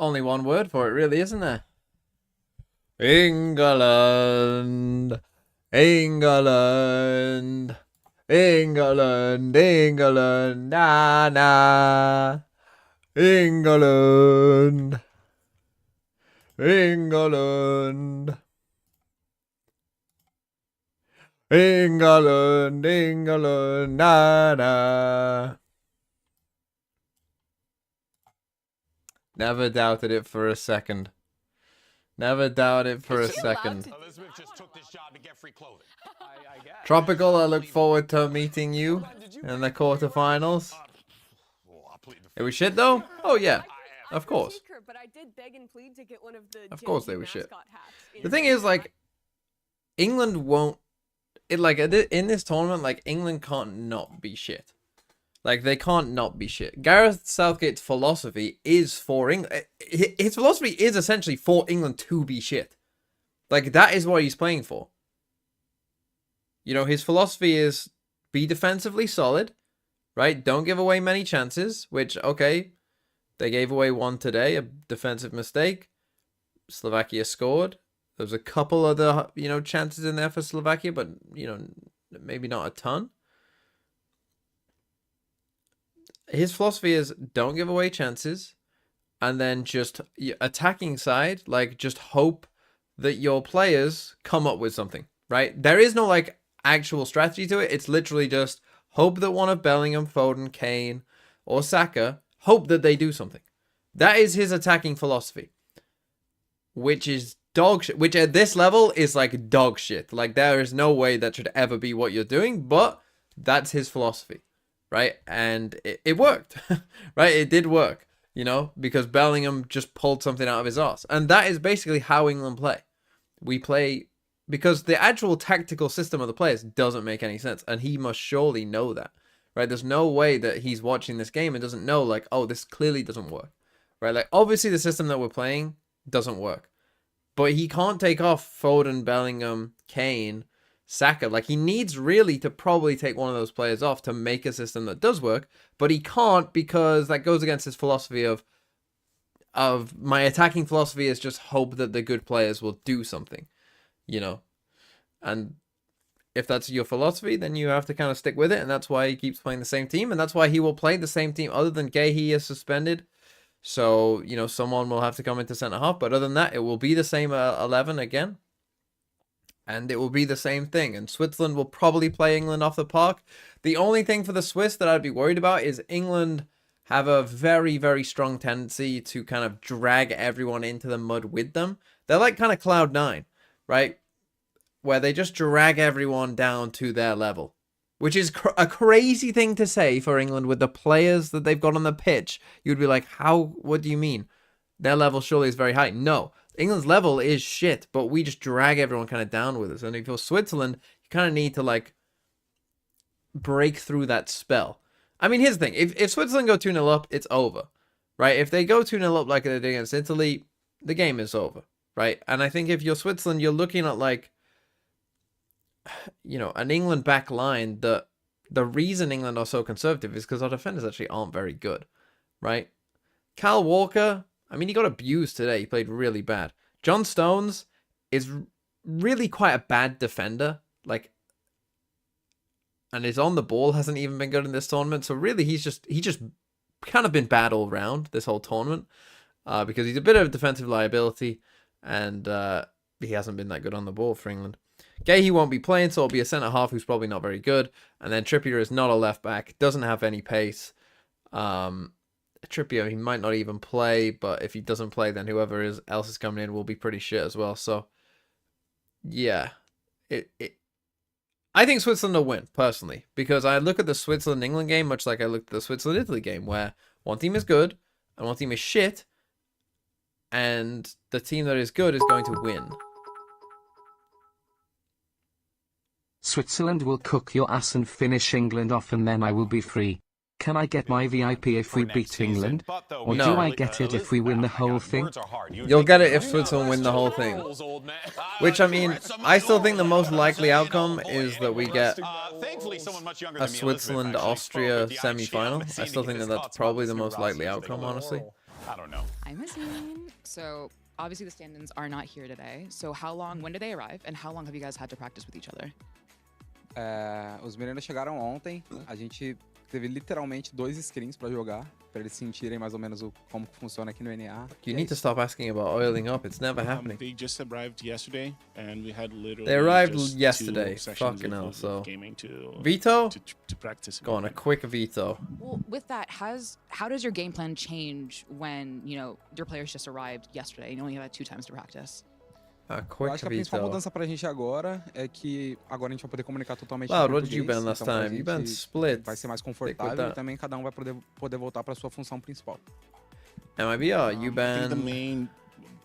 Only one word for it, really, isn't there? England. England. England. England. Na na. England. England. England. England. Na na. Never doubted it for a second. Never doubted it for a second. Elizabeth just took this job to get free clothing. I guess. Tropical, I look forward to meeting you in the quarterfinals. It was shit though? Oh yeah, of course. Of course they were shit. The thing is, like, England won't... in this tournament, like, England can't not be shit. Like, they can't not be shit. Gareth Southgate's philosophy is for England. His philosophy is essentially for England to be shit. Like, that is what he's playing for. You know, his philosophy is be defensively solid, right? Don't give away many chances, which, okay, they gave away one today, a defensive mistake. Slovakia scored. There's a couple other, you know, chances in there for Slovakia, but, you know, maybe not a ton. His philosophy is don't give away chances, and then just attacking side, like, just hope that your players come up with something, right? There is no, like, actual strategy to it. It's literally just hope that one of Bellingham, Foden, Kane, or Saka, hope that they do something. That is his attacking philosophy, which is dog shit, which at this level is like dog shit. Like, there is no way that should ever be what you're doing, but that's his philosophy. Right, and it worked, right? It did work, you know, because Bellingham just pulled something out of his arse. And that is basically how England play. We play, because the actual tactical system of the players doesn't make any sense. And he must surely know that, right? There's no way that he's watching this game and doesn't know, like, oh, this clearly doesn't work, right? Like, obviously the system that we're playing doesn't work. But he can't take off Foden, Bellingham, Kane, Saka. Like, he needs really to probably take one of those players off to make a system that does work, but he can't, because that goes against his philosophy of my attacking philosophy is just hope that the good players will do something, you know. And if that's your philosophy, then you have to kind of stick with it, and that's why he keeps playing the same team, and that's why he will play the same team. Other than Gay, he is suspended, so, you know, someone will have to come into centre half, but other than that, it will be the same 11 again. And it will be the same thing. And Switzerland will probably play England off the park. The only thing for the Swiss that I'd be worried about is England have a very, very strong tendency to kind of drag everyone into the mud with them. They're like kind of Cloud9, right? Where they just drag everyone down to their level. Which is a crazy thing to say for England with the players that they've got on the pitch. You'd be like, how? What do you mean? Their level surely is very high. No. England's level is shit, but we just drag everyone kind of down with us. And if you're Switzerland, you kind of need to, like, break through that spell. I mean, here's the thing. If Switzerland go 2-0 up, it's over, right? If they go 2-0 up like they did against Italy, the game is over, right? And I think if you're Switzerland, you're looking at, like, you know, an England back line that the reason England are so conservative is because our defenders actually aren't very good, right? Kyle Walker... I mean, he got abused today. He played really bad. John Stones is really quite a bad defender. Like, and his on the ball hasn't even been good in this tournament. So really, he just kind of been bad all round this whole tournament. Because he's a bit of a defensive liability. And he hasn't been that good on the ball for England. Gay, he won't be playing, so it'll be a centre-half who's probably not very good. And then Trippier is not a left-back. Doesn't have any pace. Trippier, he might not even play, but if he doesn't play, then whoever else is coming in will be pretty shit as well. So, yeah, I think Switzerland will win, personally, because I look at the Switzerland-England game much like I looked at the Switzerland-Italy game, where one team is good and one team is shit, and the team that is good is going to win. Switzerland will cook your ass and finish England off, and then I will be free. Can I get my VIP if we beat England? Or do I get it if we win the whole thing? You'll get it if Switzerland win the whole thing. Which, I mean, I still think the most likely outcome is that we get a Switzerland-Austria semi-final. I still think that that's probably the most likely outcome, honestly. I don't know. I'm Azine. So obviously the stand-ins are not here today. So when did they arrive, and how long have you guys had to practice with each other? Os meninos chegaram ontem. A gente teve literalmente 2 screens pra jogar, pra eles sentirem mais ou menos como funciona aqui no NA. You need to stop asking about oiling up. It's never happening. They just arrived yesterday, and we had literally They arrived just yesterday. 2 sessions Fucking hell. of So gaming to veto. to practice. Go on a quick veto. Well, with that, how does your game plan change when your players just arrived yesterday and you only had 2 times to practice? A Eu quick acho que a principal veto. mudança pra gente agora é que agora a gente vai poder comunicar totalmente em Loud, what did you português, ban last então pra time? You gente banned split. vai ser mais Stick with confortável e that. também cada um vai poder voltar pra sua função principal. MIBR, you I think the banned. main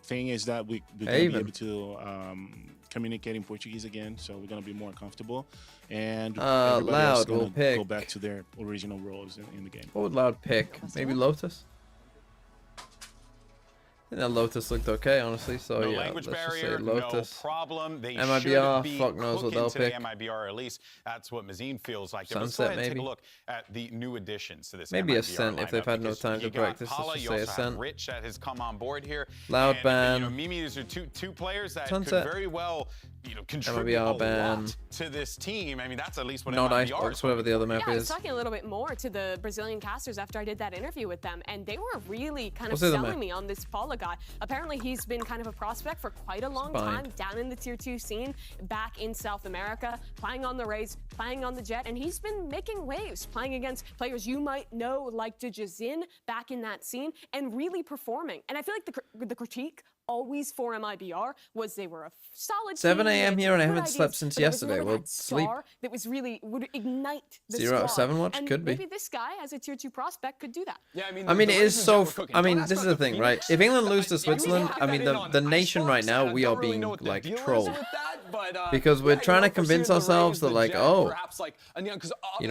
thing is that we're gonna be able to communicate in Portuguese again, so we're gonna be more comfortable, and everybody else Loud will gonna pick. go back to their original roles in the game. What would Loud pick? Maybe Lotus? I think that Lotus looked okay, honestly. So No yeah, language let's just say barrier, Lotus. no problem. They MIBR, should be fuck knows what cooking they'll today, pick. MIBR, at least that's what Mazine feels like. Let's go Sunset, ahead and take maybe? a look at the new additions to this Maybe MIBR Ascent if they've lineup, had no because time to you got practice. Paula, Let's just you say also have Ascent. Rich that has come on board here. Loud And, ban. Mimi, these are two players that Sunset. could very well contribute MIBR a ban. lot to this team. I mean, that's at least what Not MIBR Icebox, is whatever the other map Yeah, I was is. talking a little bit more to the Brazilian casters after I did that interview with them, and they were really kind of What's the other selling map? me on this Paula guy. Apparently, he's been kind of a prospect for quite a long Fine. time, down in the Tier 2 scene, back in South America, playing on the Rays, playing on the Jet, and he's been making waves, playing against players you might know like Dejazin back in that scene, and really performing. And I feel like the critique always for MIBR was they were a solid 7 team, they a.m. had here and I good haven't ideas, slept since but there was yesterday. never Well, that sleep. star that was really would ignite the 0 out of squad. 7 watch? And Could be. maybe this guy as a Tier 2 prospect could do that. Yeah, I mean, it is so. I mean, this is the thing, right? If England lose to Switzerland, I mean, the nation right now, we are being like trolled because we're trying to convince ourselves that like, oh,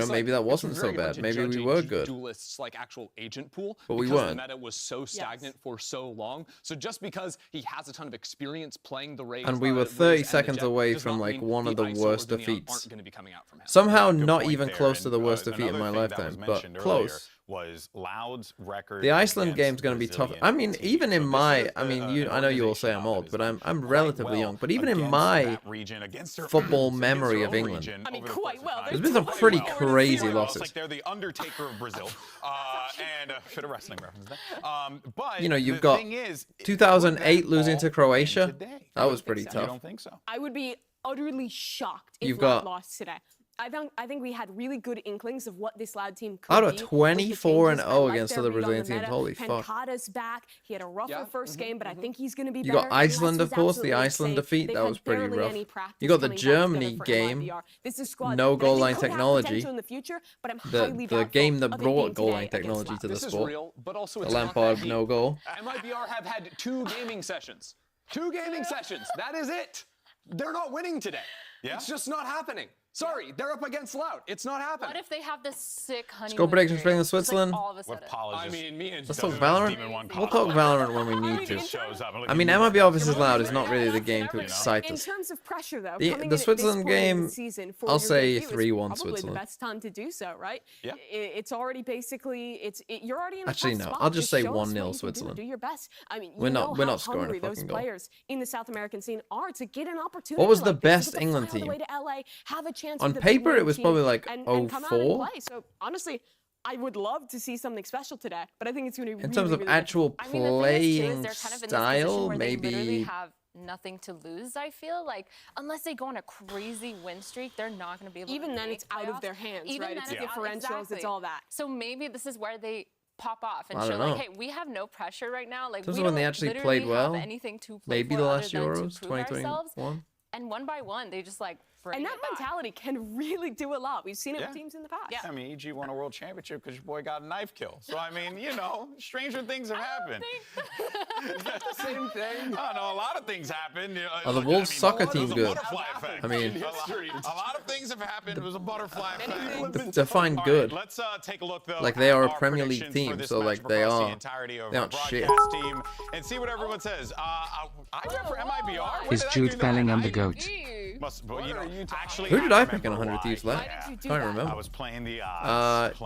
maybe that wasn't so bad. Maybe we were good. Duelists like actual agent pool, But we because weren't. the meta was so stagnant for so long. So just because he has a ton of experience playing the Rays, And we were Rays 30 and the seconds Jet, away does from not like mean one of the ISO worst or the Neon defeats. aren't going to be coming out from him. Somehow Good not point even there, close to and, the worst defeat in another my thing that was lifetime, but mentioned close. earlier was Loud's record. The Iceland against game's going to be tough. Brazilian I mean, teams. even in So this my, is I mean, an I know you all say organization I'm that old, has but done I'm quite relatively well young. But even in against my that region, against their- football against memory their of own England, region I mean, over the quite course of well. time. there's been some Quite pretty well. crazy Well, it's losses. like they're the Undertaker of Brazil, and a bit of wrestling reference there. But You know, you've the got thing is, 2008 would that losing all to Croatia. end today? That was pretty You tough. don't think so? I would be utterly shocked if You've Loud got- lost today. I think we had really good inklings of what this Loud team could Out of be with the 24 and changes. 0 I like against their other read on Brazilian the teams. meta. Holy fuck. Pancada's back. He had a rougher first game, but I think he's going to be You better. got Iceland, of US's course, the absolutely Iceland insane. defeat. They've That had was pretty barely rough. any practice You got the coming back together Germany for game, MIBR. This is a squad no that I goal think line could have technology. potential in the future, but I'm The highly doubtful game that of it brought being goal today line against technology Loud. to the This is sport. real, but also The it's not Lampard that no deep. goal. MIBR have had 2 gaming sessions. 2 gaming sessions. That is it. They're not winning today. Yeah? It's just not happening. Sorry, they're up against Loud. It's not happening. What if they have this sick honeymoon? Score predictions for England, period? Just, like, Switzerland. all of a What sudden. Paula I just mean, me and Let's talk does Valorant. Demon One We'll Paula. talk Valorant when we need to. Just shows up and look I at mean, you. MIBR versus Loud is not really the game to In excite us. terms of pressure, though, The- coming the in at Switzerland this point in game, the season for I'll your say debut is 3-1 probably Switzerland. the best time to do so, right? Yeah. It's already basically you're already in a Actually, tough no, spot. I'll just say show us what 1-0 you can do. Switzerland. Do your best. I mean, We're not- know we're how not scoring a hungry those fucking goal. players in the South American scene are to get an opportunity. What was the like this, best to England fly all the team? way to LA, have a chance On with a big paper, it name was team probably like and come out and 04. play. So honestly, I would love to see something special today, but I think it's going to be In really, terms of really good. actual I mean, the thing is, too, is playing they're kind of in this style, position where they literally maybe have nothing to lose. I feel like unless they go on a crazy win streak, they're not going to be able. Even to then, make it's out of playoffs. their hands, Even right? then, It's it's out- differentials, exactly. it's all that. So maybe this is where they pop off and I show don't like, know. hey, we have no pressure right now. Like, This we is when don't they actually literally played well. have anything to play maybe for the other last than to Euros, prove ourselves. 2021. And one by one, they just like bring And that it back. mentality can really do a lot. We've seen it Yeah. with teams in the past. Yeah. I mean, EG won a world championship because your boy got a knife kill. So, I mean, you know, stranger things have happened. Is that the same thing? I know a lot of things happened. Are the Look, Wolves soccer it was team a good? butterfly effect. I mean- a lot of things have happened. It was a butterfly effect. Define All right, good. let's take a look though. Like, they at are a our Premier League predictions for team, this so, like, matchup they across are- the entirety of they our aren't shit. broadcast team, and see what everyone says. I bet for MIBR. Is Jude Bellingham the GOAT? you? But, you know, actually, Who did I pick in remember 100 Thieves left? Why did you do Can't that? remember. I was playing the odds.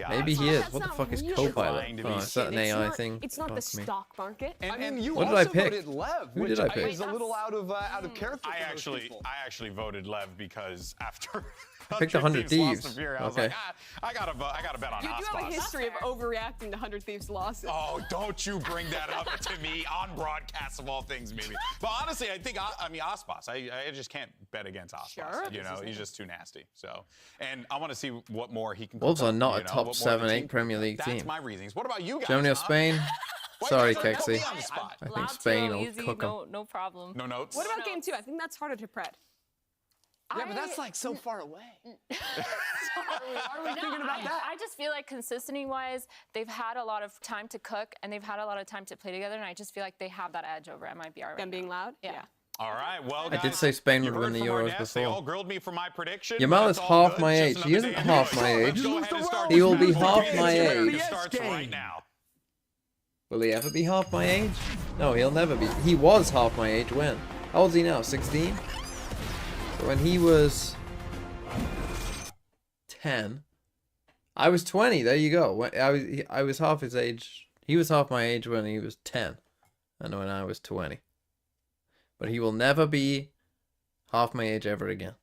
Maybe he is. What the That's fuck is not Copilot? trying to be Oh, is that an AI thing? It's not the Fuck me. stock market. I mean, you What did also I pick? voted Lev, Who which did I pick? is a little out of character. I for those people. actually voted Lev because after I picked 100 lost Thieves. to Fury, I was Okay. like, I gotta bet on You do have a Ospas. history of overreacting to 100 Thieves losses. Oh, don't you bring that up to me on broadcast of all things, maybe. But honestly, I think Ospas. I just can't bet against Ospas. Sure. You know, he's just too nasty. So, and I want to see what more he can. Wolves cook are up, not you a know, top what more 7, the 8 team- Premier League That's team. my reasons. What about you guys? Germany or huh? Spain? Why Sorry, you guys put me Kexi. on the spot? I think Loud, Spain slow, will easy, cook 'em. no problem. No notes. What about game 2? I think that's harder to pred. Yeah, but that's like so far away. Are we thinking about that? I just feel like consistency-wise, they've had a lot of time to cook and they've had a lot of time to play together, and I just feel like they have that edge over MIBR right Them being loud? Yeah. All right, well, I did guys, say Spain you would win heard the from our Euros guests. They all before. grilled me for my prediction. Yamal but is it's all half good. my It's just age. He another isn't day in half the my show. age. Let's go ahead and start He this will be match. half The my game age. starts right now. Will he ever be half my age? No, he'll never be. He was half my age when? How old is he now? 16? So when he was 10, I was 20. There you go. When I was half his age. He was half my age when he was 10, and when I was 20. But he will never be half my age ever again.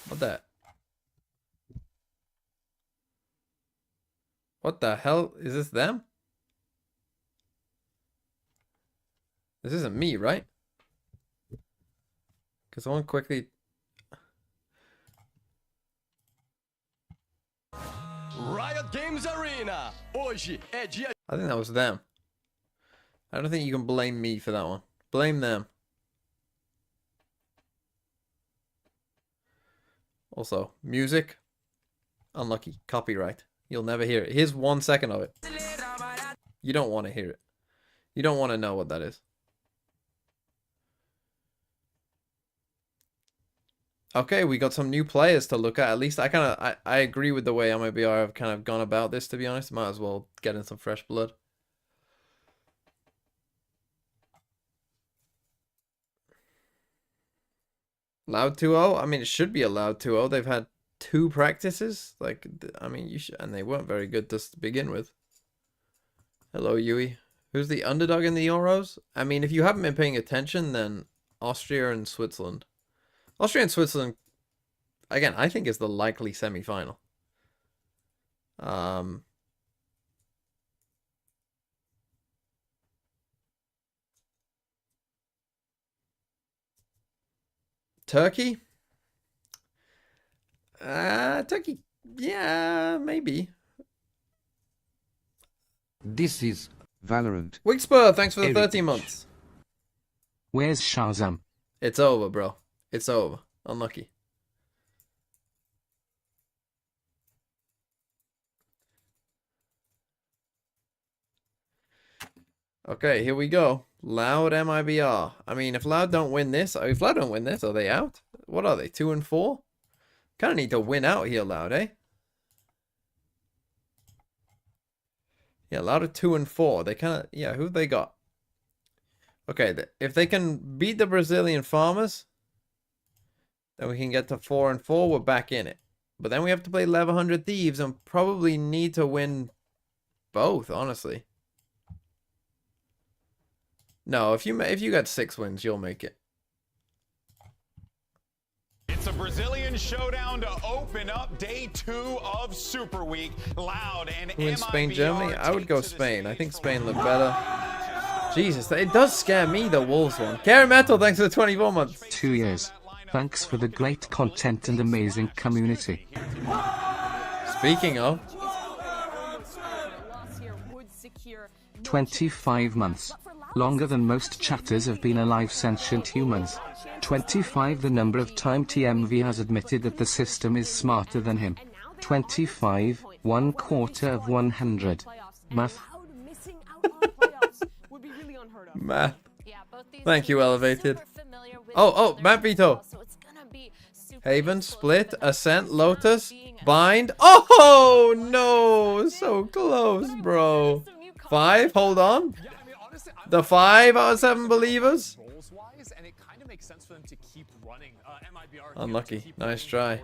What that? What the hell? Is this them? This isn't me, right? Because I want quickly... Riot Games Arena. Hoje é dia. I think that was them. I don't think you can blame me for that one. Blame them. Also, music. Unlucky. Copyright. You'll never hear it. Here's 1 second of it. You don't want to hear it. You don't want to know what that is. Okay, we got some new players to look at least. I agree with the way MIBR have kind of gone about this, to be honest. Might as well get in some fresh blood. Loud 2-0? I mean, it should be a loud 2-0. They've had 2 practices. Like, I mean, you should, and they weren't very good to begin with. Hello, Yui. Who's the underdog in the Euros? I mean, if you haven't been paying attention, then Austria and Switzerland. Austria and Switzerland, again, I think is the likely semi-final. Turkey? Turkey, yeah, maybe. This is Valorant. Wigspur, thanks for the Heritage. 13 months. Where's Shazam? It's over, bro. It's over. Unlucky. Okay, here we go. Loud MIBR. I mean, if Loud don't win this, are they out? What are they, 2 and 4? Kind of need to win out here, Loud, eh? Yeah, Loud are 2 and 4. They kind of, yeah, who have they got? Okay, if they can beat the Brazilian Farmers, then we can get to 4 and 4. We're back in it. But then we have to play LEV 100 Thieves and probably need to win both, honestly. No, if you got 6 wins, you'll make it. It's a Brazilian showdown to open up day 2 of Super Week. Loud and Who wins Spain, MIBR Germany? I would take go to the Spain. I stage think for Spain look one. better. Jesus, it does scare me, the Wolves one. Karen Metal, thanks for the 24 months. 2 years. Thanks for the great content and amazing community. Speaking of, 25 months. Longer than most chatters have been alive sentient humans. 25 the number of time TMV has admitted that the system is smarter than him. 25, 1/4 of 100. Math. math. Yeah, both these Thank you, teams are Elevated. super familiar with Oh, each other Matt as Vito. well, so it's gonna be super Haven, Split, Ascent, Lotus, Bind. Oh no, so close, bro. 5, hold on. The 5 out of 7 believers. And it kind of makes sense for them to keep running. MIBR Unlucky. Nice try.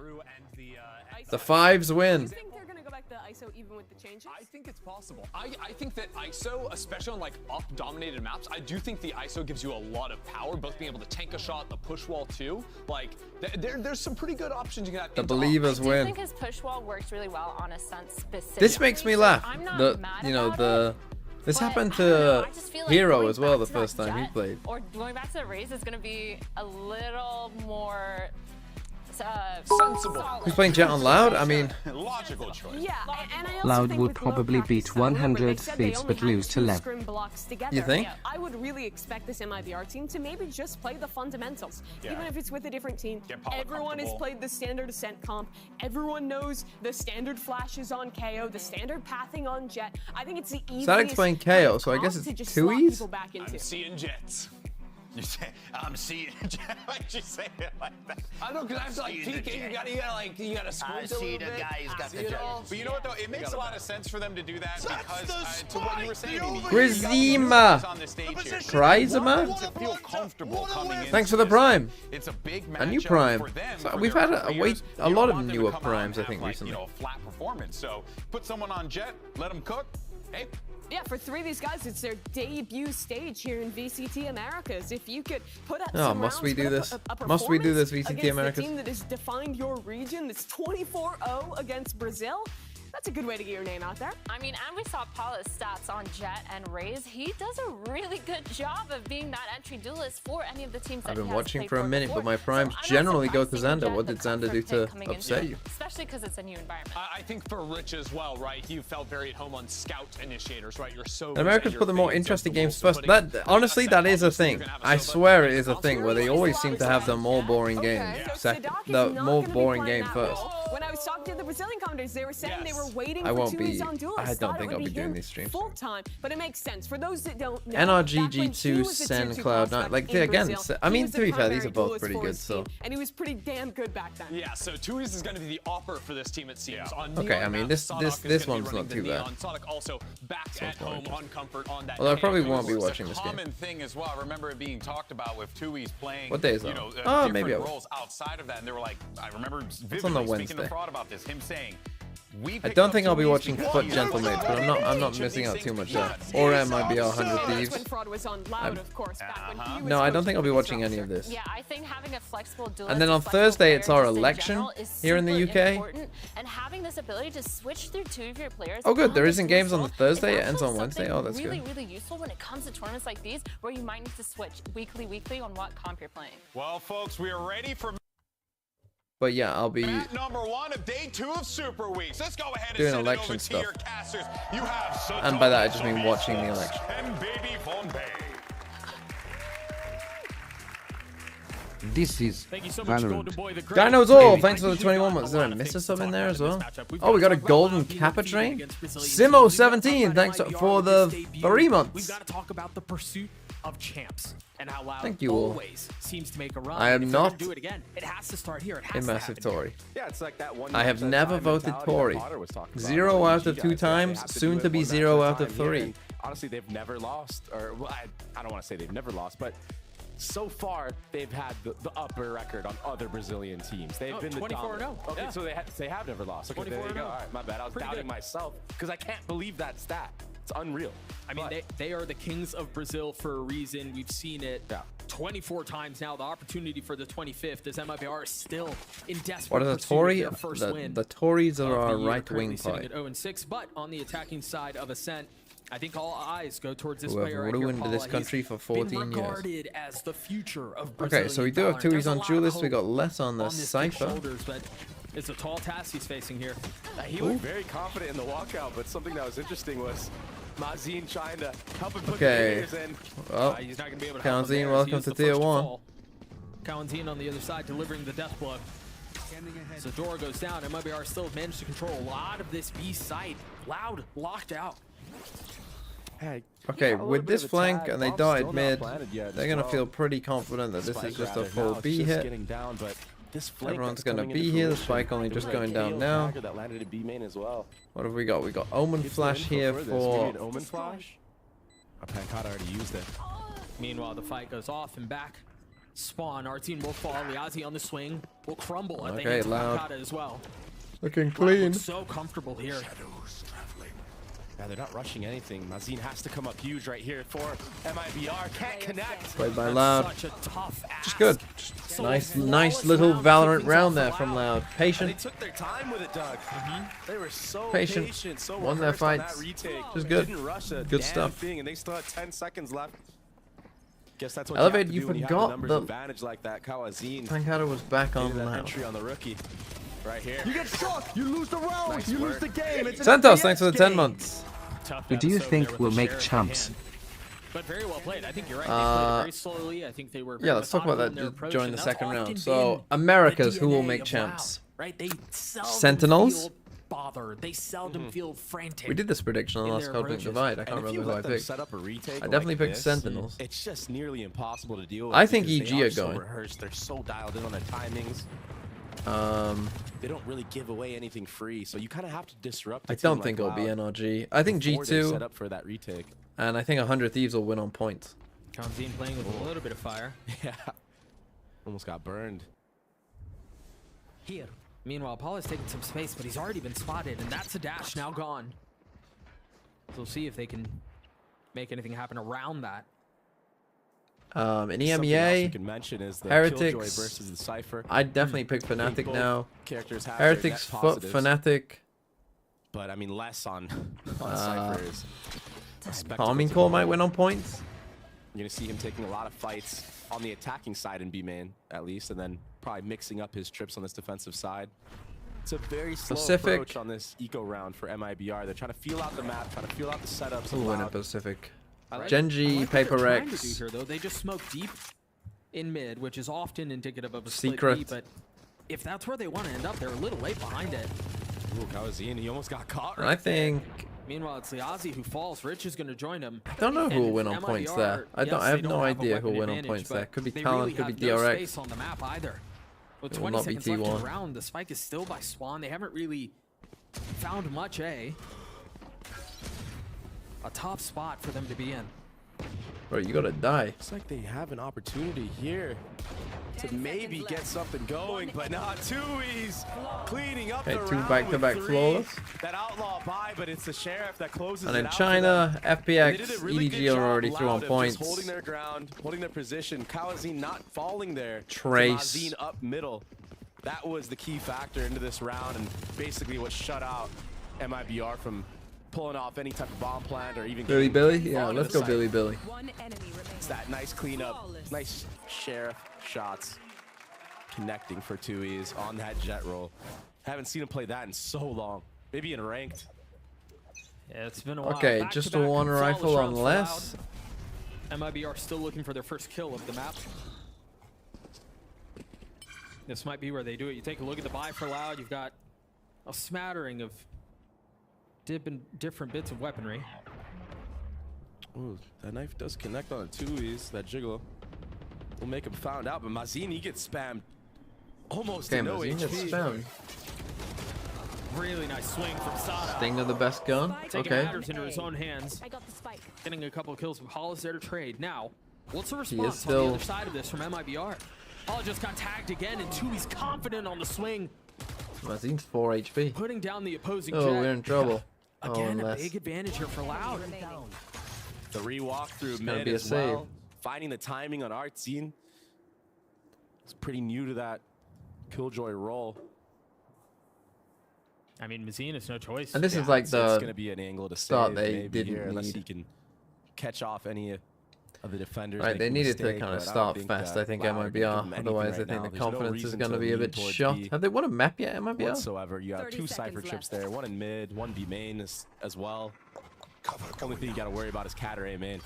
The 5s win. Do you think they're gonna go back to ISO even with the changes? I think it's possible. I think that ISO, especially on like up-dominated maps, I do think the ISO gives you a lot of power, both being able to tank a shot, the push wall too. Like, there's some pretty good options you can have. The believers win. I think his push wall works really well on Ascent specifically. This makes me laugh. I'm not mad You know, about it, this but happened I don't know, to I just feel like Hero going as well back the to that first time he Jet played. Or going back to the Raze is going to be a little more sensible. Who's playing Jet on Loud? I mean, Logical choice. Yeah, and I also Loud think would with probably low beat practice, however, 100 they said they Thieves only but had lose to 2 LEV. scrim blocks together. You think? Yeah, I would really expect this MIBR team to maybe just play the fundamentals. Yeah. Even if it's with a different team. Get Paula Everyone has comfortable. played the standard Ascent comp. Everyone knows the standard flashes on KO, the standard pathing on Jet. I think it's the easiest that explain kind of KO, so I guess comp to it's just slot 2Es? people back into. I'm seeing Jets. You say, I'm seeing Jets. Why'd you say it like that? I don't know, because I have to like peek in, you gotta squint a little bit. See it all. But you know what though? It makes a lot of sense for them to do that because to what you were saying, Mimi, Grizima. on the stage here. Prizema? To feel comfortable coming in. Thanks for the Prime. It's a big matchup A new Prime. for them. So for we've their had a players. a You lot don't of want them to newer come out Primes, I and think, have, like, recently. You know, a flat performance. So put someone on Jet, let them cook. Hey. Yeah, for 3 of these guys, it's their debut stage here in VCT Americas. If you could put up Oh, some must we rounds, do put this? up a Must we do this, performance VCT against Americas? the team that has defined your region, that's 24-0 against Brazil, that's a good way to get your name out there. I mean, and we saw Paula's stats on Jet and Raze. He does a really good job of being that entry duelist for any of the teams that I've he been has watching played for a minute, before. but my Primes So I'm not generally go to surprised seeing Xander. What Jet did the Xander do comfort to pick coming upset into you? it, especially because it's a new environment. I think for Rich as well, right? He felt very at home on scout initiators, right? You're so. And Americans put the more interesting games first. That honestly, that is a thing. I swear it is a thing where they always seem to have the more boring game second, the more boring game first. When I was talking to the Brazilian commentators, they were saying they were waiting I for won't 2 be. on duelists. I don't think I'll Thought it be would doing him these streams. full time, but it makes sense for those that don't know. NRG, back when he G2, was a Sen, tier 2 Cloud9. prospect Like in again, Brazil, I he mean, was to the be fair, these primary are both duelist pretty for good. his So team, and he was pretty damn good back then. Yeah, so Thieves is going to be the upper for this team, it seems. On okay, Neon I mean map, this Sonic this is this gonna be one's running not the too bad. Neon. Sonic also back at home on comfort on that. Although I probably KO. won't be It's watching a this game. common thing as well. I remember it being talked about with 2Es playing. What day is you that? know, Oh, different maybe I will. roles outside of that, and they were like, I remember on the vividly speaking to Wednesday. Fraud about this. Him saying, I don't think I'll be watching Foot Gentlemates, but I'm not missing out too much there. Or MIBR 100 Thieves. When Fraud was on Loud, of course, back when he was No, I don't coaching think I'll be his watching any roster. of this. Yeah, I think having a flexible duelist And then on flexible Thursday, it's player our just in election general is here in the super UK. important, and having this ability to switch through 2 of your players. Oh, good. on There the isn't games on the console is Thursday. It ends actually on Wednesday. something Oh, that's really, good. really useful when it comes to tournaments like these, where you might need to switch weekly on what comp you're playing. Well, folks, we are ready for But yeah, I'll be Matt number 1 of day 2 of Super Weeks. Let's go ahead and doing send election it over stuff. to your casters. You have And by that, I just mean watching the election. And Baby Bombay. This is Valorant. Dino's all. Thanks for the 21 months. Did I miss a sub in there as well? Oh, we got a golden Kappa train. Simo 17. Thanks for the 3 months. We've got to talk about the pursuit of champs and how Loud Thank you all. always seems to make a run. I am If they're gonna not do it again. It has to start here. It has a to massive happen here. Tory. Yeah, it's like that one. I have never voted Tory. Tory. 0 out of 2 times. Soon to be 0 out of 3. Honestly, they've never lost, or well, I don't want to say they've never lost, but so far they've had the upper record on other Brazilian teams. They've been the 24-0. dominant. Okay, Yeah. so they have never lost. Okay, there you 24-0. go. All right, my bad. I was Pretty doubting good. myself because I can't believe that stat. It's unreal. I mean, they are the kings of Brazil for a reason. We've seen it 24 times now. The opportunity for the 25th as MIBR is still in desperate What is a pursuit of Tory? their first win The Tories are of the our year, right wing currently sitting party. at 0-6, but on the attacking side of Ascent, I think all eyes go towards this Who have player right here, ruined Paula. this country for 14 He's been years. regarded as the future of Brazilian Okay, so we do have Valorant. 2Es There's a on lot of Duelist. We hope got less on the on this kid's Cypher. shoulders, but it's a tall task he's facing here. He looked very confident in the walkout, but something that was interesting was Mazin trying to help him put Okay. the players in. Well, He's not going to be able to help him Kalanzine, there as he welcome is to the Tier first to 1. fall. Kalanzine on the other side delivering the death blow. Zadora goes down. MIBR still managed to control a lot of this B site. Loud locked out. Hey, Okay, a little with bit this of a flank tag. and they Bomb's died still not mid, planted yet they're as gonna well. feel pretty confident that this Spike is just a rather. full Now B it's just hit. getting down, but this flank Everyone's that's going to coming be into here. The fruition, spike only there was just a going down KO now. dagger that landed at B main as well. What have we got? We got Omen Gets Flash the here info this. for... Maybe an Omen Flash? Pancata already used it. Meanwhile, the fight goes off and back. Spawn, our team will fall. Liazi on the swing will crumble at the hands of Loud. Pancata as well. Looking Loud clean. looks so comfortable here. Yeah, they're not rushing anything. Mazin has to come up huge right here for MIBR. Can't connect. Played by Loud. Such a tough Just good. Just nice little Valorant round there from Loud. And Patient. they took their time with it, Doug. They were so Patient. so Won their rehearsed on fights. that retake. Just good. Didn't rush a Good damn stuff. thing, and they still had 10 seconds left. Guess that's what Elevate, you you have to do when forgot you have a numbers that advantage like that. Kawazin. Pancata was back on that Loud. entry on the rookie. Right here. You get shocked. You lose the round. Nice you work. lose the game. It's an Santos, FPS thanks for the 10 game. months. Tough Who do you episode think there with will the make sheriff in champs? hand. But very well played. I think you're right. They played it very slowly. I think they were. Yeah, let's talk about that methodical in their approach, during and the that's second often round. So, been Americas, the who will DNA make of champs? WoW, right? They seldom Sentinels? feel bothered. They seldom feel frantic. We did this prediction on the in last their Codewing approaches. Divide. I can't And if you remember who I let them picked. set up a retake I definitely like picked this, Sentinels. It's just nearly impossible to deal with. I think because EG they are so going. rehearsed. They're so dialed in on their timings. They don't really give away anything free, so you kind of have to disrupt. I don't think it'll be NRG. I think G2. Set up for that retake. And I think 100 Thieves will win on points. Kamzeen playing with a little bit of fire. Yeah. Almost got burned. Here. Meanwhile, Paul has taken some space, but he's already been spotted, and that's a dash now gone. So we'll see if they can make anything happen around that. In Something else we EMEA, can mention is the Heretics Killjoy versus the Cypher. I'd definitely pick I think Fnatic both now. Characters have Heretics, their net positives, Fnatic. but I mean less on Cypher's. Calming Core might win on points. You're gonna see him taking a lot of fights on the attacking side in B main, at least, and then probably mixing up his trips on this defensive side. It's a very slow Pacific. approach on this eco round for MIBR. They're trying to feel out the map, trying to feel out the setups. Who win in allowed. Pacific? I Genji, what they're Paper trying to Rex. do here, though. They just smoke deep in mid, which is often indicative of a split Secret. B, but if that's where they want to end up, they're a little late behind it. Ooh, Kawazin, he almost got caught. And Right I think Meanwhile, it's Liazi who falls. Rich is going to join him. I don't know who will And win on points there. MIBR, yes, I they have don't no a idea who will weapon win on advantage, points there. but Could be they Talon, really could be have no DRX. space on the map either. With It will 20 not be seconds left in T1. the round, the spike is still by Swan. They haven't really found much A. A top spot for them to be in. Bro, you gotta die. Looks like they have an opportunity here to maybe get something going, but not Tui's cleaning up Okay, the two round back-to-back with flawless. That outlaw buy, but it's the Sheriff that closes And it in out for China, them. And they did FPX, a really good EDG are job, already through on Loud, of points. just holding their ground, holding their position. Kawazin not falling there. Trace. Mazin up middle. That was the key factor into this round and basically what shut out MIBR from pulling off any type of bomb plant or even Billy getting Billy? Yeah, onto let's the go site. Billy Billy. It's that nice cleanup, nice Sheriff shots connecting for Tui's on that jet roll. Haven't seen him play that in so long. Maybe in ranked. Yeah, it's been a while. Okay, Back just to a back one flawless rifle on rounds for less. Loud. MIBR still looking for their first kill of the map. This might be where they do it. You take a look at the buy for Loud. You've got a smattering of different bits of weaponry. Ooh, that knife does connect on the Tui's. That jiggle will make him found out, but Mazin, he gets spammed almost Okay, to no Mazin gets HP. spammed. Really nice swing from Sada. Sting of the best gun. Taking Okay. matters into his own hands. I got the spike. Getting a couple of kills. Hall is there to trade. Now, what's the is response on still- the other side of this from MIBR? Hall just got tagged again, and Tui's confident on the swing, Mazin's 4 HP. putting down the opposing Oh, jet. we're in trouble. Again, oh, a unless. big advantage here for Loud. The re-walk through gonna mid be a as well. save. Finding the timing on Artzine. It's pretty new to that Killjoy role. I mean, Mazin has no choice. And this is Yeah, like it's the going to be an angle to start save they maybe didn't here, unless he need. can catch off any of the defenders. Right, they making a needed to mistake, kind but of I don't start think fast, that I think, Loud are gonna give MIBR. them anything Otherwise, I right think now. the There's no confidence is reason going to to be a lean bit towards shot. B Have they won a map yet, MIBR? whatsoever. You have 30 two Cypher seconds trips left. there, one in mid, one B main as well. Only thing you got to worry about is Cat or A main.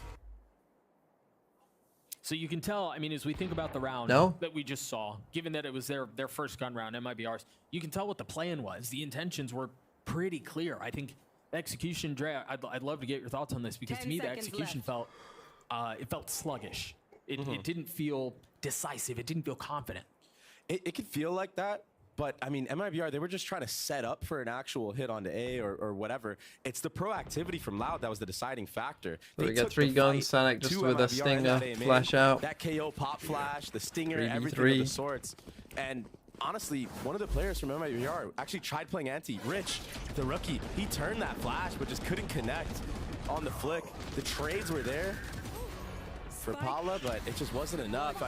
So you can tell, I mean, as we think about the round No? that we just saw, given that it was their first gun round, MIBR's, you can tell what the plan was. The intentions were pretty clear. I think execution, Dre, I'd love to get your thoughts on this, because to me the execution felt sluggish. It didn't feel decisive. It didn't feel confident. It could feel like that. But, I mean, MIBR, they were just trying to set up for an actual hit onto A or whatever. It's the proactivity from Loud that was the deciding factor. So we got 3 guns, Sonic just with a stinger, flash out. That KO pop flash, the stinger, 3v3. everything of the sorts. And honestly, one of the players from MIBR actually tried playing anti. Rich, the rookie, he turned that flash, but just couldn't connect on the flick. The trades were there for Paula, but it just wasn't enough.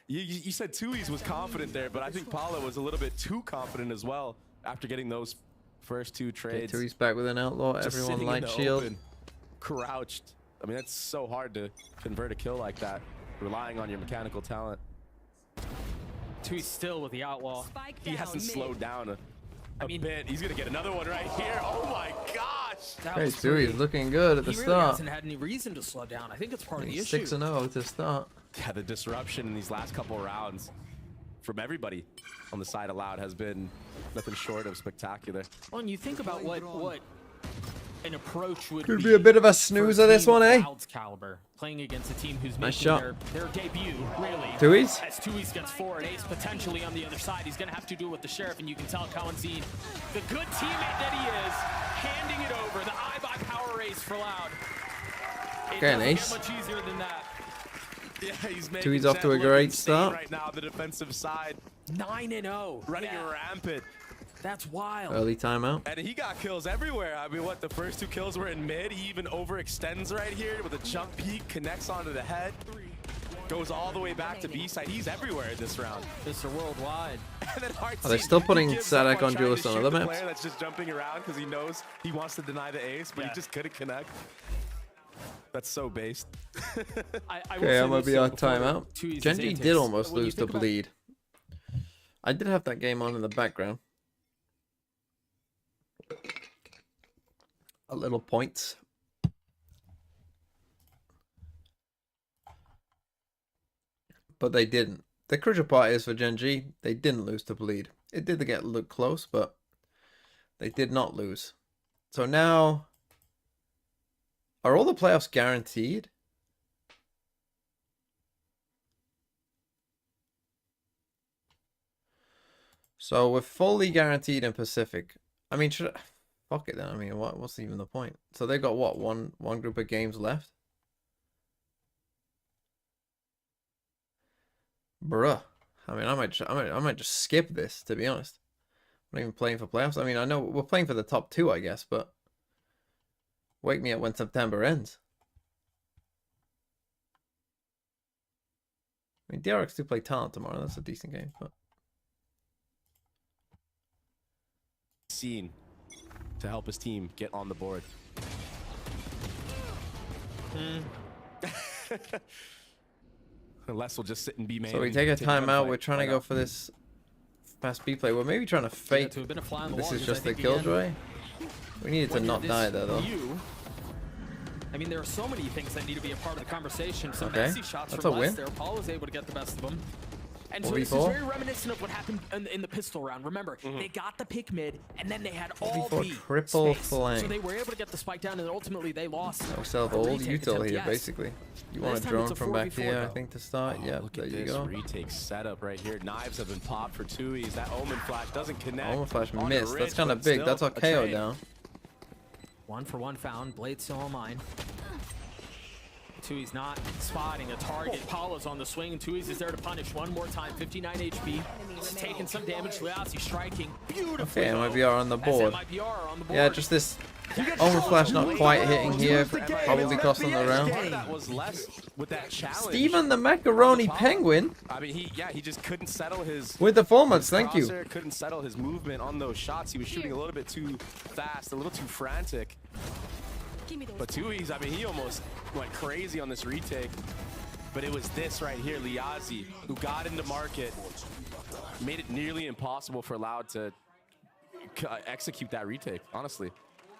You said Tui's was confident there, but I think Paula was a little bit too confident as well after getting those first 2 trades. Tui's back with an outlaw. Just Everyone light shield. Open, crouched. I mean, that's so hard to convert a kill like that, relying on your mechanical talent. Tui's still with the outlaw. He hasn't slowed down a bit. He's gonna get another one right here. Oh my gosh! Hey, Tui's looking good at the He really start. hasn't had any reason to slow down. I think it's part of the issue. 6-0 to start. Yeah, the disruption in these last couple of rounds from everybody on the side of Loud has been nothing short of spectacular. Well, and you think about what an approach would Could be a bit of a snoozer this one, eh? Loud's caliber, playing against a team who's Nice making shot. their debut, really. Tui's? As Tui's gets forward, Ace potentially on the other side. He's going to have to do it with the Sheriff, and you can tell Kawanzine, the good teammate that he is, handing it over. The iBuy power race for Loud. It Okay, doesn't Ace. get much easier than that. Yeah, he's making Tui's off to a Jet look great insane start. right now. The defensive side 9-0. running rampant. That's wild. Early timeout. And he got kills everywhere. I mean, what, the first 2 kills were in mid. He even overextends right here with a jump peek, connects onto the head, goes all the way back to B side. He's everywhere in this round. Mr. Worldwide. And then Are they still putting Sadek on duelist Duelist on other maps? player that's just jumping around because he knows he wants to deny the ace, but he just couldn't connect. That's so based. Okay, I'm gonna be on timeout. Genji did almost lose to Bleed. I did have that game on in the background. A little points. But they didn't. The crucial part is for Genji, they didn't lose to Bleed. It did look close, but they did not lose. So now, are all the playoffs guaranteed? So we're fully guaranteed in Pacific. I mean, fuck it then. I mean, what's even the point? So they got what, one group of games left? Bruh. I mean, I might just skip this, to be honest. I'm not even playing for playoffs. I mean, I know we're playing for the top 2, I guess, but wake me up when September ends. I mean, DRX do play Talent tomorrow. That's a decent game, but Scene to help his team get on the board. Unless we'll just sit and be main. so we take a timeout. We're trying to go for this fast B play. We're maybe trying to fake. This is just the killjoy. We needed to not die there, though. I mean, there are so many things that need to be a part of the conversation. Some Okay, messy shots that's from a win. Les there. Paul was able to get the best of them. And so 4v4? this is very reminiscent of what happened in the pistol round. Remember, they got the pick mid, and then they had all 4v4 B triple space. flank. So they were able to get the spike down, and ultimately they lost. No self old util here, basically. You want a This time drone it's a from back 4v4 here, I though. think, to start. Yeah, Look there at you this go. retake setup right here. Knives have been popped for Tui's. That Omen flash doesn't connect. Omen flash onto missed. Rich, That's kind of but big. still That's a a KO trade. down. 1 for 1 found. Blade still on mine. Tui's not spotting a target. Paula's on the swing, and Tui's is there to punish one more time. 59 HP. He's taking some damage. Liazzi striking beautifully. Okay, MIBR on the board. MIBR on the board. Yeah, just this Omen flash not quite hitting here. Probably costing the round. That was less with that challenge. Steven the Macaroni Penguin I mean, he just couldn't settle his with the formats. Thank you. crosshair, couldn't settle his movement on those shots. He was shooting a little bit too fast, a little too frantic. But Tui's, I mean, he almost went crazy on this retake. But it was this right here, Liazzi, who got into market, made it nearly impossible for Loud to execute that retake. Honestly,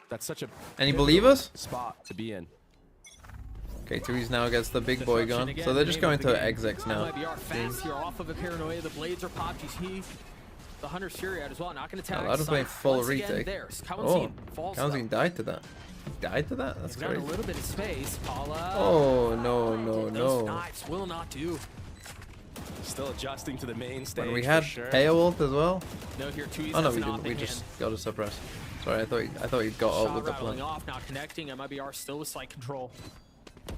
that's such a Any believers? spot to be in. Okay, Tui's now gets the big boy gun. So they're just going to execs now. MIBR fast here off of a paranoia. The blades are popped. You see the Hunter's Fury out as well. Not going to tag. Loud is playing full Once again, retake. there's Oh, Kawanzine falls though. Kawanzine died to that. He died to that? That's They've got a crazy. little bit of space. Paula. Oh, no, no, Those no. knives will not do. Still adjusting to the main stage. When we had for sure. KO ult as well. No, here Thieves Oh no, has we an didn't. op We in just hand. got a suppress. Sorry, I thought he got ult Shot with the rattling plant. off, now connecting. MIBR still with site control.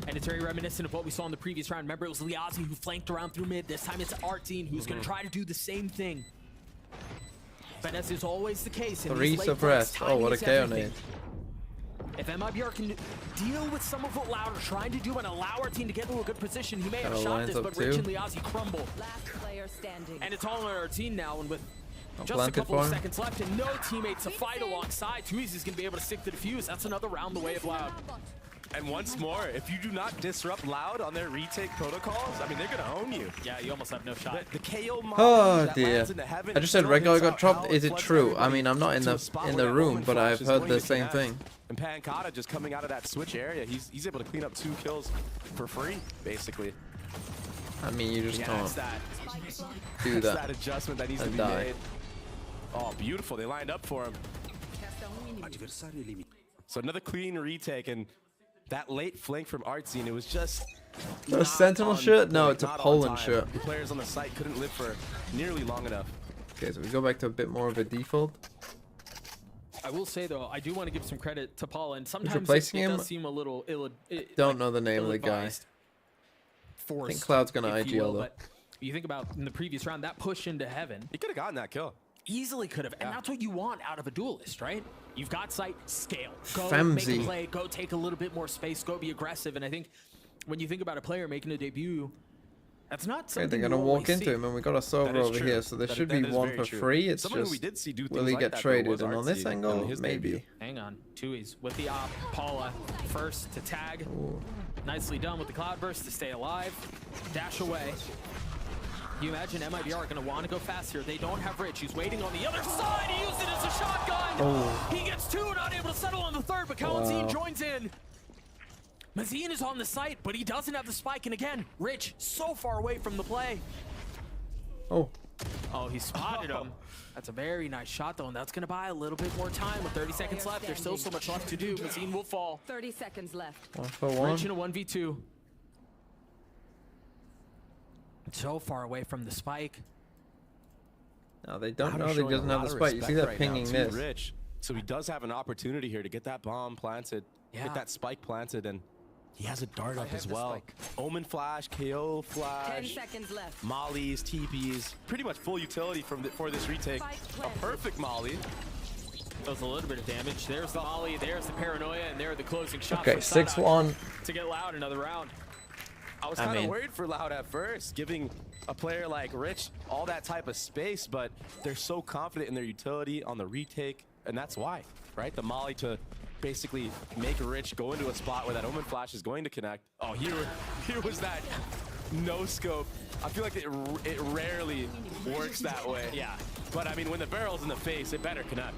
And it's very reminiscent of what we saw in the previous round. Remember, it was Liazi who flanked around through mid. This time it's Artine who's going to try to do the same thing. But as is always the case, in 3 these late suppressed. fights, Oh, what a timing is KO everything. nade. If MIBR can deal with some of what Loud are trying to do and allow our team to get into a good position, he may have Kinda shot lines this, up but Rich too. and Liazi crumble. Last player standing. And it's all on our team now, and with just a planted couple of for him. seconds left and no teammates to fight alongside, Thieves is going to be able to stick to the fuse. That's another round the way of Loud. And once more, if you do not disrupt Loud on their retake protocols, I mean, they're going to own you. Yeah, you almost have no shot. The KO Oh that dear. lands into heaven I just said still regular hits got out chopped. hell, Is it floods true? I everybody mean, I'm not in to a the spot in where the that room, Omen but Flash I've is heard going the to same connect. thing. And Pancata just coming out of that switch area, he's able to clean up 2 kills for free, basically. I mean, you just Yeah, it's can't that, do it's that. that adjustment that needs to and be die. made. Oh, beautiful. They lined up for him. So another clean retake, and that late flank from Artsine, it was just A not Sentinel on shirt? No, point, it's a not on Poland time. shirt. The players on the site couldn't live for nearly long enough. Okay, so we go back to a bit more of a default. I will say, though, I do want to give some credit to Paul, and sometimes replacing it him? does seem a little Don't know the name of the guy. Forced, I think Cloud's gonna if you IGL will, though. but you think about in the previous round, that push into heaven. He could have gotten that kill. Easily could have, and that's what you want out of a duelist, right? You've got sight, scale. Go Femzy. make a play, go take a little bit more space, go be aggressive. And I think when you think about a player making a debut, that's not Okay, something they're you gonna walk always into see. him, and we got a Sova is over true. here, so there That- should that be is one very for true. free. It's Someone who just we did see do will things he like get that, though, traded? was And on this Artsy angle, in his maybe. debut. Hang on, Tui's with the op. Paula first to tag. Ooh. Nicely done with the Cloudburst to stay alive. Dash away. You imagine MIBR are going to want to go fast here. They don't have Rich. He's waiting on the other side. He used it as a shotgun. Oh. He gets 2, not able to settle on the 3rd, but Kalanzine Wow. joins in. Mazine is on the site, but he doesn't have the spike. And again, Rich so far away from the play. Oh, Oh, he spotted him. That's a very nice shot, though, and that's going to buy a little bit more time. With 30 seconds left, there's still so much left to do. Mazine will fall. 30 seconds left. 1 for 1. Rich in a 1v2. So far away from the spike. No, they don't Loud know are he showing doesn't a have lot the of spike. You see respect that right now pinging to this. Rich. So he does have an opportunity here to get that bomb planted, Yeah. get that spike planted, and he has a dart up as well. Omen flash, KO 10 flash, seconds left. mollies, TPs, pretty much full utility for this retake. A perfect molly. Does a little bit of damage. There's the molly, there's the paranoia, and there are the closing shots. Okay, from 6-1. to get Loud another round. I was I kind of mean- worried for Loud at first, giving a player like Rich all that type of space, but they're so confident in their utility on the retake, and that's why, right? The molly to basically make Rich go into a spot where that Omen Flash is going to connect. Oh, here was that no scope. I feel like it rarely works that way. Yeah. But I mean, when the barrel's in the face, it better connect.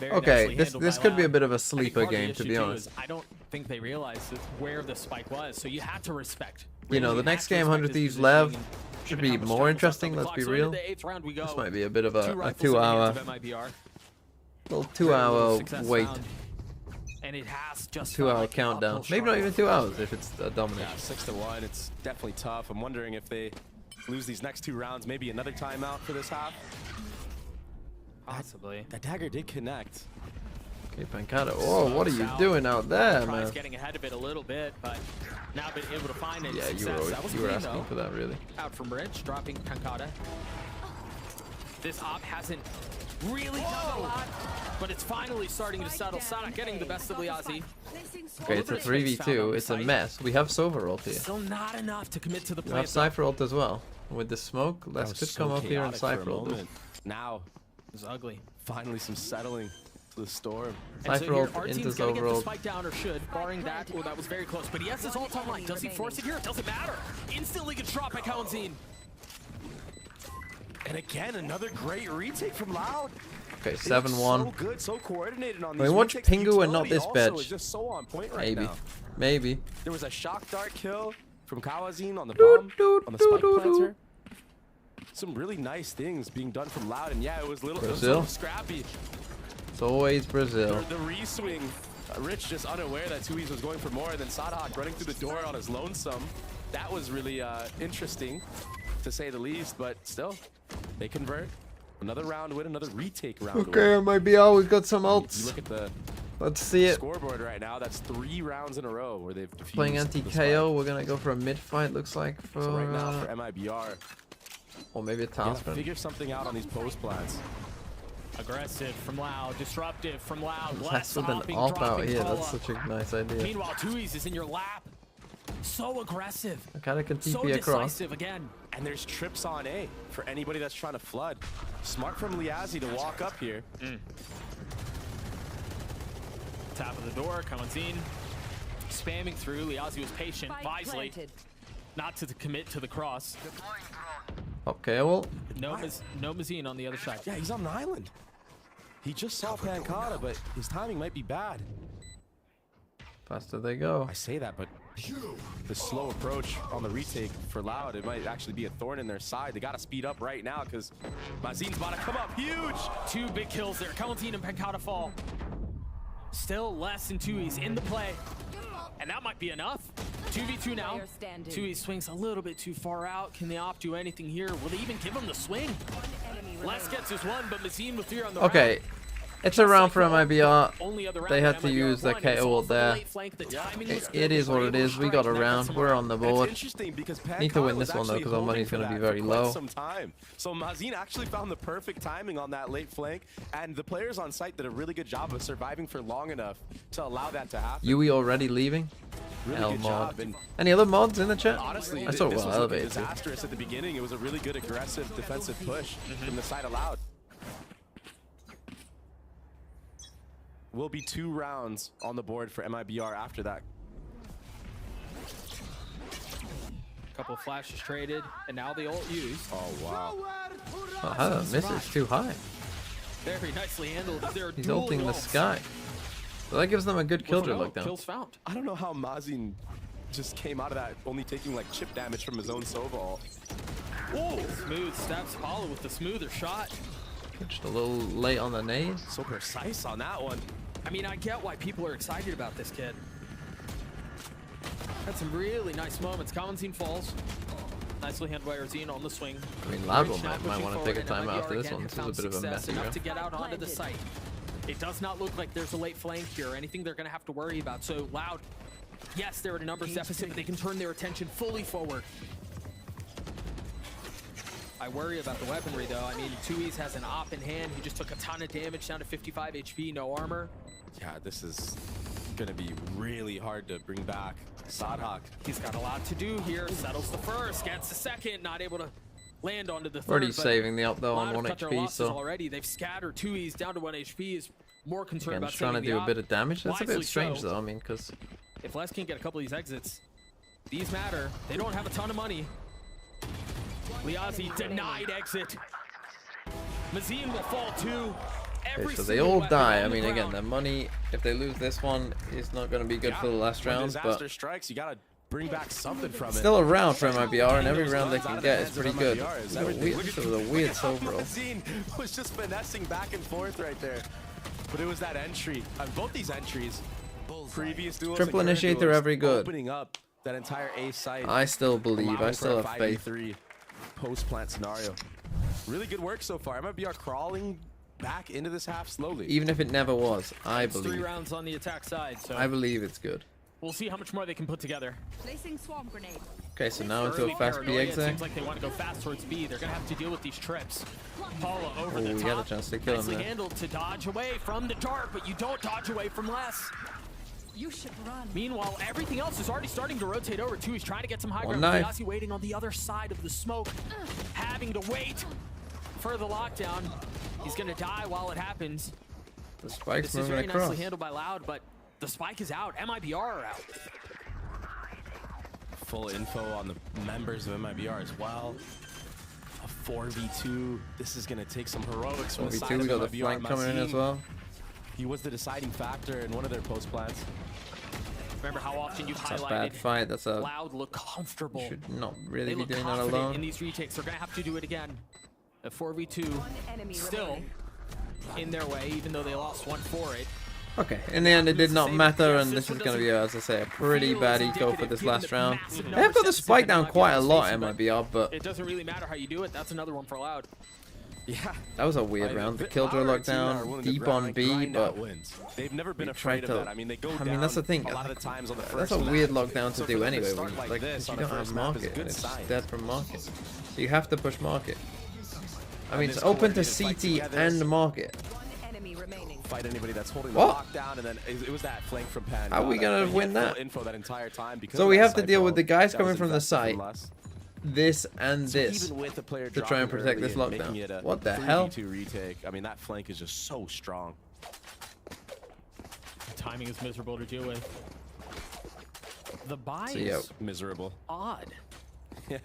Very Okay, nicely this handled by could be a Loud. bit of a I think sleeper part of the game, to issue, be too, honest. is I don't think they realized where the spike was, so you had to respect. You know, really the had next to game, respect 100 his Thieves positioning LEV, and should given be how much more time was left interesting, on the let's clock. be So real. into the 8th round we go. This might be a bit of a 2 rifles 2 in the hour, hands of MIBR. little 2 hour Success wait, found. And it has just 2 felt hour like the countdown. uphill Maybe not struggle. even 2 hours if it's a domination. Yeah, 6-1. It's definitely tough. I'm wondering if they lose these next 2 rounds, maybe another timeout for this half. Possibly. That dagger did connect. Okay, Pancata. Oh, what are you doing out there, Tries man? getting ahead of it a little bit, but now been able to find it. Yeah, you Success. That were, was you were clean, asking though. for that, really. Out from Rich, dropping Pancata. This op hasn't really done a lot, but it's finally starting to settle. Sada getting the best of Liazi. Okay, it's a 3v2. It's a mess. We have Sova ult here. Still not enough to commit to the We play. have Cypher ult as well. With the smoke, That let's was just so come up here and chaotic for a Cypher ult. moment. Now, It was ugly. finally some settling to the storm. And so Cypher here, ult our into team's gonna get the Sova ult. spike down, or should, barring that. Oh, that was very close. But he has his ult online. Does he force it here? It doesn't matter. Instantly gets dropped by Kalanzine. And again, another great retake from Loud. Okay, They look 7-1. So good, so coordinated on I these mean, watch retakes. The Pingu and not utility this also bitch. is just so on point right Maybe. now. Maybe. There was a shock dart kill from Kawazine on the bomb, on the spike planter. Some really nice things being done from Loud, and yeah, it was a little Brazil. scrappy. It's always Brazil. The re-swing Rich just unaware that Thieves was going for more, and then Southgate running through the door on his lonesome. That was really interesting, to say the least, but still, they convert. Another round win, another retake round win. Okay, MIBR, we've got some You ults. look at the Let's see it. scoreboard right now. That's 3 rounds in a row where they've defused Playing the anti-KO, we're gonna go for a mid fight, looks like, for, So right now for MIBR, or maybe a gotta task run. figure something out on these post plans. Aggressive from Loud, disruptive from Loud. That's Less with an hopping, AWP out dropping here, Paula. that's such a nice idea. Meanwhile, Thieves is in your lap. So aggressive. I kinda can So TP across. decisive again. And there's trips on A for anybody that's trying to flood. Smart from Liazzi to walk up here. Top of the door, comes in. Spamming through. Liazzi was patient, wisely. Not to commit to the cross. Okay, well. No Mazine on the other side. Yeah, he's on an island. He just saw Pancata, but his timing might be bad. Faster they go. I say that, but the slow approach on the retake for Loud, it might actually be a thorn in their side. They got to speed up right now because Mazine's about to come up huge. 2 big kills there. Valentine and Pancata fall. Still less than Thieves in the play. And that might be enough. 2v2 now. Thieves swings a little bit too far out. Can the op do anything here? Will they even give him the swing? Les gets his one, but Mazine with 3 on the Okay. round. It's a round for MIBR. Only other round They had that to MIBR use their won. It's KO all ult for the there. late flank. The timing was It is what it is. We got a round. We're on the It's board. interesting because Need to win Pancata this was one though, actually because our money's holding going to for be that very for quite low. some time. So Mazine actually found the perfect timing on that late flank, and the players on site did a really good job of surviving for long enough to allow that to happen. Yui already leaving? Really L good mod. job. And Any other mods in the chat? honestly, I saw this well was elevated too. disastrous at the beginning. It was a really good aggressive defensive push from the side of Loud. Will be 2 rounds on the board for MIBR after that. Couple flashes traded, and now the ult used. Oh, wow. Oh, how did I miss it? It's too high. Very nicely handled. They're He's dual ulting the ults. sky. So that gives them a good killjoy lookdown. Kills found. I don't know how Mazin just came out of that only taking like chip damage from his own Sova ult. Whoa! Smooth stabs Apollo with the smoother shot. Just a little late on the nade. So precise on that one. I mean, I get why people are excited about this kid. Had some really nice moments. Valentine falls. Nicely handled by Arzine on the swing. I mean, Loud Rich now might pushing want to forward, take a and time MIBR after this again one. This is a found bit of a success messy enough round. to get out onto the site. It does not look like there's a late flank here or anything they're going to have to worry about. So Loud, yes, they're at a numbers deficit, but they can turn their attention fully forward. I worry about the weaponry though. I mean, Thieves has an op in hand. He just took a ton of damage, down to 55 HP, no armor. Yeah, this is gonna be really hard to bring back. Southgate. He's got a lot to do here. Settles the first, gets the second, not able to land onto the third. Already saving the up though on Loud 1 cut their HP, losses so already. They've scattered Thieves down to 1 HP. Is more concerned again, about just trying to saving do the a op. bit of damage. That's a Wisely bit strange so. though. I mean, because If Les can get a couple of these exits, these matter. They don't have a ton of money. Liazzi denied exit. Mazine will fall too. okay, so they all die. I mean, again, the money, if they lose this one, is not going to be good for the last When round, disaster but strikes, you gotta bring back something from it. still a round for MIBR, and every round they can get is pretty good. This This is a weird soul roll. Mazine was just finessing back and forth right there. But it was that entry. On both these entries, previous duels Triple and current initiator duels, every good. Opening up that entire A site. I still believe. I allowing still for a have faith. 5v3 post-plant scenario. Really good work so far. MIBR crawling back into this half slowly. Even if it never was, I It's 3 believe. rounds on the attack side, so I believe it's good. we'll see how much more they can put together. Placing swarm grenade. Okay, so now into Early a fast B paranoia, it exit. seems like they want to go fast towards B. They're going to have to deal with these trips. Paula over Oh, the we top. got a chance to kill him Nicely there. handled to dodge away from the dart, but you don't dodge away from Les. You should run. Meanwhile, everything else is already starting to rotate over too. He's trying to get some high One ground. knife. Liazzi waiting on the other side of the smoke, having to wait for the lockdown. He's going to die while it happens. The spike's This is very moving across. nicely handled by Loud, but the spike is out. MIBR are out. Full info on the members of MIBR as well. A 4v2. This is going to take some heroics from the side 4v2, we of got the MIBR. flank coming in as Mazine, well. He was the deciding factor in one of their post plans. Remember how often you've That's a highlighted bad fight. That's a Loud look comfortable. should not really They be look doing that confident in alone. these retakes. They're going to have to do it again. A 4v2 Enemy still remaining. in their way, even though they lost one for it. Okay, in the end it did not matter, and this is going to be, as I say, a pretty bad eco for this last round. They have got the spike down quite a lot, MIBR, but it doesn't really matter how you do it. That's another one for Loud. Yeah, that was a weird round. The Killjoy lockdown, deep on B, but they've never been afraid of that. I mean, they go down. I mean, that's the thing. A lot of the times on the first that's a weird map. lockdown to do anyway. When, like, you don't have market, and it's just dead from market. So you have to push market. I mean, it's open to CT and market. Fight anybody that's holding What? the lockdown, and then it was that flank from Pan. How are we gonna win that? Info that entire time because So we have to deal with the guys coming from the site, this and this, even with the player to try and protect this lockdown. What the hell? Retake. I mean, that flank is just so strong. The timing is miserable to deal with. The buy is miserable. Odd. Yeah,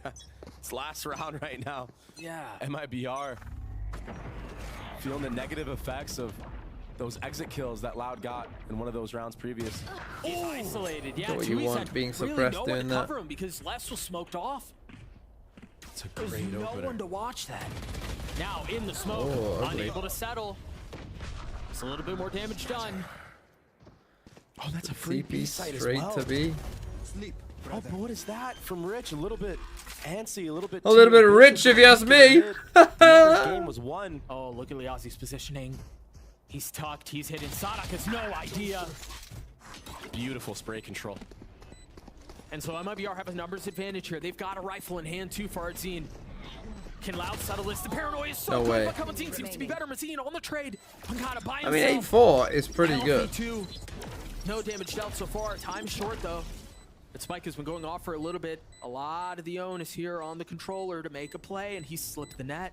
it's last round right now. Yeah. MIBR feeling the negative effects of those exit kills that Loud got in one of those rounds previous. He's isolated. Yeah, what you Chewy's want had being really suppressed no one doing to that. cover him because Les was smoked off. It's a There's great no opener. one to watch that. Now in the smoke, unable to settle. It's a little bit more damage done. Oh, that's a free B site as straight well. to B. Oh, but what is that from Rich? A little bit antsy, a little bit. A little bit rich, if you ask me. Game was won. Oh, look at Liazi's positioning. He's tucked. He's hidden. Sadak has no idea. Beautiful spray control. And so MIBR have a numbers advantage here. They've got a rifle in hand too for Artzine. Can Loud settle this? The paranoia is so No good, way. but Kamatine seems to be better. Mazine on the trade. Pancada by I himself. mean, 8-4 is pretty good. LP2. No damage dealt so far. Time short though. But Spike has been going off for a little bit. A lot of the onus here on the controller to make a play, and he slipped the net.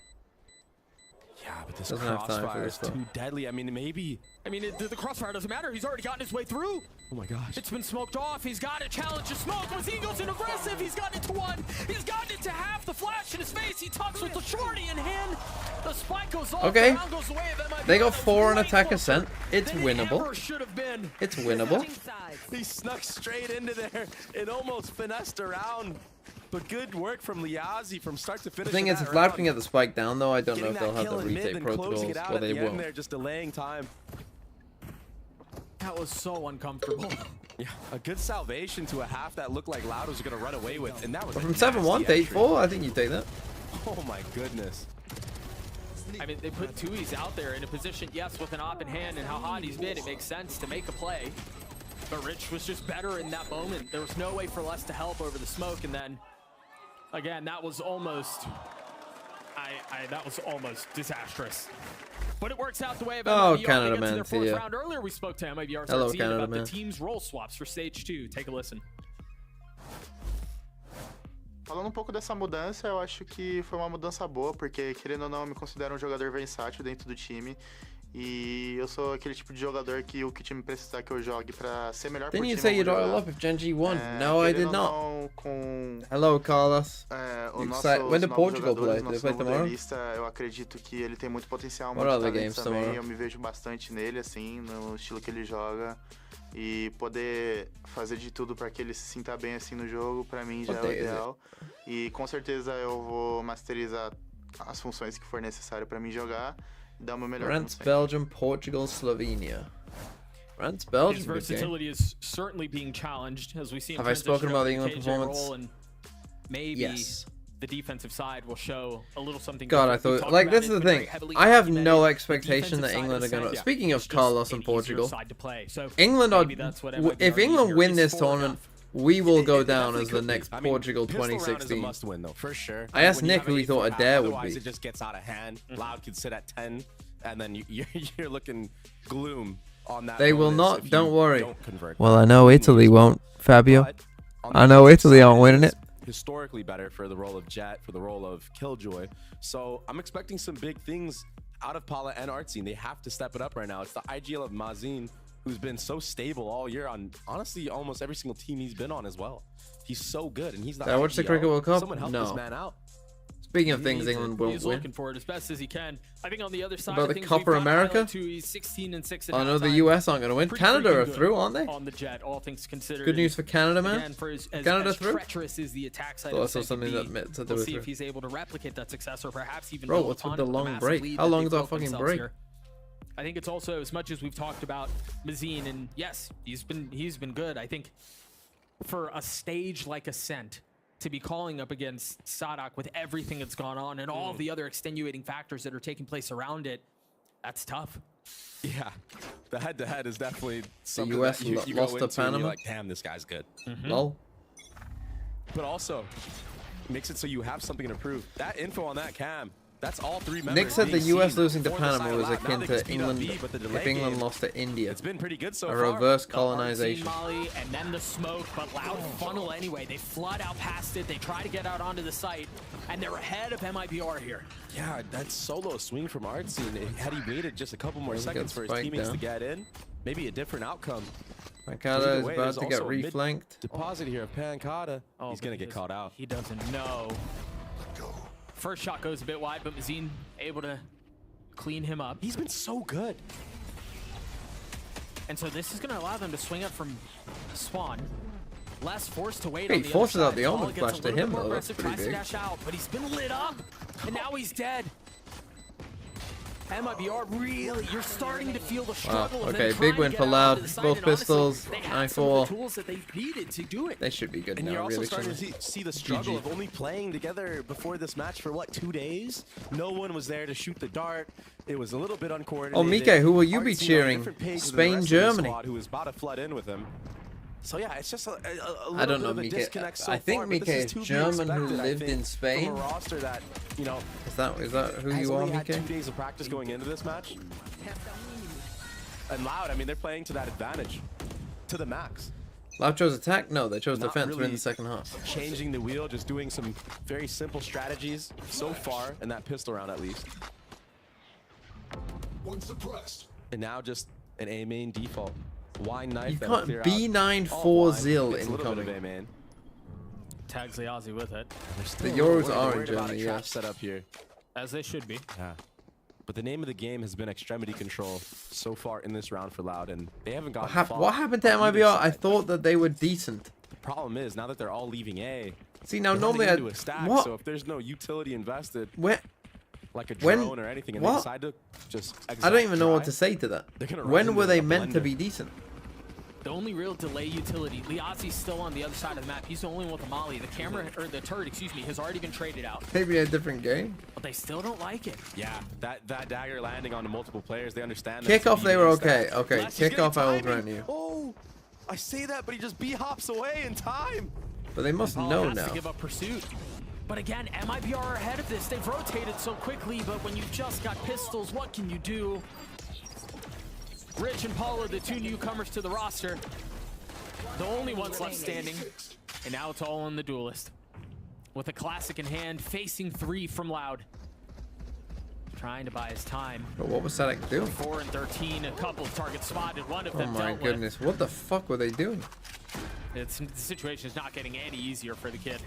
Yeah, but this Doesn't have time for crossfire this, is though. too deadly. I mean, maybe. I mean, the crossfire doesn't matter. He's already gotten his way through. Oh my gosh. It's been smoked off. He's got to challenge the smoke. Mazine goes in aggressive. He's gotten it to one. He's gotten it to half. The flash in his face. He tucks with the shorty in hand. The spike goes off. Okay. The round goes away. They got 4 on attack ascent. It's winnable. Should have been. It's winnable. He snuck straight into there and almost finessed around. But good work from Liazi from start to finish. The thing is, if Loud can get the spike down, though, I don't know if they'll have the retake protocols, or they won't. They're just delaying time. That was so uncomfortable. Yeah, a good salvation to a half that looked like Loud was going to run away with, and that was But a from 7-1 nasty to entry. 8-4, I think you take that. Oh my goodness. I mean, they put Tui's out there in a position, yes, with an op in hand, and how hot he's been, it makes sense to make a play. But Rich was just better in that moment. There was no way for Les to help over the smoke, and then, again, that was almost, that was almost disastrous. But it works out the way of Oh, MIBR. Canada They get to man, their see fourth ya. round. Earlier we spoke to MIBR's Hello, team Canada about man. the team's role swaps for stage 2. Take a listen. Falando um pouco dessa mudança, eu acho que foi uma mudança boa, porque, querendo ou não, eu me considero um jogador versátil dentro do time. E eu sou aquele tipo de jogador que o que o time precisar que eu jogue pra ser melhor pro Didn't time. you say eu you'd vou oil jogar. up if Gen G won? No, I did Querendo ou not. não, com Hello, Carlos. o You nosso, excited? When do novos Portugal play? jogadores, Do they nosso play novo tomorrow? duelista, eu acredito que ele tem muito potencial, What muito other talento games também. tomorrow? Eu me vejo bastante nele, assim, no estilo que ele joga. E poder fazer de tudo para que ele se sinta bem assim no jogo, para mim já é What o day is it? ideal. E com certeza eu vou masterizar as funções que for necessário para mim jogar e dar o meu melhor. France, Belgium, Portugal, Slovenia. France, Belgium. His good game. versatility is certainly being challenged as we see him Have I spoken transition about over the to England KJ performance? role, and maybe Yes. the defensive side will show a little something. God, I different. We thought, talked like, about this it, is the it's been thing. very heavily I have documented. no The expectation that defensive England are side of going to. the Speaking of it's just Carlos an and easier Portugal, side to play. So England are. maybe that's what If MIBR England here win is this for tournament, enough. we will go It down definitely as the could be. next I mean, Portugal pistol round is a 2016. must-win, though, for sure. I asked When you Nick have who an he thought 8-4 Adair would otherwise be. it just gets out of hand. Loud could sit at 10, and then you're looking gloom on that. They will bonus not. if you Don't worry. don't convert. Well, I know Italy won't, Fabio. But on the I know defensive Italy aren't side, winning is it. Historically better for the role of Jet, for the role of Killjoy. So I'm expecting some big things out of Paula and Artsine. They have to step it up right now. It's the IGL of Mazin, who's been so stable all year on, honestly, almost every single team he's been on as well. He's so good, and he's the Did I watch the IGL. Cricket World Cup? Someone help No. this man out. Speaking of things He's- England won't he's win. looking for it as best as he can. I think on the other side About of the things, Copper we've got to America? highlight too, he's 16 and 6 at I know the halftime. US aren't going to win. Pretty Canada freaking are good through, aren't they? On the Jet, all things considered. Good news for Canada, man. Again, for as Canada through? treacherous is the attack side Thought I of saw the something to that meant to do we'll with see it. if he's able to replicate that success or perhaps even Bro, build what's with upon the it with a long massive break? lead How that long they've is our built fucking themselves break? here. I think it's also, as much as we've talked about Mazine, and yes, he's been good. I think for a stage like Ascent, to be calling up against Sadak with everything that's gone on and all the other extenuating factors that are taking place around it, that's tough. Yeah, the head-to-head is definitely something US that you lost go to into and Panama. you're like, damn, this guy's good. Lol. But also, makes it so you have something to prove. That info on that cam, that's all three members. Nick said the being US seen losing to for the Panama side was lab. Now akin they can to speed up England B, but the delay if England game, lost to India. it's been pretty good so A far. reverse The colonization. Molly and then the smoke, but Loud funnel anyway. They flood out past it. They try to get out onto the site, and they're ahead of MIBR here. Yeah, that solo swing from Artsy, and had he waited just a couple more Doesn't seconds get for his spiked teammates to down. get in, maybe a different outcome. Pancada Either is way, about there's to get also a mid reflanked. Deposit here of Pancada. Oh, He's but gonna get caught out. He doesn't know. First shot goes a bit wide, but Mazine able to clean him up. He's been so good. And so this is going to allow them to swing up from Spawn. Less forced to wait Hey, on he the forces other out side. the Paul Omen gets flash a to little bit him, more though. That's aggressive, pretty tries to big. dash out, but he's been lit up, and now he's dead. MIBR, really, you're starting to feel the struggle of them Okay, trying big to win get for out Loud. onto the side, Both and honestly, pistols, they had some of 9-4. the tools that they needed to do it. They should be good And now, you're also really. starting shouldn't to see the struggle GG. of only playing together before this match for what, 2 days? No one was there to shoot the dart. It was a little bit uncoordinated. Oh, Mike, who will you be Artsy on a cheering? different page than the Spain, rest of the Germany. squad, who was about to flood in with him. So yeah, it's just a little I don't bit know, of a Mike. disconnect so I think far, but Mike this is to be German who expected, I lived think, in Spain. From a roster that, you know, Is that who has you are, only had Mike? 2 days of practice going into this match. And Loud, I mean, they're playing to that advantage, to the max. Loud chose attack? No, they chose Not defense within really the second half. Changing the wheel, just doing some very simple strategies so far in that pistol round at least. One suppressed. And now just an A main default. Wine knife. You that'll can't clear out B9 all 4 wine. Zil It's a little bit of incoming. A main. Tags Liazi with it. The Euros Worried are in about a Germany, trap yes. set up here. As they should be. Yeah. But the name of the game has been extremity control so far in this round for Loud, and they haven't gotten far What happened to on either MIBR? I side. thought that they were decent. The problem is, now that they're all leaving A, See, now they're normally running into a stack, what? so if there's no utility invested, Where? like a When- drone or anything, and what? they decide to just I don't even know what dry, to say to that. they're gonna run When into were they the meant to blender. be decent? The only real delay utility, Liazi's still on the other side of the map. He's the only one with the molly. The camera, or the turret, excuse me, has already been traded out. Maybe a different game. But they still don't like it. Yeah, that dagger landing onto multiple players, they understand that. it's Kickoff, they were immediate okay. stats. Okay, Unless he's getting kickoff, I will timing. grant you. Oh, I say that, but he just B-hops away in time. But they must Paul know has now. to give up pursuit. But again, MIBR are ahead of this. They've rotated so quickly, but when you've just got pistols, what can you do? Rich and Paul are the two newcomers to the roster. The only ones left standing. And now it's all on the duelist. With a classic in hand, facing 3 from Loud. Trying to buy his time. But what was Sadak doing? 4 and 13, a couple of targets spotted, one of Oh them my dealt goodness, what the fuck were they doing? with. The situation is not getting any easier for the kid.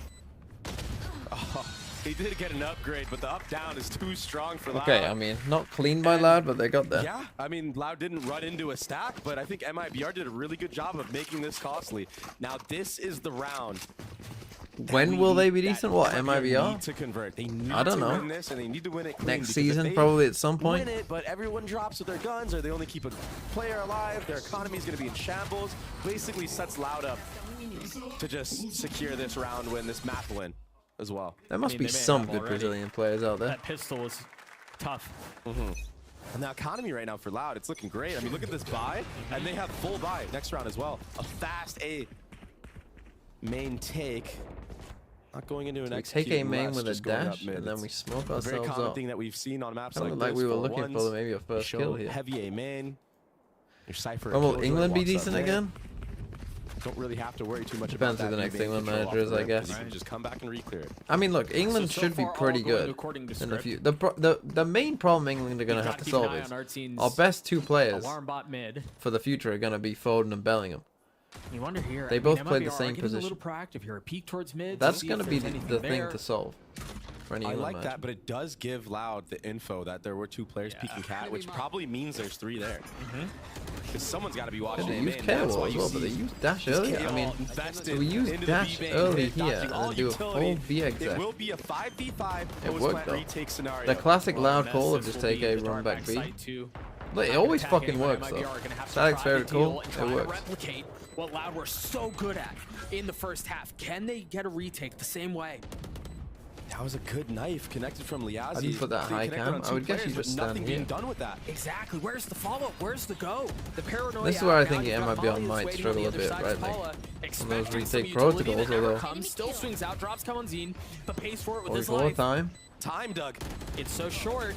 Oh, he did get an upgrade, but the up-down is too strong for Loud. Okay, I mean, not clean by Loud, but they got there. Yeah, I mean, Loud didn't run into a stack, but I think MIBR did a really good job of making this costly. Now, this is the round. When will they be that decent? What, MIBR MIBR? need to convert. They need I don't to know. win this, and they need to win it clean. Next because season, if they probably at some point. win it, but everyone drops with their guns, or they only keep a player alive, their economy is going to be in shambles. Basically sets Loud up to just secure this round win, this map win as well. There must be they may some have good already. Brazilian players out there. That pistol was tough. And the economy right now for Loud, it's looking great. I mean, look at this buy, and they have full buy next round as well. A fast A main take. Not going into an We execute take a main less, with a just going up dash, mid. and then we It's smoke a very ourselves common up. thing that we've seen on maps Kinda like like this. we were for looking ones. for maybe a first Show kill here. Heavy A main. Your Cypher. When will Killjoy England be walks up decent there. again? Don't really have to worry too much Depends about who that. the next main England control manager off is, the I rip, guess. 'cause you can just come back and re-clear it. I mean, look, England So should be far, all pretty going good according to in the script. future. The main problem England are going to have to Gotta keep an solve eye is on Artzine's our best 2 players Alarm bot mid. for the future are going to be Foden and Bellingham. You wonder here. They I both mean, play the MIBR are same getting position. A little proactive here. A peek towards mid. That's see going if to be there's the anything thing there. to solve for any I England like match. that, but it does give Loud the info that there were 2 players peeking cat, which probably means there's 3 there. Because someone's got to be watching They him use in. KO That's why as you well, but they see use dash this earlier. I KO mean, invested so we use into the dash B-bang, early dodging here all and do a utility. full B It exec. will be a 5v5 It worked post-plant though. retake scenario. The classic Loud call of Massive just will take be a the run dart back B. side too. But it always fucking works though. Static's very cool. It works. Replicate what Loud were so good at in the first half. Can they get a retake the same way? That was a good knife connected from Liazi. I didn't put that high cam. I would guess you just stand here. Done with that. Exactly. Where's the follow-up? Where's the go? The paranoia. This is where I think MIBR might struggle a bit, right? Like on those retake protocols, although. Still swings out, drops come on Zine, but pays for it with his 44 life. Time, Doug. It's so short.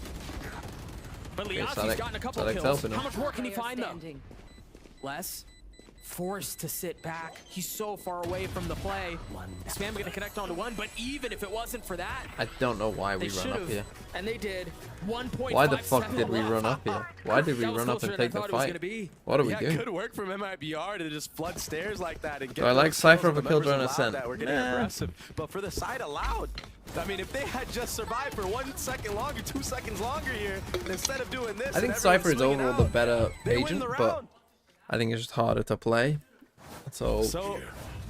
But Liazi's Static- gotten a couple Static's kills. helping him. How much more can he find though? Less. Forced to sit back. He's so far away from the play. Spam gonna connect onto one, but even if it wasn't for that, I don't know why we they run up should've, here. and they did. 1.5 Why the fuck did we left. run up here? Why did we That was run up closer and than I take the thought it was fight? gonna be. What are we Yeah, doing? good work from MIBR to just flood stairs like that and get Do I like those Cypher kills over on the Killjoy members and of Loud Ascent? that were getting Nah. aggressive. But for the side of Loud, I mean, if they had just survived for 1 second longer, 2 seconds longer here, instead of doing this, I think and Cypher is everyone's overall swinging the better out, they win agent, the but round. I think it's just harder to play. So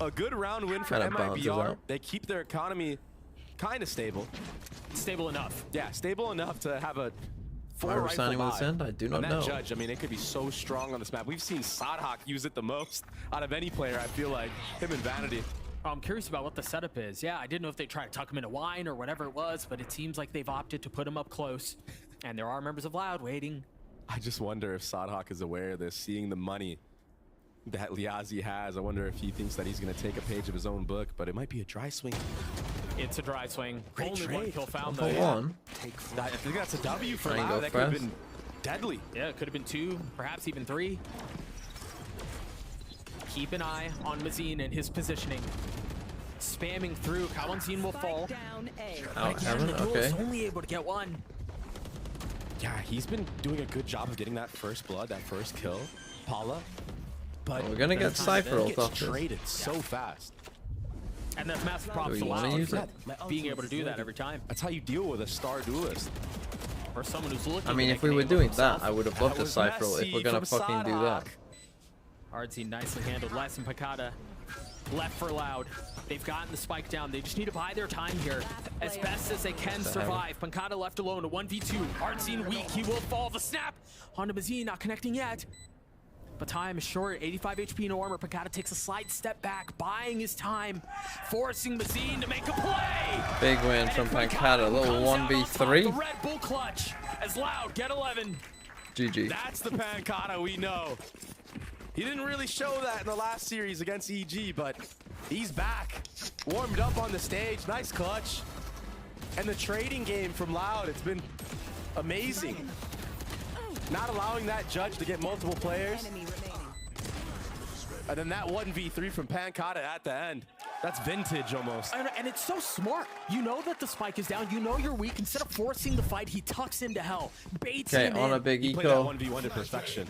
a good round win for Kinda balances MIBR. out. They keep their economy kind of stable. Stable enough. Yeah, stable enough to have a why we're signing with Ascent, I do not and know. that judge, I mean, it could be so strong on this map. We've seen Sadhak use it the most out of any player, I feel like. Him and Vanity. I'm curious about what the setup is. Yeah, I didn't know if they tried to tuck him into wine or whatever it was, but it seems like they've opted to put him up close. And there are members of Loud waiting. I just wonder if Sadhak is aware of this, seeing the money that Liazi has. I wonder if he thinks that he's going to take a page of his own book, but it might be a dry swing. It's a dry swing. Great Only trade. one kill found For though. one. I think that's a W for Try and Loud. go That could have fast. been deadly. Yeah, it could have been 2, perhaps even 3. Keep an eye on Mazine and his positioning. Spamming through, Kawanzine will fall. Out Again, heaven, the duel is okay. only able to get 1. Yeah, he's been doing a good job of getting that first blood, that first kill. Paula. But We're gonna get Cypher he ult gets off this. traded so fast. And that's massive Do props we to wanna Loud use for it? being able to do that every time. That's how you deal with a star duelist. Or someone who's looking I mean, to if make we a were name doing for that, himself. I would have loved That a was Cypher ult if messy we're gonna from fucking do that. Sadhak. Artsy nicely handled. Les and Pakata left for Loud. They've gotten the spike down. They just need to buy their time here as best as they can survive. Pankata left alone, a 1v2. Artsy weak. He will fall. The snap onto Mazine, not connecting yet. But time is short. 85 HP, no armor. Pankata takes a slight step back, buying his time, forcing Mazine to make a play. Big win from Pankata, a little comes out on top. 1v3. The Red Bull clutch as Loud get 11. GG. That's the Pankata we know. He didn't really show that in the last series against EG, but he's back. Warmed up on the stage. Nice clutch. And the trading game from Loud, it's been amazing. Not allowing that judge to get multiple players. And then that 1v3 from Pankata at the end. That's vintage almost. And it's so smart. You know that the spike is down. You know you're weak. Instead of forcing the fight, he tucks into hell. Baits Okay, him on in. a big He played that eco. 1v1 to perfection.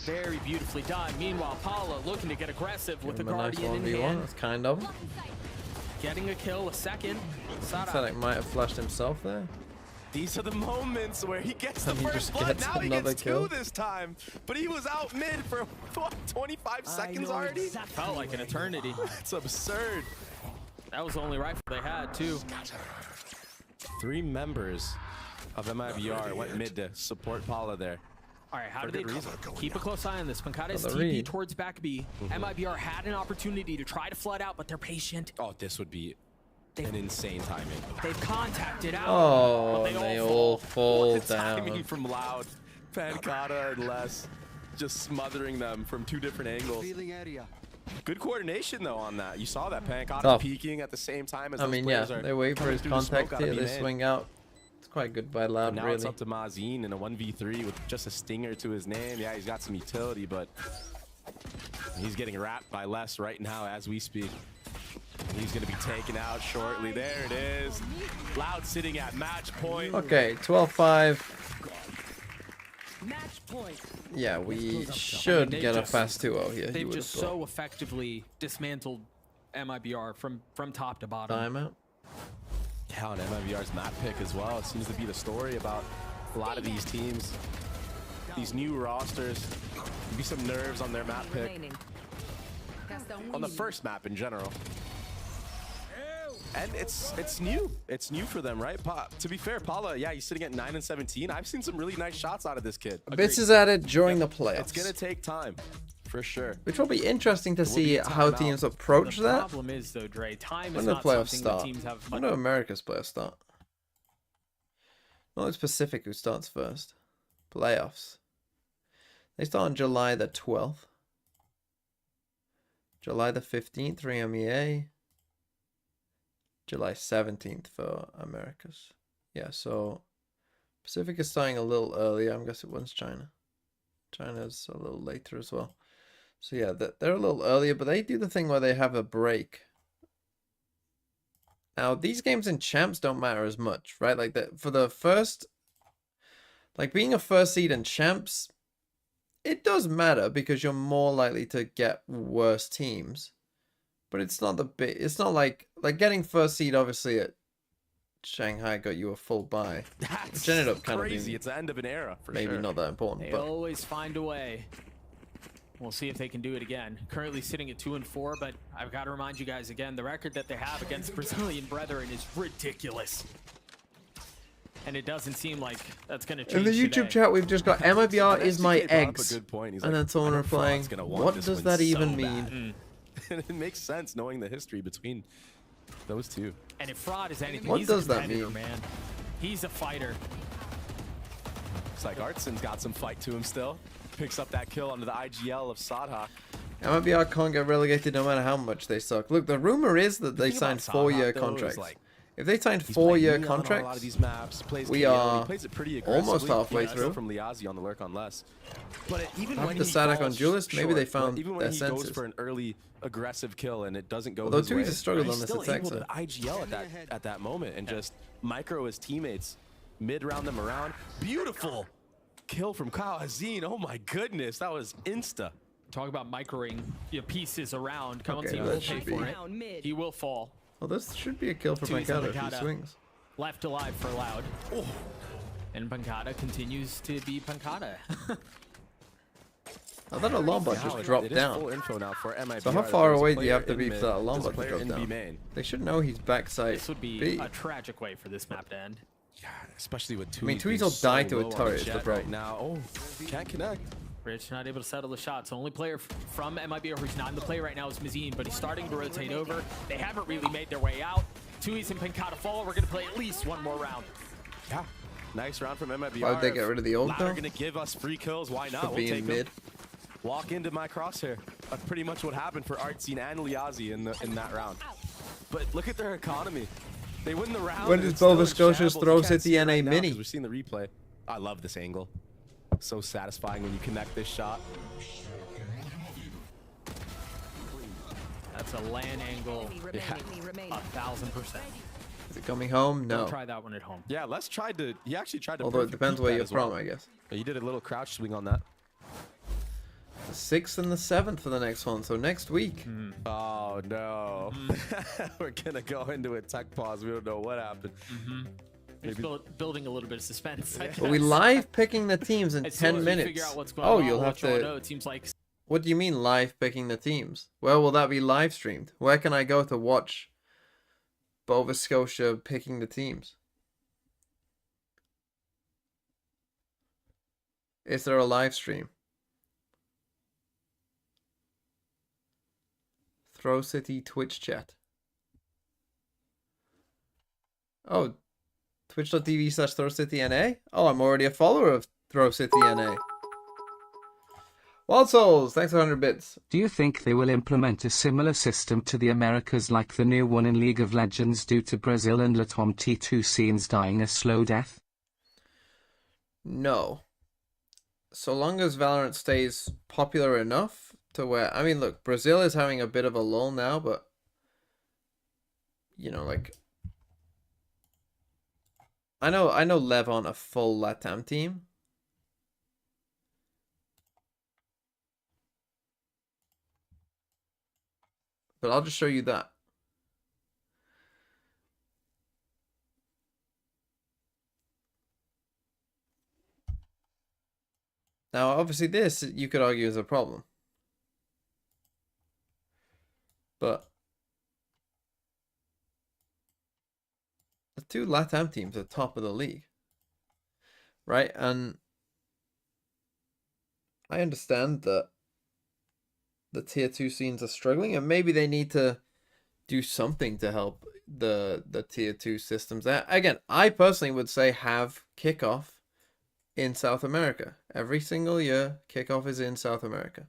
Very beautifully done. Meanwhile, Paula looking to get aggressive with the Give him a nice Guardian in 1v1, hand. that's kind of. Getting a kill, a second. Sadak might have flashed himself there. These are the moments where he gets the And he first just blood. gets Now he another gets kill. 2 this time. But he was out mid for, what, 25 seconds already? Felt like an eternity. It's absurd. That was the only rifle they had, too. 3 members of MIBR went mid to support Paula there. All right, how For do they good reason. keep a close eye on this? Pankata's For the TP read. towards back B. MIBR had an opportunity to try to flood out, but they're patient. Oh, this would be an insane timing. They've contacted out. Oh, but they all fall What timing down. from Loud, Pankata, and Les. Just smothering them from 2 different angles. Good coordination, though, on that. You saw that Pankata Tough. peeking at the same time as I those mean, yeah, players are they wait for coming his through the smoke contact out of here, they B main. swing out. It's quite good by Loud, And now really. it's up to Mazine in a 1v3 with just a stinger to his name. Yeah, he's got some utility, but he's getting wrapped by Les right now as we speak. He's going to be taken out shortly. There it is. Loud sitting at match point. Okay, 12-5. Match point. Yeah, we should They get a just- fast 2-0 here. They've you would have just thought. so effectively dismantled MIBR from top to bottom. Timeout. Yeah, on MIBR's map pick as well. It seems to be the story about a lot of these teams. These new rosters. Maybe some nerves on their map pick. On the first map in general. And it's new. It's new for them, right? To be fair, Paula, yeah, he's sitting at 9 and 17. I've seen some really nice shots out of this kid. Bits is added during the playoffs. It's gonna take time, for sure. Which will be interesting to see how teams approach that. The problem is, though, Dre, time When is the not playoffs something start. that teams have. When do America's playoffs start? Not specific who starts first. Playoffs. They start on July the 12th. July the 15th for EMEA. July 17th for Americas. Yeah, so Pacific is starting a little earlier. I'm guessing one's China. China's a little later as well. So yeah, they're a little earlier, but they do the thing where they have a break. Now, these games in champs don't matter as much, right? Like for the first, like being a first seed in champs, it does matter because you're more likely to get worse teams. But it's not it's not like getting first seed obviously at Shanghai got you a full buy. Which ended up kind crazy. of being It's the end of an era for maybe sure. not that important, They but always find a way. We'll see if they can do it again. Currently sitting at 2 and 4, but I've got to remind you guys again, the record that they have against Brazilian brethren is ridiculous. And it doesn't seem like that's going to change in the YouTube today. chat we've just got MIBR is my SDK brought up a eggs. good point. He's And like, then someone I know replying, Fraud's gonna want what this does one that so even bad." mean? And it makes sense knowing the history between those two. And if Fraud is anything, What he's does a that competitor, mean? man. He's a fighter. It's like Artson's got some fight to him still. Picks up that kill under the IGL of Sadhak. MIBR can't get relegated no matter how much they suck. Look, the rumor is that they thing about signed 4-year Sadhak, though, is, contracts. like, If they signed He's playing 4-year Neon on a lot of contracts, these maps, plays we KO, are he plays it pretty almost aggressively. halfway Yeah, through. From Liazi on the lurk on less. But even After when the he Sadhak on falls Duelist, maybe they short, found even when their he senses. goes for an early aggressive kill and it doesn't go Although his way, Thieves has struggled he's on this still attack able to side. IGL at that moment and just micro his teammates, mid-round them around. Beautiful kill from Kyle Hazine. Oh my goodness, that was insta. Talk about microing your pieces around. Come Okay, on, team that will pay should for be- it. He will fall. Well, this should be a kill for Thieves and Pancada if he Pancada swings. Left alive for Loud. Oh. And Pancada continues to be Pancada. I thought alarm bot Now just it dropped is down. full info now for MIBR. So how that far there's a away do you player have to in be mid, for that alarm there's a bot to player drop in B down? main. They should know he's backside This would be B. a tragic way for this map to end. Yeah, especially with Tweez. I mean, Tweez being will so die to a low on turret the is the jet problem. right now. Oh, can't connect. Rich not able to settle the shots. The only player from MIBR who's not in the play right now is Mazine, but he's starting to rotate over. They haven't really made their way out. Tui's and Pancada fall. We're going to play at least one more round. Yeah, nice round from MIBR. Why would they get rid of the ult, Louder though? going to give us free kills. Why not? For We'll being take mid. them. Walk into my crosshair. That's pretty much what happened for Artsine and Liazi in that round. But look at their economy. They win the round. When and does it's still in Nova Scotia's shambles. throw You can't City see it NA right now mini? 'cause We're seeing the replay. I love this angle. So satisfying when you connect this shot. That's a LAN angle. Yeah. 1,000%. Is it coming home? No. Don't try that one at home. Yeah, Les tried to. He actually tried to. Although it perfect depends peek where that you're as well. from, I guess. But you did a little crouch swing on that. The 6th and the 7th for the next one, so next week. Oh no. We're gonna go into a tech pause. We don't know what happened. It's building a little bit of suspense. I But we guess. live picking the teams in As soon 10 as we minutes. figure out what's going Oh, on, you'll we'll have let you all to. know. It seems like What do you mean live picking the teams? Where will that be live streamed? Where can I go to watch Nova Scotia picking the teams? Is there a live stream? Throw City Twitch chat. Oh, twitch.tv/ThrowCityNA? Oh, I'm already a follower of Throw City NA. Wild Souls, thanks for 100 bits. Do you think they will implement a similar system to the Americas like the new one in League of Legends due to Brazil and Latam T2 scenes dying a slow death? No. So long as Valorant stays popular enough to where, I mean, look, Brazil is having a bit of a lull now, but, you know, like, I know LEV on a full LATAM team. But I'll just show you that. Now, obviously this, you could argue, is a problem. But have 2 LATAM teams at the top of the league, right? And I understand that the tier 2 scenes are struggling, and maybe they need to do something to help the tier 2 systems there. Again, I personally would say have kickoff in South America. Every single year, kickoff is in South America.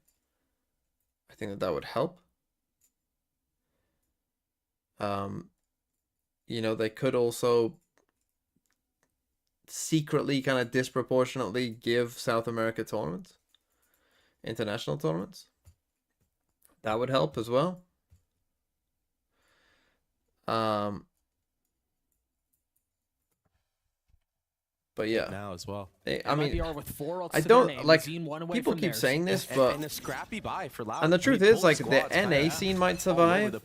I think that would help. You know, they could also secretly kind of disproportionately give South America tournaments, international tournaments. That would help as well. But yeah, now as well. I mean, I don't like people keep saying this, but and a scrappy buy for Loud. and the truth is, like, the NA scene might survive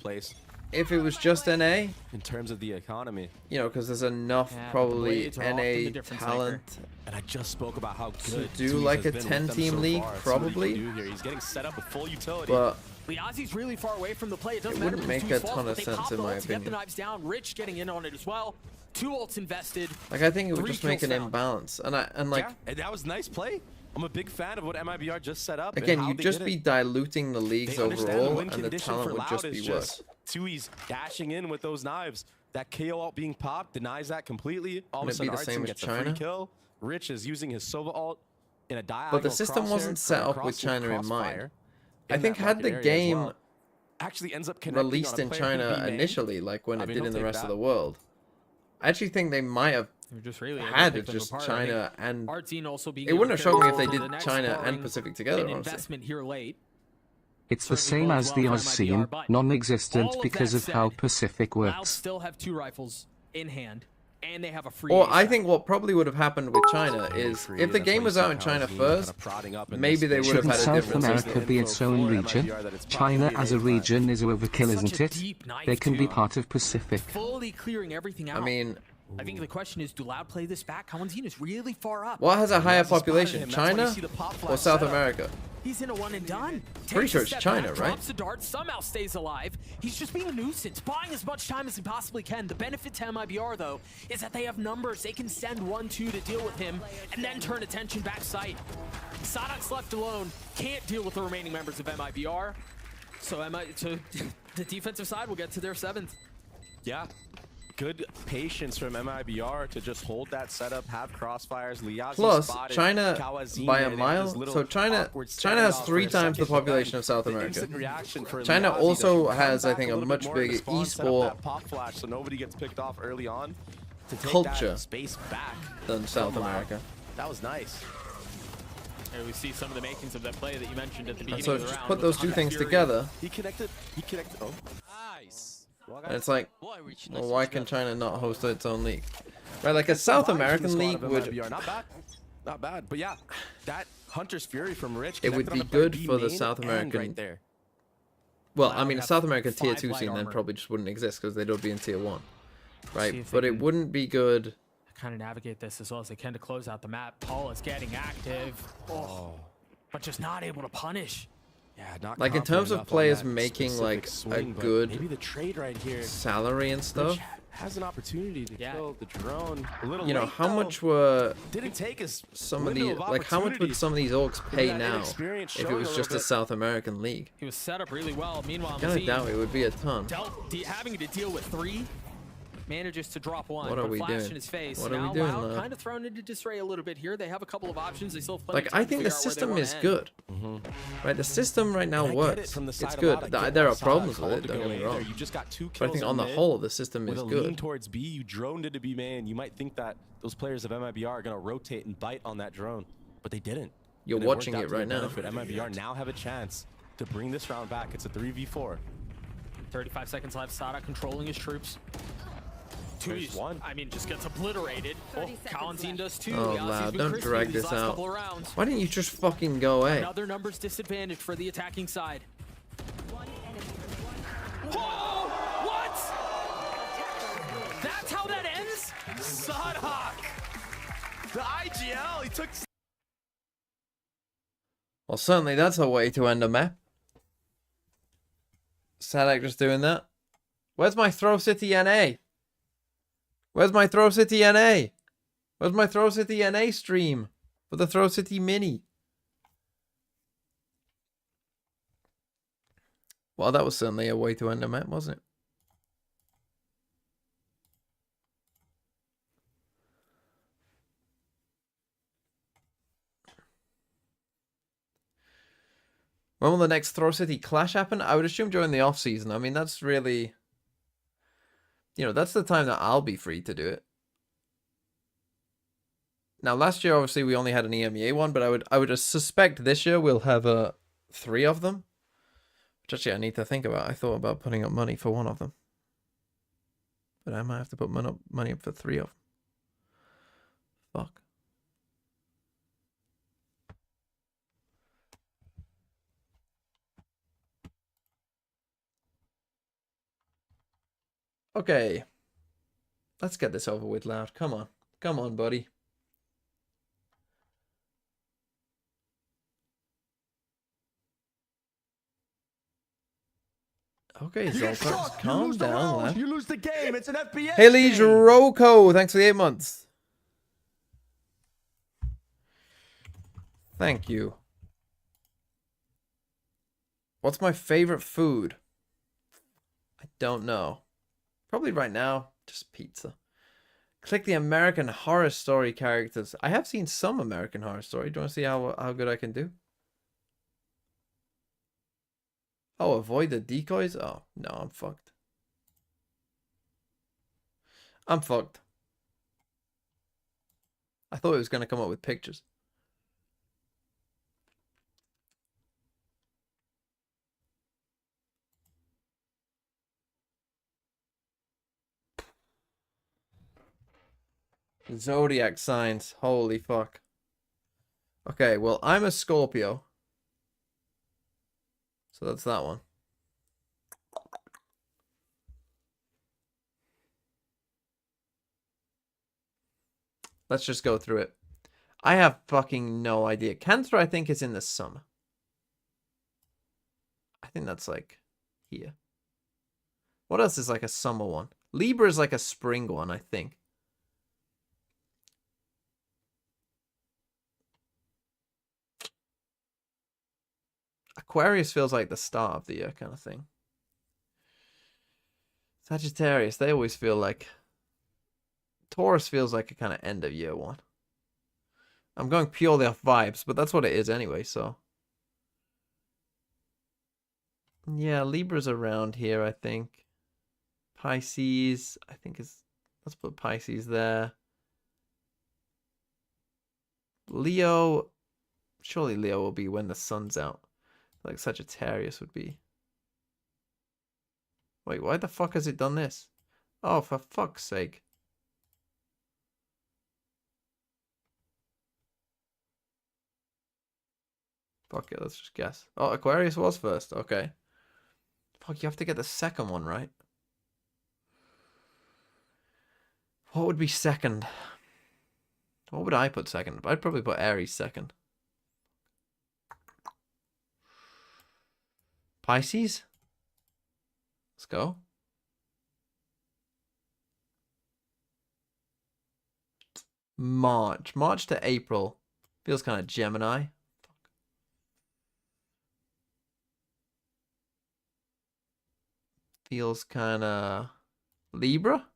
if it was just NA. In terms of the economy, you know, because there's enough probably NA talent. And I just spoke about how good to do like a 10-team league, probably. He's getting set up with full utility. But Liazzi's really far away from the play. It doesn't wouldn't make a ton of sense in my Get opinion. the knives down. Rich getting in on it as well. 2 ults invested. Like, I think it would just make an imbalance, and like, yeah, and that was nice play. I'm a big fan of what MIBR just set up. Again, you'd just be diluting the leagues overall, and the talent would just be worse. Tui's dashing in with those knives. That KO ult being popped denies that completely. All of a sudden, Artson gets a free kill. Rich is using his Sova ult in a diagonal. But the system wasn't set up with China in mind. I think had the game actually ends up released in China initially, like when it did in the rest of the world, I actually think they might have had it just China and it wouldn't have shocked me if they did China and Pacific together, honestly. Here late. It's the same as the Oz scene, non-existent because of how Pacific Loud works. still have 2 rifles in hand, and they have a free. Or I think what probably would have happened with China is if the game was out in China first, maybe they would have Shouldn't had a South different America system. be its own region? China as a region is overkill, isn't it? They can be part of Pacific. Fully clearing everything out. I mean, I think the question is, do Loud play this back? Kawanzin is really far up. what has a higher population, China or South America? He's in a 1 and done. Pretty sure it's China, right? Drops the dart, somehow stays alive. He's just being a nuisance, buying as much time as he possibly can. The benefit to MIBR, though, is that they have numbers. They can send 1-2 to deal with him, and then turn attention back site. Sadok's left alone, can't deal with the remaining members of MIBR. So the defensive side will get to their 7th. Yeah. Good patience from MIBR to just hold that setup, have crossfires. Liazzi Plus, spotted, China Kawazine by a made mile. this little So China awkward has standoff 3 for a times the second, population but of South the America. instant reaction for China Liazzi also to has, come I think, back a little much bit more in bigger response, set up esport that pop flash so nobody gets picked off early on to take culture that space back than South from Loud. America. That was nice. Here we see some of the makings of that play that you mentioned at the beginning And so of the just round. put those 2 things together, He connected. Oh. Nice. and it's like, well, why can China not host its own league? Right, like a South American league would. Not bad. Not bad. But yeah, that Hunter's Fury from Rich. It would connected be on the good B for the main South and American. Right there. Well, I mean, a South American tier 2 5 scene light then armor. probably just wouldn't exist because they'd all be in tier 1, See right? if But they it can- wouldn't be good. Kind of navigate this as well as they can to close out the map. Paul is getting active. Oh. But just not able to punish. Yeah, not Like in terms confident of enough on players that making specific like swing, a but good maybe the trade right here. salary and stuff. Rich has an opportunity to kill the drone. A little You know, late, how though. much were Didn't take his some of window the of like how much would opportunity. some of these orcs pay that now inexperience if it showing was a just a little bit. South American league? He was set up really well. Meanwhile, Kinda Mazine doubt it would be a ton. having to deal with 3, manages to drop 1. What are but we flash doing? in his face. What are we now doing, Loud Loud? kind of thrown into disarray a little bit here. They have a couple of options. They still have plenty Like of time I to think the figure out where they system wanna is end. good, right? The system right now And I get it works. from the It's side of good. Loud. I get There are why Sada problems with called it. to Don't go get me in there. wrong. You just got 2 But I kills think in on the mid whole, the system with is a good. lean towards B. You droned into B main. You might think that those players of MIBR are going to rotate and bite on that drone, but they didn't. You're And worked watching out it to their right now. benefit. MIBR now have a chance to bring this round back. It's a 3v4. 35 seconds left. Sada controlling his troops. There's one. I mean, just gets obliterated. Kawanzin does too. Oh, Liazzi's Loud, been don't crispy drag these this last out. couple of rounds. Why didn't you just fucking go away? Another numbers disadvantage for the attacking side. Oh, what? That's how that ends? Sadok! The IGL, he took... Well, certainly that's a way to end a map. Sadok just doing that. Where's my Throw City NA? Where's my Throw City NA? Where's my Throw City NA stream for the Throw City Mini? Well, that was certainly a way to end a map, wasn't it? When will the next Throw City Clash happen? I would assume during the off season. I mean, that's really, you know, that's the time that I'll be free to do it. Now, last year, obviously, we only had an EMEA one, but I would suspect this year we'll have 3 of them. Which actually I need to think about. I thought about putting up money for 1 of them. But I might have to put money up for 3 of them. Fuck. Okay. Let's get this over with, Loud. Come on. Come on, buddy. Okay, Zoltax, calm down, lad. You lose the game. It's an FPS Haley game. Roko, thanks for the 8 months. Thank you. What's my favorite food? I don't know. Probably right now, just pizza. Click the American Horror Story characters. I have seen some American Horror Story. Do you want to see how good I can do? Oh, avoid the decoys? Oh, no, I'm fucked. I'm fucked. I thought it was going to come up with pictures. Zodiac signs. Holy fuck. Okay, well, I'm a Scorpio. So that's that one. Let's just go through it. I have fucking no idea. Cancer, I think, is in the summer. I think that's like here. What else is like a summer one? Libra is like a spring one, I think. Aquarius feels like the start of the year kind of thing. Sagittarius, they always feel like... Taurus feels like a kind of end of year one. I'm going purely off vibes, but that's what it is anyway, so... Yeah, Libra's around here, I think. Pisces, I think is... Let's put Pisces there. Leo... Surely Leo will be when the sun's out. Like Sagittarius would be. Wait, why the fuck has it done this? Oh, for fuck's sake. Fuck it, let's just guess. Oh, Aquarius was first. Okay. Fuck, you have to get the second one right. What would be second? What would I put second? I'd probably put Aries second. Pisces? Let's go. March. March to April. Feels kind of Gemini. Feels kind of Libra.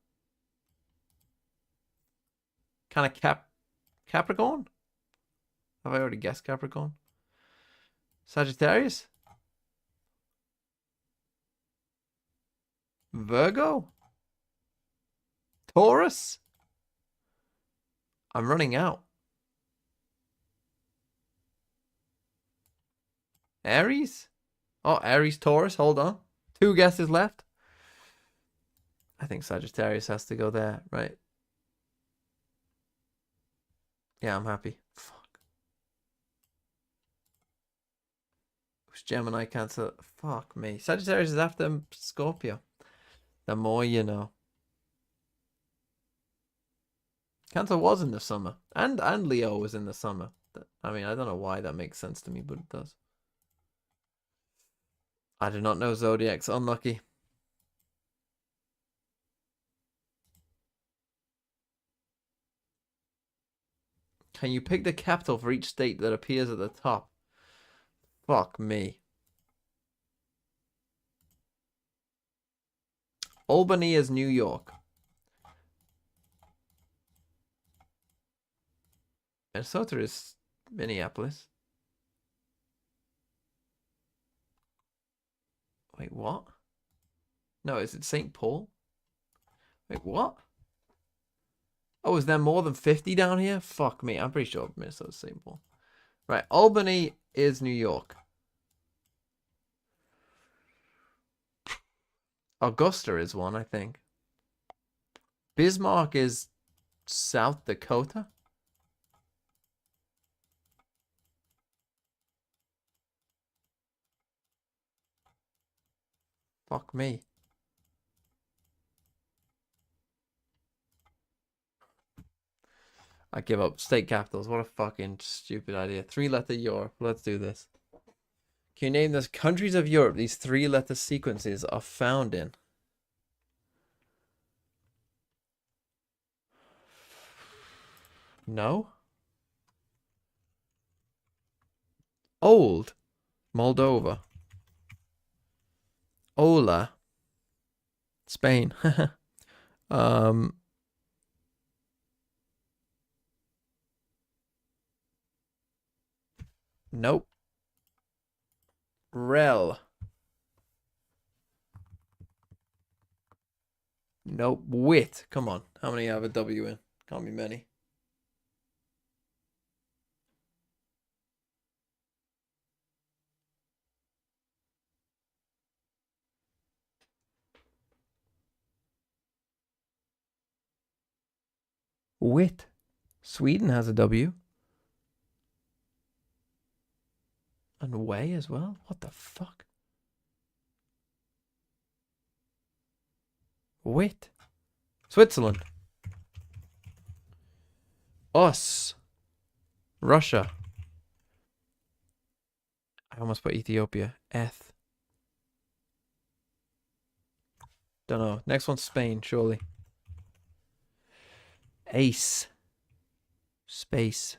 Kind of Capricorn. Have I already guessed Capricorn? Sagittarius? Virgo? Taurus? I'm running out. Aries? Oh, Aries, Taurus. Hold on. 2 guesses left. I think Sagittarius has to go there, right? Yeah, I'm happy. Fuck. It was Gemini, Cancer. Fuck me. Sagittarius is after Scorpio. The more you know. Cancer was in the summer. And Leo was in the summer. I mean, I don't know why that makes sense to me, but it does. I do not know Zodiac's. Unlucky. Can you pick the capital for each state that appears at the top? Fuck me. Albany is New York. Minnesota is Minneapolis. Wait, what? No, is it St. Paul? Wait, what? Oh, is there more than 50 down here? Fuck me. I'm pretty sure Minnesota's St. Paul. Right, Albany is New York. Augusta is one, I think. Bismarck is South Dakota. Fuck me. I give up. State capitals. What a fucking stupid idea. 3-letter Europe. Let's do this. Can you name the countries of Europe these 3-letter sequences are found in? No? Old. Moldova. Ola. Spain. Nope. Rel. Nope. Wit. Come on. How many have a W in? Can't be many. Wit. Sweden has a W. And way as well? What the fuck? Wit. Switzerland. Us. Russia. I almost put Ethiopia. Eth. Don't know. Next one's Spain, surely. Ace. Space.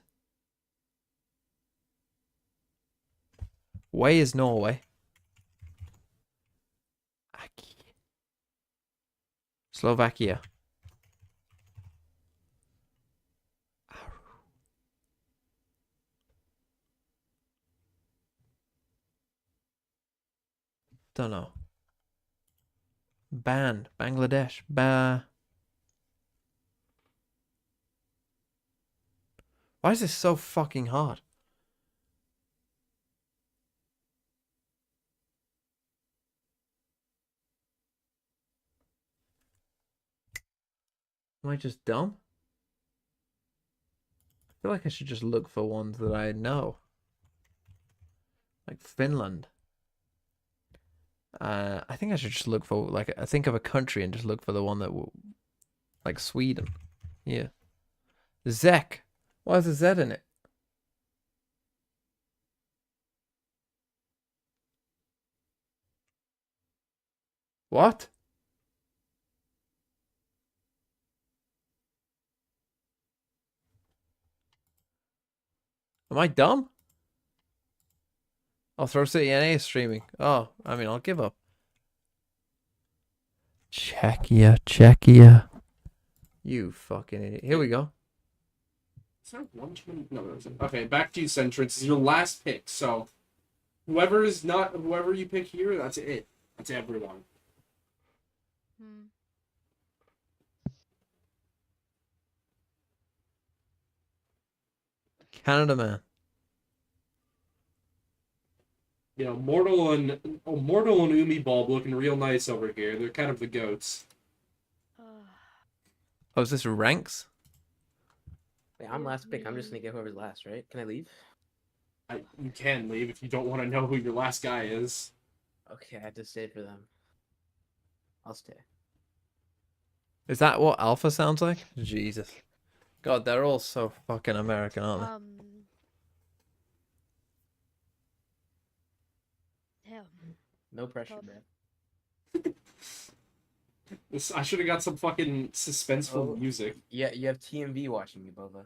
Way is Norway. Slovakia. Don't know. Ban. Bangladesh. Why is this so fucking hard? Am I just dumb? I feel like I should just look for ones that I know. Like Finland. I think I should just look for, like, I think of a country and just look for the one that will, like Sweden. Yeah. Zek. Why is a Z in it? What? Am I dumb? I'll throw City NA is streaming. Oh, I mean, I'll give up. Czechia. You fucking idiot. Here we go. It's not 120. No, no, okay, back to you, Centrance. This is your last pick. So, whoever you pick here, that's it. That's everyone. Canada, man. You know, Mortal and Umi Bulb looking real nice over here. They're kind of the goats. Oh, is this ranks? Wait, I'm last pick. I'm just gonna get whoever's last, right? Can I leave? You can leave if you don't want to know who your last guy is. Okay, I have to stay for them. I'll stay. Is that what alpha sounds like? Jesus. God, they're all so fucking American, aren't they? Damn. No pressure, man. I should have got some fucking suspenseful music. Yeah, you have TMV watching you, Bova.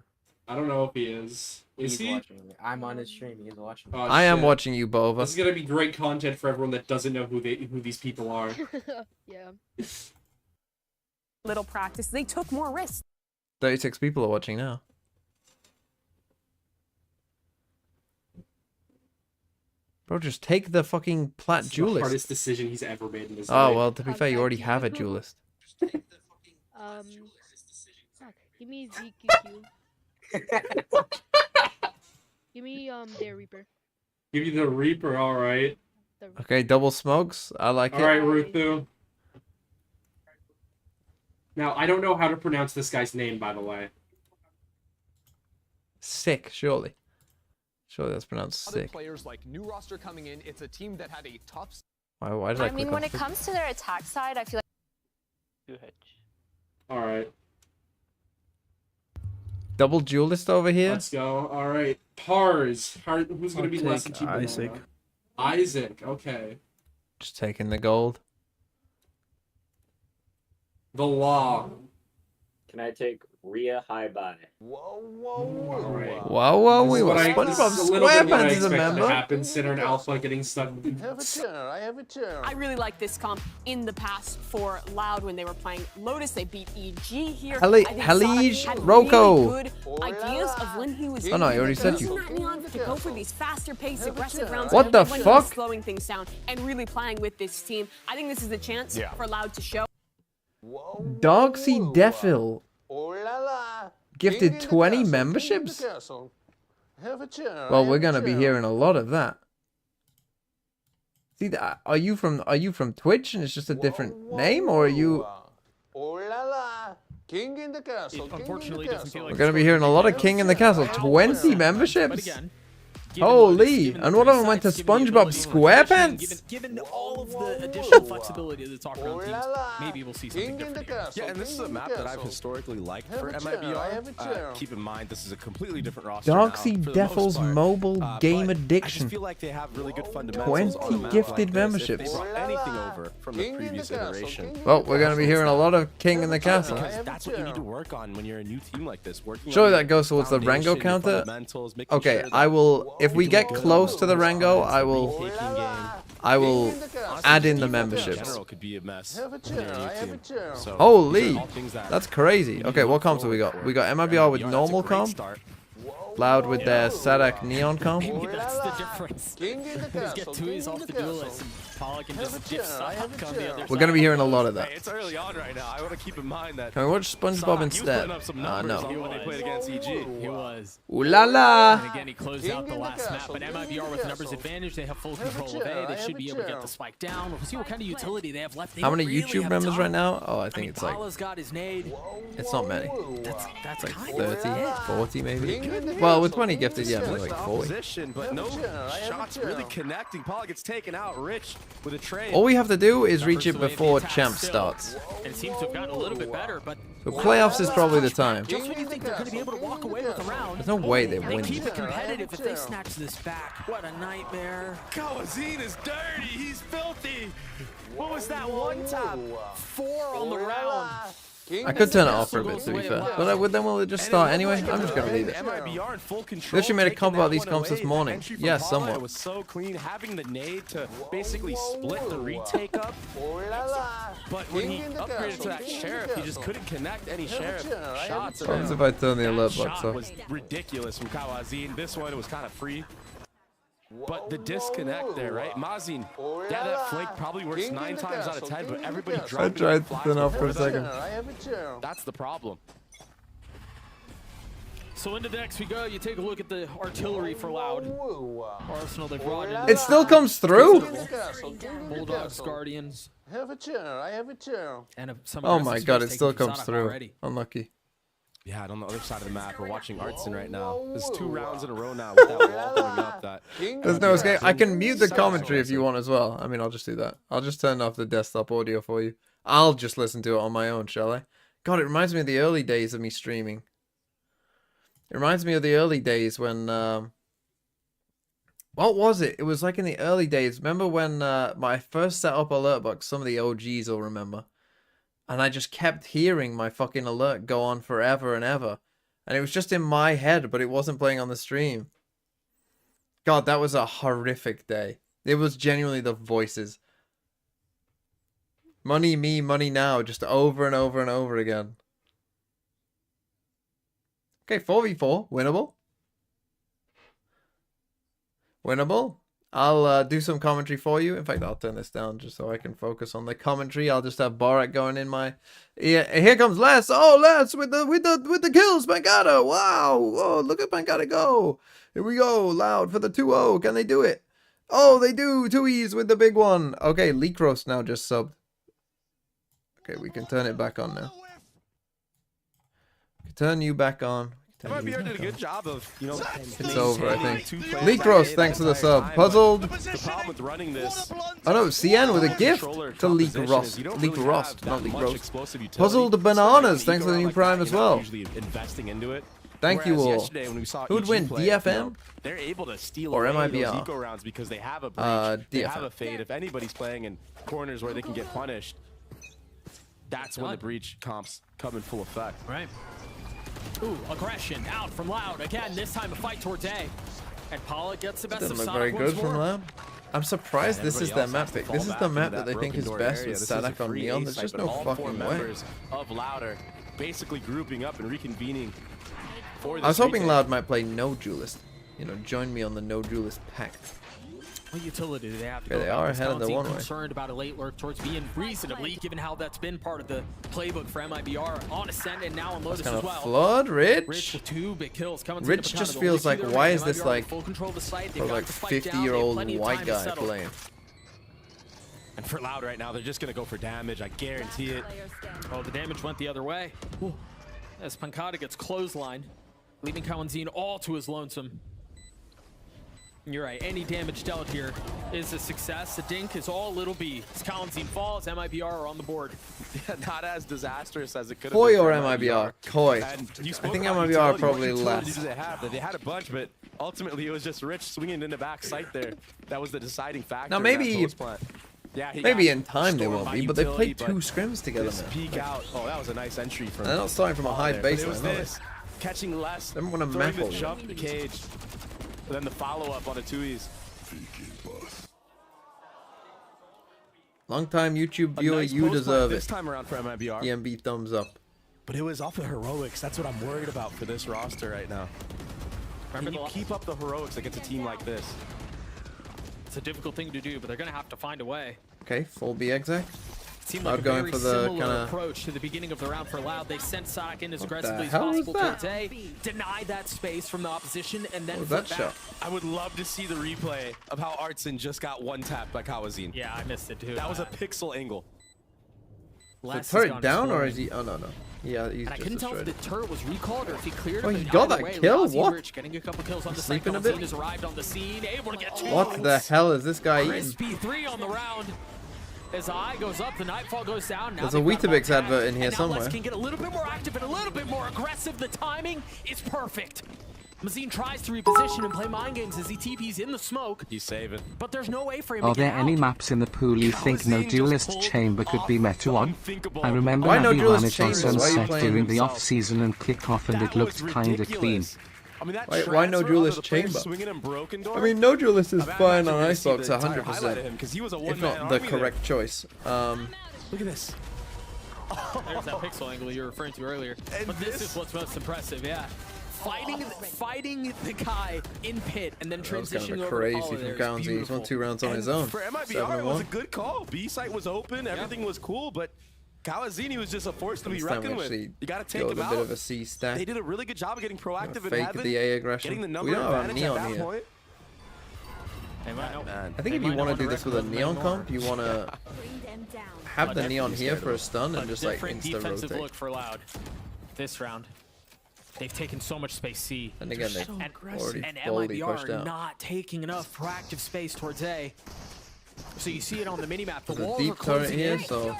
I don't know if he is. Is He's he? watching me. I'm on his stream. He's watching me. Oh, I am shit. watching you, Bova. This is gonna be great content for everyone that doesn't know who these people are. Yeah. Little practice. They took more risks. 36 people are watching now. Bro, just take the fucking plat It's the duelist. hardest decision he's ever made in his Oh, life. well, to be fair, you already have a duelist. Fuck. Give me ZQQ. Give me Dare Reaper. Give you the Reaper, alright. Okay, double smokes. I like it. Alright, Ruthu. Now, I don't know how to pronounce this guy's name, by the way. Sick, surely. Surely that's pronounced Other sick. players like new roster coming in. It's a team that had a tough. Why did I I mean, click when on it sick? comes to their attack side, I feel like. Alright, Double duelist over here. let's go. Alright, Pars. Who's going to be less than 2 Isaac. Isaac, okay. Just taking the gold. The Law. Can I take Rhea High Bye? Alright. Wow, This we is were what I- SpongeBob this is a little bit what I SquarePants is a expect to member. happen. Sinner and Alpha getting stuck. I really like this comp in the past for Loud when they were playing Lotus. They beat EG here. Heli- I think Halij Sonic had Roko. really good ideas of when he was Oh, no, I already said using you. that neon to go for these faster paced, aggressive rounds. What the when he fuck? was slowing things down and really playing with this team. I think this is a chance for Loud to show. Dogsy Defil gifted 20 memberships? Well, we're gonna be hearing a lot of that. See, are you from Twitch and it's just a different name, or are you? Unfortunately, it doesn't feel like We're gonna be hearing a lot of King in the Castle. 20 memberships. Holy! And one of them went to SpongeBob SquarePants. Given all of the additional flexibility of the talk around teams, maybe we'll see something different here. Yeah, and this is a map that I've historically liked for MIBR. Keep in mind, this is a completely different roster Dogsy now, for the most Devil's part. mobile game But I addiction. just feel like they have really good fundamentals 20 on a map gifted like this. memberships. If they brought anything over from the previous iteration. Well, we're gonna be hearing a lot of King in the Castle. Because that's what you need to work on when you're a new team like this. Working Surely on that goes towards the foundation, Rango your counter. fundamentals, making Okay, sure that I will. If we get close to the Rango, I will add in the memberships. General could be a mess in a new team. So, Holy, these are all things that that's crazy. Okay, what comps have we got? We got MIBR with normal comp, Loud with their Sadak Neon comp. Maybe that's the difference. Just get Tui's off the duelist and Pollock can just dip stuck on the other We're gonna be hearing a lot of that. Hey, it's early on right now. I want to keep in mind that. Can we watch SpongeBob Sonic, instead? He was putting up some numbers No. when they played against EG. He was. Ooh la la! And again, he closed out the last map, but MIBR with numbers advantage, they have full control of A. They should be able to get the spike down. We'll see what kind of utility they have left. They How many really YouTube have members top. right now? Oh, I think it's like Paula's got his nade. it's not many. That's Like kind 30, of 40 maybe. Well, with 20 gifted, yeah, maybe like 40. Opposition, but no shots really connecting. Paul gets taken out. Rich with a trade. All we have to do is reach it before champ starts. And it seems to have gotten a little bit better, but So playoffs is probably the time. just when you think they're going to be able to walk away with a round, There's no way they they win. keep it competitive if they snatch this back. What a nightmare. Kawazine is dirty. He's filthy. What was that one tap? 4 on the round. I could turn it off for a bit, to be fair. But then will it just start anyway? I'm just gonna leave it. MIBR in full control. They actually made a comp about these taking that comps this one morning. away. Entry from Yeah, Paula somewhat. was so clean, having the nade to basically split the retake up. But when he upgraded to that sheriff, he just couldn't connect any sheriff shots. What happens if I turn the alert That box shot off? was ridiculous from Kawazine. This one, it was kind of free. But the disconnect there, right? Mazin, yeah, that flank probably works 9 times out of 10, but everybody dropping tried to flies turn off for a before second. that. That's the problem. So into decks we go. You take a look at the artillery for Loud. Arsenal they brought in. It still comes through? Bulldogs, Guardians. And some Oh aggressive my space god, it taken still from comes Sonic through. already. Unlucky. Yeah, and on the other side of the map, we're watching Artson right now. There's 2 rounds in a row now with that wall coming up. That There's no escape. I can mute the commentary if you want as well. I mean, I'll just do that. I'll just turn off the desktop audio for you. I'll just listen to it on my own, shall I? God, it reminds me of the early days of me streaming. It reminds me of the early days when... what was it? It was like in the early days. Remember when my first set up alert box? Some of the OGs will remember. And I just kept hearing my fucking alert go on forever and ever. And it was just in my head, but it wasn't playing on the stream. God, that was a horrific day. It was genuinely the voices. Money me, money now, just over and over and over again. Okay, 4v4, winnable. Winnable. I'll do some commentary for you. In fact, I'll turn this down just so I can focus on the commentary. I'll just have Borat going in my ear. Here comes Les. Oh, Les with the kills, Pancada. Wow. Oh, look at Pancada go. Here we go. Loud for the 2-0. Can they do it? Oh, they do. 2Es with the big one. Okay, Leak Roast now just subbed. Okay, we can turn it back on now. We can turn you back on. MIBR did a good job of, you know, it's over, I think. Leak Roast, thanks for the sub. Puzzled. The problem with running this. Oh no, CN with a gift to Leak Roast. Leak Roast, not Leak Roast. Puzzled Bananas, thanks for the new Prime as well. Investing into it. Thank you all. Who would win, DFM? They're able to steal or away MIBR? those eco rounds because they have a breach, they have DFM. a fade. If anybody's playing in corners where they can get punished, that's when the breach comps come in full effect. Right. Ooh, aggression out from Loud. Again, this time a fight towards A. And Paula gets the best Doesn't of look very Sonic good once from more. Loud. I'm surprised this is their map pick. This is the map that they think is best with Sadak on Neon. There's just no fucking way. Of Louder basically grouping up and reconvening for this I was hoping retake. Loud might play no duelist. You know, join me on the no duelist pact. What utility do they have to Okay, go they about are this? ahead of the Don't seem one-way. concerned about a late lurk towards being reasonably, given how that's been part of the playbook for MIBR on Ascent and now on Lotus Kind as of well. flood, Rich Rich. with 2 big kills coming to Rich the just Picado. feels They like, see their why range. is this MIBR like full control of the site. They've for got like the fight down. They have 50-year-old plenty of white time to guy settle. playing? And for Loud right now, they're just going to go for damage. I guarantee it. Oh, the damage went the other way. Ooh. As Pancada gets clotheslined, leaving Kawanzine all to his lonesome. You're right, any damage dealt here is a success. The dink is all little B. As Kawanzine falls, MIBR are on the board. Yeah, not as disastrous as it could have Koi been. or for MIBR? Koi. And you I spoke think about MIBR utility. probably What less. utilities do they had a bunch, but ultimately it was just Rich swinging in the back sight there. That was the deciding factor. Now in that maybe, post plant. Yeah, he maybe got in time they stormed won't by be, but they utility, played 2 but scrims together, this man. peek out. Oh, that was a nice entry from. They're not starting from a high there, but it baseline, was are they? this, catching less, They want to throwing map the over jump, the cage, and then the follow-up on a 2Es. Long time YouTube viewer, nice you post deserve this it. time around for MIBR. EMB thumbs up. But it was off the heroics. That's what I'm worried about for this roster right now. Can you keep up the heroics against a team like this? It's a difficult thing to do, but they're going to have to find a way. Okay, full B exec. It seemed like Loud a going very for the similar kind of. approach to the beginning of the round for Loud. They sent Sonic in as aggressively as hell was possible that? towards A, denied that space from the opposition, and then What was flipped that back. shot? I would love to see the replay of how Artson just got one tapped by Kawazine. Yeah, I missed it too. That was a pixel angle. Les Is the has turret gone down or exploring. is he? Oh no. Yeah, he's And I just couldn't tell if destroyed. the turret was recalled or if he cleared Oh, it. he but got either that way, kill? Liazzi What? Rich getting a couple kills on the site. Sleeping a bit? Kawanzine has arrived on the scene, able to get 2 What the points. hell is this guy eating? Crispy 3 on the round. As the eye goes up, the Nightfall goes down. Now There's a they've got Weetabix ball advert in tagged, here and now somewhere. Les can get a little bit more active and a little bit more aggressive. The timing is perfect. Mazine tries to reposition and play mind games as he TP's in the smoke. He's saving. But there's no way for him Are to get there any out. maps in the pool you think no duelist chamber could be met on? I remember Why no having duelist run it on chambers? Why are you Sunset playing during the himself? off-season and kickoff and it looked kinda clean. I mean, that Why no transfer duelist onto the player chamber? swinging and broken door, I mean, no duelist is I'm fine actually on gonna see Icebox, the entire 100%. highlight of him, 'cause he was a If one-man not the army there. correct choice. Look at this. There's that pixel angle you were referring to earlier. But this is what's most impressive, yeah. Fighting the guy in pit and then That was transitioning kind of over crazy to Paula from there is Kawanzine. He's beautiful. won 2 rounds on And his own. For MIBR, 7-1. it was a good call. B site was open, everything was cool, but Kawazine was just a force to be This time reckoned we with. actually You got to take go him with a out. bit of a C stack. They did a really good job of getting proactive in Fake heaven, the A aggression. getting the number We don't have a advantage at neon that here. point. I think if you want to do this with a neon comp, you want to have the neon here for a stun and just like different insta defensive rotate. look for Loud this round. They've taken so much space C. And again, they and already and fully MIBR pushed are out. not taking enough proactive space towards A. So you see it on the minimap. The There's a walls are deep turret closing here, in. so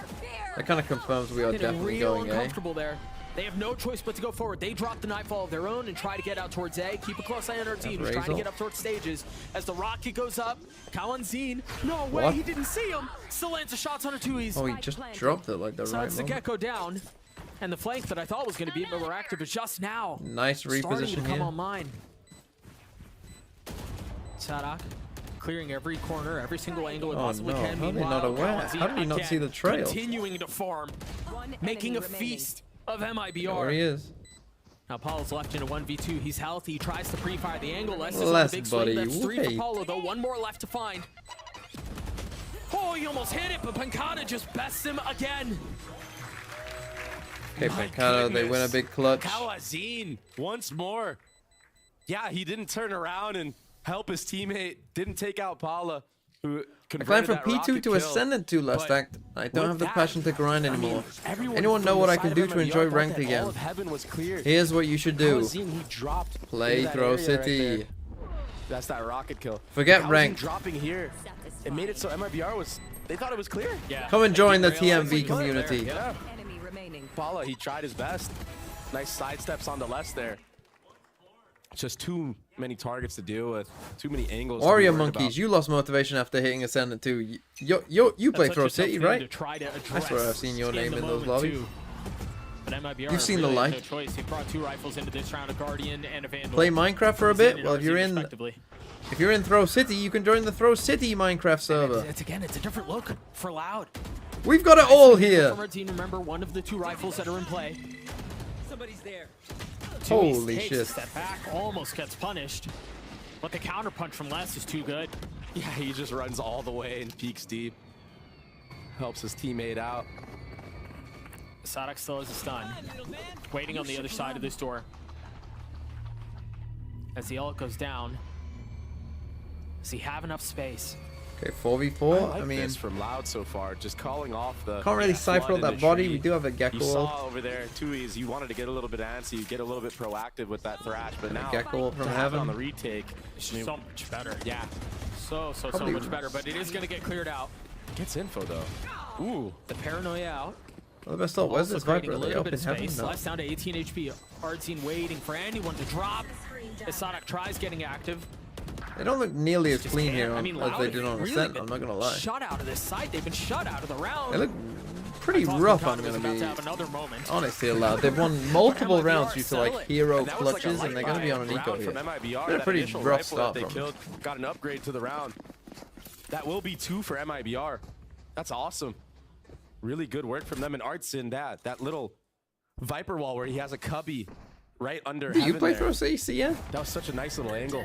that kind of confirms we are Getting definitely real going A. uncomfortable there. They have no choice but to go forward. They drop the Nightfall of their own and try to get out towards A. Keep a close eye on our team. He's trying to Razor. get up towards stages. As the rocket goes up, Kawanzine, no way, What? he didn't see him. Still lands the shots on a 2Es. Oh, he just dropped it like the So right that's the moment. Gecko down. And the flank that I thought was going to be more active is just now. Nice starting reposition to come here. online. Sadak clearing every corner, every single angle it possibly can. How are they not aware? How did he not see the trail? Continuing to farm, making a feast of MIBR. There he is. Now Paulo's left in a 1v2. He's healthy. He tries to pre-fire the angle. Less buddy. That's 3 for Wait. Paulo, though. One more left to find. Oh, he almost hit it, but Pancada just bests him again. Okay, Pancada, they win a big clutch. Kawazin once more. Yeah, he didn't turn around and help his teammate. Didn't take out Paula, who I climbed from converted that P2 rocket to kill. Ascendant 2 last But act. I don't have the that, passion to grind anymore. everyone Anyone know from what the I can side do of to MIBR enjoy thought ranked that again? all of heaven was cleared. Here's what you should do. Kawazin, he dropped Play into that Throw area right City. there. That's that rocket kill. Forget Kawazin ranked. dropping here. It made it so MIBR was. They thought it was clear. Yeah. Come and join the Realized TMV it was there. community. Yeah. Paula, he tried his best. Nice side steps on the left there. Just too many targets to deal with. Too many angles. to be Warrior worried Monkeys, about. you lost motivation after hitting Ascendant 2. You play That's Throw such a tough City, thing right? to try to I swear I've address seen your name the in those moment, lobbies. too. But MIBR You've seen the really light. had no choice. He brought 2 rifles into this round, a Guardian and a Vandal. Play Minecraft for a Zen bit? and Well, if RZ you're in respectively. Throw City, you can join the Throw City Minecraft server. It's a different look for Loud. We've got it all From here. our team, remember one of the 2 rifles that are in play. Somebody's there. Holy Takes shit. a step back, almost gets punished. But the counter punch from Les is too good. Yeah, he just runs all the way and peeks deep. Helps his teammate out. Sadak still has a stun. Waiting on the other side of this door. As the ult goes down. Does he have enough space? Okay, 4v4. I I mean, this from Loud so far, just calling off the. can't really cipher flood out in that the body. tree. We do have a Gecko You saw ult. over there too. Is you wanted to get a little bit antsy, get a little bit proactive with that thrash, but now Gecko ult from to have it on heaven. the retake. So much better. Yeah, So Probably- much better. But it is going to get cleared out. gets info though. Ooh, The paranoia out. well, the best ult was Also this creating Viper. a They little up bit in of heaven space. now. Less down to 18 HP. Artsine waiting for anyone to drop. As Sadak tries getting active. They don't look nearly as Just clean can't. here I mean, as Loud they have did on really Ascent. been I'm not gonna lie. Shut out of this side. They've been shut out of the round. They look pretty I thought rough. Pancada I'm was gonna about be to have another moment. honest here, Loud. They've won multiple MIBR rounds due to sell it. like hero and that was like a clutches, and they're gonna be on an light eco round here. from MIBR. They're a That pretty initial rough rifle that start they from killed got an upgrade to the round. That will be 2 for MIBR. That's awesome. Really good work from them. And Art's in that little Viper wall where he has a cubby right under Do you heaven play there. Throw City, yeah? That was such a nice little angle.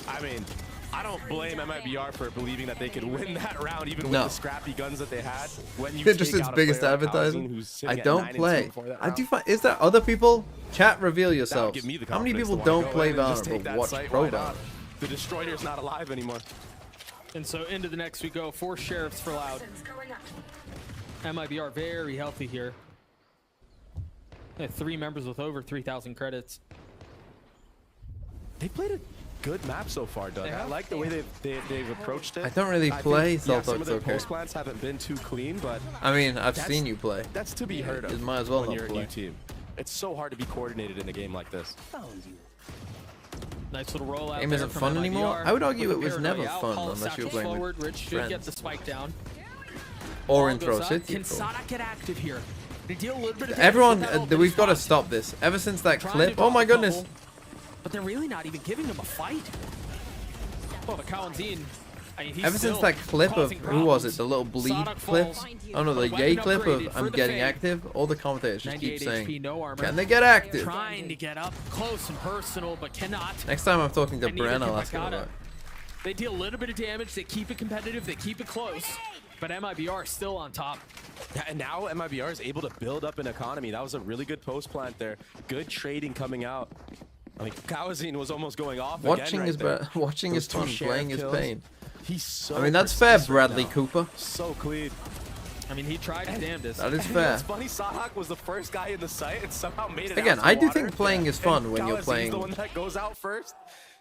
I mean, I don't blame MIBR for believing that they could win that round even with No. the scrappy guns that they had. When you They're just take its out a biggest player like advertising. Housen who's I sitting at don't 9-2 play. before that I round. do find. Is there other people? Chat, reveal yourselves. Give me the How many confidence people to wanna don't go play in and just Valorant take but that watch site Pro right Valorant? out. The Destroyer's not alive anymore. And so into the next we go. 4 sheriffs for Loud. MIBR very healthy here. They have 3 members with over 3,000 credits. They played a good map so far, Doug. I like the way they've approached it. I don't really think, play yeah, some Southgate of their okay. post plans haven't been too clean, but I mean, I've that's- seen you play. That's to be heard of. You might as well when not you're a play. new team. It's so hard to be coordinated in a game like this. Nice little rollout. Game there isn't from fun MIBR. anymore? I would argue With it the was paranoia never out, fun Paul unless you were satchels playing with forward. Rich should get friends. the spike down. Or in Ball Throw goes up. City. Can bro. Sadak get active here? They deal a little bit of damage Everyone, with that ult, but we've he's got to fine. stop this. Ever since that Trying clip, to oh my drop a goodness. couple, But they're really not even giving him a fight. Oh, the Kawanzin. I mean, he's Ever since still that clip of, causing who was it, problems. the little bleed Sadak clip? falls. Oh no, the But yay weapon clip upgraded of for I'm the getting fade. active. All the commentators just 98 keep saying, HP, no armor. can they get active? Trying to get up close and personal, but cannot. Next time I'm talking to And neither Bren, can I'll ask him Pancada. about it. They deal a little bit of damage, they keep it competitive, they keep it close. But MIBR is still on top. Yeah, and now MIBR is able to build up an economy. That was a really good post plant there. Good trading coming out. I mean, Kawazin was almost going off Watching again is right there. watching is Those 2 fun, sheriff playing is kills. pain. He's so I mean, that's fair, precise right Bradley now. Cooper. So clean. I mean, he tried his damnedest. That is And fair. It's funny, Sadak was the first guy in the site and somehow made it Again, out to I do water. think playing is fun And when you're Kawazin's playing. the one that goes out first.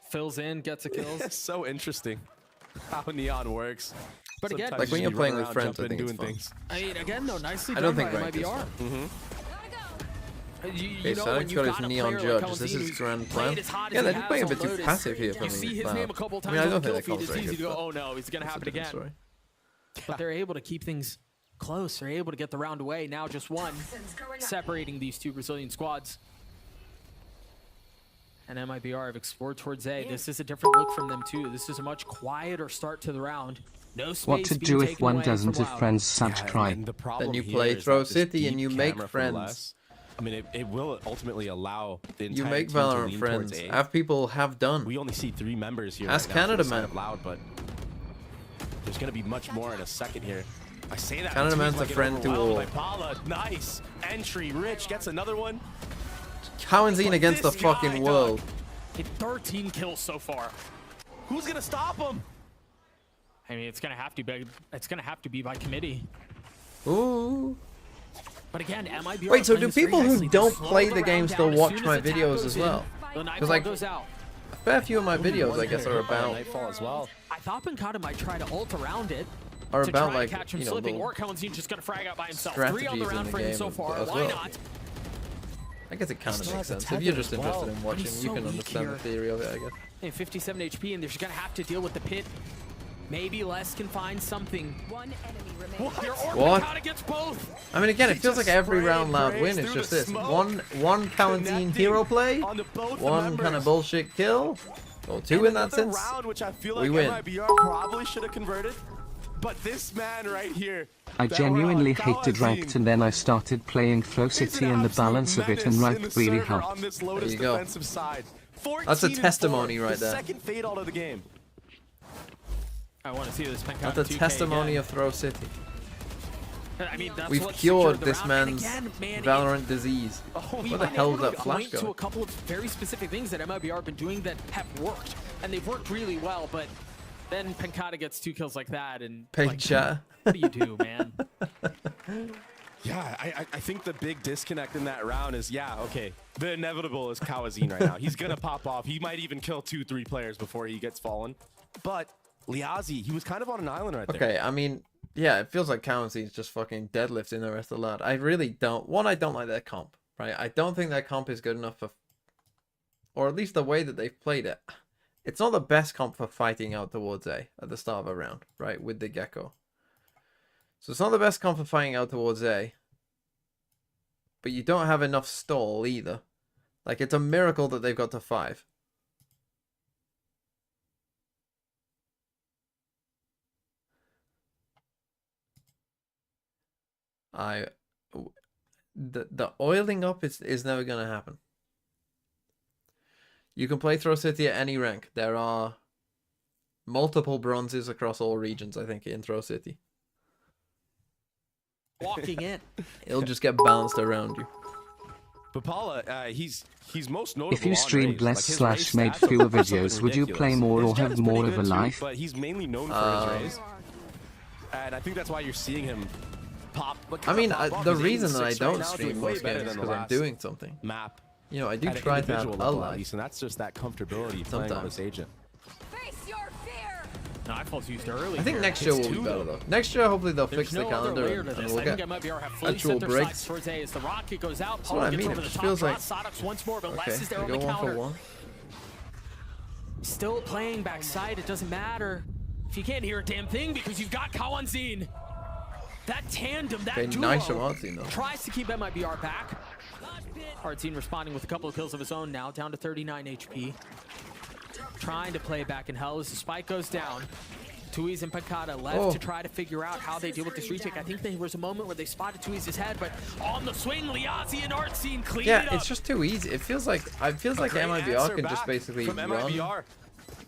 Fills in, gets a kills. It's so interesting how Neon works. But again, Sometimes Like when you you're run playing with around friends, I jumping, think it's doing fun. things. I mean, again, though, nicely I don't done think by ranked is MIBR. fun. You Okay, know so when I've you've got got his a neon player judge. like Is this Kawanzin his who's grand played plan? as hot as Yeah, he they're has playing a on bit too Lotus. passive here You for see me. his but- name a couple I times mean, I on don't kill think that feed. comes It's very easy good. to go, but oh no, he's gonna it's a happen different again. story. But they're able to keep things close. They're able to get the round away. Now just one, separating these two Brazilian squads. And MIBR have explored towards A. This is a different look from them too. This is a much quieter start to the round. No space What to do if one doesn't have friends subscribe? Then you play Throw City and you make friends. I mean, it will ultimately allow the entire You make team to Valorant lean friends. towards A. Have people have done. We only see 3 members here. Ask right now Canada for the side Man. of Loud, but there's gonna be much more in a second here. I say that. Canada Man's a friend to all. Nice entry. Rich gets another one. Cowanzine against the fucking world. 13 kills so far. Who's gonna stop him? I mean, it's gonna have to be. It's gonna have to be by committee. Ooh. But again, MIBR. Wait, so do people who don't play the game still watch my videos as well? Because like goes out. a fair few of my videos, I guess, are about Nightfall as well. I thought Pancata might try to ult around it. Are to about try like to catch him you know slipping, little or Cohen's just gonna frag out by himself. 3 strategies on the in round the for him game so far. as Why well. not? I guess it kind of Still makes has a sense. If you're tether just as well. interested in watching, He's you so can weak understand the here. theory of it, I guess. And 57 HP, and they're just gonna have to deal with the pit. Maybe Les can find something. One enemy remains. What? Pancata gets both. I mean, again, it feels like every round Loud win. It's just this one Cowanzine hero play, one kind of bullshit kill, or 2 in that sense. Round, which I feel We like win. MIBR probably should have converted. But this man right here. I genuinely that round, hated ranked and then I started playing Throw City and the balance of it and ranked really helped. On this There Lotus you go. defensive side. That's a 14 and testimony 4, right the there. second fade out of the game. I want to see this Pancata. That's a 2K testimony again. of Throw City. I mean, that's We've what cured secured the this round. And man's again, man, Valorant disease. we Where the might hell be is able that to flash point to going? a couple of very specific things that MIBR have been doing that have worked, and they've worked really well. But then Pancata gets 2 kills like that, and like, Pancata. what do you do, man? Yeah, I think the big disconnect in that round is, okay, the inevitable is Cowanzine right now. He's going to pop off. He might even kill 2-3 players before he gets fallen. But Liazi, he was kind of on an island right there. Okay, I mean, yeah, it feels like Cowanzine's just fucking deadlifting the rest of the lot. I really don't. One, I don't like their comp, right? I don't think their comp is good enough for, or at least the way that they've played it. It's not the best comp for fighting out towards A at the start of a round, right? With the Gecko. So it's not the best comp for fighting out towards A. But you don't have enough stall either. Like, it's a miracle that they've got to 5. The oiling up is never going to happen. You can play Throw City at any rank. There are multiple bronzes across all regions, I think, in Throw City. Walking in. It'll just get balanced around you. But Paula, he's most notable. If you on streamed Raze. less Like, his slash Raze made stats are fewer something videos, would you ridiculous. play more His or gen have is pretty more of a good too, life? But he's mainly known for his Raze. And I think that's why you're seeing him pop. I mean, the He's reason that I 86 don't right now, stream doing way most better games is than the because I'm last doing something. Map. You know, I do At an try to have individual a level, at life. least, and that's just that comfortability playing on this agent. Nightfall's used early. I think here. next year will be better though. Next year, hopefully they'll There's fix the no other calendar layer and to this. we'll I get think MIBR have fully actual set their breaks. sights towards A as the rocket goes out. That's what Paula I gets mean. over It the just top feels cross. like Sodox once more, but okay, Les is there we on go the 1 for counter. 1. Still playing backside. It doesn't matter if you can't hear a damn thing because you've got Cowanzine. That tandem, that Okay, duo nice from Artsine though. tries to keep MIBR back. Artsine responding with a couple of kills of his own now, down to 39 HP. Trying to play back in hell as the spike goes down. Thieves and Pancata left to try to figure out how they deal with this retake. I think there was a moment where they spotted Thieves' head, but on the swing, Liazi and Artsine clean it up. Yeah, it's just too easy. It feels like MIBR can just basically run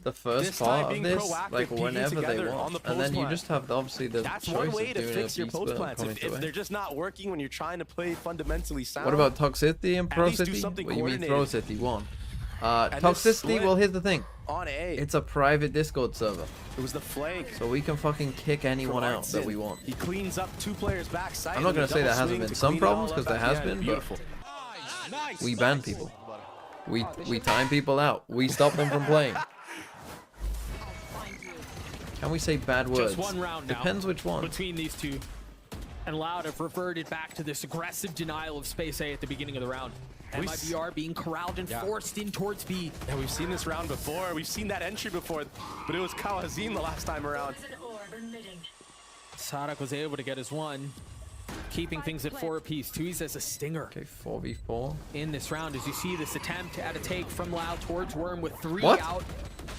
the first part of this like whenever they want, and then you just have obviously the That's choice one of way to doing fix a your beast post burn plants. coming If to they're it. just not working when you're trying to play fundamentally sound. What about Toxicity and Pro At least do City? something What you mean Throw coordinated. City 1? And this Toxicity, split well here's the thing. On A. It's a private Discord server. It was the flank. So we can fucking kick anyone out that Artsin. we want. He cleans up 2 players backside. I'm not going and to say double there hasn't swing been to some clean it problems all because up there at has the been, end. but Beautiful. we ban people. We time people out. We stop them from playing. Can we say bad words? Just one round now. Depends which one. Between these two. And Loud have reverted back to this aggressive denial of space A at the beginning of the round. MIBR being corralled and forced in towards B. Yeah, we've seen this round before. We've seen that entry before, but it was Cowanzine the last time around. Sadak was able to get his one, keeping things at 4 apiece. Thieves as a stinger. Okay, 4v4. In this round, as you see this attempt at a take from Lau towards Worm with 3 What? out.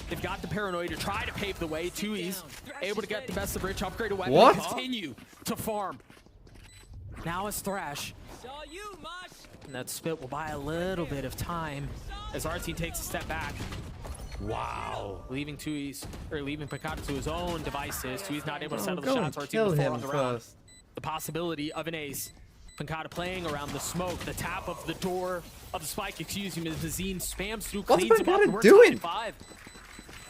They've got the paranoia to try to pave the way. Thieves able to get the best of Rich, upgrade a weapon, What? and continue to farm. Now is Thrash. And that spit will buy a little bit of time as RT takes a step back. Wow. Leaving Tui's, or leaving Picata to his own devices. Tui's not able to settle the shots. RT Kill before him on the round. first. The possibility of an ace. Pancata playing around the smoke, the tap of the door of the spike, excuse me, as Vazine spams through, What's cleans him up, and Pancata we're doing? tied 5.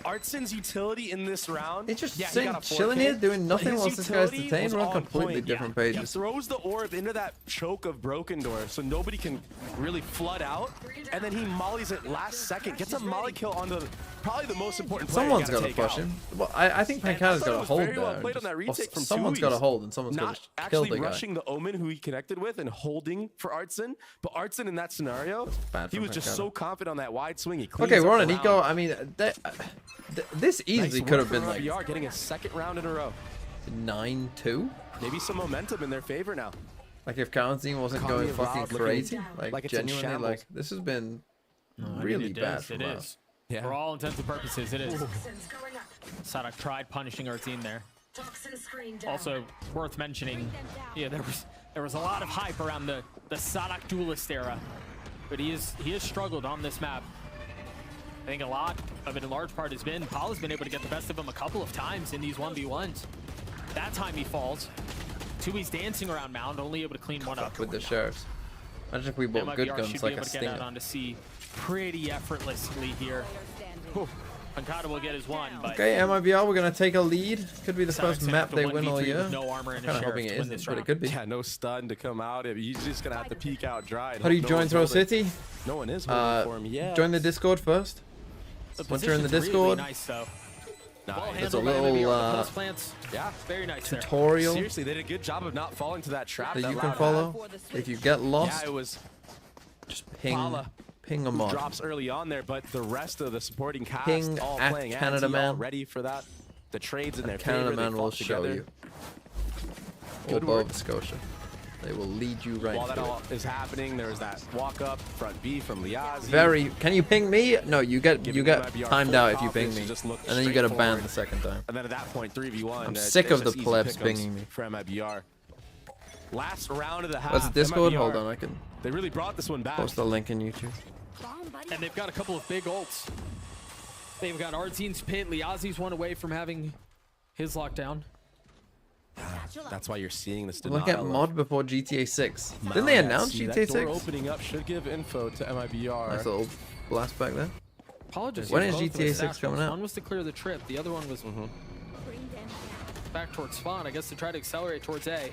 Artson's utility in this round. He's just yeah, he sitting, got a 4K, chilling here, doing but nothing his whilst this guy's utility detained. was We're on on completely point. different He pages. throws the orb into that choke of Broken Door so nobody can really flood out, and then he mollies it last second, gets a molly kill on the probably the most important player. Someone's got to take push out. him. Well, I think And I Pancata's thought got it a was hold very well there. played on that retake from Someone's got a Tui's. hold and someone's got Not to kill actually the guy. rushing the Omen who he connected with and holding for Artson, but Artson in that scenario, bad he from was just Pancata. so confident on that wide swing. He cleans Okay, we're up on the an eco. round. I mean, this easily Nice could work have been from like MIBR getting a second round in a row. 9-2. Maybe some momentum in their favor now. Like if Quarantine wasn't Economy going of fucking Loud looking crazy, like it's in genuinely, shambles. like this has been I mean, really bad for It Loud. is. Yeah. For all intents and purposes, it is. Sadak tried punishing Artine there. Also worth mentioning, yeah, there was a lot of hype around the Sadak duelist era, but he has struggled on this map. I think a lot of it in large part has been Paul has been able to get the best of him a couple of times in these 1v1s. That time he falls. Tui's dancing around Mound, only able to clean one up. With the sheriffs. Imagine if we bought good MIBR guns should like be a able to get out Stinger. onto C pretty effortlessly here. Pancata will get his one, but Okay, MIBR, we're gonna take a lead. Could be the Sadak's first gonna map have to they win 1v3 all year. with no armor and a Kind of sheriff hoping it to win isn't, this but it round. could be. Yeah, no stun to come out. He's just gonna have to peek out dry. How do you join Throw City? No one is holding for him. Yeah. Join the Discord first. Once you're in the position's Discord, really nice, though. Well there's a handled by little MIBR on the post plants. Yeah, very nice there. tutorial Seriously, they did a good job of not falling to that trap that you Loud can had. follow. If you get lost, Yeah, it was just ping Pala them who on. drops early on there, but the rest of the supporting cast Ping all at playing Canada anti, all Man. ready for that. The trades in their Canada favor. They Man will fought show together. you. Good Or work. Nova Scotia. They will lead you right While that through all it. is happening, there's that walk up front B from Liazi. Very. Can you ping me? No, you get Giving timed full out if you ping confidence me, to just look and then you get a straight ban forward. the second time. And then at that point, 3v1. I'm it's sick of the just easy plebs pick'ems pinging me. For MIBR. Last round of the half. What's Discord? MIBR, Hold on, I can They really brought this one back. post the link in YouTube. And they've got a couple of big ults. They've got Artine's pit. Liazi's one away from having his lockdown. That's why you're seeing this denial. Look at mod before GTA 6. Didn't they announce See, GTA that door 6? opening up should give info to MIBR. Nice little blast back there. Apologies. When to is both of GTA us 6 coming actually. out? One was to clear the trip. The other one was back towards spawn. I guess to try to accelerate towards A.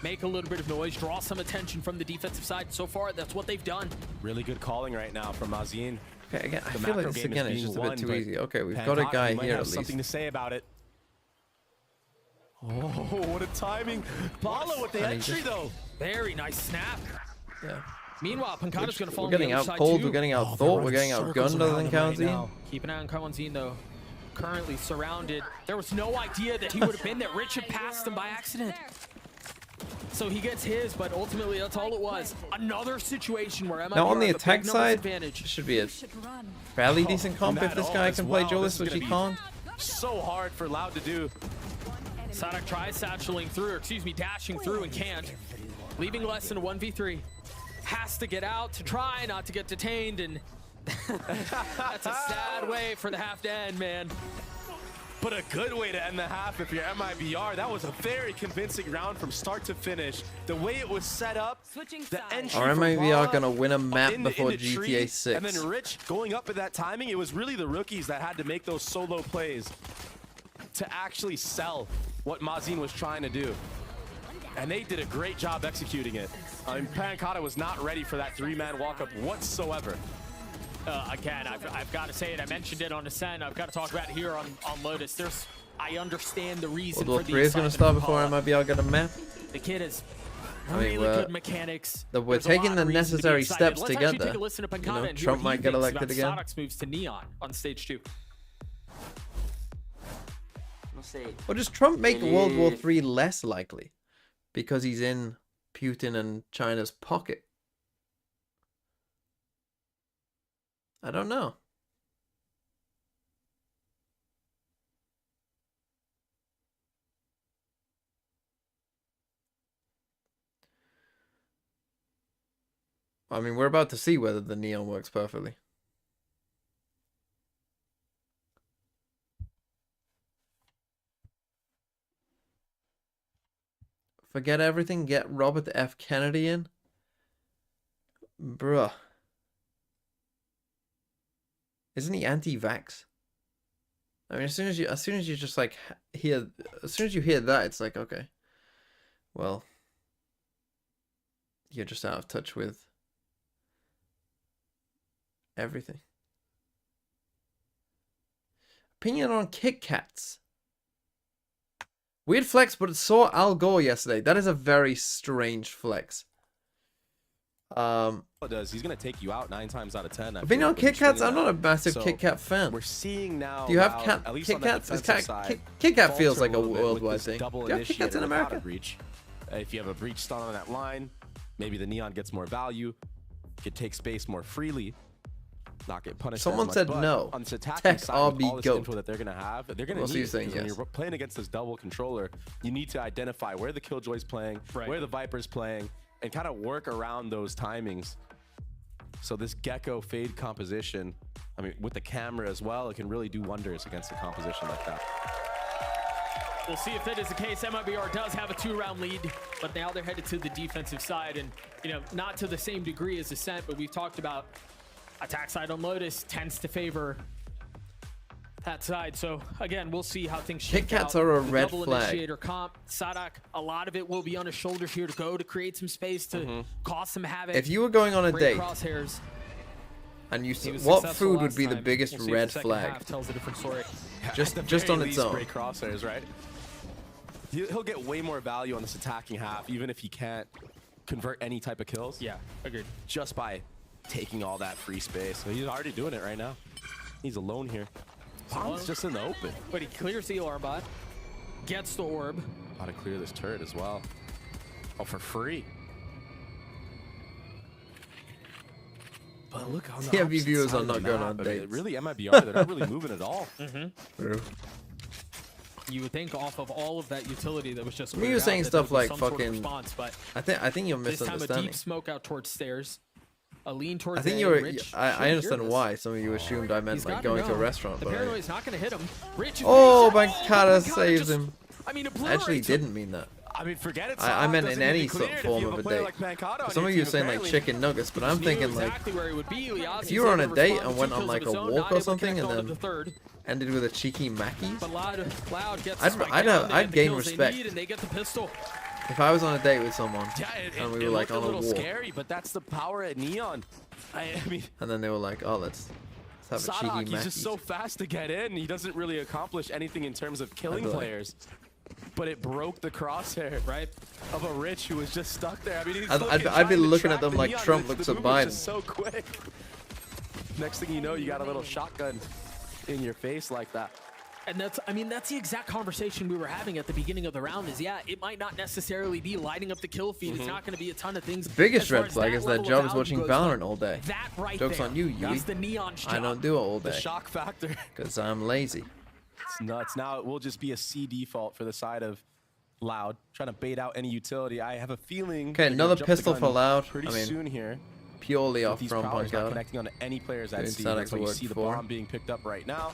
Make a little bit of noise, draw some attention from the defensive side. So far, that's what they've done. Really good calling right now from Mazin. Okay, again, I The feel like macro this game again is being just a bit won, too but easy. Okay, we've got a Pancata guy might here have at least. something to say about it. Oh, what a timing. Pala with the And he entry, just- though. Very nice snap. Yeah. Meanwhile, Pancata's going to fall We're on the getting other out side cold, too. we're getting out thought, we're getting outgunned other than Kawanzine. Keep an eye on Kawanzine, though. Currently surrounded. There was no idea that he would have been there. Rich had passed him by accident. So he gets his, but ultimately that's all it was. Another situation where MIBR Now on the have a big attack numbers side, advantage. should be a fairly decent comp if That this all guy as can play well, duelist, this which is he gonna can't. So hard for Loud to do. Sadak tries satcheling through, or excuse me, dashing through and can't. Leaving less than a 1v3. Has to get out to try not to get detained, and that's a sad way for the half to end, man. But a good way to end the half if you're MIBR. That was a very convincing round from start to finish. The way it was set up, the entry Are from MIBR Pala gonna win a map into before tree, GTA 6? And then Rich going up at that timing, it was really the rookies that had to make those solo plays to actually sell what Mazin was trying to do. And they did a great job executing it. I mean, Pancata was not ready for that three-man walk-up whatsoever. Again, I've got to say it. I mentioned it on Ascent. I've got to talk about it here on Lotus. I understand the reason World War for the 3 is gonna excitement start for before Pala. MIBR get a map. The kid has I mean, really we're- good mechanics. We're There's a taking lot the of reason to be necessary excited. steps Let's to actually get there. take a listen to Pancata You know, and hear Trump what might he get thinks elected about again. Sadak's moves to Neon on stage 2. Or does Trump make World War III less likely because he's in Putin and China's pocket? I don't know. I mean, we're about to see whether the neon works perfectly. Forget everything, get Robert F. Kennedy in? Bruh. Isn't he anti-vax? I mean, as soon as you just like hear, as soon as you hear that, it's like, okay, well, you're just out of touch with everything. Opinion on Kit Kats. Weird flex, but saw Al Gore yesterday. That is a very strange flex. He's gonna take you out 9 times out of 10. Opinion on Kit Kats? I'm not a massive Kit Kat fan. We're seeing now. Do you have Kit Kats? Kit Kat feels like a worldwide thing. Do you have Kit Kats in America? Breach. If you have a breach stun on that line, maybe the neon gets more value. Could take space more freely. Not get punished. Someone said no. On this attacking Tech side, with all RB this GOAT. info that they're gonna have, they're gonna Also, need you're saying it, 'cause when yes. you're playing against this double controller, you need to identify where the Killjoy's playing, where the Viper's playing, and kind of work around those timings. So this Gecko fade composition, I mean, with the camera as well, it can really do wonders against a composition like that. We'll see if that is the case. MIBR does have a 2-round lead, but now they're headed to the defensive side, and not to the same degree as Ascent, but we've talked about attack side on Lotus tends to favor that side. So again, we'll see how things shake out. Kit Kats are a The red double flag. initiator comp, Sadak, a lot of it will be on his shoulders here to go to create some space to cause some havoc. If you were going on a Break date crosshairs. and you He was what successful food would last be the time. biggest We'll see if red the second flag? half tells a different story. Just At the on very its least, own. break crosshairs, right? He'll get way more value on this attacking half, even if he can't convert any type of kills. Yeah, agreed. Just by taking all that free space. So he's already doing it right now. He's alone here. Pond's just in the open. But he clears the alarm bot, gets the orb. Got to clear this turret as well. Oh, for free. But look on the TMV opposite viewers side are of the not going map, on I mean, dates. Really, MIBR, they're not really moving at all. True. You would think off of all of that utility that was just. I mean, you were cleared saying out that stuff there'd be like some sort of fucking. response, but I think you're this time a misunderstanding. deep smoke out towards stairs. A lean towards. I think A, you were. Rich I should hear understand this. why some of you assumed I meant He's like gotta going to a know. restaurant. The But paranoia's not going to hit him. Rich is oh, really Bancada sad. saves just- him. I mean, I actually obliterates him. didn't mean that. I mean, forget it. I meant in Doesn't any get sort cleared if form you of have a player date. like Pancada on Some your of you team, saying like apparently. chicken nuggets, but I'm Knew thinking like exactly where he would be. if you were on a date and went on like a walk or something and then ended with a cheeky Mackey's, But Loud gets I'd- spiked I'd- down, they I'd get the gain kills they respect. need, and they get the pistol. if I was on a date with someone Yeah, and we it were like looked on a a little walk, scary, but that's the power at Neon. I mean, and then they were like, oh, let's have a Sadak, cheeky he's Mackey's. just so fast to get in. He doesn't really accomplish anything in terms of killing I'd be like- players. But it broke the crosshair, right, of a Rich who was just stuck there. I mean, he's I'd be trying to looking at track them the like Neon, Trump the looks at movement's Biden. just so quick. Next thing you know, you got a little shotgun in your face like that. And that's the exact conversation we were having at the beginning of the round is, yeah, it might not necessarily be lighting up the kill feed. It's not going to be a ton of things. Biggest as far red as flag that is that level of job is value watching goes, Valorant but all day. That right Joke's there on you, Yui. is the Neon's I job. don't do it all The day shock factor. because I'm lazy. It's nuts. Now it will just be a C default for the side of Loud, trying to bait out any utility. I have a feeling. Okay, they're gonna another jump the pistol gun for Loud. Pretty I mean, soon here. Purely off These from prowlers not Pancada. connecting on any players at Doing C. Sadak's That's why you work see the for. bomb being picked up right now.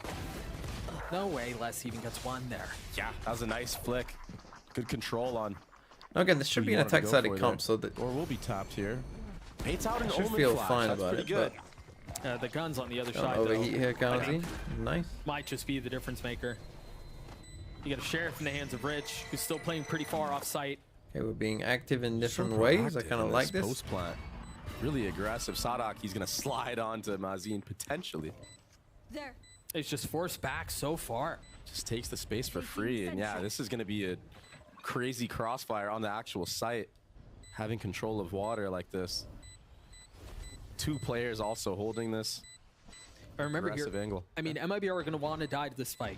No way Les even gets one there. Yeah, that was a nice flick. Good control on. Now again, this should who be you an wanted to go attack-sided for comp, there. so that Or will be tapped here. Baits out an I should Omen feel flash. fine That's about pretty it. good. The gun's on the other Don't side, overheat though. here, Kazi. Nice. Might just be the difference maker. You got a Sheriff in the hands of Rich, who's still playing pretty far off site. Okay, we're being active in different So ways. I proactive kind of in like this. Post plant. Really aggressive. Sadak, he's going to slide onto Mazin potentially. There. It's just forced back so far. Just takes the space for free. And yeah, this is going to be a crazy crossfire on the actual site. Having control of water like this. 2 players also holding this. I remember here, Aggressive angle. I mean, MIBR are going to want to die to the spike.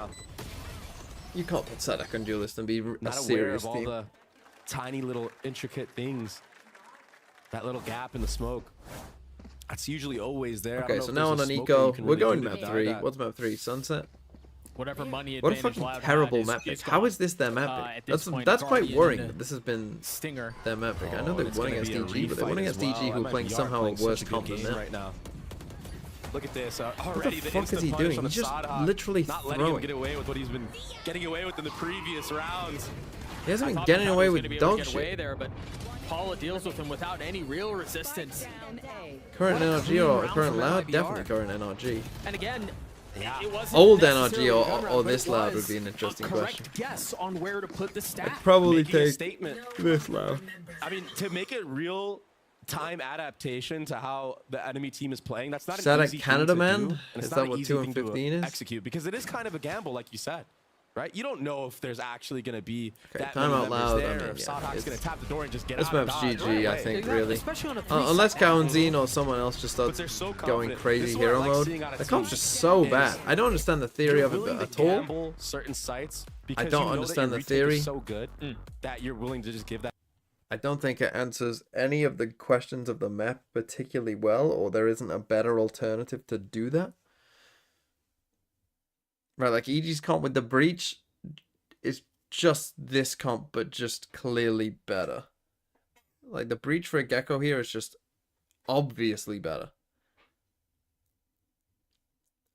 now. You can't put Sadak on duelist and be a Not aware serious of all team. the tiny little intricate things. That little gap in the smoke. That's usually always there. I Okay, don't so know now if on there's an a smoke that you eco, can we're really going do to map deny 3. that. What's map 3? Sunset? Whatever money What a advantage fucking Loud terrible had map pick. is How gone. is this their map At pick? this point, That's it's quite already worrying in that this has been Stinger. their map pick. I know they it's won gonna against be a DG, but they won refight against as DG who well. are playing MIBR somehow a playing such worse a good comp than game them. right now. Look at this. What Already the fuck is instant he punish doing? on the He's just Sadhak, literally not letting him throwing. get away with what he's been getting away with in the previous rounds. He hasn't I been thought getting Paula away was with gonna be able to dog get away shit. there, but Paula deals with him without any real resistance. Current What a NRG clean or round current from Loud? MIBR. Definitely current NRG. And again, it wasn't Old necessarily NRG a gun round, or but this it Loud was would be an interesting a correct question. guess on where to put the stack. I'd probably Making a take statement. this Loud. I mean, to make a real time adaptation to how the enemy team is playing, that's not Is that an a easy Canada thing to man? do, and Is it's that not an what easy 2 thing and to 15 is? execute because it is kind of a gamble, like you said, right? You don't know if there's actually going to be that time many out members loud, there, I mean, or if yeah, Sadhak's going to tap the door and just get This out of map's dodge GG, right I away. think, Exactly, really. especially on a Unless three-set map. Kaunzine or someone else just starts they're so going confident. crazy This is what I hero like mode. seeing out of The comp's teams, just so is bad. I don't understand the theory you're of it willing to at all. gamble certain sites because don't you know understand that the your retake theory. is so good that you're willing to just give that. I don't think it answers any of the questions of the map particularly well, or there isn't a better alternative to do that. Right, like EG's comp with the breach is just this comp, but just clearly better. Like the breach for a Gecko here is just obviously better.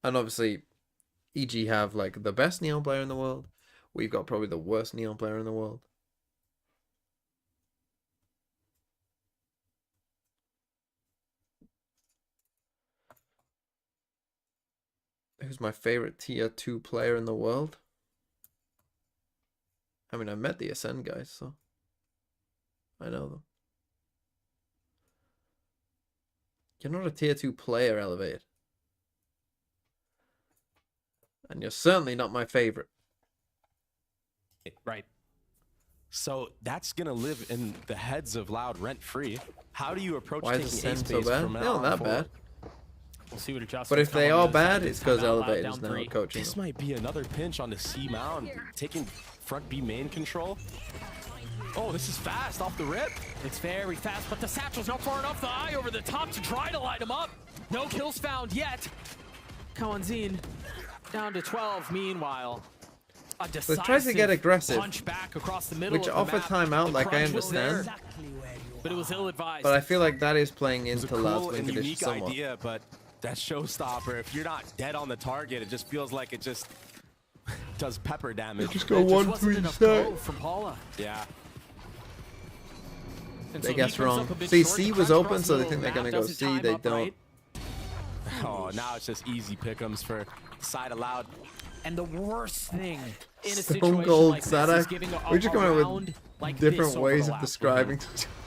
And obviously, EG have like the best Neon player in the world. We've got probably the worst Neon player in the world. Who's my favorite tier 2 player in the world? I mean, I met the Ascend guys, so I know them. You're not a tier 2 player, Elevate. And you're certainly not my favorite. Right. So that's going to live in the heads of Loud rent-free. How do you approach Why is taking Ascend ace so base bad? from They're now not on that forward? bad. We'll see what adjustments But if come they on are the other side bad, of it's this because timeout. Loud Elevate down is now 3. coaching This them. might be another pinch on the C mound, taking front B main control. Oh, this is fast off the rip. It's very fast, but the satchel's not far enough. The eye over the top to try to light him up. No kills found yet. Kawanzin down to 12. Meanwhile, a decisive tries to get aggressive, punch back across the middle which of the offer map. timeout, The like I crunch was there, understand. but it was ill-advised. But I feel like that is playing It's a into Loud's cool win and condition unique somewhat. idea, but that showstopper, if you're not dead on the target, it just feels like it just does pepper damage. Just go 1-3 stack. from Paula. Yeah. And They so he guess comes wrong. up a bit See, short. C The was crunch open, across so the they think they're middle gonna of the go map doesn't C. time They up don't. right. Oh, now it's just easy pick'ems for side allowed. And the worst thing in a Stone situation Cold like this is Sadak. giving We're just coming up round with like different this over ways the of last describing.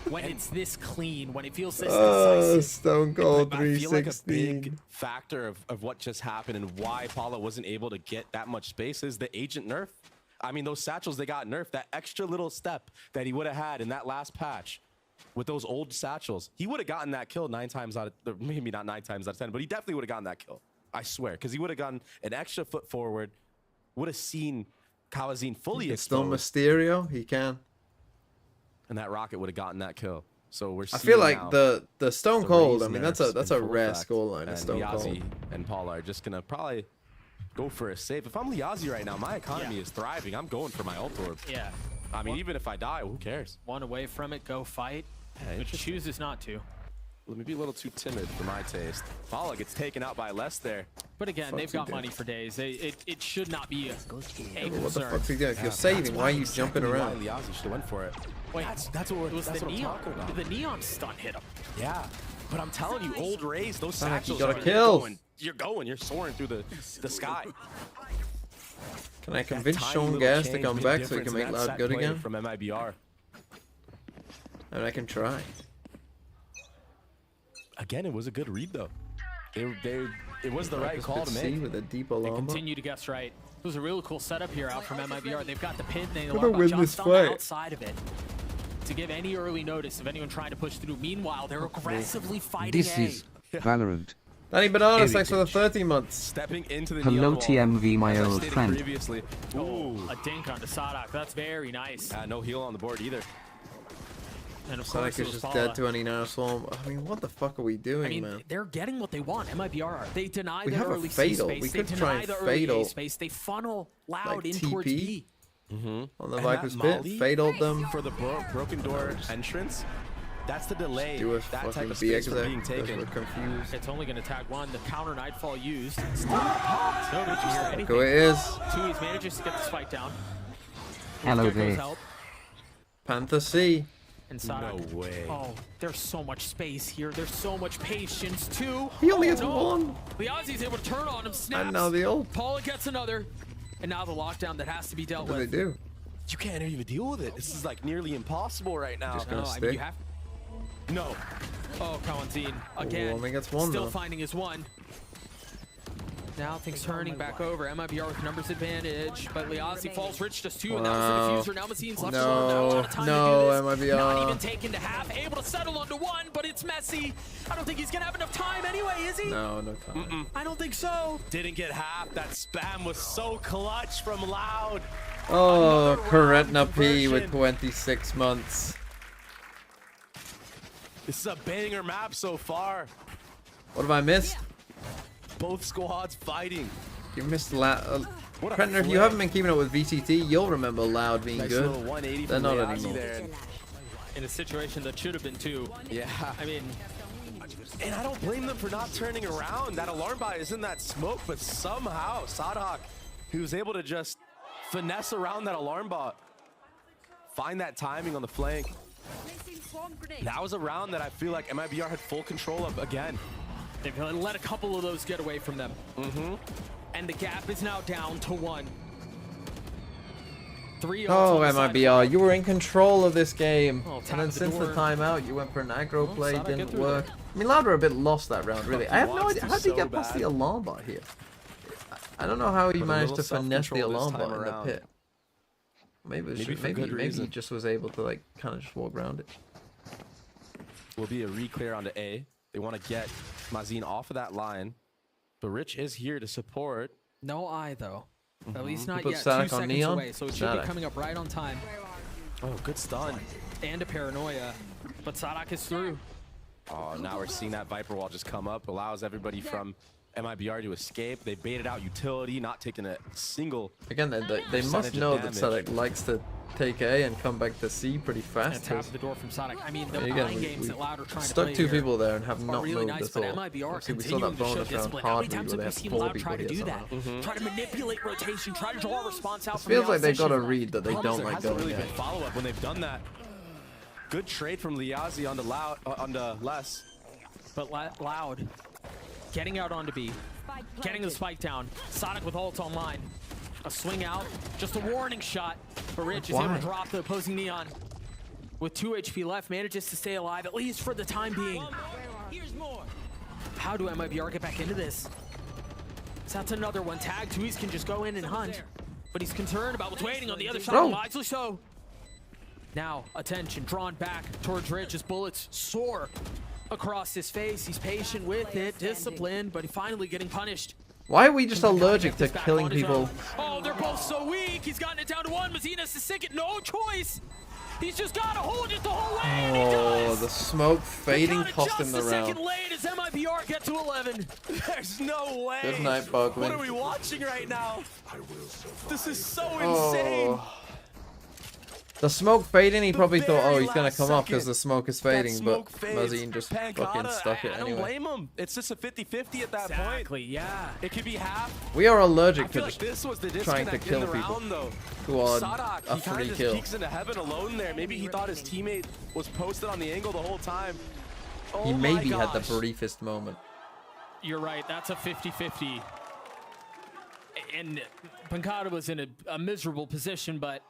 when it's this clean, when it feels this Oh, decisive. Stone Cold I feel like a 316. big factor of what just happened and why Paula wasn't able to get that much space is the agent nerf. I mean, those satchels, they got nerfed. That extra little step that he would have had in that last patch with those old satchels, he would have gotten that kill 9 times out of, maybe not 9 times out of 10, but he definitely would have gotten that kill. I swear, because he would have gotten an extra foot forward, would have seen Kawazin fully Still exposed, Mysterio, he can. and that rocket would have gotten that kill. So we're I seeing feel like now the Stone the Cold. Rays I mean, nerfs that's in a full rare effect, scoreline. and Of Stone Liazi Cold. and Paula are just gonna probably go for a save. If I'm Liazi right now, my economy is thriving. I'm going for my ult orb. Yeah. I mean, even if I die, who cares? One away from it, go fight. Yeah, But interesting. chooses not to. Let me be a little too timid for my taste. Paula gets taken out by less there. But again, they've Fuck's he got doing? money for days. It should not be a What the concern. fuck's he doing? If you're saving, why are you jumping around? Why Liazi should have went for it. Wait, That's what it was that's the what I'm neon. talking about. The neon stun hit him. Yeah, but I'm telling you, old Rays, those Sound like you satchels got a are kill. you're soaring through the sky. Can I convince That tiny Sean little Gas to change come made back so he difference can in make that Loud set good play again? from MIBR. I mean, I can try. Again, it was a good read though. It was the right Just call could to see make. with a deep They alarm. continue to guess right. It was a really cool setup here out from MIBR. They've got the pin. They Gonna are win just this on the fight. outside of it to give any early notice of anyone trying to push through. Meanwhile, they're aggressively fighting This A. is Valorant. Danny Bananas, thanks for the 30 months. Stepping into the Hello neon wall, TMV, my as I old stated friend. Previously. Ooh. A dink onto Sadak. That's very nice. No heal on the board either. And of Sonic course, is it was just Paula. dead to any nano swarm. I mean, what the fuck are we doing, I mean, man? they're getting what they want. MIBR. They deny We the have a early fatal. C space. We They could try deny and the early fatal, A space. They funnel Loud like, in towards TP. B. On the And Viper's that pit, molly fataled them. for the broken door entrance. That's the delay. Do a That type fucking of space BX from being taken. We're confused. It's only going to tag one. The counter Nightfall used. Nobody can hear anything. Go it is. Thieves manages to get the spike down. Hello There goes there. help. Panther C. And Sonic. No way. Oh, there's so much space here. There's so much patience too. He only has no. one. The Aussie's able to turn on him. Snaps. And now the ult. Paula gets another. And now the lockdown that has to be dealt What do with. they do? You can't even deal with it. This is like nearly impossible right now. Just gonna No, I mean, stick. you have. No. Oh, Kawanzine again. only gets one, Still though. finding his one. Now things turning back over. MIBR with numbers advantage, but Liazzi falls rich just two, and that was the diffuser. Now Mazine's left alone. Not a lot of time to do this. Not even taken to half. Able to settle onto one, but it's messy. I don't think he's gonna have enough time anyway, is he? No time. I don't think so. Didn't get half. That spam was so clutch from Loud. Oh, Karetna P with 26 months. This is a banger map so far. What have I missed? Both squads fighting. You missed What a Kretner, if you flip. haven't been keeping up with VCT, you'll remember Loud being Nice good. little 180 They're from not Liazzi anymore. there. In a situation that should have been two. Yeah. I mean, and I don't blame them for not turning around. That alarm buy is in that smoke, but somehow Sadhak, he was able to just finesse around that alarm bot. Find that timing on the flank. That was a round that I feel like MIBR had full control of again. they've let a couple of those get away from them. And the gap is now down to one. 3 Oh, on the side. MIBR, you were in control of this game. Oh, And tap then the since the door. timeout, you went for an aggro play, Sada get didn't through work. there. I mean, Loud were a bit lost that round, really. I have no wants idea. to How did he so get past bad. the alarm bot here? I don't know how he But a managed to little finesse the self-control this alarm time bot in the around. pit. Maybe for good he reason. just was able to, like, kind of just walk around it. Will be a re-clear onto A. They want to get Mazine off of that line. But Rich is here to support. No eye, though. At least not Put yet. 2 Sadak on seconds Neon? away, so it should Sadak. be coming up right on time. Oh, good stun. And a paranoia. But Sadak is through. Oh, now we're seeing that Viper wall just come up. Allows everybody from MIBR to escape. They baited out utility, not taking a single. Again, they must percentage of know that damage. Sadek likes to take A and come back to C pretty And fast. tap 'cause the door from Sonic. I mean, the again, mind games that Loud are trying to play stuck two here people there and have are not really moved nice, at but all. MIBR Obviously, we saw continuing that to show bonus round discipline. How many hard times where have they we had seen 4 Loud people try to here do that? somehow. Try to manipulate rotation, try to draw a response out It from feels the like they got a opposition. read that they Problem is don't there like hasn't going really at. been follow-up when they've done that. Good trade from Liazzi onto Loud, onto Les. But Loud getting out onto B, getting the spike down. Sonic with ult online. A swing out, just a warning shot. But Rich is able Why? to drop the opposing Neon. With 2 HP left, manages to stay alive, at least for the time being. How do MIBR get back into this? So that's another one. Tag Thieves can just go in and hunt. But he's concerned about what's waiting on the other side. Bro. Wisely so. Now, attention drawn back towards Rich as bullets soar across his face. He's patient with it, disciplined, but finally getting punished. Why are we just allergic to Gets back killing on his people? own. Oh, they're both so weak. He's gotten it down to one. Mazina is sick it. No choice. He's just got to hold it the whole way, and he Oh, does. the smoke fading Counted cost him just the a second round. late as MIBR get to 11. There's no way. Good night, What Bogman. are we watching right now? This is so insane. Oh. The smoke fading, he probably thought, oh, very he's gonna last come off because second, the smoke is That fading, but smoke fades. Mazine just Pancata, fucking stuck it I don't anyway. blame him. It's just a 50-50 at that Exactly, point. yeah. It could be half. We are I allergic to feel like just this was the trying to disconnect kill in the people round, though. who are Sadak, a he kind free of just kill. peeks into heaven alone there. Maybe he thought his teammate was posted on the angle the whole time. Oh He my maybe had the gosh. briefest moment. You're right. That's a 50-50. And Pancata was in a miserable position, but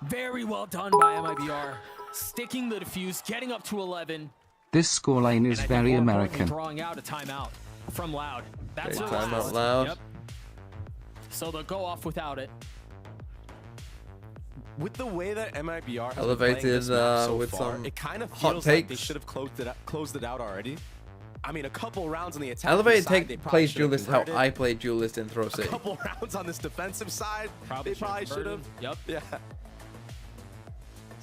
very well done by MIBR. Sticking the defuse, getting up to 11. This scoreline is And I think very more importantly, American. Drawing out a timeout from Loud. That's Okay, their timeout last. Loud. Yep. So they'll go off without it. With the way that MIBR has been Elevated, playing this map so with far, some it kind of hot feels like they takes. should have closed it out already. I mean, a couple rounds on the attack. Elevated side, they take probably plays should have duelist how converted. I played duelist in Throw A City. couple rounds on this defensive side, Probably they probably should have. Yep. Yeah.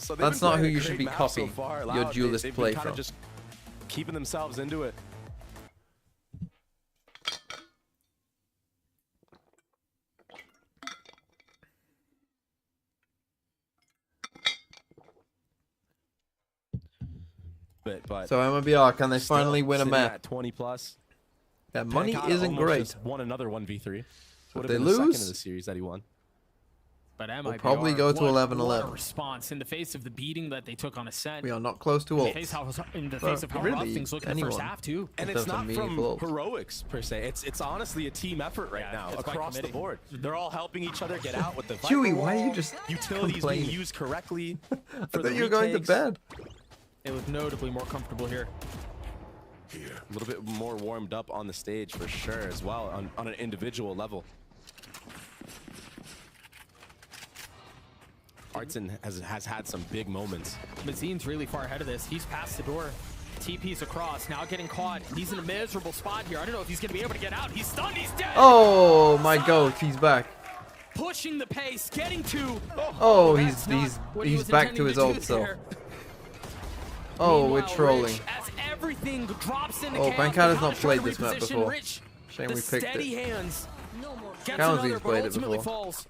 So That's not who you should be copying your duelist they've play been kind from. of just keeping themselves into it. But So MIBR, can they still finally win a sitting map? at 20 plus. That money Pancata isn't almost great. just won another 1v3. Would have they been the second lose? of the series that he won. But MIBR, We'll probably go to what 11-11. a response in the face of the beating that they took on Ascent. We are not close to In the ult. face of how rough things look in the first half too. And it's not from heroics per se. It's honestly a team effort right now it's by across the committing. board. They're all helping each other get out with the Chewy, Viper why are you wall, just utilities complaining? being used correctly. I For thought you were going to retakes. bed. They look notably more comfortable here. A little bit more warmed up on the stage for sure as well on an individual level. Artson has had some big moments. Mazine's really far ahead of this. He's past the door. TP's across, now getting caught. He's in a miserable spot here. I don't know if he's gonna be able to get out. He's stunned, he's dead! Oh my goat, he's back. Pushing the pace, getting to... Oh, that's not what he he's was back to intending his do old self. there. Oh, we're Meanwhile, trolling. Rich, as everything drops into Oh, chaos, Pancata's Pancata's not trying played to this map reposition before. Rich. Shame The we picked steady it. hands. Gets Counsy's another, but played it ultimately before. falls.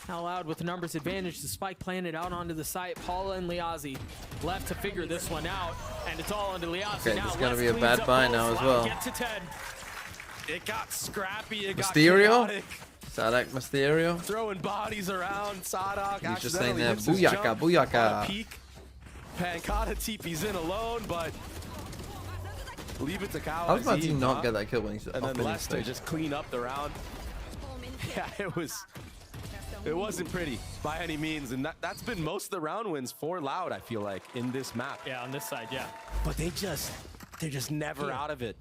Now Loud with the numbers advantage, the spike playing it out onto the site. Paula and Liazi left to figure this one out, and it's all onto Liazi. Okay, now this is gonna West be a cleans bad up buy both. now as Loud well. Gets to 10. It got scrappy. It got Mysterio? chaotic. Sadak Mysterio? Throwing bodies around. Sadak He's just saying accidentally that. hits his Booyaka, jump booyaka. on a peak. Pancata TP's in alone, but leave it to Kyle. How does my team not get that kill when he's And up then in his Lester face? just clean up the round. Yeah, it wasn't pretty by any means, and that's been most of the round wins for Loud, I feel like, in this map. Yeah, on this side, yeah. But they're just never out of it.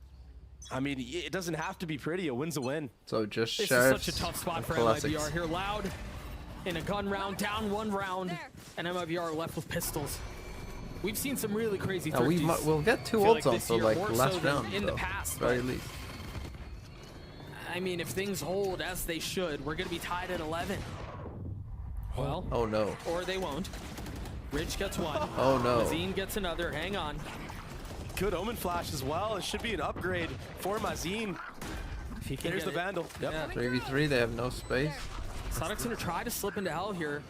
I mean, it doesn't have to be pretty. A win's a win. So just This Sheriffs is such a tough spot and for Classics. MIBR here. Loud in a gun round, down one round, and MIBR left with pistols. We've seen some really crazy Now thrifties. we'll get two I feel ults on this for year like more last so than round, in the though, past, very but, least. I mean, if things hold as they should, we're gonna be tied at 11. Well, Oh no. or they won't. Rich gets one. Oh, no. Mazine gets another. Hang on. Good Omen Flash as well. It should be an upgrade for Mazine. If he can There's get the it. Vandal. Yep. Yeah. 3v3, they have no space. Sonic's gonna try to slip into hell here.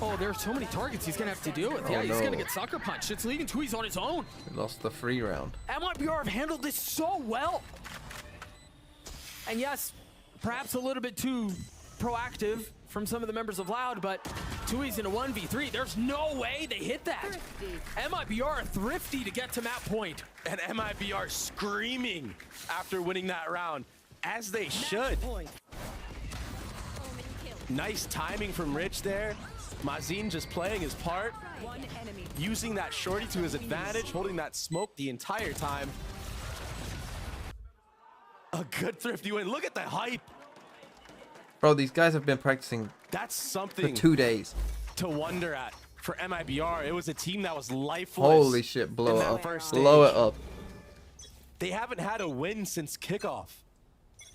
Oh, there's so many targets he's gonna have to deal with. Oh, Yeah, he's no. gonna get sucker punched. It's leaving Tweez on his own. We lost the free round. MIBR have handled this so well. And yes, perhaps a little bit too proactive from some of the members of Loud, but Tui's in a 1v3. There's no way they hit that. MIBR are thrifty to get to map point. And MIBR screaming after winning that round, as they should. Nice timing from Rich there. Mazine just playing his part, using that shorty to his advantage, holding that smoke the entire time. A good thrifty win. Look at the hype. Bro, these guys have been practicing That's for something 2 days. to wonder at for MIBR. It was a team that was lifeless. Holy shit, blow in it that up. first Blow it stage. up. They haven't had a win since kickoff.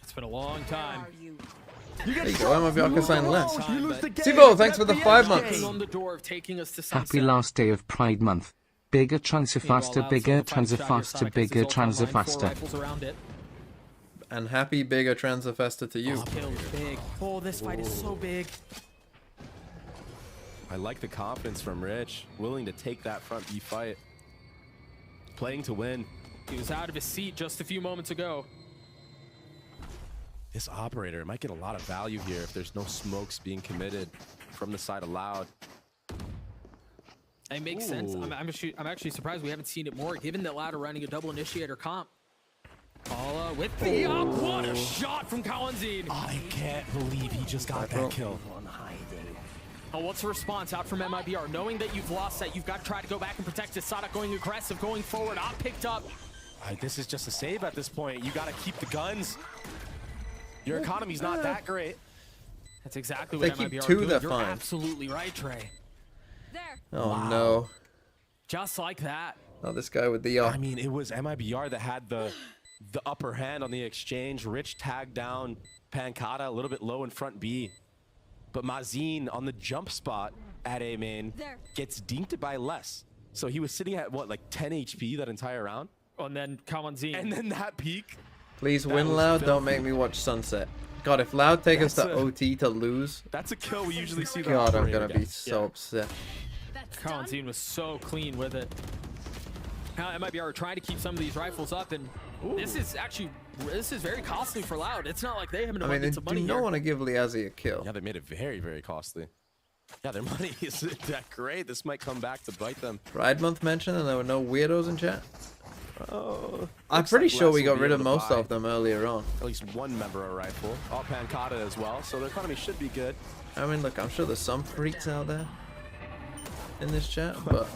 It's been a long time. There you go, MIBR can sign less. You lose the Sibo, thanks for the 5 months. On the door of taking us to Happy sunset. last day of Pride Month. Bigger, transit faster, Meanwhile, bigger, Loud transit still faster, fighting bigger, Sonic as transit he's ult online, 4 faster. rifles around it. And happy bigger Transifesta to you. Oh, kill is big. Oh, this fight is so big. I like the confidence from Rich, willing to take that front B fight. Playing to win. He was out of his seat just a few moments ago. This operator might get a lot of value here if there's no smokes being committed from the side of Loud. It makes sense. Ooh. I'm actually surprised we haven't seen it more, given that Loud are running a double initiator comp. Paula with the up. What a shot from Kawanzine. I can't believe he just got that kill. Oh, what's the response out from MIBR? Knowing that you've lost that, you've got to try to go back and protect it. Sadak going aggressive, going forward. Op picked up. This is just a save at this point. You got to keep the guns. Your economy's not that great. That's exactly They what keep MIBR are 2, doing. they're You're fine. absolutely right, Trey. Oh Wow. no. Just like that. Oh, this guy with the I mean, it was MIBR that had the upper hand on the exchange. Rich tagged down Pancata a little bit low in front B. But Mazine on the jump spot at A main, gets dinked by less. So he was sitting at what, like 10 HP that entire round? And then Kawanzin. And then that peak. Please win Loud. Don't make me watch Sunset. God, if Loud take us to OT to lose. That's a kill we usually see. God, I'm gonna be so upset. Kawanzin was so clean with it. Now MIBR are trying to keep some of these rifles up, and this is very costly for Loud. It's not like they have an abundance of money do not want to give Liazzi a kill. Yeah, they made it very, very costly. Yeah, their money isn't that great. This might come back to bite them. Pride Month mentioned, and there were no weirdos in chat. Oh, I'm pretty sure we got rid of most of them earlier on. At least one member a rifle. All Pancata as well, so their economy should be good. I mean, look, I'm sure there's some freaks out there in this chat, but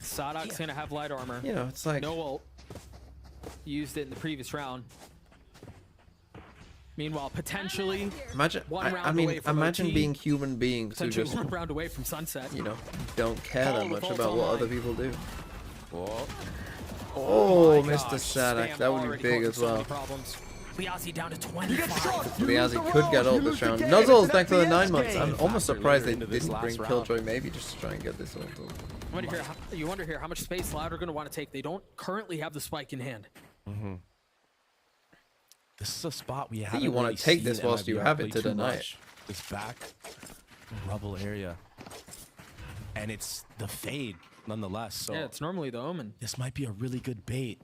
Sadok's gonna have light armor. You know, it's like no ult. Used it in the previous round. Meanwhile, potentially imagine. one round I mean, away from imagine OT, being human beings who potentially just, one round away from Sunset. you know, don't care that much about what other people do. Whoa. Oh, my Mr. gosh, Sadak, Spam that would already be big causing as so many well. problems. Liazzi down to 25. Liazzi could get ult this round. Nuzzles, thanks for the 9 months. I'm almost surprised they didn't bring Killjoy maybe just to try and get this ult. You wonder here how much space Loud are going to want to take. They don't currently have the spike in hand. This is a spot we haven't you want really to take seen this whilst you MIBR have play it to too deny it. much. This back rubble area. And it's the fade nonetheless. So Yeah, it's normally the Omen. This might be a really good bait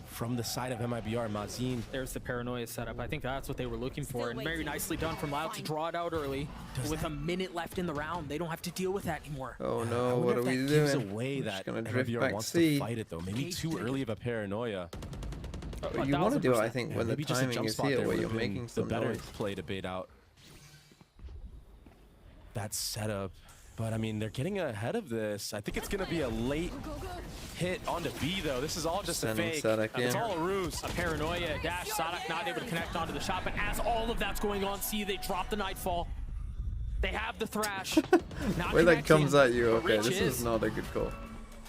from the side of MIBR. Mazin. There's the paranoia setup. I think that's what they were looking for, and very nicely done from Loud to draw it out early. With a minute left in the round, they don't have to deal with that anymore. Oh no, what are we Gives doing? away We're that just gonna drift MIBR back wants C. to fight it though. Maybe too early of a paranoia. You want to do it, I think, when the maybe just a timing jump is spot here, there where would you're have been making the some better noise. play to bait out that setup. But I mean, they're getting ahead of this. I think it's gonna be a late hit onto B though. This is all just a Sending fake. Sadak It's in. all a ruse. A paranoia dash. Sadok not able to connect onto the shot, but as all of that's going on, see they drop the Nightfall. They have the Thrash. Not Where that connecting, comes at you, but okay, Rich this is not a good call.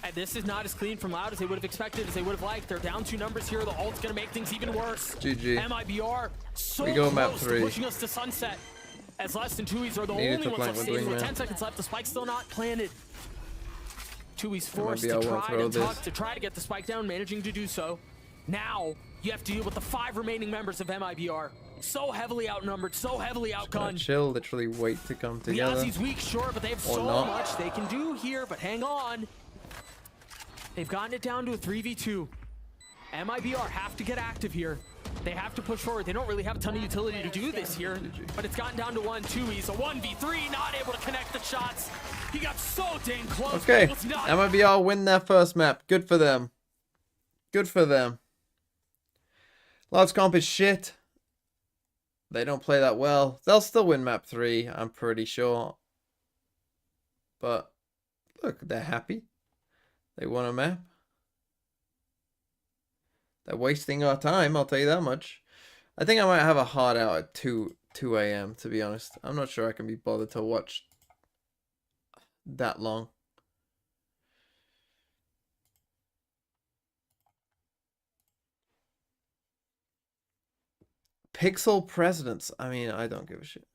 And this is not as clean from Loud as they would have expected, as they would have liked. They're down 2 numbers here. The ult's going to make things even worse. GG. MIBR so We go map close 3. to pushing us to Sunset. As less than 2Es are the Needed only to ones plant left with standing with wingman. 10 seconds left. The spike's still not planted. 2Es forced MIBR to won't try throw and this. tuck to try to get the spike down, managing to do so. Now you have to deal with the 5 remaining members of MIBR. So heavily outnumbered, so heavily outgunned. Chill, literally wait to come together. Liazzi's weak, sure, but they have Or so not. much they can do here. But hang on. They've gotten it down to a 3v2. MIBR have to get active here. They have to push forward. They don't really have a ton of utility to do this here, but it's gotten down to 1-2. A 1v3, not able to connect the shots. He got so dang close. Okay, but it was not. MIBR win their first map. Good for them. Good for them. Loud's comp is shit. They don't play that well. They'll still win map 3, I'm pretty sure. But look, they're happy. They won a map. They're wasting our time, I'll tell you that much. I think I might have a hard out at 2 a.m. to be honest. I'm not sure I can be bothered to watch that long. Pixel presidents. I mean, I don't give a shit.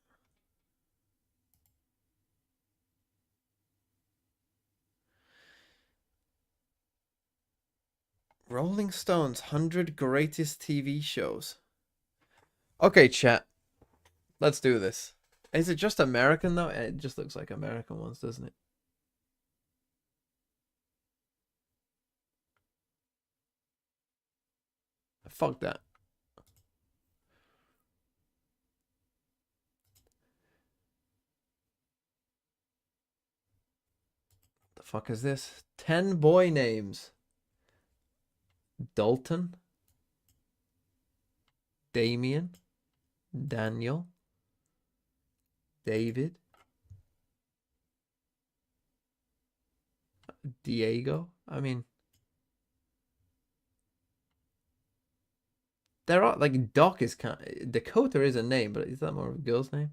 Rolling Stone's 100 greatest TV shows. Okay, chat. Let's do this. Is it just American though? It just looks like American ones, doesn't it? Fuck that. The fuck is this? 10 boy names. Dalton, Damien, Daniel, David, Diego. I mean, there are like Doc is kind. Dakota is a name, but is that more of a girl's name?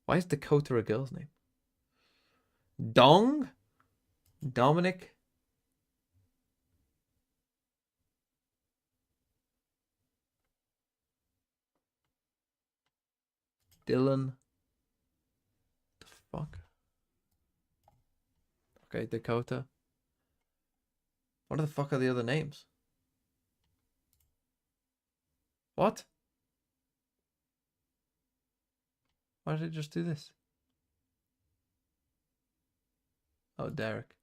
Why is Dakota a girl's name? Dong, Dominic. Dylan, fuck? Okay, Dakota. What the fuck are the other names? What? Why did it just do this? Oh, Derek.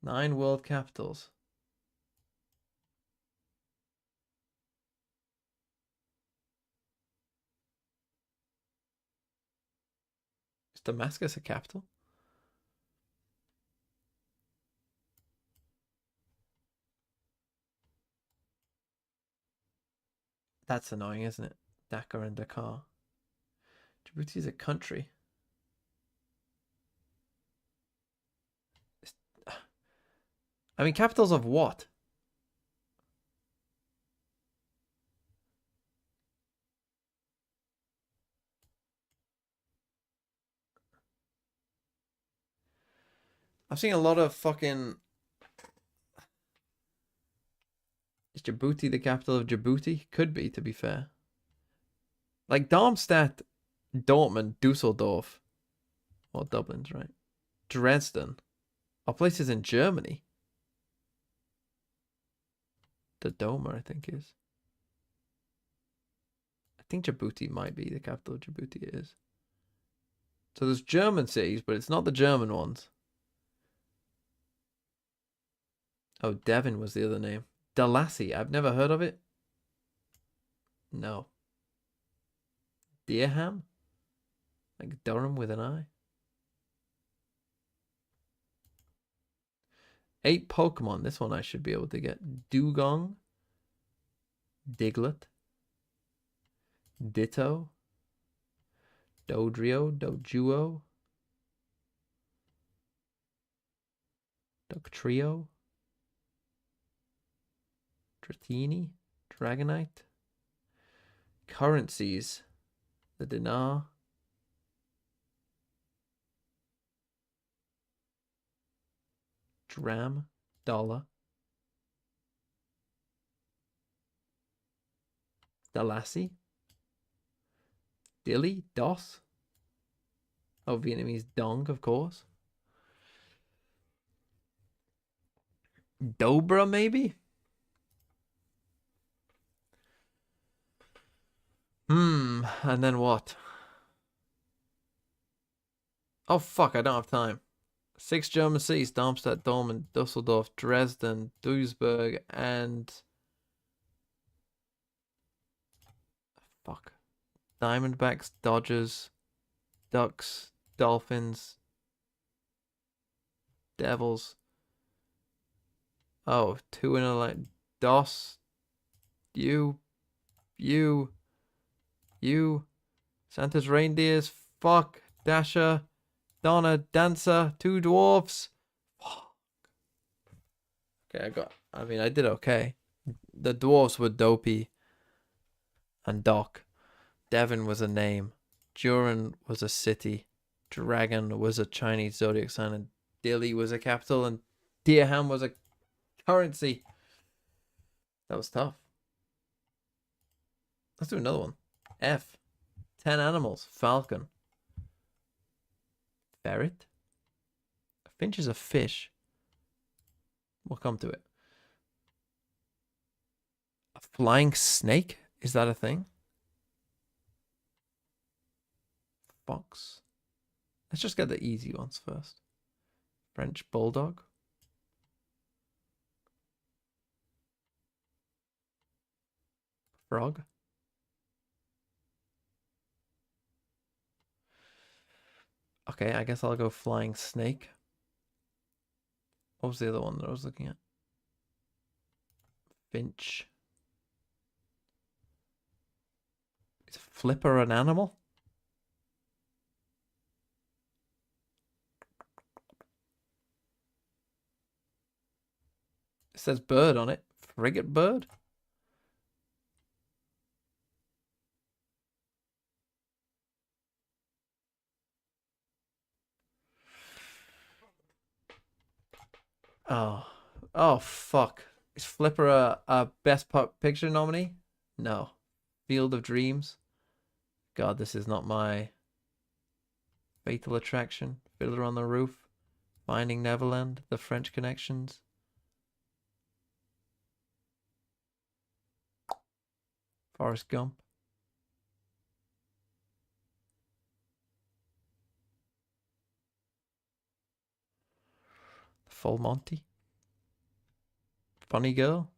9 world capitals. Is Damascus a capital? That's annoying, isn't it? Dakar and Dakar. Djibouti is a country. I mean, capitals of what? I've seen a lot of fucking... Is Djibouti the capital of Djibouti? Could be, to be fair. Like Darmstadt, Dortmund, Dusseldorf. Or Dublin's, right? Dresden. Are places in Germany. The Doma, I think, is. I think Djibouti might be the capital of Djibouti. It is. So there's German cities, but it's not the German ones. Oh, Devon was the other name. Dalhousie. I've never heard of it. No. Deerham? Like Durham with an I? 8 Pokemon. This one I should be able to get. Dugong. Diglett. Ditto. Dodrio. Doduo. Dugtrio. Dratini. Dragonite. Currencies. The dinar. Dram. Dollar. Dalhousie. Dilly. Dos. Oh, Vietnamese dong, of course. Dobra, maybe? And then what? Oh, fuck, I don't have time. 6 German cities: Darmstadt, Dortmund, Dusseldorf, Dresden, Duisburg, and... Fuck. Diamondbacks, Dodgers, Ducks, Dolphins, Devils. Oh, 2 in a line. DOS. You. Santa's reindeers. Fuck. Dasher. Donna. Dancer. 2 dwarfs. Fuck. Okay, I did okay. The dwarfs were Dopey and Doc. Devon was a name. Duran was a city. Dragon was a Chinese zodiac sign. And Dili was a capital. And Deerham was a currency. That was tough. Let's do another one. F. 10 animals. Falcon. Ferret. A finch is a fish. We'll come to it. A flying snake? Is that a thing? Fox. Let's just get the easy ones first. French bulldog. Frog. Okay, I guess I'll go flying snake. What was the other one that I was looking at? Finch. Is a flipper an animal? It says bird on it. Frigate bird? Oh, fuck. Is Flipper a Best Picture nominee? No. Field of Dreams? God, this is not my Fatal Attraction, Fiddler on the Roof, Finding Neverland, The French Connections. Forrest Gump. Full Monty. Funny Girl.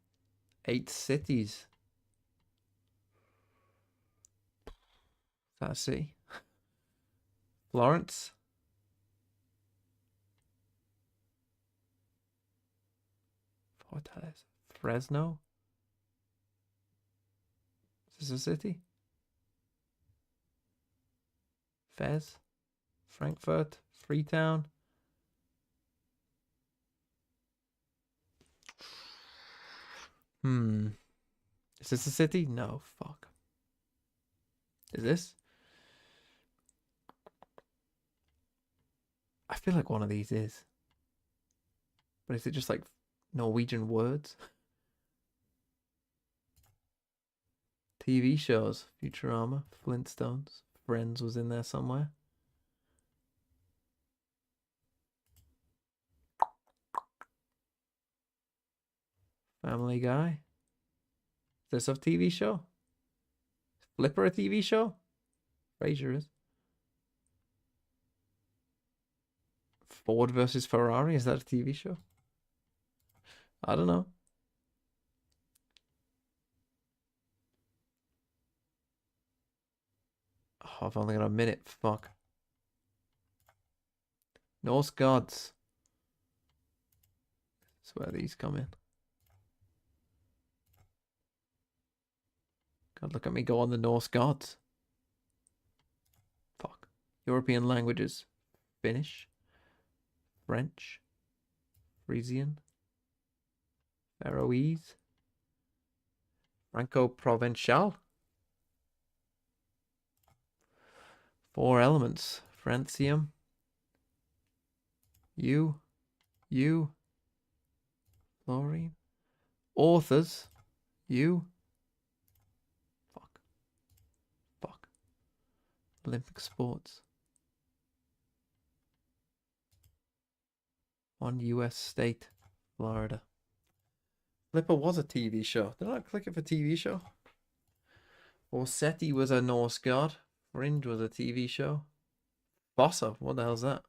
8 Cities. Let's see. Florence. Fortaleza. Fresno. Is this a city? Fez. Frankfurt. Freetown. Is this a city? No, fuck. Is this? I feel like one of these is. But is it just like Norwegian words? TV shows. Futurama, Flintstones, Friends was in there somewhere. Family Guy. Is this a TV show? Flipper a TV show? Frasier is. Ford versus Ferrari, is that a TV show? I don't know. Oh, I've only got a minute. Fuck. Norse Gods. That's where these come in. God, look at me go on the Norse Gods. Fuck. European languages. Finnish. French. Frisian. Faroese. Franco-Provençal. 4 elements. Francium. Fluorine. Authors. Fuck. Olympic sports. 1 US state. Florida. Flipper was a TV show. Did I not click it for TV show? Orseti was a Norse god. Fringe was a TV show. Fossa, what the hell's that?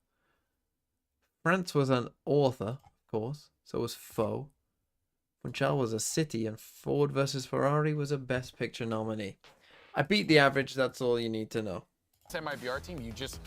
France was an author, of course. So was Foe. Funchal was a city, and Ford versus Ferrari was a Best Picture nominee. I beat the average, that's all you need to know. MIBR team, you just,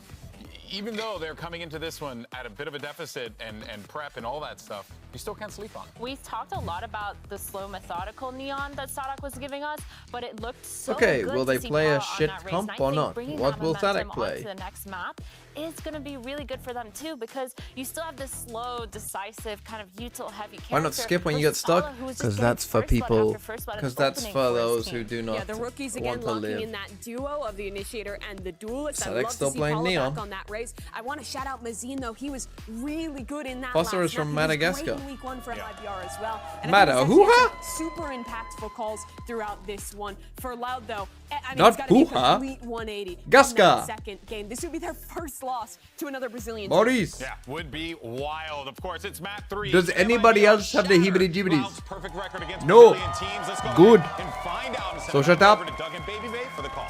even though they're coming into this one at a bit of a deficit and prep and all that stuff, you still can't sleep on it. We talked a lot about the slow, methodical neon that Sadak was giving us, but it looked so okay, good will they to see play a Paul on shit that race. comp And I or think not? bringing What that will momentum Sadak play? onto the next map is going to be really good for them too, because you still have this slow, decisive, kind of util heavy character. Why not skip when you get stuck? Because that's for people. Because that's for those who do not the rookies again want to locking live. in that duo of the initiator and the duelist. Sadek's I'd love still to see playing Paula Neon. back on that race. I want to shout out Mazine though. He was really good in that. Foster last is from map. He was Madagascar. great in week 1 for MIBR as well. And Mada, I think he's hoo-ha? had some super impactful calls throughout this one. For Loud though, I mean, Not it's got to be a hoo-ha. complete 180. Gaska. in that second game. This would be their first loss to another Brazilian team. Maurice. Yeah, would be wild. Of course, it's map 3. Does anybody else have the hibbity-jibbities? Perfect record against No. Brazilian teams. Let's go Good. ahead and find out. So shut up. Over to Doug and Baby Bay for the call.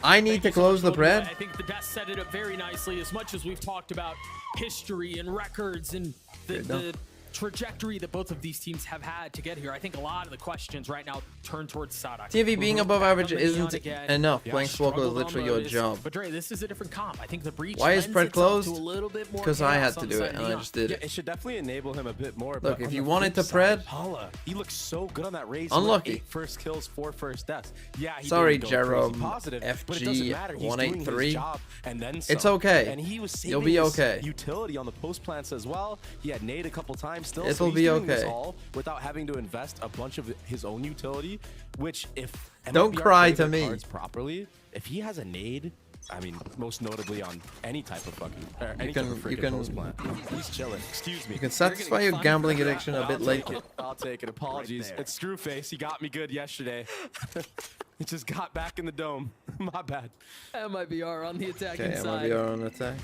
I need to close the bread. I think the desk set it up very nicely. As much as we've talked about history and records and the trajectory that both of these teams have had to get here, I think a lot of the questions right now turn towards Sadak. TV being above average isn't enough. Playing Swallow is literally your job. But Dre, this is a different comp. I think the breach Why is lends Pred itself closed? to a little bit more Because I had chaos to on do the it side and of I Neon. just did Yeah, it. it should definitely enable him a bit more. Look, but if on you the wanted flip to Pred- side, Paula, he looks so good on that race. Unlucky. 8 first kills, 4 first deaths. Yeah, he Sorry, didn't go crazy Jerome positive, but it doesn't matter. He's doing his FG183. job and then It's some. okay. And he was You'll saving be his okay. utility on the post plants as well. He had nade a couple times still. It'll so he's be doing this okay. all without having to invest a bunch of his own utility, which if Don't MIBR cry play to their me. cards properly, if he has a nade, I mean, most notably on any type of fucking, any can- type of you freaking can- post plant, he's chilling. Excuse me. You can satisfy your gambling addiction a bit later. I'll take it. Apologies. It's Screwface. He got me good yesterday. He just got back in the dome. My bad. MIBR on the attacking Okay, side. MIBR on attack.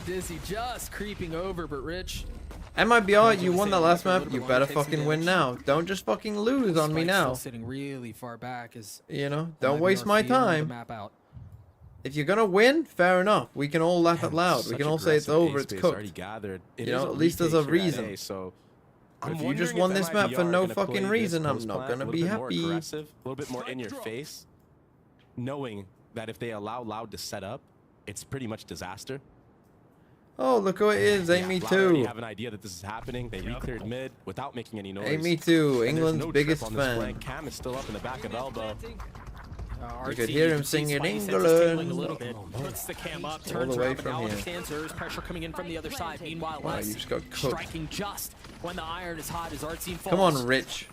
Dizzy just creeping over, but Rich. MIBR, you won that last map. You better fucking win now. Don't just fucking lose on me now. Sitting really far back as you know, don't waste my time. If you're gonna win, fair enough. We can all laugh out loud. We can all say it's over, it's cooked. You know, at least there's a reason. But if you just won this map for no fucking reason, I'm not gonna be happy. A little bit more in your face, knowing that if they allow Loud to set up, it's pretty much disaster. Oh, look who it is. Ain't me too. You have an idea that this is happening. They re-cleared mid without making any noise. Ain't me too. England's biggest fan. Cam is still up in the back of elbow. You could hear him singing England. A little bit. Puts the cam up, All turns the way around, but from now here. understands there is pressure coming in from the other side. Meanwhile, Wow, Les you just got cooked. striking just when the iron is hot as Artsine falls. Come on, Rich.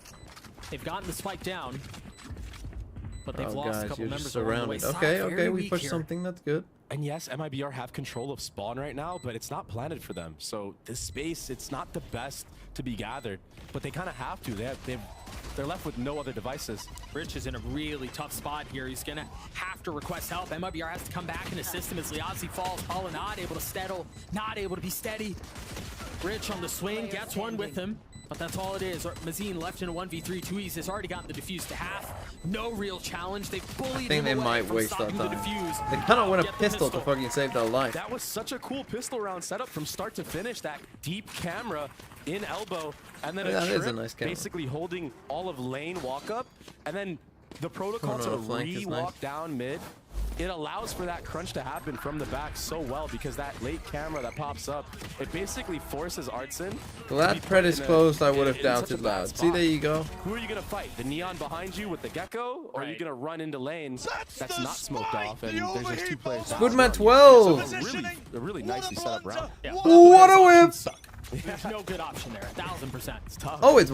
They've gotten the spike down, but they've Oh, lost a guys, couple you're members just along the surrounded. way. Okay, Sock okay, very we weak pushed here. something. That's good. And yes, MIBR have control of spawn right now, but it's not planted for them. So this space, it's not the best to be gathered, but they kind of have to. They're left with no other devices. Rich is in a really tough spot here. He's gonna have to request help. MIBR has to come back and assist him as Liazzi falls. Paula not able to settle, not able to be steady. Rich on the swing, gets one with him, but that's all it is. Mazine left in a 1v3. Tuiz has already gotten the defuse to half. No real challenge. They've bullied I think they him away might from waste that stopping the time. defuse. They cannot win a Get the pistol to fucking save their life. That was such a cool pistol round setup from start to finish. That deep camera in elbow, and then Yeah, that is a trip nice camera. basically holding all of lane walk up, and then the protocol Corner to of flank is re-walk nice. down mid. It allows for that crunch to happen from the back so well because that late camera that pops up, it basically forces Artsin. Glad Pred is closed. I would have doubted Loud. See, there you go. Who are you gonna fight? The neon behind you with the gecko, or are you gonna run into lanes that's not smoked off and there's just two players? Goodman 12. So a really nicely set up round. Yeah. What a whip! There's no good option there. 1000%. It's tough. Oh, it's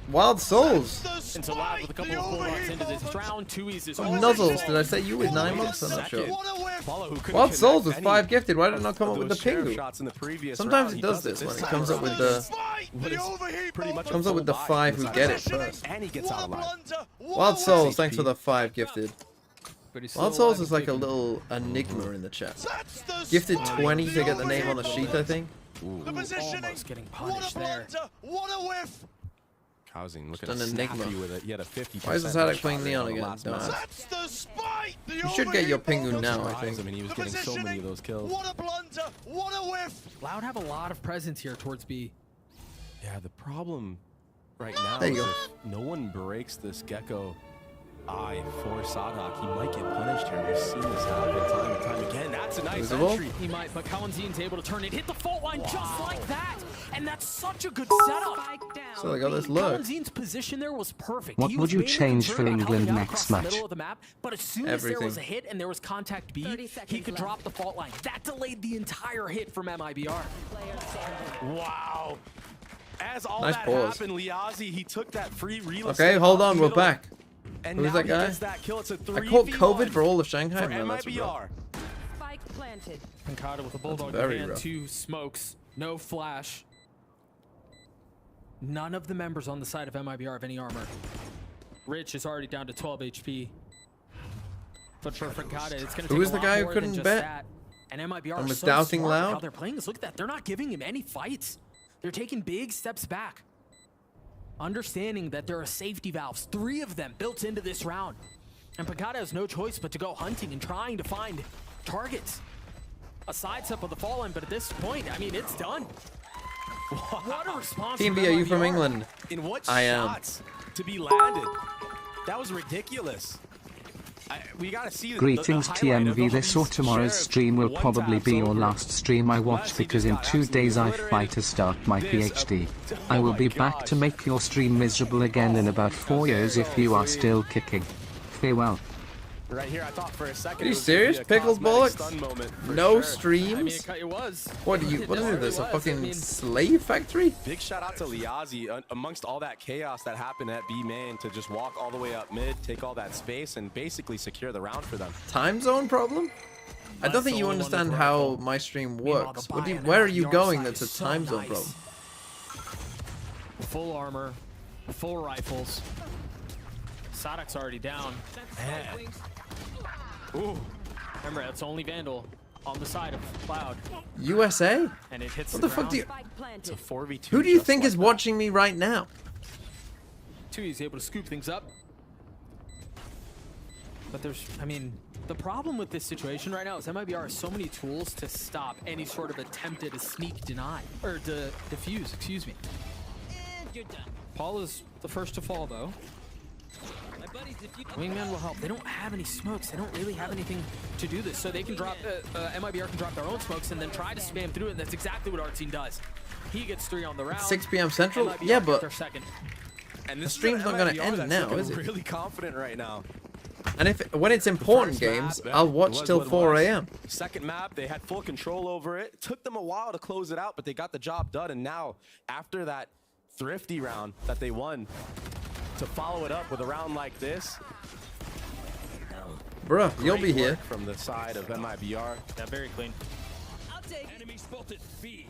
Wild Souls. And so Loud with a couple of bulldogs into this round. Tuiz is Nuzzles. Did I say you with 9 months? I'm not sure. Follow who couldn't Wild Souls connect with 5 any gifted. Why did it not come up of with the those sheriff Pingu? shots in the previous Sometimes round. it He does does this it when it this comes time up with around. the But it's pretty much a comes up with the full 5 who buy get it inside of first. and he gets out alive. Wild Souls. Thanks for the 5 gifted. But he's still Wild Souls alive is and like a kicking. little enigma in the chat. Gifted 20 to get the name on the sheet, I think. Almost getting punished there. Housing looking Just an snappy enigma. with it. He had a 50%. Why is the Sadek shot playing rate Neon on the again? last Dumbass. match. You should get your Pingu now, I Surprised think. him, and he was getting so many of those kills. Loud have a lot of presence here towards B. Yeah, the problem right now There is you go. if no one breaks this gecko eye for Sadak, he might get punished here. We've seen this happen time and time again. That's a nice Visible? entry. He might, but Kalanzine's able to turn it, hit the fault line just like that. And that's such a good setup. So they got this look. Kalanzine's position there was perfect. What He would was you mainly change concerned for about England helping out next across the match? middle of the map, but as soon as there was a Everything. hit and there was contact B, he could drop the fault line. That delayed the entire hit from MIBR. Wow. As all Nice that pause. happened, Liazzi, he took that free relay. Okay, hold on. We're back. And Who's now that he guy? gets that kill. It's a I caught 3v1 COVID for all of Shanghai. for Man, that's rough. MIBR. Spike planted. Pancada with a bulldog in very hand, rough. 2 smokes, no flash. None of the members on the side of MIBR have any armor. Rich is already down to 12 HP. But for Pancada, it's going to take Who is a the lot guy who more couldn't than just bet? that. And MIBR And is was so doubting smart with Loud? how they're playing this. Look at that. They're not giving him any fights. They're taking big steps back. Understanding that there are safety valves, 3 of them built into this round. And Pancada has no choice but to go hunting and trying to find targets. A sidestep of the fall line, but at this point, I mean, it's done. What a response. Team from B, are you from MIBR. England? In what I am. shots to be landed? That was ridiculous. We gotta see the Greetings highlight of TMV. This or tomorrow's Sheriff stream will one probably taps be your over. last stream I watch because in 2 days I fly to start my PhD. I will be back to make your stream miserable again in about 4 years if you are still kicking. Farewell. Right here, I thought for a second. Are you it was gonna be serious? a Pickles cosmetic bollocks? stun moment for No sure. streams? I mean, it was. What do you? What is this? A fucking slave factory? Big shout out to Liazzi amongst all that chaos that happened at B main to just walk all the way up mid, take all that space, and basically secure the round for them. Time zone problem? I don't think you understand how my stream works. What do you, where are you going that's a time zone problem? Full armor, full rifles. Sadak's already down. Ooh. Remember, that's only Vandal on the side of Cloud. USA? And it hits What the fuck do you... It's a 4v2. Who do you think is watching me right now? He's able to scoop things up. But there's, I mean, the problem with this situation right now is MIBR has so many tools to stop any sort of attempt at a sneak deny. Or defuse, excuse me. And you're done. Paul is the first to fall, though. My buddies, if you Wingman will help. They don't have any smokes. They don't really have anything to do this. So they can drop, MIBR can drop their own smokes and then try to spam through it. And that's exactly what Artsine does. He gets 3 on the round. 6 p.m. Central? MIBR Yeah, but their second. And the this stream's not going to MIBR end that's now, looking is it? Really confident right now. And when it's important games, I'll watch till 4 a.m. Second map, they had full control over it. It took them a while to close it out, but they got the job done. And now, after that thrifty round that they won, to follow it up with a round like this. Bruh, you'll be Great here. work from the side of MIBR. Yeah, very clean. I'll take enemy spotted B.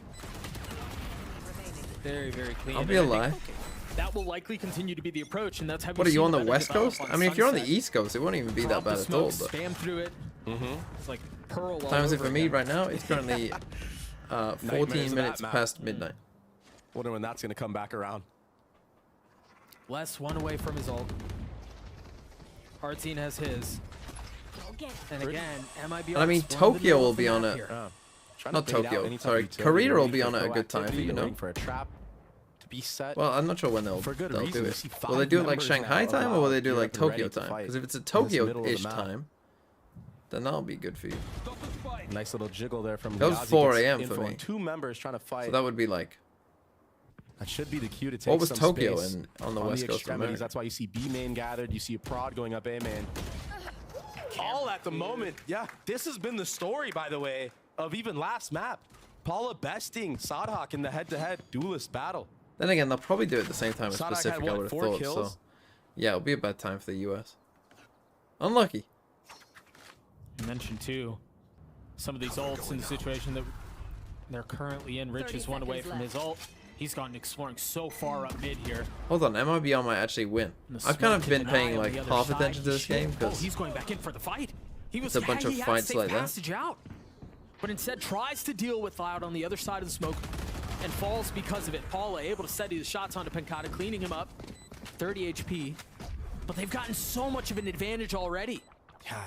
Very, very clean. I'll be And I alive. think that will likely continue to be the approach, and that's how. What are you on the West Coast? I mean, if you're on the East Coast, it won't even be that bad at all. But Spam through it. It's like Pearl. all times it over for me again. right now. It's currently 14 minutes past midnight. Wonder when that's going to come back around. Les one away from his ult. Artsine has his. And again, MIBR. And I mean, Tokyo will be on it. Not Tokyo. Sorry, Korea will be on at a good time for you know. For a trap to be set. Well, I'm not sure when they'll For good do reason. You it. see Will they do it like 5 Shanghai members time, now or will they do allowed like to be Tokyo ready to time? fight Because if it's a in this middle of the Tokyo-ish map. time, then that'll be good for you. Nice little jiggle there from That was Liazi 4 gets a.m. info for on me. 2 members trying to fight. So that would be like. That should be the cue to take What was some Tokyo space on the West Coast of extremities. America? That's why you see B main gathered. You see a prod going up A main. All at the moment. Yeah, this has been the story, by the way, of even last map. Paula besting Sadhak in the head-to-head duelist battle. Then again, they'll probably do it at the same time as Sadhak Pacific, had, I what, would have 4 thought. kills? So, yeah, it'll be a bad time for the US. Unlucky. You mentioned too, some of these ults in the situation that they're currently in. Rich is one away from his ult. He's gone exploring so far up mid here. Hold on, MIBR might actually win. I've kind of been paying like half attention to this game because he's going back in for the fight. He was it's a bunch of he had fights safe like that. passage out, but instead tries to deal with Loud on the other side of the smoke and falls because of it. Paula able to steady the shots onto Pencata, cleaning him up. 30 HP, but they've gotten so much of an advantage already. Yeah,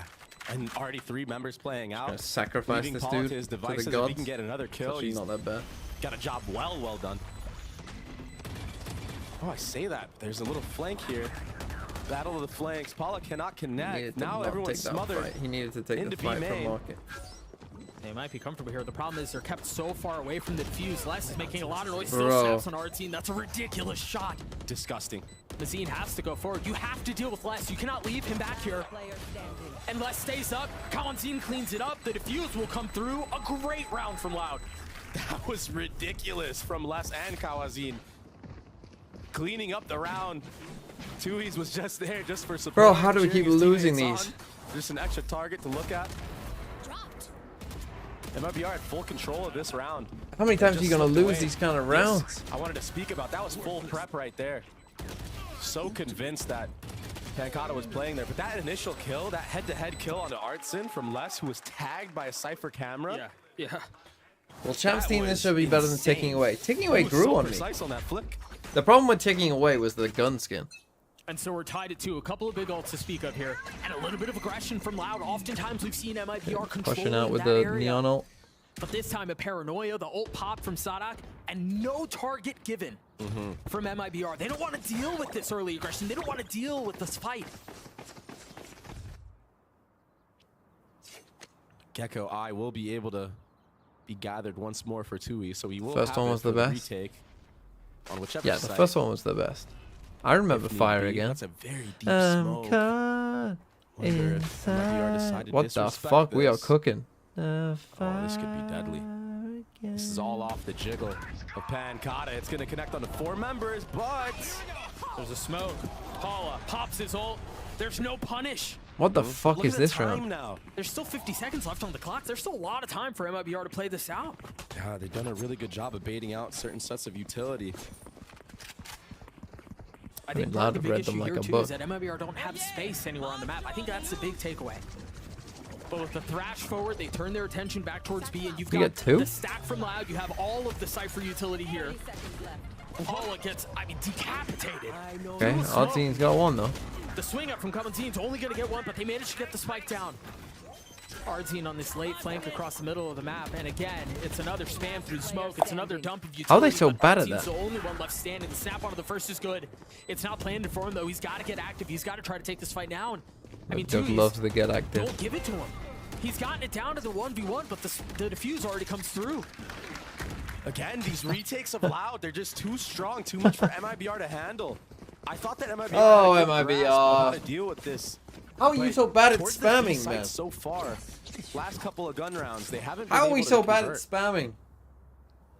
and already 3 members playing out. Gonna sacrifice leaving this Paula dude to his to the devices. If gods. he can get another It's kill, actually he's not that bad. got a job well done. Oh, I say that. There's a little flank here. Battle of the flanks. Paula cannot He needed connect. to Now not everyone's take that smothered. fight. He needed to take the into fight B from main. Market. They might be comfortable here. The problem is they're kept so far away from the defuse. Les is making a lot of noise. Bro. Still snaps on Artsine. That's a ridiculous shot. Disgusting. Mazine has to go forward. You have to deal with Les. You cannot leave him back here. And Les stays up. Kawanzine cleans it up. The defuse will come through. A great round from Loud. That was ridiculous from Les and Kawazine. Cleaning up the round. Tui's was just there just for support. Bro, how do we cheering keep his losing teammates these? on. Just an extra target to look at. MIBR had full control of this round. How many times are you Just gonna slipped lose away. these kind of Yes, rounds? I wanted to speak about that. Was full prep right there. So convinced that Pancata was playing there, but that initial kill, that head-to-head kill onto Artson from Les, who was tagged by a Cypher camera. Yeah. Well, Champ's That team this was should be better than insane. Taking Away. Taking He Away was grew so on me. precise on that flick. The problem with Taking Away was the gun skin. And so we're tied at 2. A couple of big ults to speak of here. And a little bit of aggression from Loud. Oftentimes we've seen MIBR Pushing out controlling with that the area. neon ult. But this time a paranoia, the ult pop from Sadak, and no target given from MIBR. They don't want to deal with this early aggression. They don't want to deal with this fight. Gecko Eye will be able to be gathered once more for Tui, so he will First have one it was for the best. retake on whichever Yeah, the side. first one was the best. I remember If need Fire be. again. That's a very deep smoke. Caught Wonder if MIBR decided to what the disrespect fuck? We are this. cooking. Oh, this could be deadly. This is all off the jiggle of Pancata. It's going to connect on the 4 members, but there's a smoke. Paula pops his ult. There's no punish. What the fuck Look is at the this time round? now. There's still 50 seconds left on the clock. There's still a lot of time for MIBR to play this out. Yeah, they've done a really good job of baiting out certain sets of utility. I think mean, part Loud of the have big read issue them like here a too book. is that MIBR don't have space anywhere on the map. I think that's the big takeaway. But with the thrash forward, they turn their attention back towards B, and you've You got get two? the stack from Loud. You have all of the Cypher utility here. Paula gets, I mean, decapitated. Okay, our team's got one though. The swing up from Covenant's only going to get one, but they managed to get the spike down. Ardzine on this late flank across the middle of the map, and again, it's another spam through the smoke. It's another dump of utility. How are they so bad at Ardzine's that? the only one left standing. The snap onto the first is good. It's not planned for him though. He's got to get active. He's got to try to take this fight down. I mean, Doug Thieves, loves to get active. don't give it to him. He's gotten it down to the 1v1, but the defuse already comes through. Again, these retakes of Loud, they're just too strong, too much for MIBR to handle. I thought that MIBR Oh, had a good grasp on how to MIBR. deal with this. How are you But so bad at towards the B spamming, site man? So far, last couple of gun rounds, they haven't been How are able we to so bad at convert. spamming?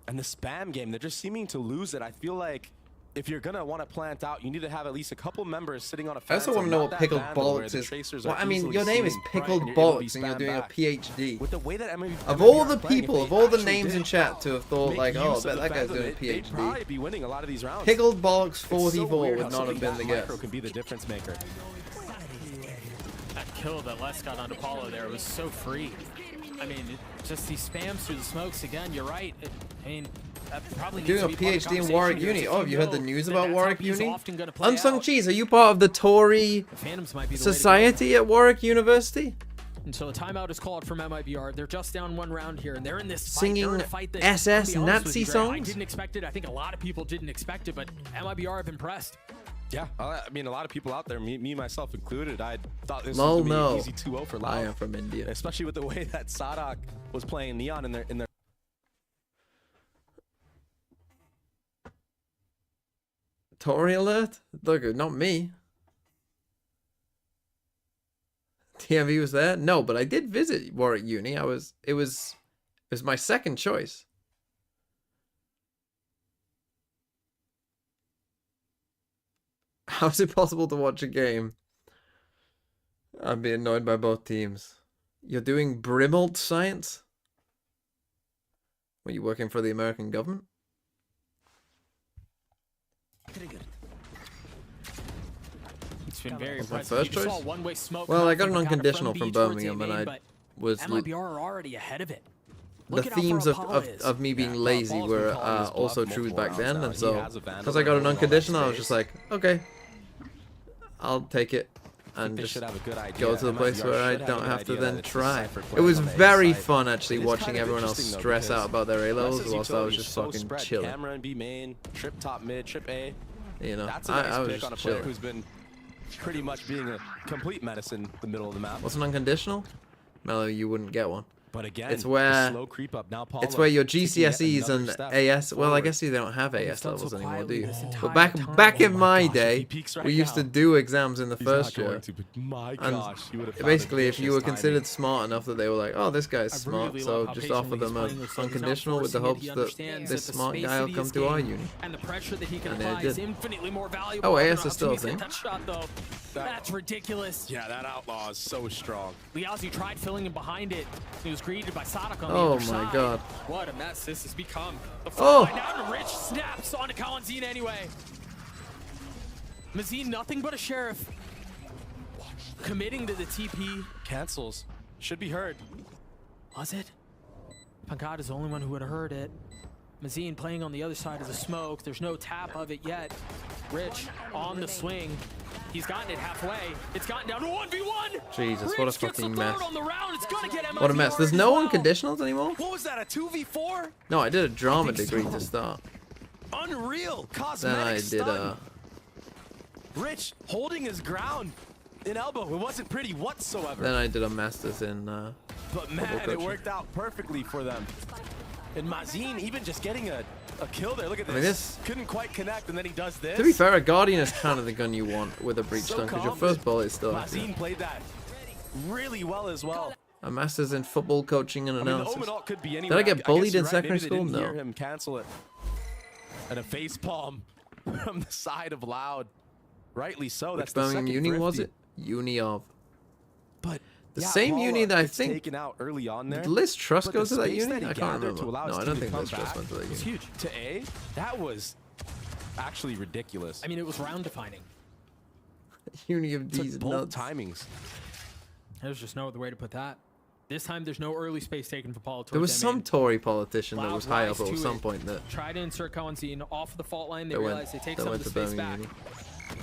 And the spam game, they're just seeming to lose it. I feel like if you're gonna want to plant out, you need to have at least a couple members sitting on a I fence. also want to know and what not pickled that vandal where bollocks the is. tracers Well, are I mean, easily your name is seen, pickled and you're able to be bollocks, and you're spammed doing back. a PhD. With the way that Of all the MIBR playing, if people, they of all the actually names in did chat to have thought make like, oh, I use of bet the that guy's fact doing a They'd PhD. probably be winning a lot of these rounds. Pickled bollocks It's so 44 weird would how not have something been the that micro guess. can be the difference maker. That kill that Les got onto Paulo there was so free. I mean, just these spams through the smokes again. You're right. I mean, that probably needs Doing a to be part of the PhD in Warwick conversation here. Uni. If Oh, have you heard the know news that about that's Warwick how he's Uni? often gonna play Unsung out. Cheese, are you part of the Tory The Phantoms might be the way to go. Society at Warwick University? And so a timeout is called from MIBR. They're just down one round here, and they're in this fight. Singing They're in a fight that, SS I'll be honest with Nazi you, Greg, I songs? didn't expect it. I think a lot of people didn't expect it, but MIBR have impressed. Yeah, I mean, a lot of people out there, me myself included, I thought this Lol, was going to be no. an easy 2-0 for Loud. I am from India. Especially with the way that Sadak was playing Neon in their Tory alert? Look, not me. TMV was there? No, but I did visit Warwick Uni. It was my second choice. How is it possible to watch a game and be annoyed by both teams? You're doing Brimalt science? Were you working for the American government? It's been very Was my impressive. first You just saw choice? one-way smoke Well, come I out got an from Picada unconditional B from towards Birmingham, A and main, I but was MIBR are already ahead of it. the Look at how themes far Apollo is. of me being Yeah, lazy Paul's were been calling his bluff also true multiple back rounds then, now. and He so has a vandal because I got an and all that unconditional, I was space. just like, okay, I'll take it and they just should have a good idea. go to the place MIBR where I should have a don't good have to idea then that it's the try. Cypher It players was on the A very side. fun actually It is watching kind of everyone else interesting, though, stress because out about their A levels Les's whilst I was utility is just so fucking spread. chilling. Camera and B main, trip top mid, trip A. You know, That's a I nice was pick just on a player chilling. who's been pretty much being a complete medicine in the middle of the map. What's an unconditional? Mellow, you wouldn't get one. But again, it's the where slow creep up. Now it's Paulo where your taking yet GCSEs another and step AS. Well, I forward. guess they don't have He's AS done so levels anymore, do quietly you? this But entire back time. in Oh my gosh, he day, peaks right we used to now. do exams in the He's first not year. going to, but my And gosh, you would have found basically, if you were vicious considered timing. smart enough that they were like, oh, this guy's I smart, really so love how just patiently offer he's them playing an this game. He's not unconditional with the forcing it. hopes He that understands this that the smart space guy of will the come East to our game uni. and the pressure that he can And they apply is did. infinitely more valuable. Oh, than AS is still a opportunities thing. to That shot though, that's ridiculous. Yeah, that outlaw is so strong. Liazi tried filling him behind it. He was greeted by Sadak on the Oh other side. my god. What a mess this has become. The Oh. front line down to Rich snaps onto Kalanzine anyway. Mazine nothing but a sheriff. Committing to the TP. Cancels. Should be heard. Was it? Pankad is the only one who would have heard it. Mazine playing on the other side of the smoke. There's no tap of it yet. Rich on the swing. He's gotten it halfway. It's gotten down to 1v1. Jesus, Rich what a gets the fucking third mess. on the round. It's gonna get What a mess. There's MIBR no as well. unconditionals anymore? What was that, a 2v4? No, I did a drama I think degree so. to start. Unreal. Then Cosmetic I did stun. Rich holding his ground in elbow. It wasn't pretty whatsoever. then I did a masters in But football man, it coaching. worked out perfectly for them. And Mazine even just getting a kill there. Look at I this. mean, Couldn't quite connect, and then he does this. To be fair, a Guardian is kind of the gun you want with a breach So stun because your confident. first bullet is still Mazine played that really well as well. a master's in football coaching and I mean, the analysis. Omen ult could be Did anywhere. I get guess bullied you're in right. secondary Maybe they school? didn't hear No. him cancel it. And a face palm from the side of Loud. Rightly so. Which That's the Birmingham second uni was thrifty. it? Uni of. But The yeah, same Paula uni that I gets think. taken out early on there. Did Liz Truss but go the to that space uni? he I can't gathered remember. to allow his No, I team don't to think come Liz Truss back went to that was uni. huge. To A, that was actually ridiculous. I mean, it was round defining. Uni of Took D's both nuts. timings. There's just no other way to put that. This time, there's no early space taken for Paula. There was some Tory politician that Loud was high rise up at to some it. point that Try to insert Coenzine off of the fault line. They that realize went, they take that some went of to the space Birmingham back. Uni.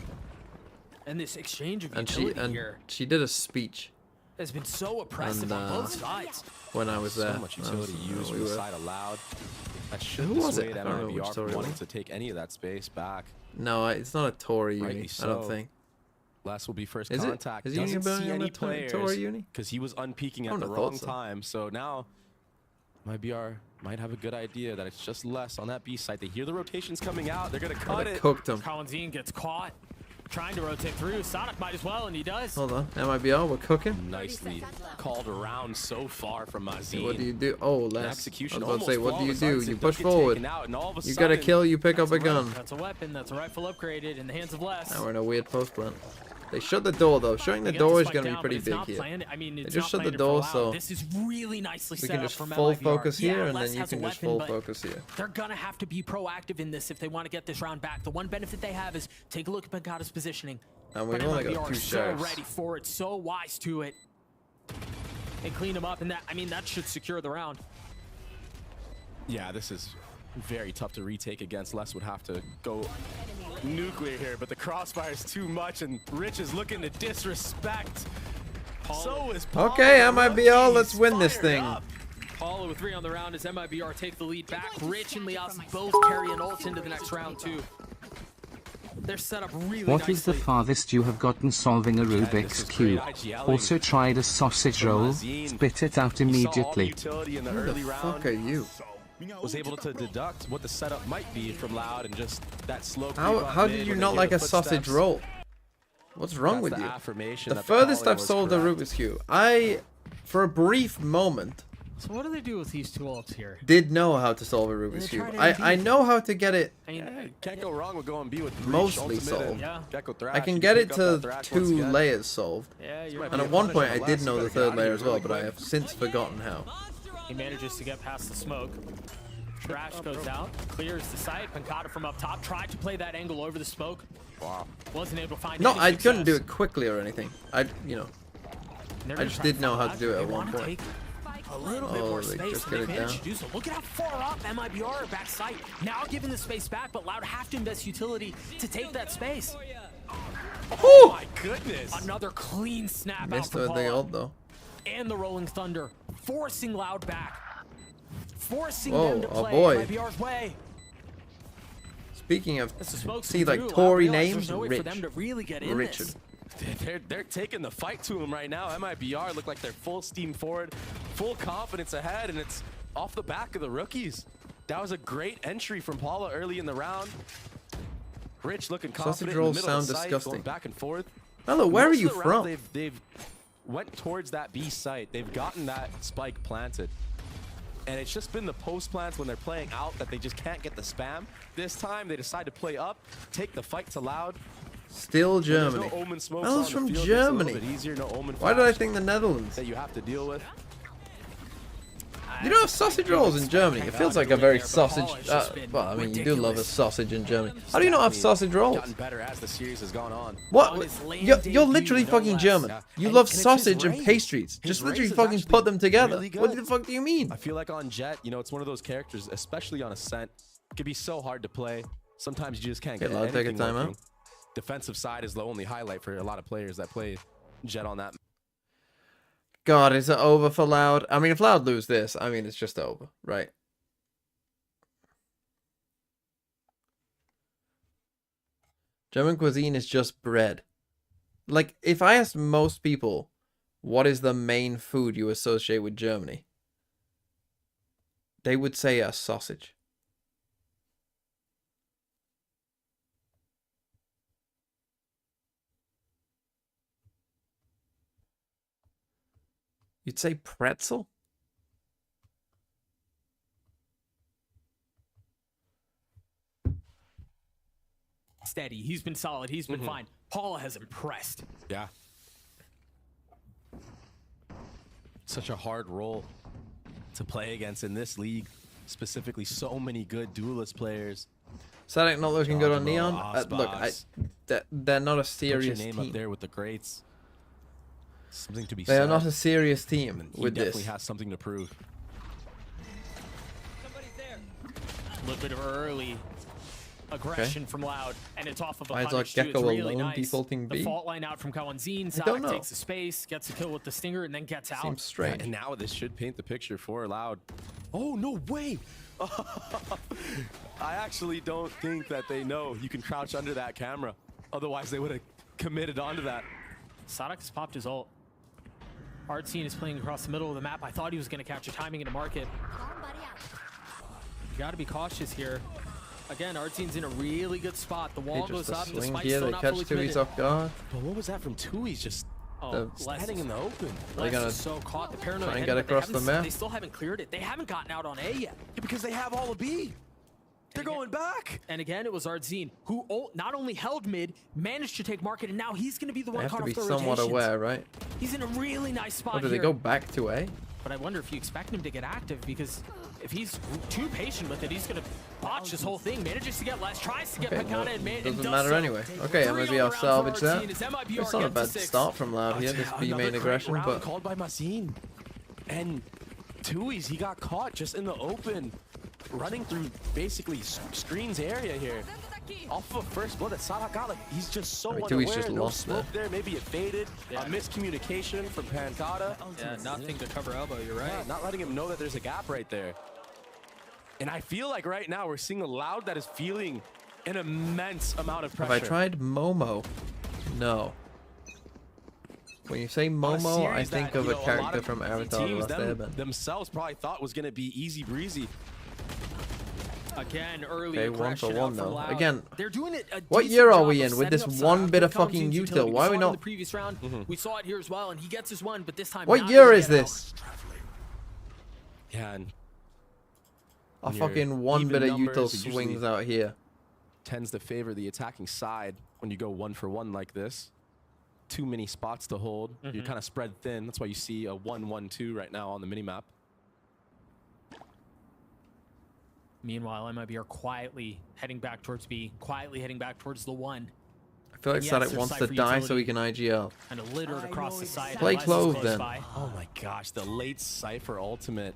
And this exchange of And utility here she did a speech. has been so oppressive on both sides. When I was there. So much utility used from the side allowed. That should Who was it? dissuade I don't know which MIBR Tory from it wanting was. to take any of that space back. No, it's not a Tory uni. Rightly I don't so. think. Les will be first Is it? contact. Is Uni Doesn't see Birmingham any a Tory players uni? because he was unpeaking I at wouldn't the have wrong thought so. time. So now MIBR might have a good idea that it's just less on that B site. They hear the rotations coming out. They're gonna cut it. Cooked him. Coenzine gets caught. Trying to rotate through. Sonic might as well, and he does. Hold on. MIBR, we're cooking. Nicely called around so far from Mazine. What do you do? Oh, An Les. execution I was about to say, almost what do you flawless. do? You Arctic push does get forward. taken out, and all of a You gotta sudden- kill, you pick up a gun. That's a weapon. That's a rifle upgraded in the hands of Les. Now we're in a weird post plant. They shut the door though. Shutting the They get door the is spike going to be down, pretty but it's big not here. planned. I mean, They it's just not shut the planned door for Loud. so This is really nicely we set can up just from full MIBR. focus here, Yeah, and Les then you has a can just weapon, full but focus here. They're gonna have to be proactive in this if they want to get this round back. The one benefit they have is take a look at Pancata's positioning. And we've But only got MIBR 2 so sheriffs. ready for it, so wise to it. And clean them up, and that, I mean, that should secure the round. Yeah, this is very tough to retake against. Les would have to go nuclear here, but the crossfire is too much, and Rich is looking to disrespect. So is Paul. Okay, MIBR, let's win this thing. Paula with 3 on the round as MIBR take the lead back. Rich and Liazzi both carry an ult into the next round, too. They're set up really What nicely. is the farthest you have gotten solving a Rubik's Cube? Also tried a sausage roll, spit it out immediately. Utility in the Who the early fuck round. are you? Was able to deduct what the setup might be from Loud and just that slow. How did you not like a sausage roll? What's wrong with you? Affirmation The that furthest calling I've was solved a correct. Rubik's Cube, for a brief moment, So what do they do with these 2 ults here? did know how to solve a Rubik's They Cube. try to I know how to get it I mean, Can't go wrong with going B with Breach, mostly Ultimate, solved. and Yeah. Gecko Thrash. I can You get pick it up to that Thrash once 2 again. layers solved. Yeah, you're And at one point I did know the 3rd layer as well, but I have since forgotten how. He manages to get past the smoke. Trash goes out, clears the site. Pancata from up top tried to play that angle over the smoke. Wow. Wasn't able to find No, any I couldn't do success. it quickly or anything. They're I gonna just try did to know follow how to do it They at one wanna point. take a little bit Oh, more they space just and get they it managed down. to do so. Look at how far up MIBR are back site. Now giving the space back, but Loud have to invest utility to take that space. Oh my goodness. Another clean snap Missed out for the Paula. ult though. And the Rolling Thunder, forcing Loud back. Forcing Whoa, them to oh play boy. MIBR's way. Speaking of, As the smoke's see like through, Loud Tory realize names, there's no way for Rich. them to really get in Richard. this. They're taking the fight to him right now. MIBR look like they're full steam forward, full confidence ahead, and it's off the back of the rookies. That was a great entry from Paula early in the round. Rich looking Sausage confident rolls in the middle of sound the site, disgusting. going back and forth. Hello, where are Most of you the round, from? They've went towards that B site. They've gotten that spike planted. And it's just been the post plants when they're playing out that they just can't get the spam. This time they decide to play up, take the fight to Loud. Still When there's Germany. No Omen smokes Well, on it's the from field, it's a little Germany. bit easier, no Omen Why did I flash think the Netherlands? that you have to deal with. You don't have sausage rolls in Germany. It feels like a very sausage. Well, I mean, you do love a sausage in Germany. How do you not have sausage rolls? Gotten better as the series has gone on. What? You're literally fucking German. You love sausage and pastries. His Just literally race is fucking actually put them together. really What good. the fuck do you mean? I feel like on Jet, you know, it's one of those characters, especially on Ascent, it can be so hard to play. Sometimes you just can't Okay, get Loud, take a anything timeout. working. Defensive side is the only highlight for a lot of players that play Jet on that. God, is it over for Loud? I mean, if Loud lose this, I mean, it's just over, right? German cuisine is just bread. Like, if I asked most people, what is the main food you associate with Germany? They would say a sausage. You'd say pretzel? Steady. He's been solid. He's been fine. Paula has impressed. Yeah. Such a hard role to play against in this league. Specifically, so many good duelist players. Sadek not looking good on Neon. Osbox. Look, they're not a Put your serious name team. up there with the greats. Something to be They said. are not a serious team He with definitely this. has something to prove. A little bit of early aggression from Loud, and it's off of a Why is punish our too. It's Gecko really alone nice. defaulting The B? fault line out from Kawanzin. I don't Sadak know. takes the space, gets a kill with the stinger, and then gets out. Seems strange. And now this should paint the picture for Loud. Oh, no way! I actually don't think that they know you can crouch under that camera. Otherwise, they would have committed onto that. Sadak has popped his ult. Artsine is playing across the middle of the map. I thought he was going to capture timing in the market. You got to be cautious here. Again, Artsine's in a really good spot. The wall Hey, goes just a up. The swing spike's here, still they not catch fully Tui's committed. off guard. But what was that from Tui's just standing in the open? They're gonna Les is so caught. The paranoid try and head, get but they across the haven't- map. They still haven't cleared it. They haven't gotten out on A yet. Yeah, because they have all of B. They're going back. And again, it was Artzine who not only held mid, managed to take market, and now he's going to be the They one have caught to off be the somewhat rotations. aware, right? He's in a really nice spot Or do they here. go back to A? But I wonder if you expect him to get active, because if he's too patient with it, he's going to botch this whole thing. Manages to get less, tries to get Okay, Pagana, no, and doesn't does matter so. anyway. Okay, 3-0 maybe I'll round salvage for that. Artsine as MIBR It's not a gets to bad 6. start from Loud here, this B main Another great aggression, round but called by Mazin. And Tui's, he got caught just in the open, running through basically screens area here. Off of a first blood that Sadak got, like, he's just so I mean, unaware. Tui's just no lost smoke there. Maybe it faded. Yeah. A miscommunication from Pancata. Yeah, nothing to cover elbow, you're right. Yeah, not letting him know that there's a gap right there. And I feel like right now we're seeing a Loud that is feeling an immense amount of pressure. have I tried Momo? No. When you say On a Momo, I series think that, of you a know, character lot of from Avatar: The teams Last Airbender. themselves probably thought was going to be easy breezy. Again, early Okay, 1 for aggression 1 out from though. Loud. Again, They're doing it a what decent year are job we of in with this setting up one Sadak bit of with Kawanzin's fucking util? utility. Why are we we saw it in not? the previous round? We saw it here as well, and he gets his one, but this time What not year gonna is get out. this? Yeah, and A when your fucking one even bit of numbers, util it usually swings out here. tends to favor the attacking side when you go 1 for 1 like this. Too many spots to hold. You're kind of spread thin. That's why you see a 1-1-2 right now on the minimap. Meanwhile, MIBR quietly heading back towards B, quietly heading back towards the 1. I feel like Yes, Sadak their wants to Cypher die so utility he can IGL. Kind of littered across the side. Play Les is Clove close then. by. Oh my gosh, the late Cypher ultimate.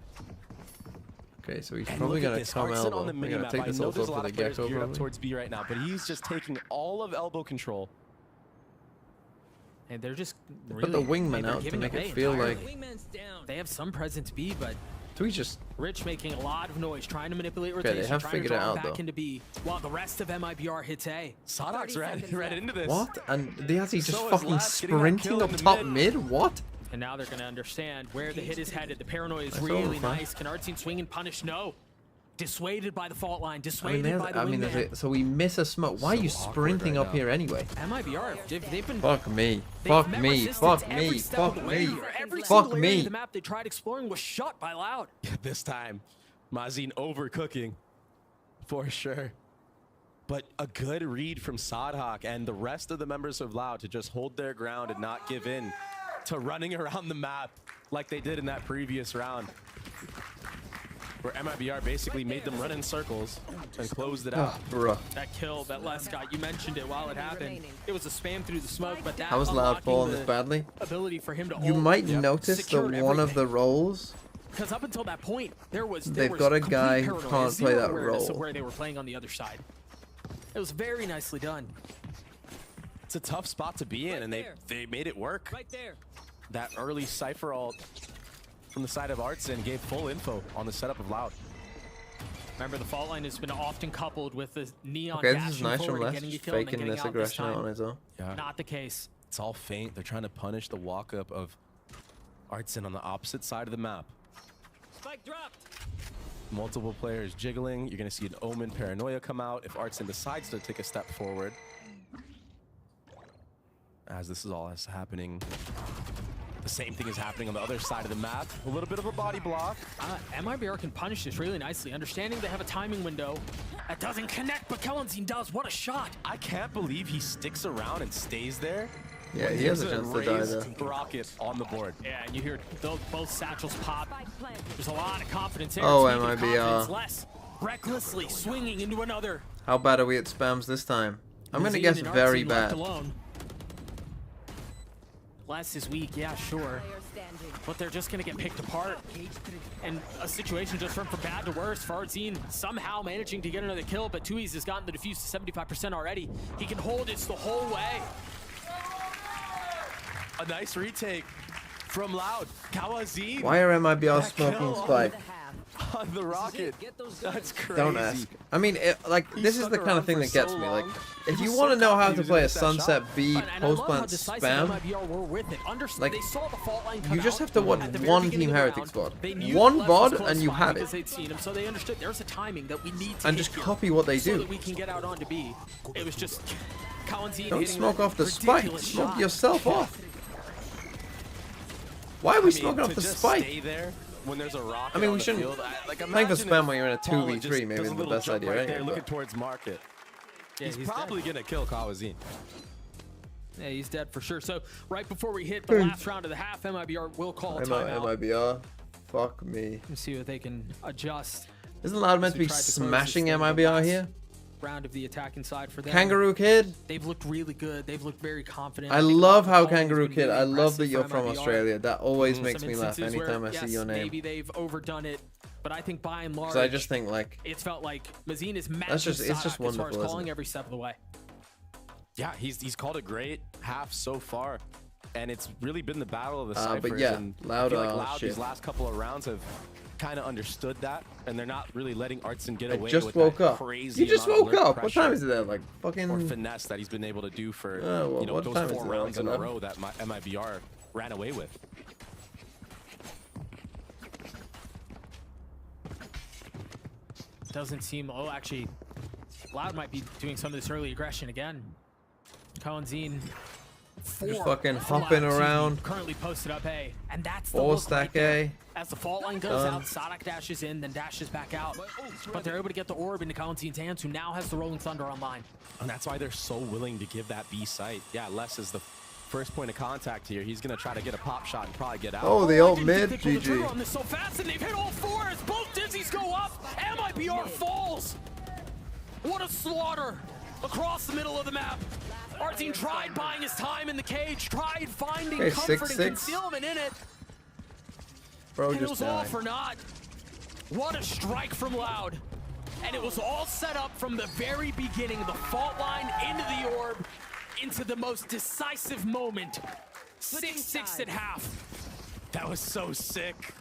Okay, so he's And probably look at gonna this, come Artson elbow. on the We're gonna minimap. take I this know also there's a for lot the of players Gecko geared up probably. towards B right now, but he's just taking all of elbow control. And they're just They really, put the wingman they're out to giving make up it A feel entirely. like They have some presence B, but Tui just Rich making a lot of noise, trying to manipulate Okay, rotation, they have trying figured to it draw him out, back though. into B, while the rest of MIBR hits A. Sadak's read into this. what? And Diazzi just So is fucking Last getting that sprinting kill up in the top mid. mid? What? And now they're going to understand where the hit is headed. The paranoia is I saw really him, huh? nice. Can Artsine swing and punish? No. Dissuaded by the fault line. I mean, Dissuaded by the wingman. so we miss a smoke. Why are you sprinting right up now. here anyway? MIBR, they've been Fuck me. they've Fuck met me. resistance Fuck every me. step Fuck of the way. me. Every Fuck single area of me. the map they tried exploring was shut by Loud. This time, Mazin overcooking for sure. But a good read from Sadhak and the rest of the members of Loud to just hold their ground and not give in to running around the map like they did in that previous round, where MIBR basically made them run in circles and closed it out. Bruh. That kill that Les got, you mentioned it while it happened. It was a spam through the smoke, but that How was Loud unlocking falling the this badly? ability for him to You ult might notice that secured one of everything. the roles, Because up until that point, there was They've was got a complete guy who paranoia, can't play zero that awareness role. of where they were playing on the other side. It was very nicely done. It's a tough spot to be in, and they made it work. Right there. That early Cypher ult from the side of Artson gave full info on the setup of Loud. Remember, the fault line has been often coupled with the neon okay, this is dashing nice forward from and Les, getting a just kill and then faking getting this out aggression time. on his own. Yeah. Not the case. It's all feint. They're trying to punish the walk-up of Artson on the opposite side of the map. Spike dropped. Multiple players jiggling. You're going to see an Omen Paranoia come out if Artson decides to take a step forward. As this is all is happening, the same thing is happening on the other side of the map. A little bit of a body block. MIBR can punish this really nicely, understanding they have a timing window. That doesn't connect, but Kellenstein does. What a shot. I can't believe he sticks around and stays there. Yeah, when he has a there's chance to die raised there. rocket on the board. Yeah, and you hear both satchels pop. There's a lot of confidence here. Oh, Speaking of MIBR. confidence, Les recklessly swinging into another. How bad are we at spams this time? I'm gonna Mazin guess and very Artsine left bad. alone. Les is weak, yeah, sure. But they're just gonna get picked apart. And a situation just went from bad to worse. Farzine somehow managing to get another kill, but Tui's has gotten the defuse to 75% already. He can hold it the whole way. A nice retake from Loud. Kawazine. Why are MIBR smoking Spike? On the rocket. That's crazy. Don't ask. I mean, this is the kind of thing that gets me. Like, if you want to know how to play a Sunset B post-plant spam, like, you just have to watch one Team Heretic squad. One VOD, and you have it. And just copy what they do. Don't smoke off the Spike. Smoke yourself off. Why are we smoking off the Spike? When there's a rocket I mean, on we the shouldn't. field, like, Playing for spam when you're in a 2v3 maybe isn't the best idea, right? There, looking towards market. Yeah, he's probably gonna kill Kawazine. Yeah, he's dead for sure. So right before we hit the last round of the half, MIBR will call a timeout. MIBR. Fuck me. Let's see what they can adjust. Isn't Loud meant to be smashing MIBR here? Round of the attacking side for them. Kangaroo Kid. They've looked really good. They've looked very confident. I love how Kangaroo Kid. I love that you're from Australia. That always makes me laugh anytime I see your name. Maybe they've overdone it, but I think by and large, I just think like it's felt like Mazin is it's just wonderful, as far as calling isn't it? every step of the way. Yeah, he's called a great half so far, and it's really been the battle of the ciphers. But yeah, and Loud, I feel like Loud shit. these last couple of rounds have kind of understood that, and they're not really letting Artson get away just with woke that up. crazy You just amount of woke lurk up. What pressure time is it there? Like fucking or finesse that he's been able to do for well, you know, what those time is 4 it? rounds Like in a 11? row that MIBR ran away with. Doesn't seem. Oh, actually, Loud might be doing some of this early aggression again. Kawazine. Just fucking hopping around. Currently posted up A, and that's the 4 look stack right there. A. As the fault line goes out, Sadak dashes in, then dashes back out. But they're able to get the orb into Kawazine's hands, who now has the Rolling Thunder online. And that's why they're so willing to give that B site. Yeah, Les is the first point of contact here. He's gonna try to get a pop shot and probably get out. Oh, the ult mid, GG. On this so fast, and they've hit all 4 as both Dizzies go up. MIBR falls. What a slaughter across the middle of the map. Artine tried buying his time in the cage, tried finding comfort and concealment in it. Bro, and it was all died. for naught. What a strike from Loud. And it was all set up from the very beginning, the fault line into the orb, into the most decisive moment. 6-6 at half. That was so sick.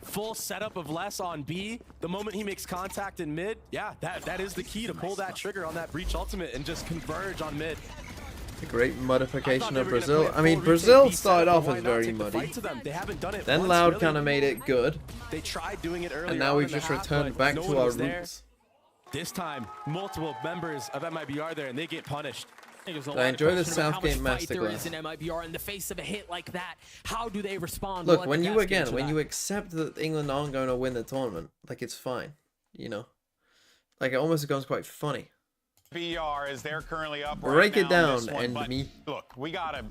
Full setup of Les on B. The moment he makes contact in mid, yeah, that is the key to pull that trigger on that breach ultimate and just converge on mid. A great modification of Brazil. I mean, Brazil started off as very muddy. They haven't done it Then once, Loud really. kind of made it good. They tried doing it earlier. And now on we've in the just half, returned but back no to one our was there. roots. This time, multiple members of MIBR there, and they get punished. I enjoy the Southgate There is in masterclass. MIBR in the face of a hit like that. How do they respond? Look, We'll when let you the guys get into when that. you accept that England aren't going to win the tournament, like it's fine, you know, like it almost becomes quite funny. BR is they're currently up Break right it now in this down, one, and but me. Look, we gotta,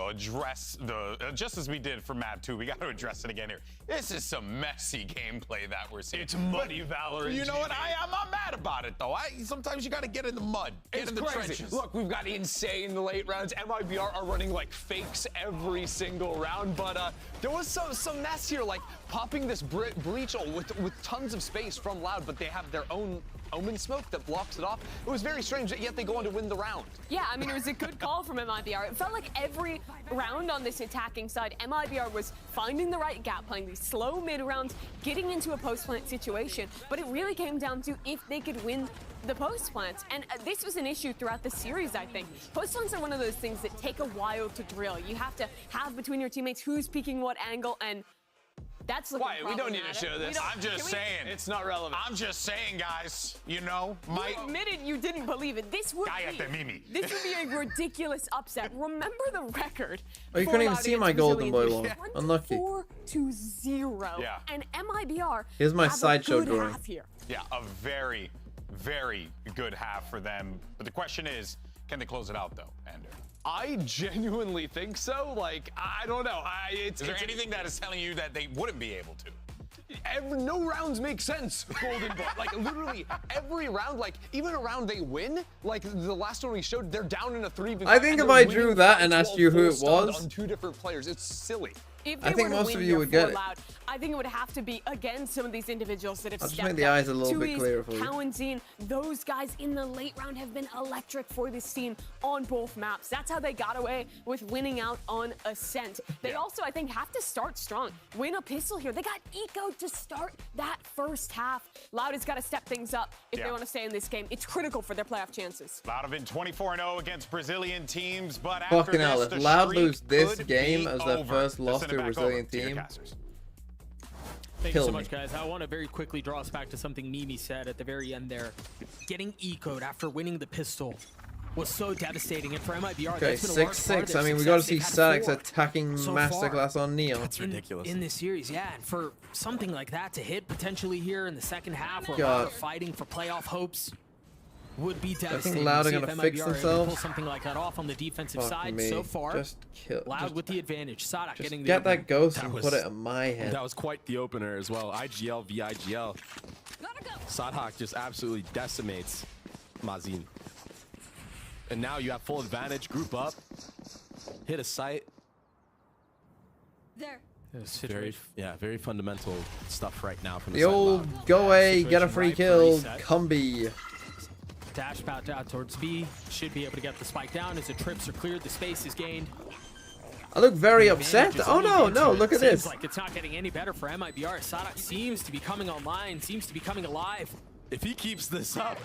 address the just as we did for map 2. We gotta address it again here. This is some messy gameplay that we're seeing. It's muddy Valorant. You know what? I'm not mad about it though. Sometimes you gotta get in the mud, get in the trenches. Look, we've got insane late rounds. MIBR are running like fakes every single round, but there was some mess here, like popping this breach ult with tons of space from Loud, but they have their own Omen smoke that blocks it off. It was very strange, yet they go on to win the round. Yeah, I mean, it was a good call from MIBR. It felt like every round on this attacking side, MIBR was finding the right gap, playing these slow mid rounds, getting into a post-plant situation, but it really came down to if they could win the post-plants. And this was an issue throughout the series, I think. Post-plants are one of those things that take a while to drill. You have to have between your teammates who's peeking what angle, and that's looking Quiet, we don't need to show this. I'm just saying. It's not relevant. I'm just saying, guys. You admitted you didn't believe it. This would be a ridiculous upset. Remember the record. Oh, you couldn't even see my golden boy wall. Unlucky. 4-0. Yeah. And MIBR. Here's my have a sideshow good drawing. half here. Yeah, a very, very good half for them. But the question is, can they close it out though, Ender? I genuinely think so. Like, I don't know. Is there anything that is telling you that they wouldn't be able to? no rounds make sense, Golden Ball. Like, literally, every round, like, even a round they win, like, the last one we showed, they're down in a 3v5. I think if I drew that and asked you who it was, on 2 different players, it's silly. I think most of you would get it. I think it would have to be against some of these individuals that have I'll just stepped make the up. eyes a little bit clearer for you. Cowanzine, those guys in the late round have been electric for this team on both maps. That's how they got away with winning out on Ascent. They also, I think, have to start strong. Win a pistol here. They got ecoed to start that first half. Loud has got to step things up if they want to stay in this game. It's critical for their playoff chances. Loud have been 24-0 against Brazilian teams, but fucking hell, after if this, Loud the lose streak this could game be as their over. first loss Send to it a back Brazilian over to your team. casters. Thank you Kill so me. much, guys. I want to very quickly draw us back to something Mimi said at the very end there. Getting ecoed after winning the pistol was so devastating, and for MIBR, Okay, that's been a large part of 6-6. their I mean, we got to success. see They've had Sadix 4 attacking so Masterclass on Neo. That's ridiculous. in this series, yeah, and for something like that to hit potentially here in the second half, where God. we're fighting for playoff hopes, would be I think devastating. Loud are See if gonna MIBR fix are able to themselves. pull something like that off on the defensive Fuck side me. so far. Just kill. Loud Just, with the advantage. Sadak just getting the get that opening. ghost That and was- put it in my head. That was quite the opener as well. IGL v IGL. Sadhak just absolutely decimates Mazin. And now you have full advantage. Group up. Hit a sight. There. Very fundamental stuff right now from The old go away, get a free kill, Cumby. Dash back out towards B. Should be able to get the spike down as the trips are cleared. The space is gained. I look very The upset. advantage is Oh only no, getting no, to it. look at Seems this. like it's not getting any better for MIBR. Sadak seems to be coming online, seems to be coming alive. If he keeps this up,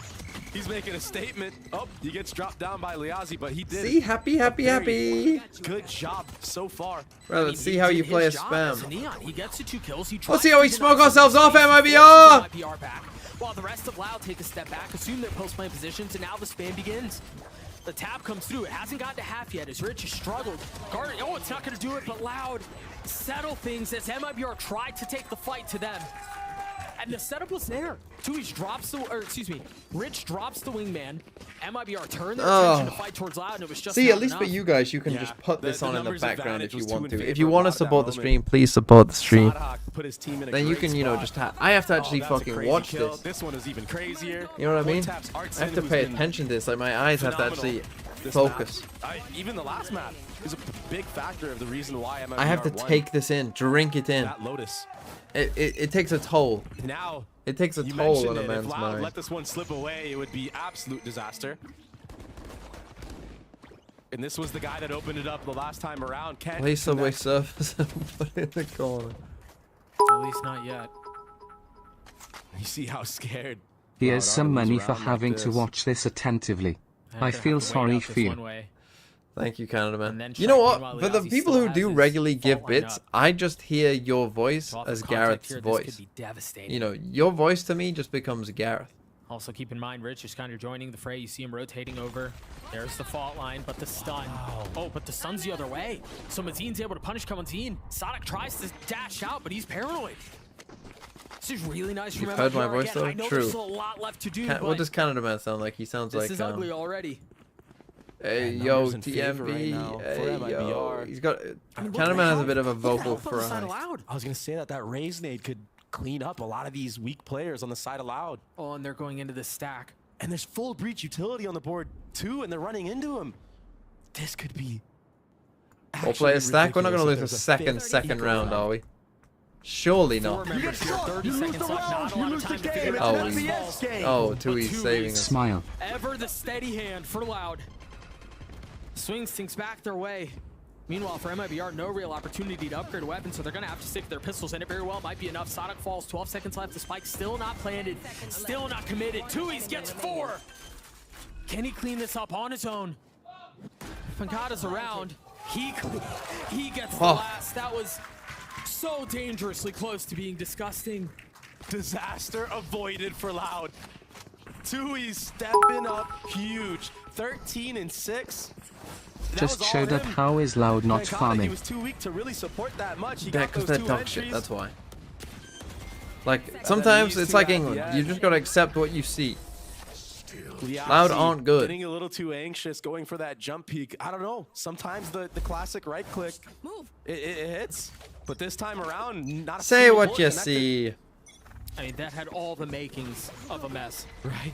he's making a statement. Oh, he gets dropped down by Liazi, but he did. See, happy. Good job so far. Well, let's see how you play a spam. Neon, he gets to 2 kills. He Let's see how we smoke ourselves off, MIBR! MIBR back, while the rest of Loud take a step back, assume their post-play positions, and now the spam begins. The tap comes through. It hasn't gotten to half yet as Rich has struggled. Guard, oh, it's not going to do it, but Loud settle things as MIBR tried to take the fight to them. And the setup was there. Tui's drops the, or excuse me, Rich drops the wingman. MIBR turned their attention to fight towards Loud, and it was just See, not at least enough. for you guys, you can just put this on in the numbers background if advantage you was want two in to. If favor you of want to Loud at that support the moment. stream, please support the stream. Sadhak put his team in a Then you great can, you know, spot. just I have to actually that's a fucking crazy watch kill. this. This one is even crazier. You know what I mean? One-taps I Artson, have to who's pay been attention to this. Like my eyes have to actually this focus. map. Even the last map is a big factor of the reason why MIBR I have to won. take this in, drink it in. That Lotus. It takes a toll. Now It takes a you toll mentioned on a it. man's If Loud mind. let this one slip away, it would be absolute disaster. And this was the guy that opened it up the last time around. Can't Play Subway connect. Surfers and put it in the corner. At least not yet. You see how scared. Here's Loud some are money moves for around like having to this. watch this attentively. I'm I gonna feel have to wait sorry out for this you. one way. Thank you, Canada And then Man. You know check. what? Meanwhile, For the Liazi people still who has do his regularly fault give lined bits, up. I just hear your voice So off the as contact Gareth's here, voice. This could be devastating. You know, your voice to me just becomes Gareth. Also keep in mind, Rich is kind of joining the fray. You see him rotating over. There's the fault line, but the stun. Oh, but the stun's the other way. So Mazin's able to punish Kawanzine. Sonic tries to dash out, but he's paranoid. This is really nice from You've heard my MIBR voice again. though? I know True. there's still a lot left to do, What but does Canada Man sound like? He sounds this like is ugly already. Hey Yeah, yo, numbers in favor right TMB. now for Hey yo. MIBR. He's got. I mean, Canada Man has a bit of a vocal fry. I was gonna say that Raise Nade could clean up a lot of these weak players on the side of Loud. Oh, and they're going into the stack. And there's full breach utility on the board too, and they're running into him. This could be. We'll play a stack. We're not gonna lose a ridiculous if there's a second fifth round, eco are we? Surely Four not. members here, 30 seconds left. Not a lot of time to figure it Oh, out. he's, oh, Tui's saving us. Smile. Ever the steady hand for Loud. Swings things back their way. Meanwhile, for MIBR, no real opportunity to upgrade a weapon, so they're going to have to stick to their pistols, and it very well might be enough. Sonic falls, 12 seconds left. The spike still not planted, still not committed. Tui's gets 4. Can he clean this up on his own? Pancada's around. He gets the last. That was so dangerously close to being disgusting. Disaster avoided for Loud. Tui stepping up huge. 13 and 6. That Just was all showed up him. how is Loud not Pancada, He farming. was too weak to really support that much. He Yeah, got because those they're 2 dog entries. shit. That's why. Like sometimes these it's two like at the England. You end. just gotta accept what you see. Liazi Loud aren't good. Getting a little too anxious, going for that jump peek. I don't know. Sometimes the classic right click, it hits. But this time around, not a Say single what bullet you connected. see. I mean, that had all the makings of a mess. Right.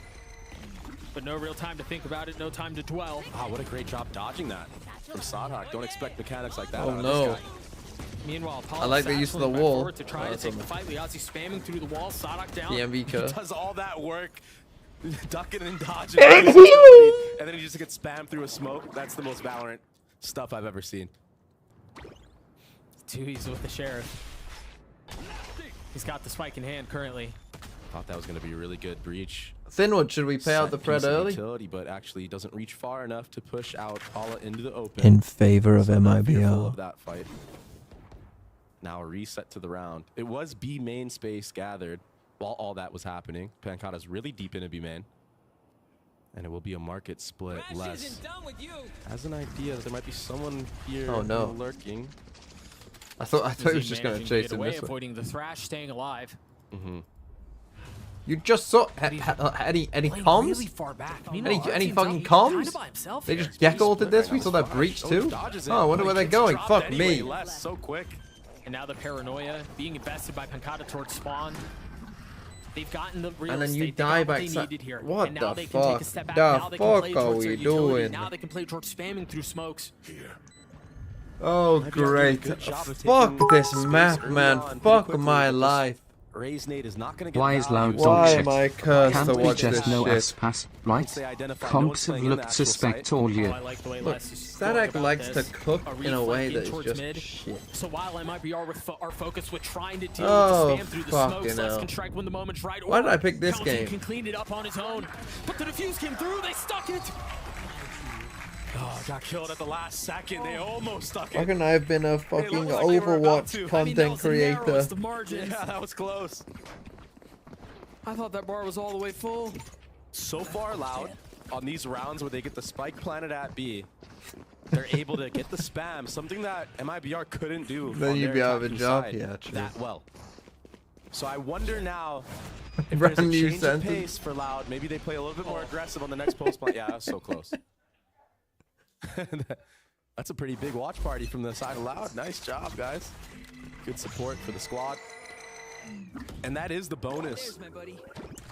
But no real time to think about it, no time to dwell. Wow, what a great job dodging that from Southgate. Don't expect mechanics like that Oh, out of no. this guy. Meanwhile, I like the use of the wall. to try to take the fight. Liazzi spamming through the wall. Sadak down. The MV He curve. does all that work, ducking and dodging, and then he just gets spammed through a smoke. That's the most Valorant stuff I've ever seen. Thieves with the sheriff. He's got the spike in hand currently. Thought that was going to be a really good breach. Thinwood, should we pay out the Set Fred piece of early? Utility, but actually doesn't reach far enough to push out Paula into the open. In favor of So not fearful MIBR. of that fight. Now a reset to the round. It was B main space gathered while all that was happening. Pancata's really deep into B main. And it will be a market split. Les has an idea that there might be someone here Oh, no. lurking. I thought he was just going to chase him away, this way. avoiding the thrash, staying alive. You just saw any comms? Really far back. Any fucking comms? They just Gecko ulted this? We saw that breach too? Oh, I wonder where they're going. Fuck me. So quick. And now the paranoia being invested by Pancata towards spawn. They've gotten the real And then you estate. die They got what they backside. needed here. What and now the they can take a fuck? step back. The Now they can play fuck are towards their we utility. doing? Now they can play towards spamming through smokes. Oh, great. Fuck this map, man. Fuck my life. Raise Nate is not going to get Why is loud Why dog shit? am I cursed Can't to we watch just this know shit? S-Pass, right? Comps have looked suspect all year. Look, Static likes to cook in a way that is just shit. So while MIBR are focused with trying to deal Oh, with the spam through the fucking smokes, Les hell. can strike when the moment's right. Why did or I pick this County game? can clean it up on his own. But the defuse came through, they stuck it. Oh, got killed at the last second. They almost stuck Why it. couldn't I have been a fucking like they were about Overwatch to. content creator? Yeah, that was close. I thought that bar was all the way full. So far, Loud, on these rounds where they get the spike planted at B, they're able to get the spam, something that MIBR couldn't do. Then on you'd their be out of a attacking job. side Yeah, true. that well. So I wonder now if Brand there's a new change of sentence. pace for Loud. Maybe they play a little bit more aggressive on the next post plant. Yeah, that was so close. That's a pretty big watch party from the side of Loud. Nice job, guys. Good support for the squad. And that is the bonus.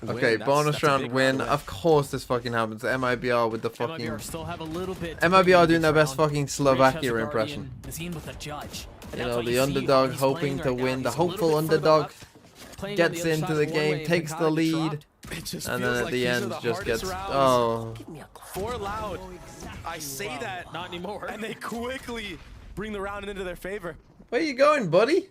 Okay, Win. bonus That's a round big win. win. Of course this fucking happens. MIBR with the fucking... MIBR still have a little bit. MIBR doing their best fucking Slovakia Rich impression. has a guardian, Nazim with a judge. And You that's know, what the see underdog he's hoping playing to right now. win. The He's a little hopeful bit further underdog up, playing on gets the other into side the of one game, way, takes Pancata the gets lead, dropped. It just and then feels at like the these are end the just hardest gets... rounds. Oh. For Loud. I say that. Not anymore. And they quickly bring the round into their favor. Where you going, buddy?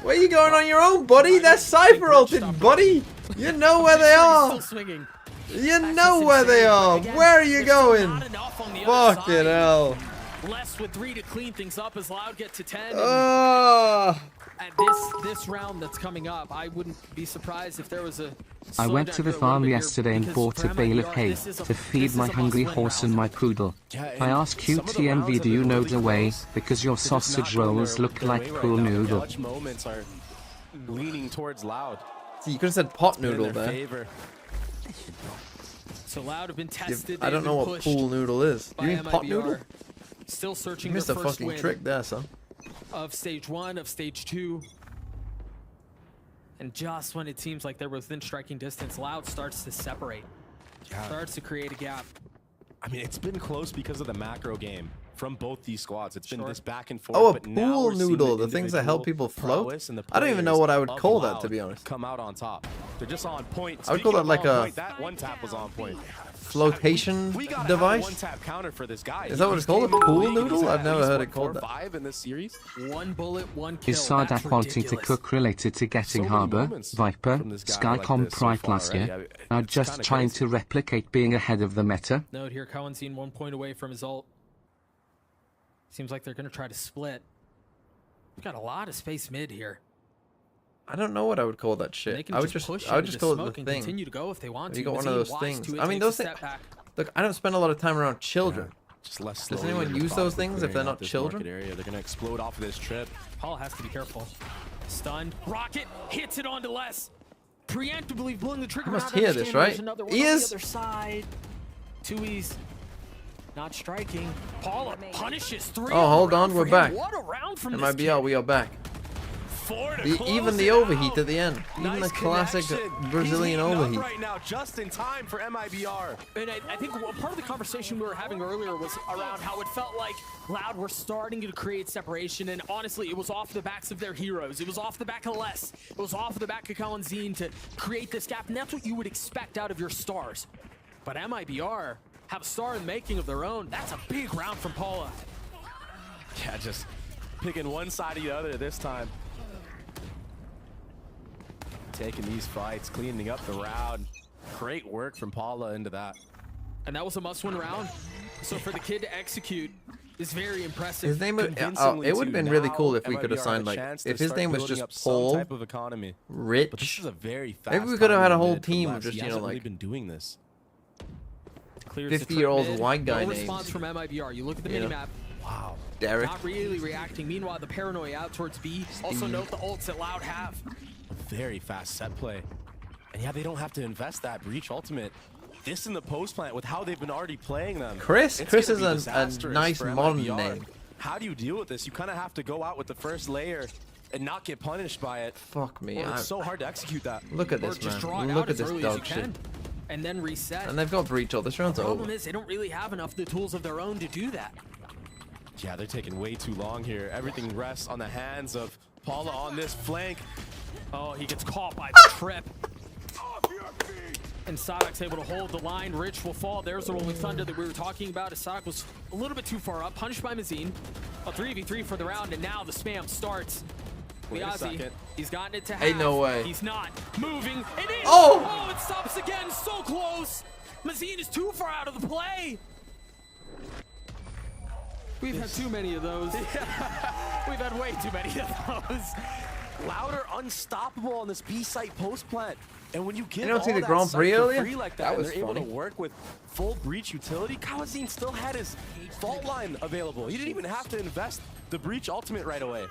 Where you going on your own, buddy? They're Cypher ulted, buddy! You know where they are! Still swinging. You know where they are! Where are you going? Fucking hell. Les with 3 to clean things up as Loud get to 10. And this round that's coming up, I wouldn't be surprised if there was a I went to the farm yesterday and bought a bale of hay to feed my hungry horse and my poodle. I asked QTMV, do you know the way? Because your sausage rolls look like pool noodle. Clutch moments are leaning towards Loud. See, you could have said pot In their noodle there. favor. So Loud have been tested. I don't know what pool noodle is. You mean pot noodle? Still searching You missed their a first fucking win trick there, son. of stage 1, of stage 2. And just when it seems like they're within striking distance, Loud starts to separate. Starts to create a gap. I mean, it's been close because of the macro game from both these squads. It's been this back and forth. Oh, a but now pool we're seeing noodle, the things that help individual people float? prowess and the I don't even know players what I would of call that, Loud to be honest. Come out on top. They're just on point. I would call Speaking that of like on a point, that one tap was on point. Flotation We got a device? one tap counter for this guy. Is that what it's called? A pool noodle? I've never heard it called that. 5 in this series. 1 bullet, 1 kill. Is Sardak wanting to cook related to getting Harbor, Viper, Skycom Pride last year? Now just trying to replicate being ahead of the meta? Note here, Cohen seen 1 point away from his ult. Seems like they're going to try to split. We've got a lot of space mid here. I don't know what I would call that They shit. can I would push just into call it smoke the and thing. continue to go if they want You to. got one of those Nazim things. wise to I mean, it, those takes a things. step back. Look, I don't spend a lot of time around children. Just less Does slowly anyone in the use those process of things if they're clearing not out this children? market area. They're going to explode off of this trip. Paul has to be careful. Stunned. Rocket hits it onto Les. Preemptively pulling the trigger. You must not hear this, understanding right? there's another one He on the is. other side. 2Es. Not striking. Paula punishes 3. Oh, hold on, we're back. What a round from this MIBR, we are back. Even the overheat at the end. Even the classic Brazilian He's heating up overheat. right now, just in time for MIBR. And I think part of the conversation we were having earlier was around how it felt like Loud were starting to create separation, and honestly, it was off the backs of their heroes. It was off the back of Les. It was off the back of Kalanzine to create this gap, and that's what you would expect out of your stars. But MIBR have a star in the making of their own. That's a big round from Paula. Yeah, just picking one side or the other this time. Taking these fights, cleaning up the round. Great work from Paula into that. And that was a must-win round. So for the kid to execute is very impressive. His name would, it would have been really cool if we could have signed, like, if his name was just Paul, type of economy. Rich. But this is a very fast maybe we could have had a whole mid from team Les. of just, He you know, hasn't really like, been doing this. 50-year-old white guy no names. response from MIBR. You look at the You know. minimap. Wow. Derek. Not really reacting. Meanwhile, the paranoia out towards B. Also note the ults that Loud have. A very fast set play. And yeah, they don't have to invest that breach ultimate. This in the post plant with how they've been already playing them. Chris It's is gonna be a disastrous nice for modern MIBR. name. How do you deal with this? You kind of have to go out with the first layer and not get punished by it. Fuck me. Or it's so hard to execute that. Look at Or this, just draw man. it Look out at as this early as you dog shit. can, and then reset. And they've got breach all. This round's The over. problem is they don't really have enough of the tools of their own to do that. Yeah, they're taking way too long here. Everything rests on the hands of Paula on this flank. Oh, he gets caught by the trip. And Sadok's able to hold the line. Rich will fall. There's the Rolling Thunder that we were talking about. Sadok was a little bit too far up. Punished by Mazine. A 3v3 for the round, and now the spam starts. Wait a Miyazi, second. he's gotten it to half. Ain't no way. He's not moving. It is! Oh! Oh, it stops again. So close. Mazine is too far out of the play. We've had too many of those. We've had way too many of those. Louder unstoppable on this B site post plant. And when you give don't see all the that Grand site Prix for earlier? free like That that, and was they're able funny. to work with full breach utility, Kawazine still had his fault line available. He didn't even have to invest the breach ultimate right away.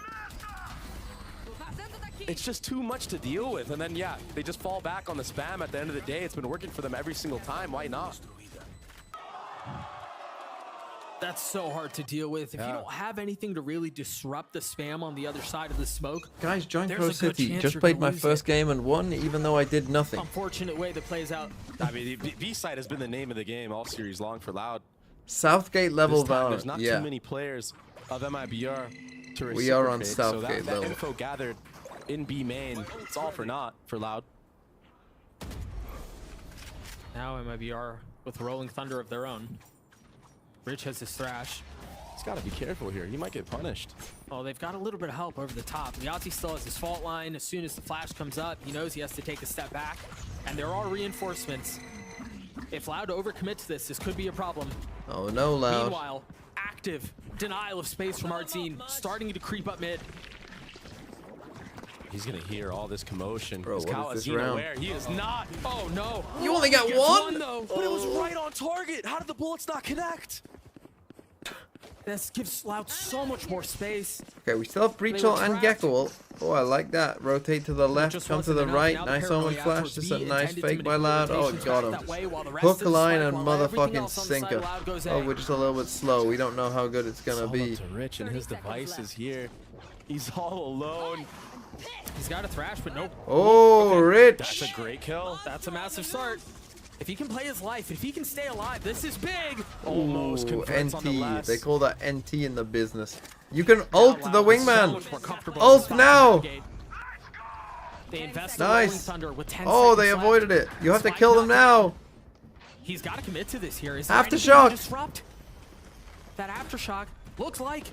It's just too much to deal with. And then, yeah, they just fall back on the spam at the end of the day. It's been working for them every single time. Why not? That's so hard to deal with. If you don't have anything to really disrupt the spam on the other side of the smoke. Guys, join there's Pro a good City. chance Just you're played gonna my lose first game and won, even though I did nothing. Unfortunate way that plays out. I mean, V-side has been the name of the game all series long for Loud. Southgate level This time, Valorant. there's not Yeah. too many players of MIBR to We are on reciprocate, Southgate that level. info gathered in B main, it's all for naught for Loud. Now MIBR with Rolling Thunder of their own. Rich has his thrash. He's got to be careful here. He might get punished. Oh, they've got a little bit of help over the top. Liazzi still has his fault line. As soon as the flash comes up, he knows he has to take a step back. And there are reinforcements. If Loud overcommit to this could be a problem. Oh no, Loud. Meanwhile, active denial of space from Artzine, starting to creep up mid. He's going to hear all this commotion. Bro, Is what is this Kawazine round? aware? He is not. Oh no. You only got He gets one? though. But it was right on target. How did the bullets not connect? This gives Loud so much more space. Okay, we still have breach ult and gecko ult. Oh, I like that. Rotate to the left, Just come to wasn't the enough. right. Now the Nice omen paranoia flash. towards Just B a nice intended to fake by manipulate Loud. Oh, rotations got back him. that way while the rest Hook of the line spike, and while everything motherfucking else on the side sinker. Loud goes Oh, A. we're just a little bit slow. We don't know how good it's gonna All be. up to Rich and his devices here. He's all alone. He's got a thrash, but nope. Oh, Rich. That's a great kill. That's a massive start. If he can play his life, if he can stay alive, this is big. Almost Ooh, converts on the NT. last. They call that NT in the business. You can ult the Loud is so wingman. much more comfortable Ult inside now. the gate. They invest in Rolling Nice. Thunder with 10 Oh, they seconds avoided left. it. You have to Spike kill them knocked now. He's got to commit to this here. Is there anything Aftershock. to disrupt? That aftershock looks like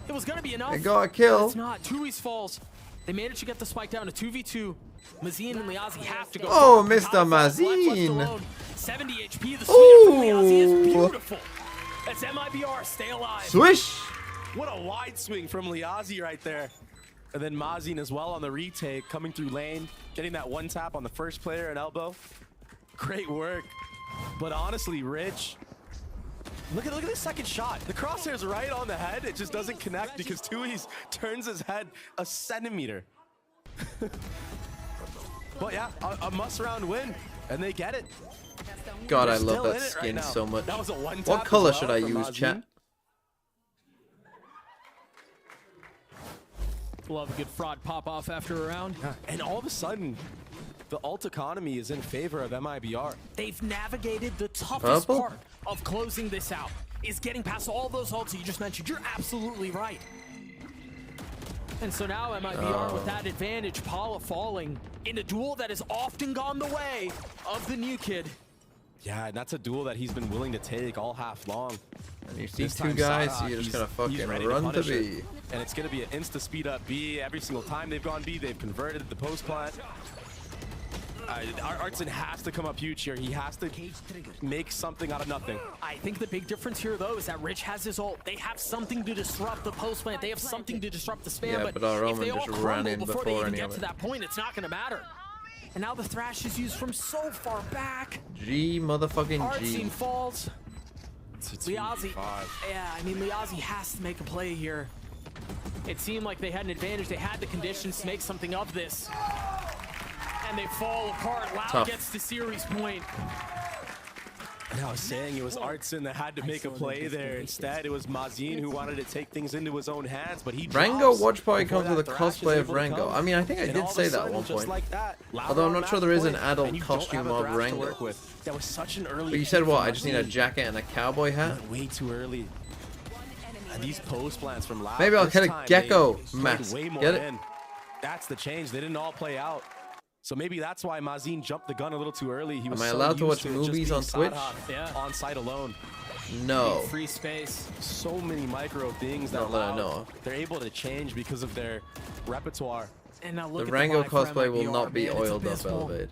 it was going to be enough. They got a But kill. it's not. Tui's falls. They managed to get the spike down to 2v2. Mazine and Liazzi have to go. Oh, for Mr. it. Kyle falls left, left Mazine. alone. 70 HP. The swing from Liazzi is Ooh. beautiful. That's MIBR. Stay alive. Swish. What a wide swing from Liazzi right there. And then Mazine as well on the retake, coming through lane, getting that one tap on the first player and elbow. Great work. But honestly, Rich, look at this second shot. The crosshair's right on the head. It just doesn't connect because Tui's turns his head a centimeter. But yeah, a must-round win, and they get it. God, They're I love still that in it right skin now. so much. That was a one-tap What as color well should I from use, Mazine. chat? Love a good fraud pop off after a round. Yeah. And all of a sudden, the ult economy is in favor of MIBR. They've navigated the toughest part of closing this out, is getting past all those ults that you just mentioned. You're absolutely right. And so now MIBR with that advantage, Paula falling in a duel that has often gone the way of the new kid. Yeah, and that's a duel that he's been willing to take all half long. And you see two guys, so you're just gonna fucking run to B. And it's gonna be an insta speed up B. Every single time they've gone B, they've converted the post plant. Artson has to come up huge here. He has to make something out of nothing. I think the big difference here, though, is that Rich has his ult. They have something to disrupt the post plant. They have something to disrupt the spam. Yeah, but our if they Roman all just ran crumble in before they before even any get of to it. that point, it's not going to matter. And now the Thrash is used from so far back. G motherfucking G. Artsine falls. Liazi. Yeah, I mean, Liazi has to make a play here. It seemed like they had an advantage. They had the conditions to make something of this. And they fall apart. Loud gets the series point. And I was saying it was Artson that had to make a play there. Instead, it was Mazin who wanted to take things into his own hands, but he Rango Watchparty comes with a Thrash is cosplay of able to Rango. come. I mean, I think I And did all of say a that at sudden, one just point. like that, Although I'm not sure there is an adult and you don't costume have a of Thrash to Rango. work with. That was such an early But you said pick what? from I just need a Mazin. jacket and a cowboy hat? Way too early. And these post plants from Loud. Maybe I'll this get a time, gecko they played mask. way more Get it? in. That's the change. They didn't all play out. So maybe that's why Mazin jumped the gun a little too early. He was Am I so allowed to used watch it just movies being on Twitch? side-hop on site alone. No. Free space. So many micro things that Not that I Loud, know of. they're able to change because of their repertoire. And now The look at Rango the vibe for cosplay will MIBR, not be man. It's oiled up abysmal. elevated.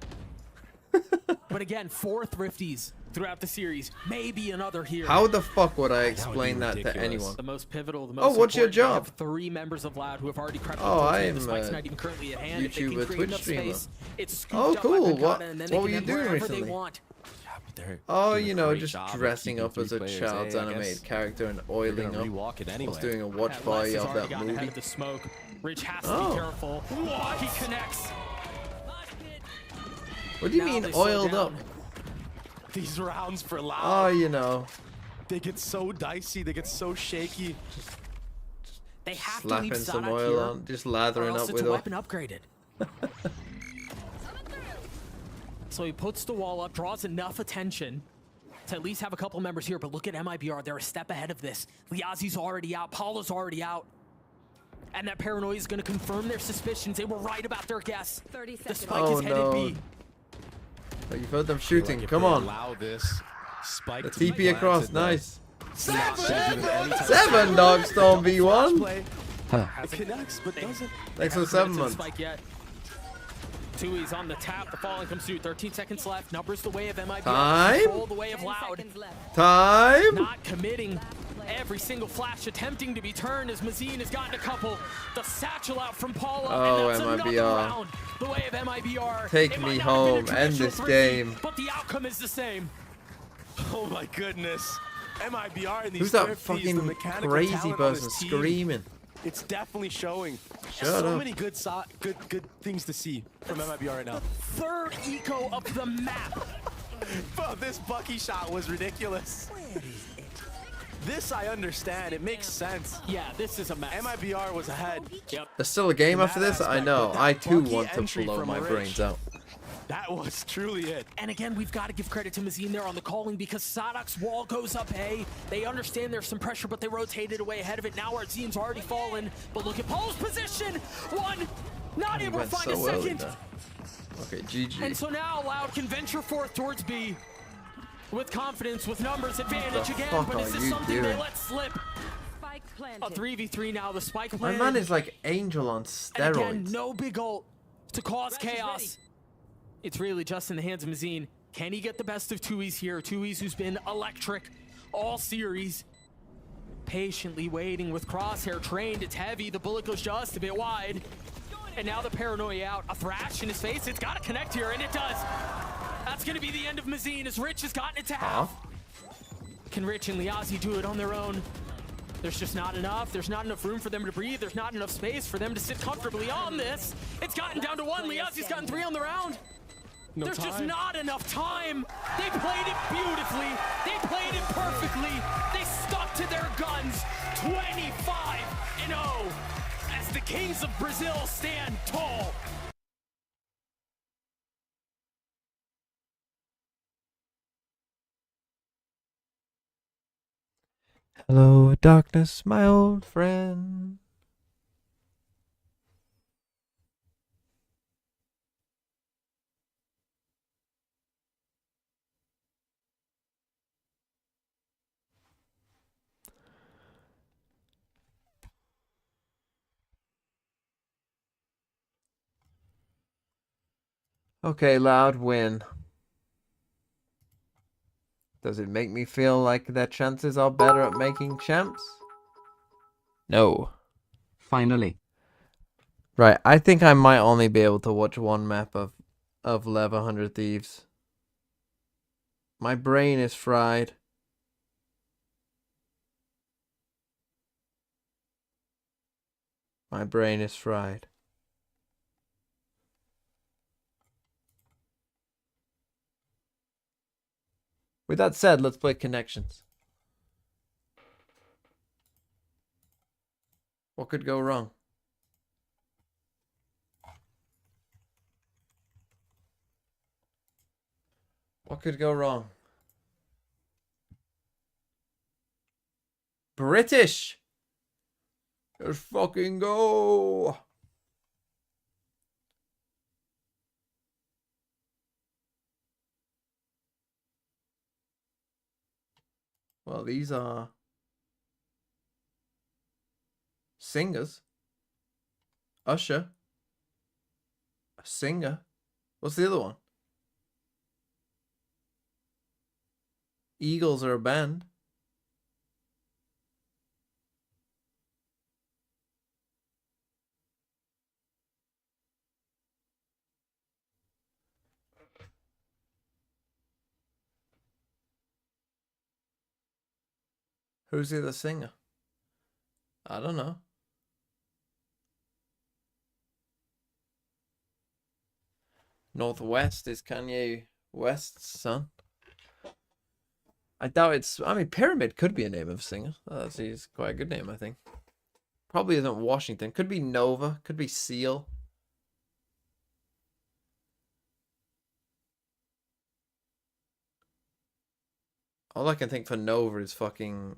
But again, 4 Thrifties throughout the series. Maybe another here. How the fuck would I explain that to anyone? The most pivotal, the most Oh, what's your important. They job? have 3 members of Loud who have already crept Oh, up. I am The spike's a not even currently at hand. If they can YouTuber, create Twitch enough streamer. space, it's scooped Oh, up by cool. Pagata, What and then they were can you end doing wherever recently? They want. Oh, you know, great just job of dressing keeping up as 3 a players, child's I guess. animated character and You're oiling gonna up. rewalk it I was anyway. doing a watch Les party has of already that gotten ahead movie. of the smoke. Rich has to Oh. be careful. He connects. What do you Now mean they slow oiled up? down. These rounds for Loud. Oh, you know. They get so dicey. They get so shaky. They have to Slapping leave some Sadak oil here, on, just or lathering else up it's with a oil. weapon upgraded. So he puts the wall up, draws enough attention to at least have a couple members here, but look at MIBR. They're a step ahead of this. Liazi's already out. Paula's already out. And that paranoia is going to confirm their suspicions. They were right about their guess. The spike Oh, is headed no. B. Oh, you've heard them shooting. Like if Come they on. Allow this spike The to be TP across. planted, Nice. Seven 7 dog storm V1. It connects, but doesn't. Thanks for the Haven't 7 committed to the months. spike yet. Tui's on the tap. The falling comes through. 13 seconds left. Numbers the way of MIBR. Time? Control the way of Loud. Time? Not committing. Every single flash attempting to be turned as Mazin has gotten a couple. The satchel out from Paula. Oh, and that's another MIBR. round. The way of MIBR. Take It me might not have been a home. End traditional this 3v, game. But the outcome is the same. Oh my goodness. MIBR and these Who's that Thrifties, the fucking mechanical crazy talent on person this team, screaming? It's definitely showing. Shut so up. many good things to see from MIBR right now. Third eco of the map. Bro, this Bucky shot was ridiculous. This I understand. It makes sense. Yeah, this is a mess. MIBR was ahead. Yep. There's still a game In after that this? I aspect, know. but that I too Bucky want to entry blow from my Rich, brains out. That was truly it. And again, we've got to give credit to Mazin there on the calling because Sadok's wall goes up A. They understand there's some pressure, but they rotated away ahead of it. Now Artzine's already fallen. But look at Paul's position. One, not He able to went find so a early second. there. Okay, GG. And so now Loud can venture forth towards B with confidence, with numbers advantage The again. fuck But is are this you something they doing? let slip? A 3v3 now, the spike My plan. man is like Angel on And steroids. again, no big ult to cause chaos. It's really just in the hands of Mazin. Can he get the best of Tui's here? Tui's who's been electric all series. Patiently waiting with Crosshair trained. It's heavy. The bullet goes just a bit wide. And now the paranoia out. A thrash in his face. It's got to connect here, and it does. That's going to be the end of Mazin as Rich has gotten it to half. Can Rich and Liazi do it on their own? There's just not enough. There's not enough room for them to breathe. There's not enough space for them to sit comfortably on this. It's gotten down to 1. Liazi's gotten 3 on the round. No There's just time. not enough time. They played it beautifully. They played it perfectly. They stuck to their guns. 25-0. as the kings of Brazil stand tall. Hello, darkness, my old friend. Okay, Loud, win. Does it make me feel like their chances are better at making champs? No. Finally. Right, I think I might only be able to watch one map of LEV 100 Thieves. My brain is fried. My brain is fried. With that said, let's play connections. What could go wrong? What could go wrong? British! Let's fucking go! Well, these are singers. Usher. A singer. What's the other one? Eagles are a band. Who's the other singer? I don't know. Northwest is Kanye West's son. I doubt it's... I mean, Pyramid could be a name of a singer. That's quite a good name, I think. Probably isn't Washington. Could be Nova. Could be Seal. All I can think for Nova is fucking...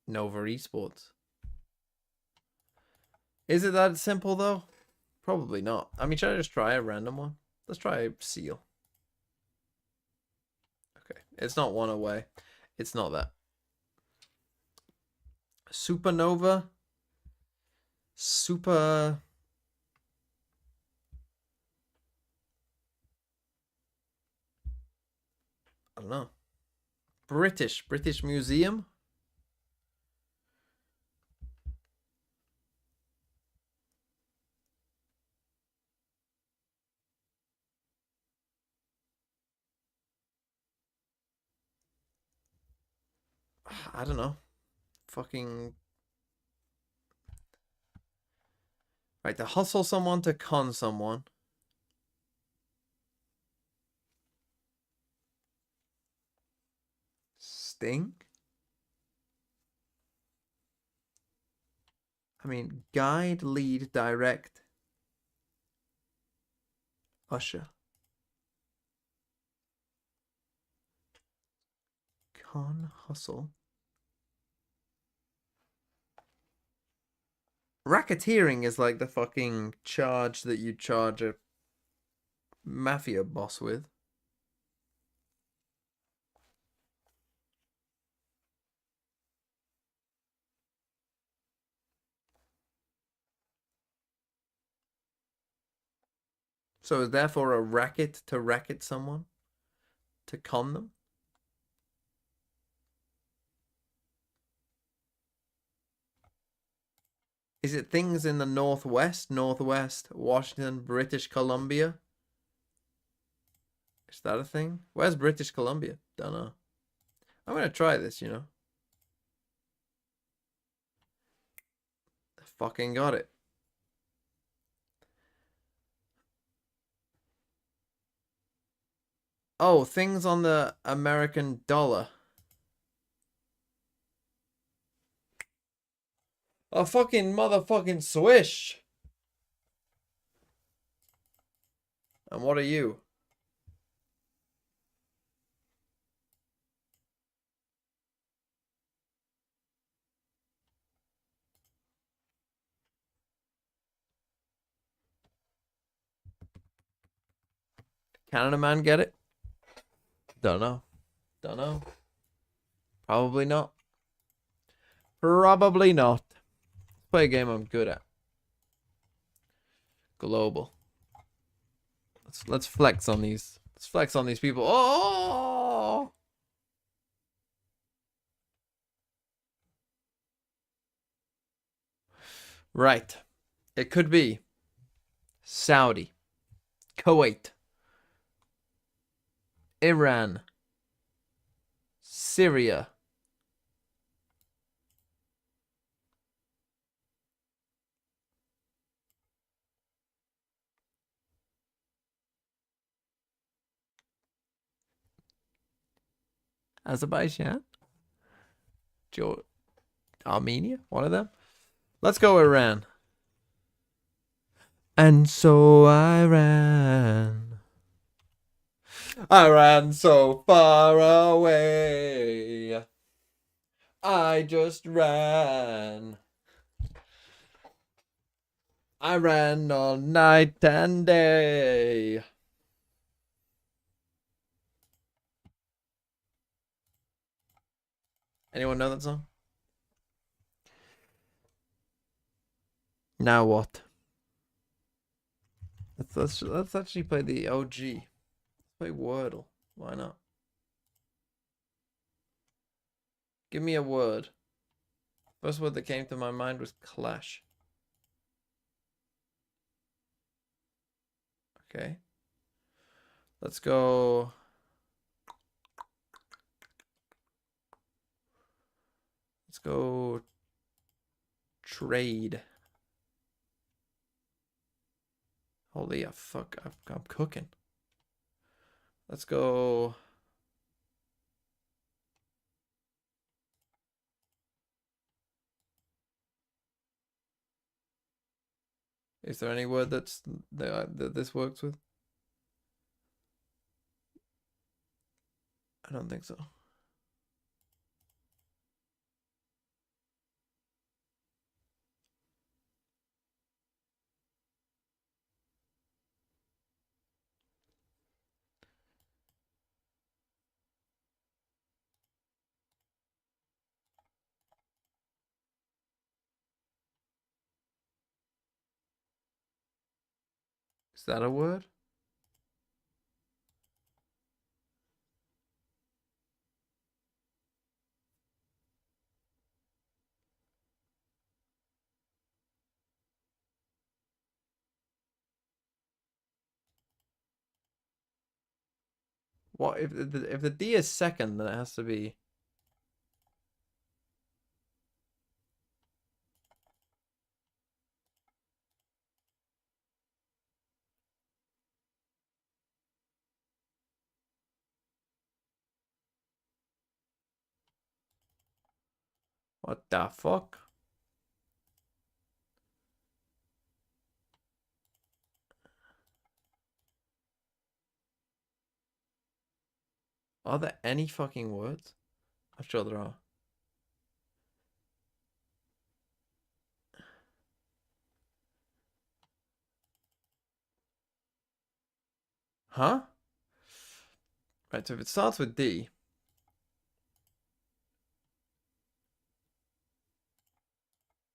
Nova Esports. Is it that simple, though? Probably not. I mean, should I just try a random one? Let's try Seal. Okay. It's not one away. It's not that. Supernova. Super... I don't know. British Museum. I don't know. Fucking... Right, to hustle someone, to con someone. Sting? I mean, guide, lead, direct. Usher. Con, hustle. Racketeering is like the fucking charge that you charge a mafia boss with. So is therefore a racket to racket someone? To con them? Is it things in the Northwest, Washington, British Columbia? Is that a thing? Where's British Columbia? Don't know. I'm going to try this, you know. I fucking got it. Oh, things on the American dollar. A fucking motherfucking swish. And what are you? Canada man get it? Don't know. Don't know. Probably not. Probably not. Let's play a game I'm good at. Global. Let's flex on these. Let's flex on these people. Oh! Right. It could be Saudi, Kuwait, Iran, Syria, Azerbaijan, Armenia, one of them. Let's go Iran. And so I ran. I ran so far away. I just ran. I ran all night and day. Anyone know that song? Now what? Let's actually play the OG. Let's play Wordle. Why not? Give me a word. First word that came to my mind was clash. Okay. Let's go. Let's go trade. Holy fuck, I'm cooking. Let's go. Is there any word that this works with? I don't think so. Is that a word? What if the D is second, then it has to be. What the fuck? Are there any fucking words? I'm sure there are. Huh? Right, so if it starts with D.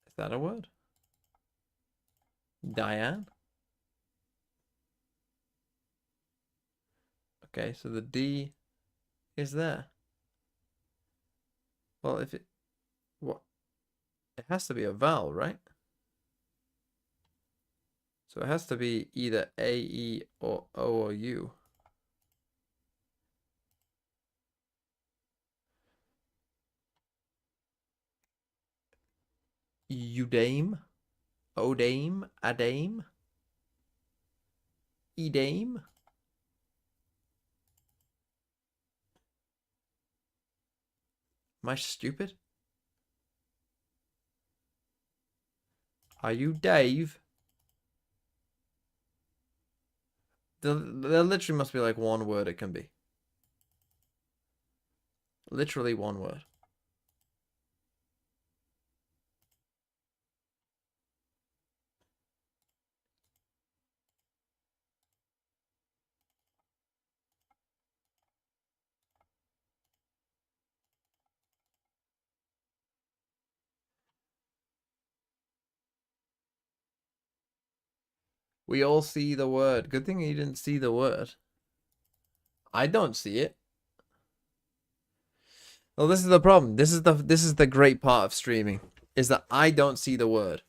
Is that a word? Diane? Okay, so the D is there. Well, if it... What? It has to be a vowel, right? So it has to be either A, E, or O, or U. Udame? Odame? Adame? Edame? Am I stupid? Are you Dave? There literally must be like one word it can be. Literally one word. We all see the word. Good thing you didn't see the word. I don't see it. Well, this is the problem. This is the great part of streaming, is that I don't see the word.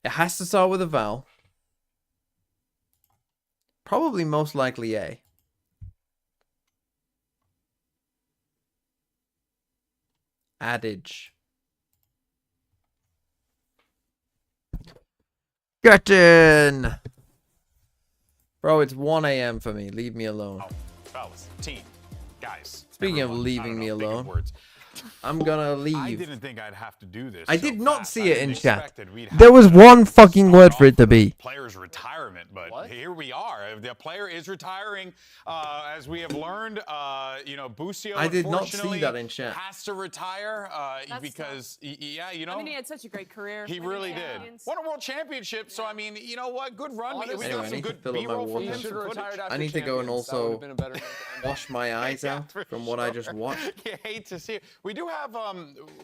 It has to start with a vowel. Probably most likely A. Adage. Get in! Bro, it's 1 a.m. for me. Leave me alone. Oh, fellas, team, guys. Speaking of leaving me alone, I'm gonna leave. I didn't think I'd have to do this. I did not see it in chat. Have There was one fucking word for it to be. Player's retirement, but here we are. The player is retiring, as we have learned. You know, Busio, I did not see that in chat. has to retire because, yeah, you know. I mean, he had such a great career. He really did. Won a world championship, so I mean, you know what? Good run. We Anyway, got I some need to good fill up my B-roll from him. water. some footage. I need to go and also wash my eyes out from what I just watched. You hate to see it. We do have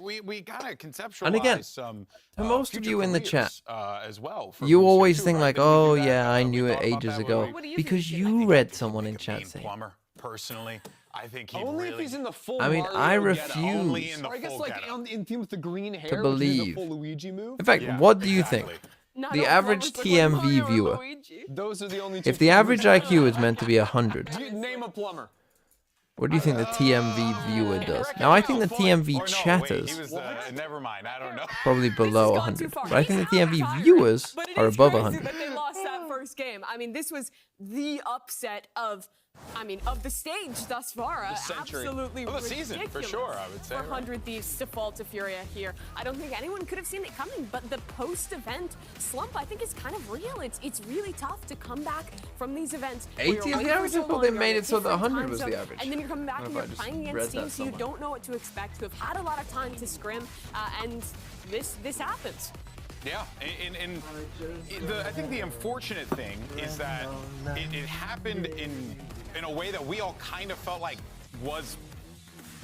we kind of conceptualize And again, some to most of you in the chat, as well. you always think like, oh yeah, I knew it ages ago, because you read someone in chat saying. Plumber, personally, I think he Only really. if he's in the full. I mean, Mario I getup. refuse Or I guess like in theme with the green hair, to which is believe. the full Luigi move. In fact, what do you think? The average TMV viewer, Those are the only two if the average IQ is meant to be 100, Name a plumber. what do you think the TMV viewer does? Now, I think the TMV chatters Never mind. I don't know. probably below 100, but I think the TMV viewers are above 100. That they lost that first game. I mean, this was the upset of the stage thus far. Absolutely Well, the season, for ridiculous sure, I would say, For right? 100 Thieves to fall to Furia here. I don't think anyone could have seen it coming, but the post-event slump, I think, is kind of real. It's really tough to come back from these events. 80 is the average? I thought they made it so that 100 was the average. And then you're coming back I and don't know you're if I just playing read against that teams who you somewhere. don't know what to expect, who have had a lot of time to scrim, and this happens. Yeah, and I think the unfortunate thing is that it happened in a way that we all kind of felt like was,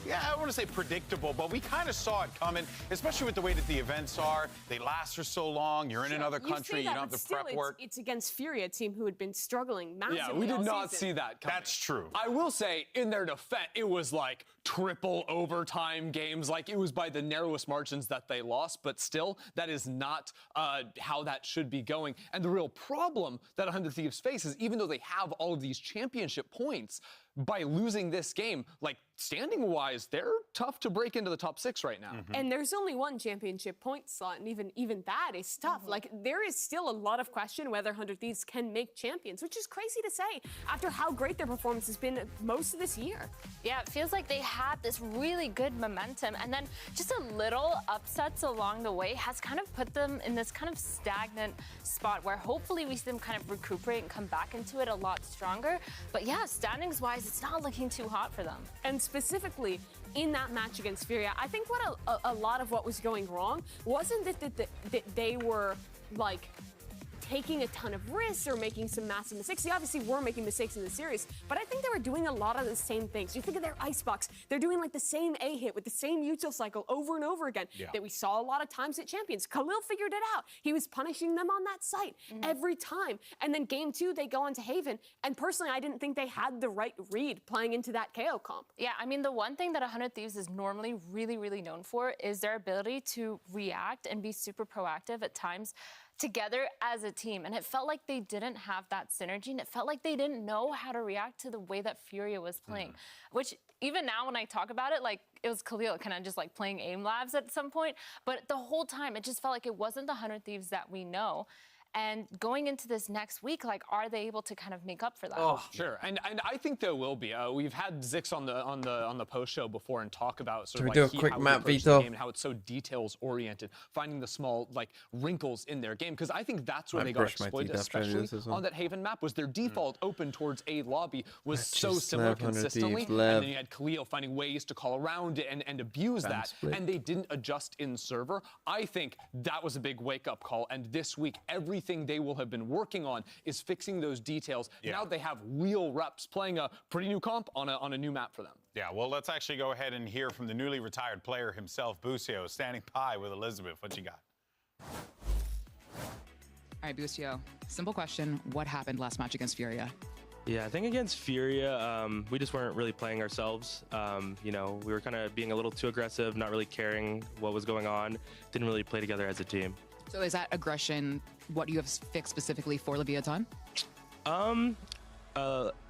yeah, I don't want to say predictable, but we kind of saw it coming, especially with the way that the events are. They last for so long. You're in another country. You don't have the prep work. It's against Furia, a team who had been struggling massively. Yeah, we did all not season. see that coming. That's true. I will say, in their defense, it was like triple overtime games. Like, it was by the narrowest margins that they lost, but still, that is not how that should be going. And the real problem that 100 Thieves face is, even though they have all of these championship points, by losing this game, like, standing-wise, they're tough to break into the top 6 right now. And there's only one championship point slot, and even that is tough. Like, there is still a lot of question whether 100 Thieves can make champions, which is crazy to say after how great their performance has been most of this year. Yeah, it feels like they had this really good momentum, and then just a little upsets along the way has kind of put them in this kind of stagnant spot where hopefully we see them kind of recuperate and come back into it a lot stronger. But yeah, standings-wise, it's not looking too hot for them. And specifically in that match against Furia, I think what a lot of what was going wrong wasn't that they were like taking a ton of risks or making some massive mistakes. They obviously were making mistakes in the series, but I think they were doing a lot of the same things. You think of their icebox, they're doing like the same A hit with the same util cycle over and over again that we saw a lot of times at Champions. Khalil figured it out. He was punishing them on that site every time. And then game 2, they go on to Haven. And personally, I didn't think they had the right read playing into that KO comp. Yeah, I mean, the one thing that 100 Thieves is normally really, really known for is their ability to react and be super proactive at times together as a team. And it felt like they didn't have that synergy, and it felt like they didn't know how to react to the way that Furia was playing, which even now when I talk about it, like, it was Khalil kind of just like playing aim labs at some point, but the whole time it just felt like it wasn't the 100 Thieves that we know. And going into this next week, like, are they able to kind of make up for that? Oh, sure, and I think there will be. We've had Zix on the post show before and talk about sort of Do like a quick how map he approaches veto. the game and how it's so details oriented, finding the small like wrinkles in their game, because I think that's where I they got brushed my exploited, teeth after especially this as well. on that Haven map, was their default open towards A lobby was so just similar LEV, 100 consistently, Thieves, and LEV. then you had Khalil finding ways to call around it and abuse Bam that, split. and they didn't adjust in server. I think that was a big wake-up call, and this week everything they will have been working on is fixing those details. Now they have real reps playing a pretty new comp on a new map for them. Yeah, well, let's actually go ahead and hear from the newly retired player himself, Busio, standing by with Elizabeth. What you got? All right, Busio, simple question. What happened last match against Furia? Yeah, I think against Furia, we just weren't really playing ourselves. You know, we were kind of being a little too aggressive, not really caring what was going on. Didn't really play together as a team. So is that aggression what you have fixed specifically for Leviathan?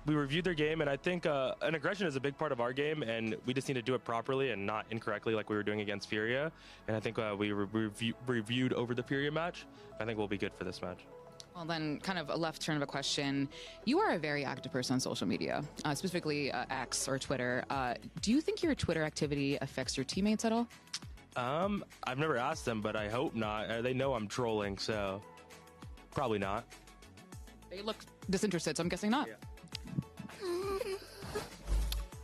We reviewed their game, and I think an aggression is a big part of our game, and we just need to do it properly and not incorrectly like we were doing against Furia. And I think we reviewed over the Furia match. I think we'll be good for this match. Well, then kind of a left turn of a question. You are a very active person on social media, specifically X or Twitter. Do you think your Twitter activity affects your teammates at all? I've never asked them, but I hope not. They know I'm trolling, so probably not. They look disinterested, so I'm guessing not. Yeah.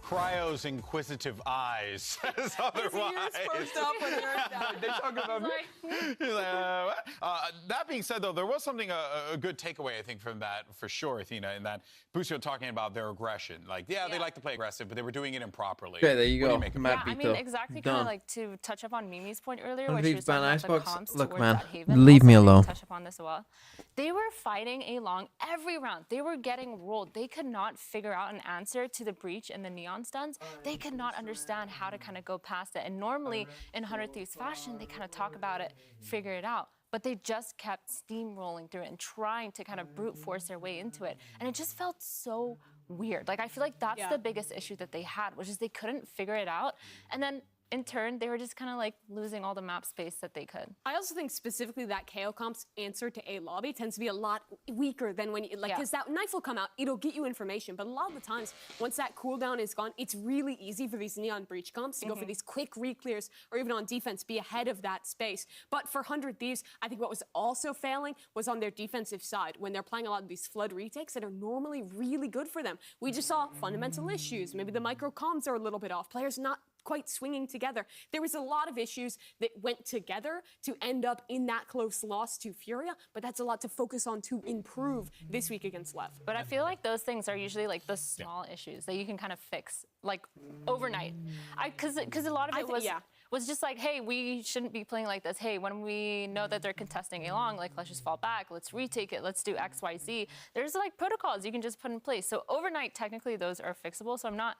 Cryo's inquisitive eyes says otherwise. They talk about me. That being said, though, there was something, a good takeaway, I think, from that, for sure, Athena, in that Busio talking about their aggression. Like, they like to play aggressive, but they were doing it improperly. Okay, there you go. Yeah, I mean, exactly kind of like to touch up on Mimi's point earlier, where she Leave was talking ban about the Icebox. comps Look, towards man, that Haven. leave Also, me I can alone. Touch up on this as well. They were fighting along every round. They were getting rolled. They could not figure out an answer to the breach and the neon stuns. They could not understand how to kind of go past it. And normally in 100 Thieves fashion, they kind of talk about it, figure it out. But they just kept steamrolling through it and trying to kind of brute force their way into it. And it just felt so weird. Like, I feel like that's the biggest issue that they had, which is they couldn't figure it out. And then in turn, they were just kind of like losing all the map space that they could. I also think specifically that KO comp's answer to A lobby tends to be a lot weaker than when you, like, because that knife will come out, it'll get you information, but a lot of the times, once that cooldown is gone, it's really easy for these neon breach comps to go for these quick re-clears, or even on defense, be ahead of that space. But for 100 Thieves, I think what was also failing was on their defensive side, when they're playing a lot of these flood retakes that are normally really good for them. We just saw fundamental issues. Maybe the micro comms are a little bit off. Players not quite swinging together. There was a lot of issues that went together to end up in that close loss to Furia, but that's a lot to focus on to improve this week against LEV. But I feel like those things are usually like the small issues that you can kind of fix like overnight. Because a lot of it was just like, hey, we shouldn't be playing like this. Hey, when we know that they're contesting along, like, let's just fall back, let's retake it, let's do X, Y, Z. There's like protocols you can just put in place. So overnight, technically those are fixable. So I'm not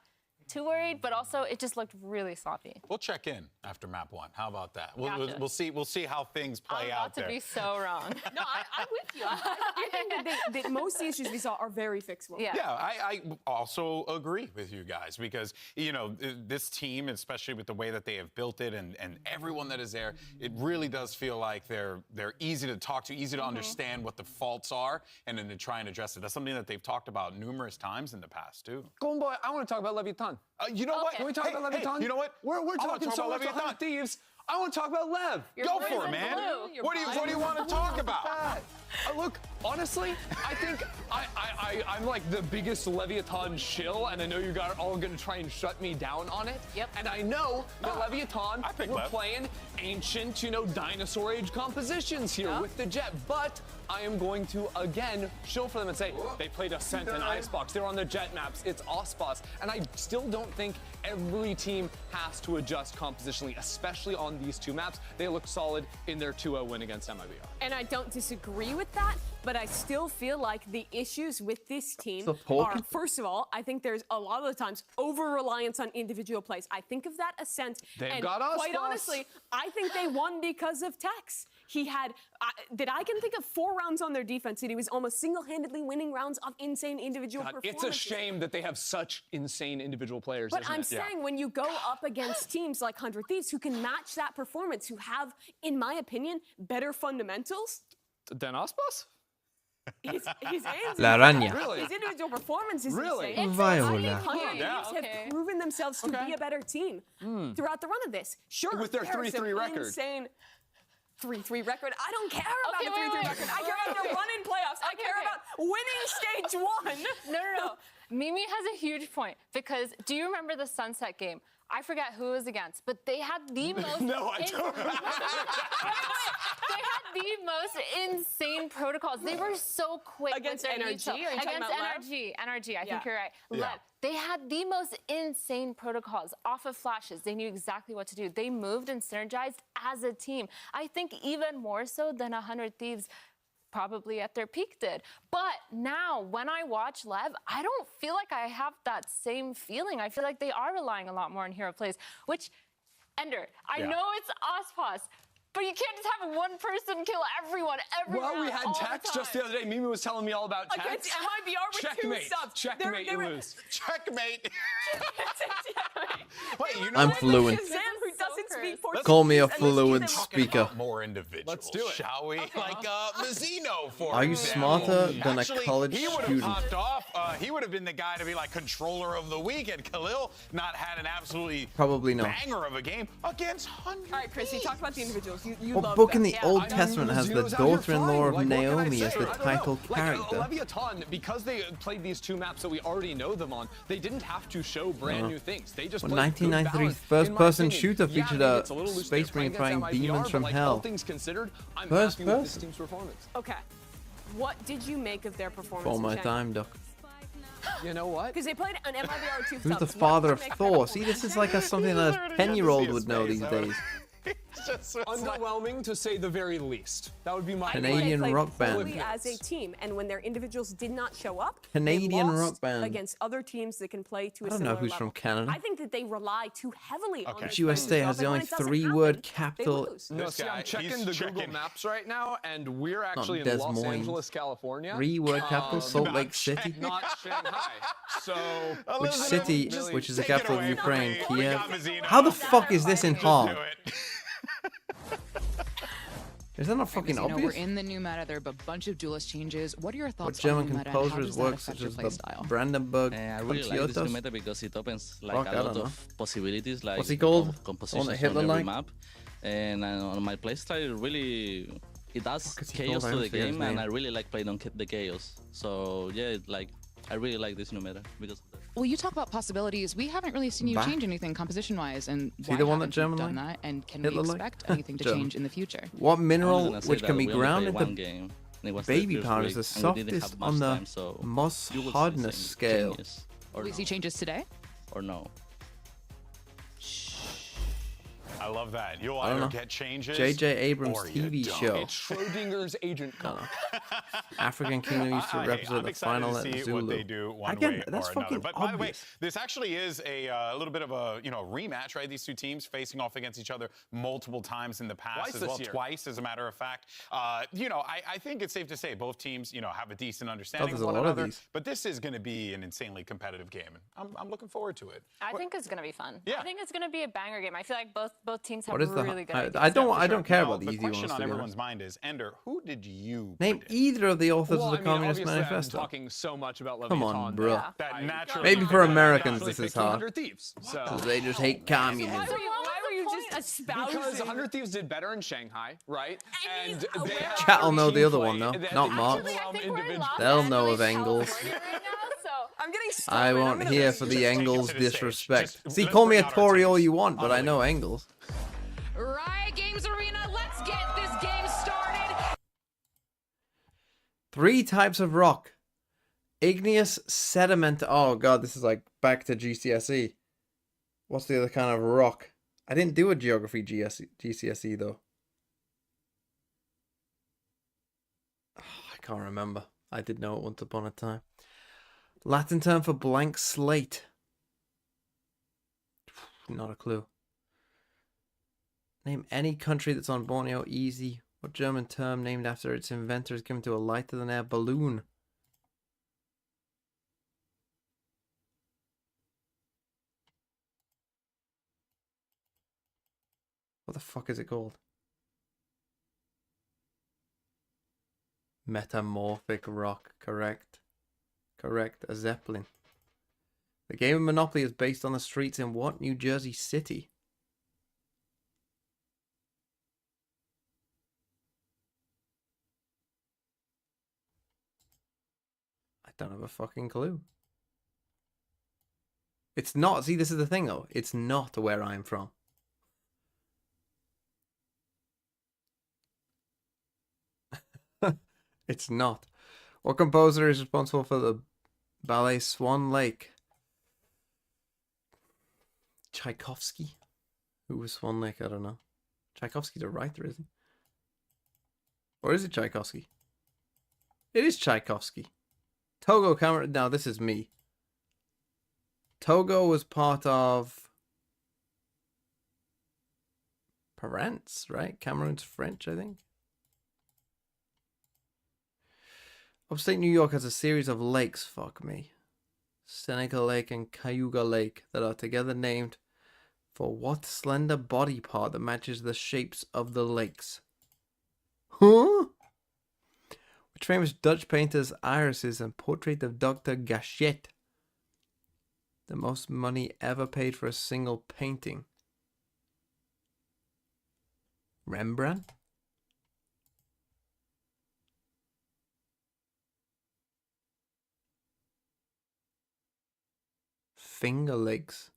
too worried, but also it just looked really sloppy. We'll check in after map 1. How about that? We'll see how things play out there. I'm about to be so wrong. No, I'm with you. I think that most of the issues we saw are very fixable. Yeah, I also agree with you guys, because, you know, this team, especially with the way that they have built it and everyone that is there, it really does feel like they're easy to talk to, easy to understand what the faults are, and then to try and address it. That's something that they've talked about numerous times in the past, too. Golden Boy, I want to talk about Leviathan. You know what? Can we talk about Leviathan? You know what? We're talking so much about Thieves. I want to talk about Lev. Go for it, man. What do you want to talk about? Look, honestly, I think I'm like the biggest Leviathan shill, and I know you guys are all going to try and shut me down on it. Yep. And I know that Leviathan were playing ancient, dinosaur age compositions here with the Jet, but I am going to again shill for them and say they played Ascent and Icebox. They're on the Jet maps. It's Ospas, and I still don't think every team has to adjust compositionally, especially on these two maps. They look solid in their 2-0 win against MIBR. And I don't disagree with that, but I still feel like the issues with this team Support. are, first of all, I think there's a lot of the times over-reliance on individual plays. I think of that Ascent, They've and got us, quite boss. honestly, I think they won because of Tex. He had, that I can think of 4 rounds on their defense that he was almost single-handedly winning rounds of insane individual performances. It's a shame that they have such insane individual players. But isn't I'm it? saying when you go up against teams like 100 Thieves who can match that performance, who have, in my opinion, better fundamentals, Den Aspas? His La araña. His individual performance is Really? insane. Viola. I think 100 Yeah. Thieves have proven themselves to be a better team throughout the run of this. Sure, With their there's 3-3 an record. Insane 3-3 record. I don't care about Okay, the 3-3 wait. record. I care about their run in playoffs. I care about winning stage 1. No. Mimi has a huge point because do you remember the Sunset game? I forget who it was against, but they had the most. No, I don't. They had the most insane protocols. They were so quick Against with their NRG? neutral. Are you talking Against about LEV? NRG, I Yeah. think you're right. Yeah. LEV. They had the most insane protocols off of flashes. They knew exactly what to do. They moved and synergized as a team. I think even more so than 100 Thieves probably at their peak did. But now when I watch LEV, I don't feel like I have that same feeling. I feel like they are relying a lot more on hero plays, which, Ender, I know it's Ospas, but you can't just have one person kill everyone every Well, we round, had all Tex the just the other day. Mimi was telling me all about Tex. Against MIBR with Checkmate. 2 subs. Checkmate, you lose. Checkmate. Wait, you know I'm what? fluent. Shazam, who doesn't speak Portuguese. Call me a and let's do fluent them- speaker. More individuals. Let's do it. Shall we? Like Mazzino, for Are you example. smarter than a Actually, college he would have student? popped off. He would have been the guy to be like controller of the week, and Khalil not had an absolutely Probably not. banger of a game against 100. All right, Chris, you talked about the individuals. You What love book them. in the Old Testament has the Mazzino's out here daughter-in-law of flying. Like, what can I Naomi as say? the I don't title know. character? Like, Leviathan, because they played these 2 maps that we already know them on, they didn't have to show brand new things. They just Well, played good 1993 balance. first-person In my shooter opinion, featured maybe a it's little loose space there playing marine fighting against MIBR, demons but, from like, hell. all things considered, I'm First happy with this person. team's performance. Okay. What did you make of their performance? For in my Shanghai? time, Duck. You know what? Because they played an MIBR 2 Who's subs. the father of Thor? See, this is like something that a 10-year-old would know these days. Underwhelming to say the very least. That would be my Canadian they played rock band. poorly as a team, and when their individuals did not show up, Canadian they lost rock band. against other teams that can play to a I don't similar know who's level. from Canada. I think that they rely too heavily on this US State has the and when only it doesn't 3-word happen, capital. they lose. No, This see, guy, I'm checking he's the Google checking. Maps right now, and we're actually in Des Los Moines. Angeles, California. 3-word capital, Salt Lake City. Not Shanghai. So, Which city, which is the Take it capital of away from Ukraine? me. We Kiev. got Mazzino. How the fuck is this in Just hard? do it. Is that not fucking We're obvious? in the new meta. There are a bunch of duelist changes. What are your What thoughts German on the meta? And how composers does that work, affect such your as play the style? Brandenburg I really like this new Conciertos? meta because it opens like Fuck, I a lot don't know. of possibilities, like What's he called? compositions On on Hitler every like? map. And on my playstyle, really, it adds Fuck is he chaos called? I to always the forget his game, and name. I really like playing on the chaos. So yeah, I really like this new meta because of that. Well, you talk about possibilities. We haven't really seen you Bah. change anything composition-wise, and Is he why the one that haven't you German done like? that? And can Hitler we like? expect anything to German. change in the future? What I'm mineral gonna say which that can be we only ground played at one the game, and it was the baby first powder week, is the and we didn't softest have much on the time, so Moss you will see hardness some scale? changes, or Will we no. see changes today? Or no? I love that. You'll I don't either know. get changes J.J. Abrams or you TV don't. show. it's Schrodinger's agent code. African Kingdom used to Hey, represent I'm the excited final to at see Zulu. what they do one Again, way that's or another. fucking But by the way, obvious. this actually is a little bit of a rematch, right? These two teams facing off against each other multiple times in the past Twice as this well. year. Twice, as a matter of fact. I think it's safe to say both teams, have a decent understanding there's of a one lot of another. these. But this is going to be an insanely competitive game, and I'm looking forward to it. I think it's going to be fun. Yeah. I think it's going to be a banger game. I feel like both teams have What is the? really good I ideas. don't care Now, about the easy question ones. on To be everyone's honest. mind is, Ender, who did you Name either of the authors Well, of the I mean, Communist obviously, I've been Manifesto. talking so much about Come Leviathan. on, bro. that That I- naturally- Maybe for Americans naturally this is picked hard. 100 Thieves. So. Because they just hate communism. Why were you just espousing? Because 100 Thieves did better in Shanghai, right? And they had Chat will know team the other play one though, that not they Mark. actually individually- They'll know of Engels. I'm getting stuck. I man. I'm won't gonna hear miss for you. the take it Engels to the stage. disrespect. Just See, let's call me bring a out our Tory all teams. you want, but I know Engels. Riot Games Arena, let's get this game started. 3 types of rock. Igneous, sediment. Oh god, this is like back to GCSE. What's the other kind of rock? I didn't do a geography GCSE though. Oh, I can't remember. I did know it once upon a time. Latin term for blank slate. Not a clue. Name any country that's on Borneo. Easy. What German term named after its inventor is given to a lighter than air balloon? What the fuck is it called? Metamorphic rock, correct. Correct, a zeppelin. The game of Monopoly is based on the streets in what New Jersey city? I don't have a fucking clue. It's not. See, this is the thing, though. It's not where I'm from. It's not. What composer is responsible for the ballet Swan Lake? Tchaikovsky? Who was Swan Lake? I don't know. Tchaikovsky's a writer, isn't he? Or is it Tchaikovsky? It is Tchaikovsky. Togo, Cameroon. Now, this is me. Togo was part of France, right? Cameroon's French, I think. Upstate New York has a series of lakes, fuck me. Seneca Lake and Cayuga Lake that are together named for what slender body part that matches the shapes of the lakes? Huh? Which famous Dutch painter's irises and portrait of Dr. Gachet? The most money ever paid for a single painting. Rembrandt? Finger Lakes.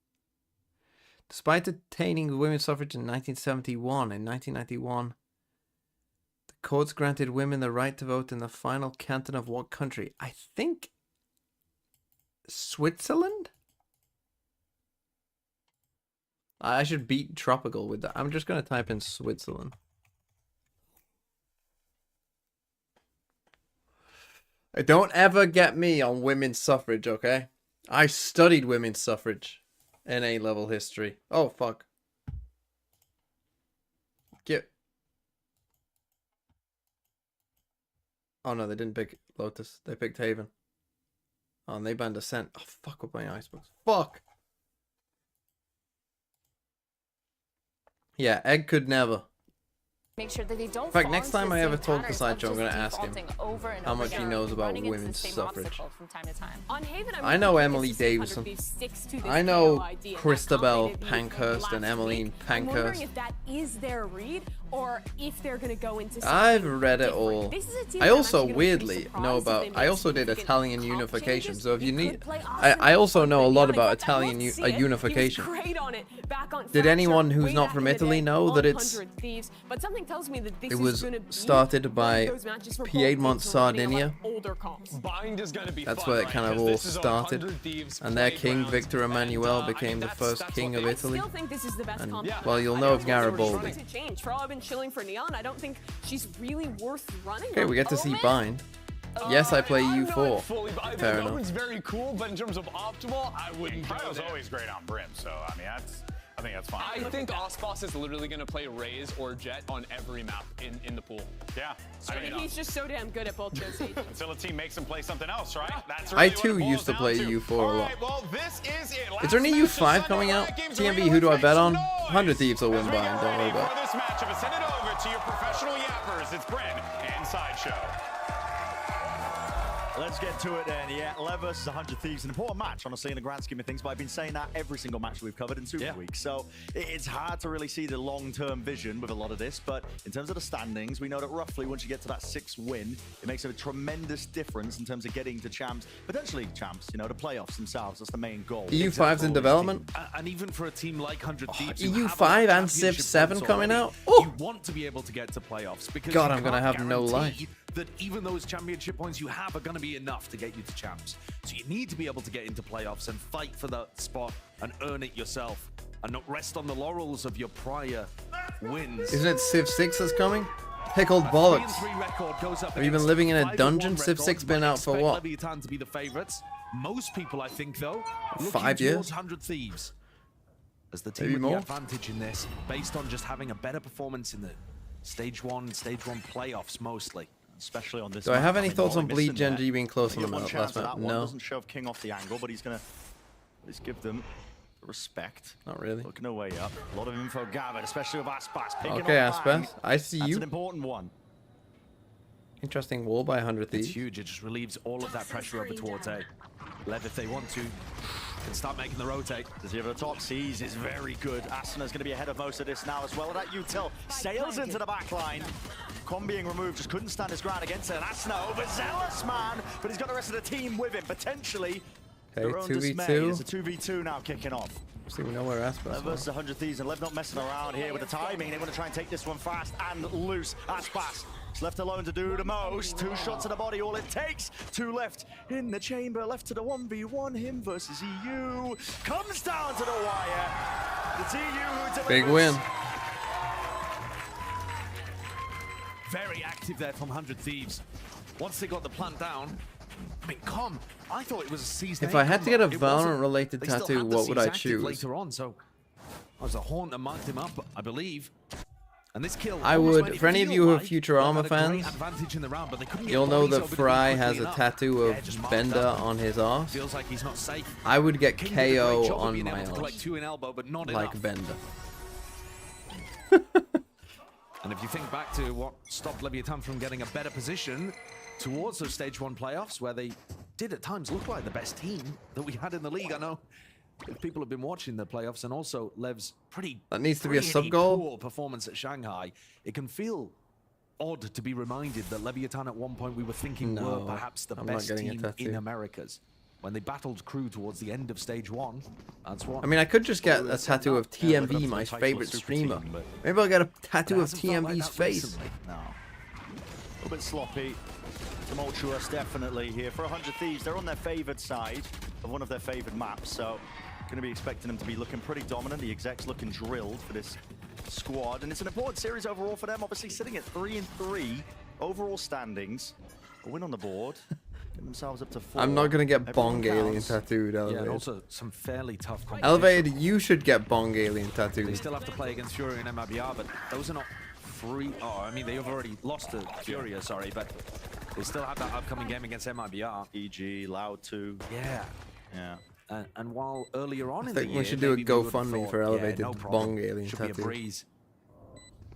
Despite attaining women's suffrage in 1971 and 1991, the courts granted women the right to vote in the final canton of what country? I think Switzerland? I should beat tropical with that. I'm just going to type in Switzerland. Don't ever get me on women's suffrage, okay? I studied women's suffrage in A-level history. Oh, fuck. Oh, no, they didn't pick Lotus. They picked Haven. Oh, and they banned Ascent. Oh, fuck with my icebooks. Fuck! Yeah, Egg could never. Make sure that they don't. In fact, next time I ever talk to Sideshow, I'm going to ask him how much he knows about women's suffrage. I know Emily Davison. I know Christabel Pankhurst and Emmeline Pankhurst. If that is their read, or if they're going to go into. I've read it all. I also weirdly know about. I also did Italian unification. So if you need, I also know a lot about Italian unification. Did anyone who's not from Italy know that it's? It was started by Piedmont, Sardinia. That's where it kind of all started. And their king, Victor Emmanuel, became the first king of Italy. And, well, you'll know of Garibaldi. Okay, we get to see Bind. Yes, I play U4. Fair enough. One's very cool, but in terms of optimal, I wouldn't. Cryo's always great on Brim, so I mean I think that's fine. I think Osboss is literally going to play Raze or Jet on every map in the pool. Yeah. I mean, he's just so damn good at both those stages. Until a team makes him play something else, right? That's really I too used to play U4 a lot. Right, well, this is it. Is there any U5 coming out? TMB, who do I bet on? 100 Thieves will win by, don't worry about it. For this matchup, send it over to your professional yappers. It's Bren and Sideshow. Let's get to it then. Yeah, LEV versus 100 Thieves. An important match, honestly, in the grand scheme of things, but I've been saying that every single match we've covered in Super Week. So it's hard to really see the long-term vision with a lot of this, but in terms of the standings, we know that roughly once you get to that 6th win, it makes a tremendous difference in terms of getting to champs, potentially champs, you know, the playoffs themselves. That's the main goal. EU5's in development. And even for a team like 100 Thieves, EU5 and Civ 7 coming out? You want to be able to get to playoffs because God, I'm going to have no life. That even those championship points you have are going to be enough to get you to champs. So you need to be able to get into playoffs and fight for that spot and earn it yourself and not rest on the laurels of your prior wins. Isn't it Civ 6 that's coming? Pickled bollocks. Have you been living in a dungeon? Civ 6 been out for what? To be the favorites. Most people, I think, though, 5 years. 100 Thieves as the team with the advantage in this, based on just having a better performance in the stage one playoffs mostly. Especially on this. Do I have any thoughts on Bleed Gen G being close on the last map? No. Doesn't shove King off the angle, but he's gonna at least give them respect. Not really. Looking their way up. A lot of info gathered, especially with Aspas. Okay, Aspas. I see you. That's an important one. Interesting wall by 100 Thieves. It's huge. It just relieves all of that pressure over towards A. Lev, if they want to, can start making the rotate. Does he have the top sees? Is very good. Asana's going to be ahead of most of this now as well. That util sails into the back line. Con being removed, just couldn't stand his ground against it. And Asana overzealous, man. But he's got the rest of the team with him, potentially. Okay, Their own 2v2. dismay. It's a 2v2 now kicking off. See, we know where Aspas Lev versus 100 Thieves, and Lev not messing around here with the timing. They want to try and take this one fast and loose. Aspas is left alone to do the most. 2 shots to the body, all it takes. 2 left in the chamber, left to the 1v1. Him versus EU. Comes down to the wire. It's EU who delivers. Big win. Very active there from 100 Thieves. Once they got the plant down, I mean, Con, I thought it was a season. If I had to get a Valorant-related tattoo, what would I choose? Later on, so it was a horn that marked him up, I believe. And this kill, I would, for any of you who are Futurama fans, round, you'll know that Fry has a tattoo of Bender on his arse. Feels like he's not safe. I would get King KO on my arse. arse, 2 in elbow, but not like enough. Bender. And if you think back to what stopped Leviathan from getting a better position towards those Stage 1 playoffs, where they did at times look like the best team that we had in the league. I know if people have been watching the playoffs, and also Lev's That needs to be a sub-goal. poor performance at Shanghai, it can feel odd to be reminded that Leviathan at one point we were thinking No, were perhaps the I'm not best getting a team tattoo. in Americas. When they battled Crew towards the end of Stage 1, that's what... I mean, I could just get a tattoo of TMV, my favorite streamer. Maybe I'll get a tattoo of TMV's face. No. A little bit sloppy. Tumultuous, definitely here. For 100 Thieves, they're on their favored side of one of their favored maps, so going to be expecting them to be looking pretty dominant. The execs looking drilled for this squad, and it's an important series overall for them. Obviously sitting at 3-3 overall standings. A win on the board. Getting themselves up to 4. I'm not gonna get Everyone Bong Alien counts. tattooed, Yeah, Elevated. and also some fairly tough competition. Elevated, you should get Bong Alien They tattooed. still have to play against Furia and MIBR, but those are not free. Oh, I mean, they have already lost to Furia, sorry, but they still have that upcoming game against MIBR. EG, Loud 2. Yeah. Yeah. And while earlier on I in the think year, we should do a maybe we would've GoFundMe thought, for yeah, Elevated no problem. Bong Alien Should be a tattoo. breeze.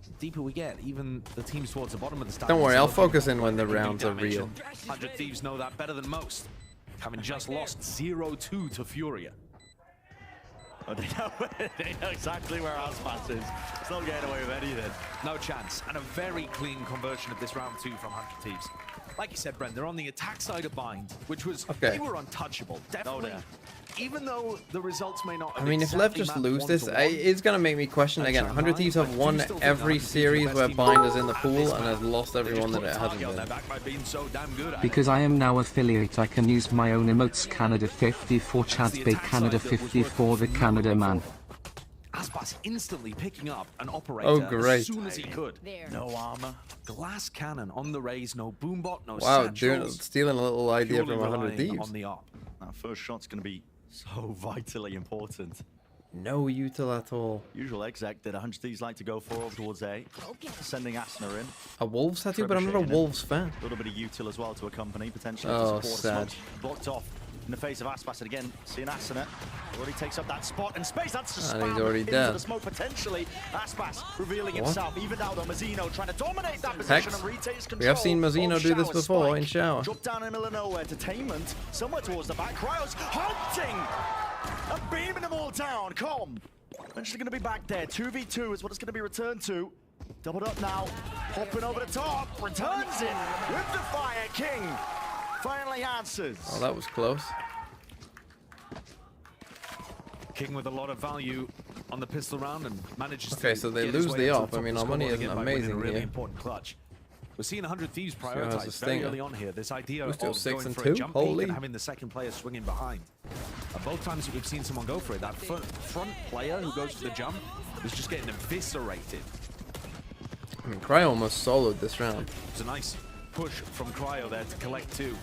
The deeper we get, even the teams towards the bottom of the standings. Don't worry, I'll looking focus in when the like they can do rounds are damage, real. and 100 Thieves know that better than most, having just lost 0-2 to Furia. Oh, they know exactly where Aspas is. It's not getting away with anything. No chance. And a very clean conversion of this round 2 from 100 Thieves. Like you said, Brent, they're on the attack side of Bind, which was, they were untouchable. Definitely. Even though the results may not I have mean, if Lev exactly just mapped lose this, 1-to-1, it's going to make me question again. 100 Thieves have won every series where Bind is in the pool and has lost everyone that it hasn't been. Because I am now affiliate, I can use my own emotes. Canada 54, Chad Big Canada 54, the Canada man. Aspas instantly picking up an operator Oh, great. as soon as he could. No armor, glass cannon on the raise, no boombot, no Wow, satchels. stealing a little idea Purely from 100 relying Thieves. on the op. That first shot's going to be so vitally important. No util at all. Usual exec that 100 Thieves like to go for over towards A. Sending Asana in. A Wolves tattoo, but I'm not a Trebuchet in. Wolves fan. A little bit of util as well to accompany, potentially. Oh, to support sad. Smoke. Blocked off in the face of Aspas. And again, seeing Asana already takes up that spot in space. That's just And he's spam already into dead. the smoke potentially. Aspas revealing What? himself. Even out on Mazzino trying to dominate that Hex. position and retakes control. We have seen Mazzino of do this Shower before Spike. in Shower. Drop down in the middle of nowhere. Entertainment somewhere towards the back. Cryos hunting and beaming them all down. Com eventually going to be back there. 2v2 is what it's going to be returned to. Doubled up now. Hopping over the top. Returns it with the fire. King finally answers. Oh, that was close. King with a lot of value on the pistol round and manages to Okay, so they get his lose way the up to op. the I top mean, of our the money scoreboard isn't again by winning amazing a really here. important clutch. We're seeing 100 Thieves See how has a prioritize very stinger. early on here. This idea We're of still going 6 and for 2? a jump peek Holy. and having the second player swinging behind. Both times that we've seen someone go for it, that front player who goes for the jump is just getting eviscerated. I mean, Cry almost soloed this round. It's a nice push from Cryo there to collect 2.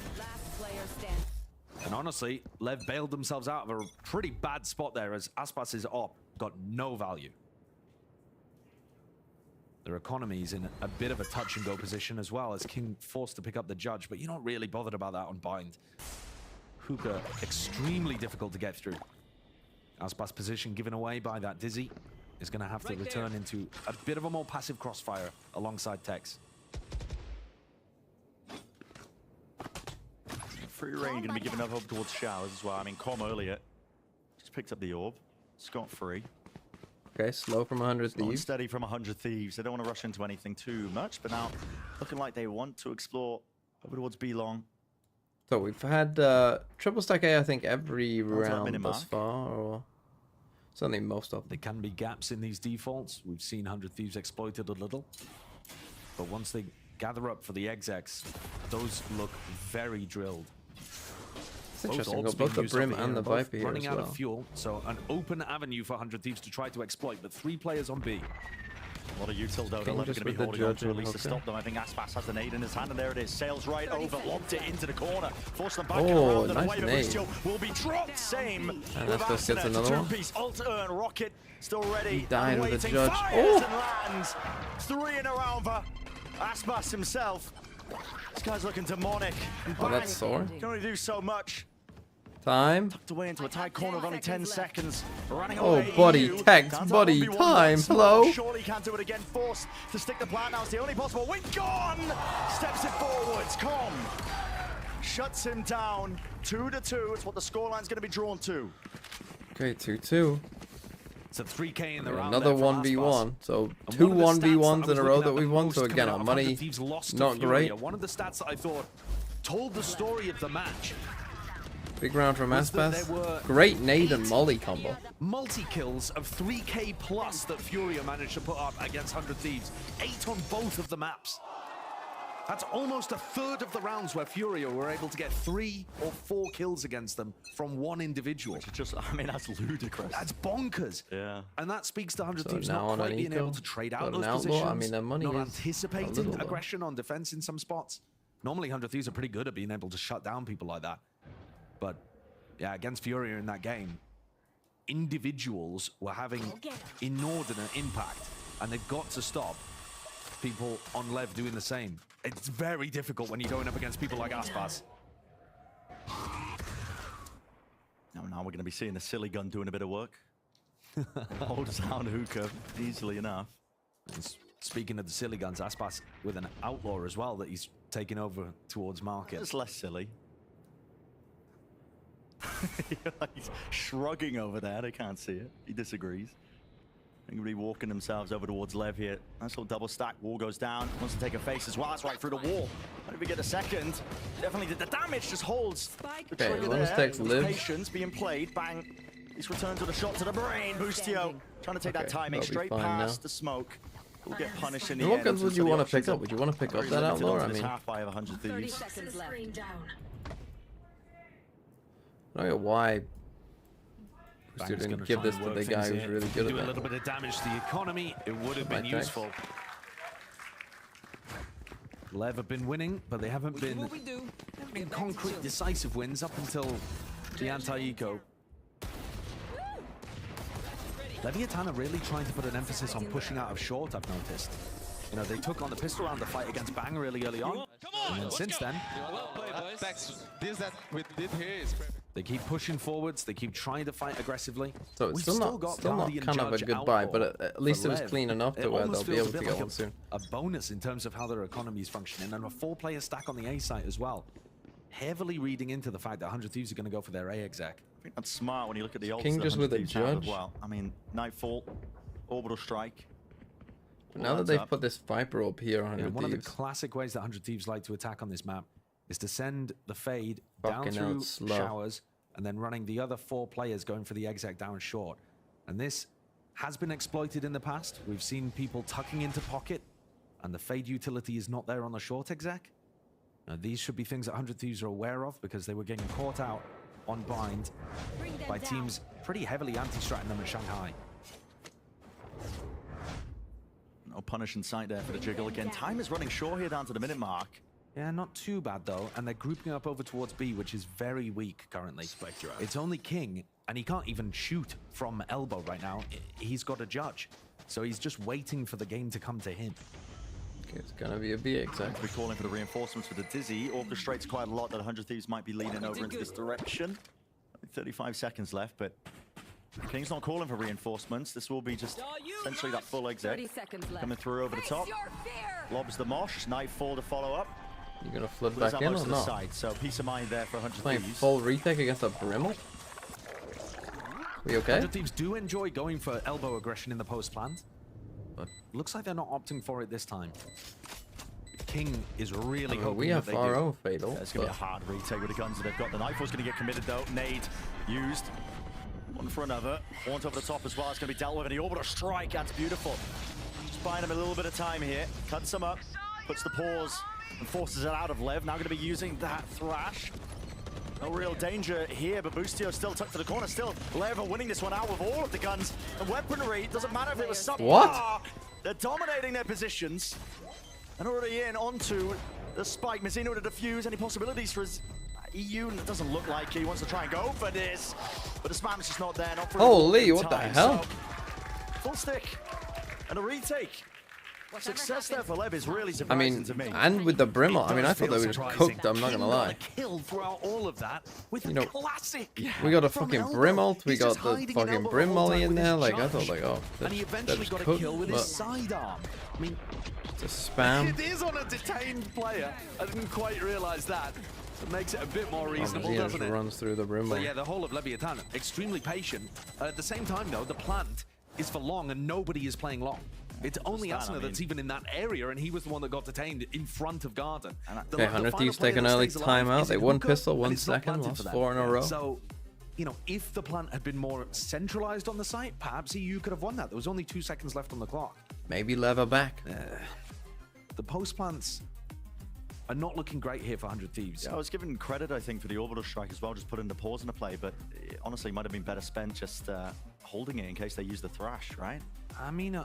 And honestly, Lev bailed themselves out of a pretty bad spot there as Aspas' op got no value. Their economy's in a bit of a touch and go position as well as King forced to pick up the judge, but you're not really bothered about that on Bind. Hookah extremely difficult to get through. Aspas' position given away by that Dizzy is going to have to return into a bit of a more passive crossfire alongside Tex. Free reign going to be given up over towards Showers as well. I mean, Com earlier just picked up the orb. Scot-free. Okay, slow from 100 Slow and Thieves. steady from 100 Thieves. They don't want to rush into anything too much, but now looking like they want to explore over towards B-Long. So we've had triple stack A, I think, every round minute thus mark. far, or certainly most of them. There can be gaps in these defaults. We've seen 100 Thieves exploited a little. But once they gather up for the execs, those look very drilled. It's interesting, we've orbs got both being the used Brim over here, and the both Viper here running as out well. of fuel, so an open avenue for 100 Thieves to try to exploit, but 3 players on B. A lot of util though. King LEV just going to be with the holding on judge to at and least to hooker. stop them. I think Aspas has the nade in his hand, and there it is. Sails right over, lobbed it into the corner, forced them back and Oh, around and nice away. But nade. Bustio will be dropped. Same And with Aspas gets Astanet. another one. Two-piece ult earn, rocket still ready. He died and with a waiting. judge. Fires Oh! and lands. 3 in a round for Aspas himself. This guy's looking demonic. And Oh, that's sore. Can only do so much. Time. Tucked away into a tight corner with only 10 seconds. Running Oh, away, buddy, EU. text, Down to buddy, 1v1 time, once hello? more. Surely can't do it again. Forced to stick the plan. Now it's the only possible. Win gone. Steps it forwards. Com shuts him down. 2-2. It's what the scoreline's going to be drawn to. Okay, 2-2. It's a 3K in the round. Another there for 1v1. So And 2 one of the stats that I 1v1s was in a row looking that at we've the won. So most again, coming our out of money 100 Thieves lost to not great. Furia. One of the stats that I thought told the story of the match. Big round from was that Aspas. there were Great nade and molly combo. Multi-kills of 3K plus that Furia managed to put up against 100 Thieves. 8 on both of the maps. That's almost a third of the rounds where Furia were able to get 3 or 4 kills against them from one individual. Which is just, I mean, that's ludicrous. That's bonkers. Yeah. And that speaks to 100 So Thieves now not on quite an being eco, able to trade got out an those outlaw. positions, I mean, their money not is a anticipating little low. aggression on defense in some spots. Normally 100 Thieves are pretty good at being able to shut down people like that. But yeah, against Furia in that game, individuals were having inordinate impact, and they've got to stop people on LEV doing the same. It's very difficult when you're going up against people like Aspas. Now we're going to be seeing the silly gun doing a bit of work. Holds down hookah easily enough. And speaking of the silly guns, Aspas with an outlaw as well that he's taking over towards market. It's less silly. He's shrugging over there. They can't see it. He disagrees. Everybody walking themselves over towards LEV here. Nice little double stack. Wall goes down. Wants to take a face as well. That's right through the wall. How did we get a second? Definitely did the damage. Just holds the Okay, trigger bonus there. takes live. Patience being played. Bang. He's returned to the shot to the brain. Bustio trying to take that Okay, timing that'll be straight fine past now. the smoke. We'll get punished in the And what end. guns would So you the want to options pick up? are Would you want to pick up very that limited outlaw? onto I this mean, half by 100 Thieves. I don't know why Bang's Booster gonna didn't give try this and to work the guy things who's here. really good Do a at little that. bit of damage to the economy. It would have been Right, thanks. useful. LEV have been winning, but they haven't been in concrete, decisive wins up until the anti-eco. Leviathan are really trying to put an emphasis on pushing out of short, I've noticed. You know, they took on the pistol round the fight against Bang really early on. And then since then, This that we did here is perfect. they keep pushing forwards, they keep trying to fight aggressively. So it's We've still not Guardian kind of a Judge good buy, Outlaw but at least for it was LEV. clean enough It to where almost they'll be feels able a to bit get like one soon. a bonus in terms of how their economy is functioning, and a 4-player stack on the A site as well. Heavily reading into the fact that 100 Thieves are going to go for their A exec. I think that's smart when you look at the ults King that just 100 with a Thieves have as judge. well. I mean, Nightfall, Orbital Strike. But now that they've put this Viper up here on Yeah, 100 one of the Thieves, classic ways that 100 Thieves like to attack on this map is to send the Fade down Fucking through out slow. showers and then running the other 4 players going for the exec down short. And this has been exploited in the past. We've seen people tucking into pocket and the Fade utility is not there on the short exec. Now, these should be things that 100 Thieves are aware of because they were getting caught out on bind by teams pretty heavily anti-stratting them in Shanghai. No punish in sight there for the jiggle again. Time is running short here down to the minute mark. Yeah, not too bad though, and they're grouping up over towards B, which is very weak currently. It's only King, and he can't even shoot from elbow right now. He's got a judge, so he's just waiting for the game to come to him. okay, it's gonna be a B exec. We're calling for the reinforcements with the Dizzy. Orchestrates quite a lot that 100 Thieves might be leaning over into this direction. 35 seconds left, but King's not calling for reinforcements. This will be just essentially that full exec coming through over the top. Lobs the mosh. Nightfall to follow up. You gonna flood Lose back out in most or of the not? side, so peace of mind there for 100 Playing Thieves. full retake against a Brimmel? We okay? 100 Thieves do enjoy going for elbow aggression in the post plant. But looks like they're not opting for it this time. King is really hoping we that have they our do. own fatal. It's going to be a hard retake with the guns that they've got. The knife was going to get committed though. Nade used. One for another. One over the top as well. It's going to be dealt with. And the orbital strike. That's beautiful. Just buying him a little bit of time here. Cuts him up. Puts the pause and forces it out of LEV. Now going to be using that thrash. No real danger here, but Boostio still tucked to the corner. Still, LEV are winning this one out with all of the guns and weaponry. Doesn't matter if it was subpar. What? They're dominating their positions. And already in onto the spike. Mizzino to defuse. Any possibilities for his EU? And it doesn't look like he wants to try and go for this. But the spam's just not there. Not for Holy, what the time. hell? So, full stick and a retake. Success there for LEV is really I surprising mean, to me. and with the Brimmel, I mean, I thought they were just cooked. I'm not gonna lie. Killed throughout all of that with You know, classic. we got a from fucking elbow. Brimmel. We He's got just the hiding in fucking elbow the Brim whole Molly time in with there. his Like, I thought, charge. like, oh, And he they're eventually just got a cooked, kill with his but sidearm. I mean, it's a spam. it is on a detained player. I didn't quite realize that. It makes it a bit more reasonable, He doesn't just it? runs through the So Brimmel. yeah, the whole of Leviathan, extremely patient. At the same time, though, the plant is for long and nobody is playing long. It's only that, Asuna I that's even in that area, and he was the one that got detained in front of Garden. Okay, 100 Thieves take an early timeout. They won pistol 1 second, lost 4 in a row. So, you know, if the plant had been more centralized on the site, perhaps EU could have won that. There was only 2 seconds left on the clock. Maybe lever back. The post plants are not looking great here for 100 Thieves. Yeah, I was given credit, I think, for the orbital strike as well, just putting the pause in the play, but it honestly might have been better spent just holding it in case they use the thrash, right? I mean,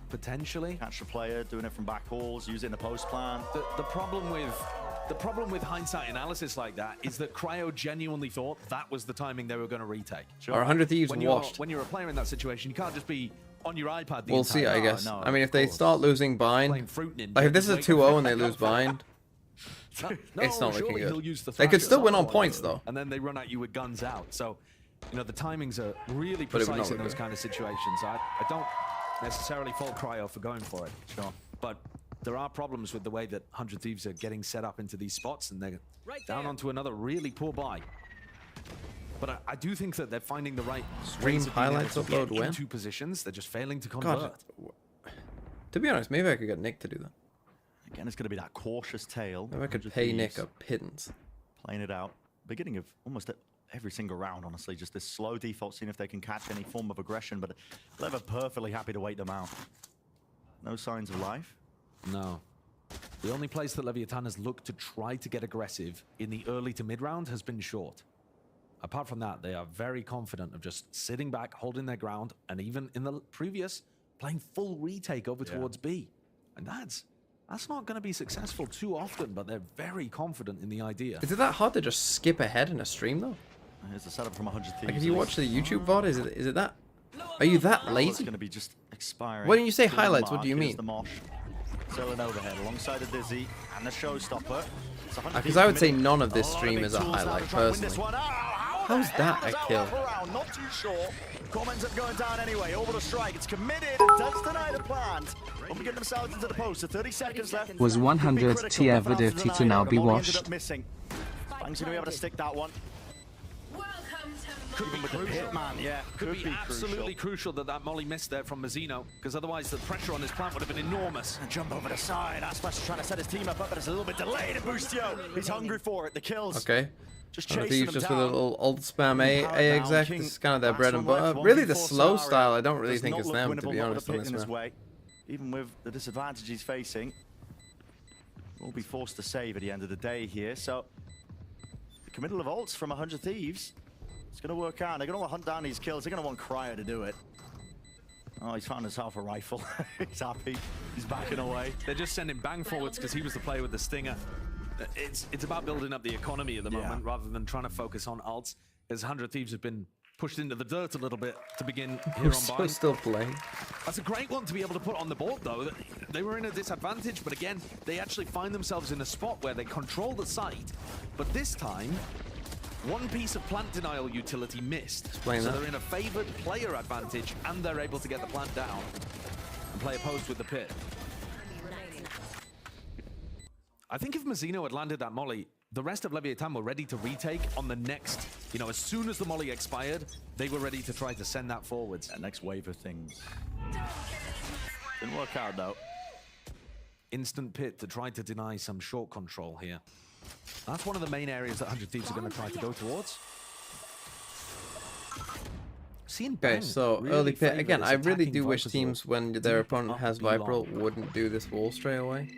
potentially. Catch the player, doing it from back walls, use it in the post plan. The problem with hindsight analysis like that is that Cryo genuinely thought that was the timing they were going to retake. Our 100 Thieves when washed. When you're a player in that situation, you can't just be on your iPad the We'll entire see, I time. guess. No, I mean, if they start losing bind, Ninja, like if this is a wait 2-0 for and they it. lose bind, No, it's not looking surely he'll good. use the They could thrasher still win on solo, points, though. And then they run at you with guns out. So, you know, the timings are really But it would precise not in look those good. kind of situations. I don't necessarily fault Cryo for going for it. Sure. But there are problems with the way that 100 Thieves are getting set up into these spots, and they're down onto another really poor buy. But I do think that they're finding the right Stream ways of being able highlights to get upload when? into positions. They're just failing to convert. God, to be honest, maybe I could get Nick to do that. Again, it's going to be that cautious tail. Maybe I could 100 pay Nick Thieves a pittance. playing it out. Beginning of almost every single round, honestly. Just this slow default, seeing if they can catch any form of aggression, but Lev are perfectly happy to wait them out. No signs of life. No. The only place that Leviathan has looked to try to get aggressive in the early to mid round has been short. Apart from that, they are very confident of just sitting back, holding their ground, and even in the previous, playing full retake over towards B. And that's not going to be successful too often, but they're very confident in the idea. Is it that hard to just skip ahead in a stream, though? Here's the setup from 100 Thieves. Like, if you watch the YouTube VOD, is it that? Are you that It's lazy? going to be just expiring. When you say Still highlights, what mark. do you Here's mean? the Mosh. Still an overhead alongside the Dizzy and the Showstopper. Because I would say none of this stream is a highlight, personally. How's that a kill? Not too sure. Comments are going down anyway. Over the strike. It's committed. It does deny the plant. When we get themselves into the post, so 30 seconds left. Was 100 T ever dirty to now be washed? Missing. Bang's going to be able to stick that one. Even with the Hitman, yeah. Could be absolutely crucial that that Molly missed there from Mizzino, because otherwise the pressure on his plant would have been enormous. And jump over the side. Aspas trying to set his team up, but it's a little bit delayed. And Boostio, he's hungry for it. The kills. Okay. Just Thieves chasing them just down. with a little old spam A exec. King, This is kind of their last bread and one left, butter. Really, the 1v4 slow scenario style, I don't really does think not it's look them, winnable, to be not honest, with a on pit in this his map. way. Even with the disadvantage he's facing, will be forced to save at the end of the day here. So, the committal of ults from 100 Thieves. It's going to work out. They're going to want to hunt down these kills. They're going to want Cryo to do it. Oh, he's found himself a rifle. He's happy. He's backing away. They're just sending Bang forwards because he was the player with the stinger. It's about building up the economy at the moment rather than trying to focus on ults. As 100 Thieves have been pushed into the dirt a little bit to begin here on Bind. Still playing. That's a great one to be able to put on the board, though. They were in a disadvantage, but again, they actually find themselves in a spot where they control the site. But this time, one piece of plant denial utility missed. Explain so that. they're in a favored player advantage, and they're able to get the plant down and play opposed with the pit. I think if Mizzino had landed that molly, the rest of Leviathan were ready to retake on the next, you know, as soon as the molly expired, they were ready to try to send that forwards. That next wave of things. Didn't work out though. Instant pit to try to deny some short control here. That's one of the main areas that 100 Thieves are going to try to go towards. Okay, so early pit. Again, I really do wish teams, when their opponent has Viper, wouldn't do this wall straight away.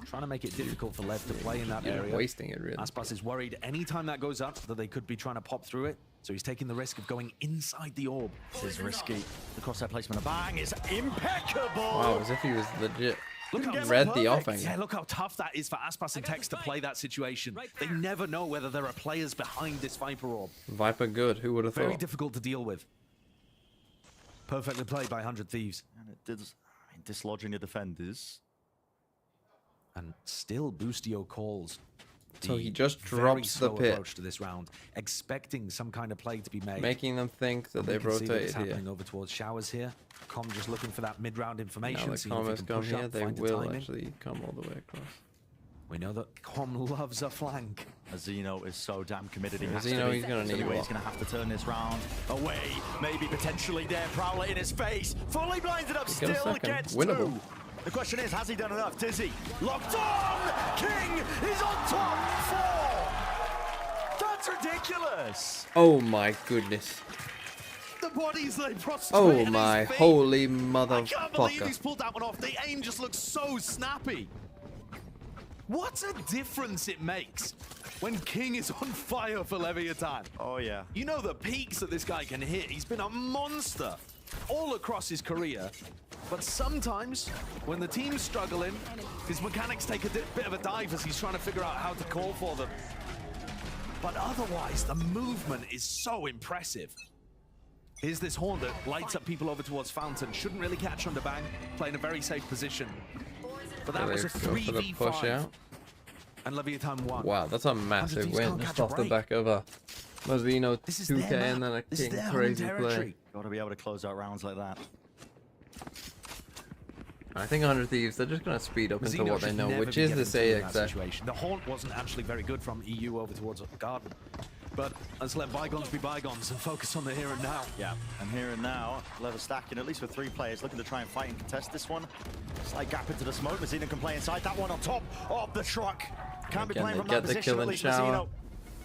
Trying to make it difficult for LEV to play in that area. Wasting it, really. Aspas is worried anytime that goes up that they could be trying to pop through it. So he's taking the risk of going inside the orb. This is risky. The crosshair placement of Bang is impeccable. Wow, as if he was legit. Look how read the offense. Yeah, look how tough that is for Aspas and Tex to play that situation. They never know whether there are players behind this Viper orb. Viper good, who would have thought? Very difficult to deal with. Perfectly played by 100 Thieves. And it did, dislodging the defenders. And still Boostio calls. So he just drops the pit. Approach to this round, expecting some kind of play to be made. Making them think that they've rotated here. Happening over towards Showers here. Com just looking for that mid-round information. Now that Com has come here, they will actually come all the way across. We know that Com loves a flank. Mizzino is so damn committed. Mizzino, he's going to need He's going to have to turn this round away. Maybe potentially there. Prowler in his face. Fully blinded up. Still gets winnable. Two. The question is, has he done enough? Dizzy locked on. King is on top. 4. That's ridiculous. Oh my goodness. The bodies lay prostrate. Oh my holy motherfucker. I can't believe he's pulled that one off. The aim just looks so snappy. What a difference it makes when King is on fire for Leviathan. Oh, yeah. You know the peaks that this guy can hit. He's been a monster all across his career. But sometimes, when the team's struggling, his mechanics take a bit of a dive as he's trying to figure out how to call for them. But otherwise, the movement is so impressive. Here's this horn that lights up people over towards Fountain. Shouldn't really catch under Bang, playing a very safe position. But that was a 3v5. And Leviathan won. Wow, that's a massive win. Just off the back of a Mizzino 2K and then a King crazy play. Got to be able to close out rounds like that. I think 100 Thieves, they're just going to speed up into what they know, which is this AXS. The haunt wasn't actually very good from EU over towards Garden. But let's let bygones be bygones and focus on the here and now. Yeah, and here and now, Lever stacking, at least with 3 players, looking to try and fight and contest this one. Slight gap into the smoke. Mizzino can play inside that one on top of the truck. Can't be playing from that position, at least Mizzino.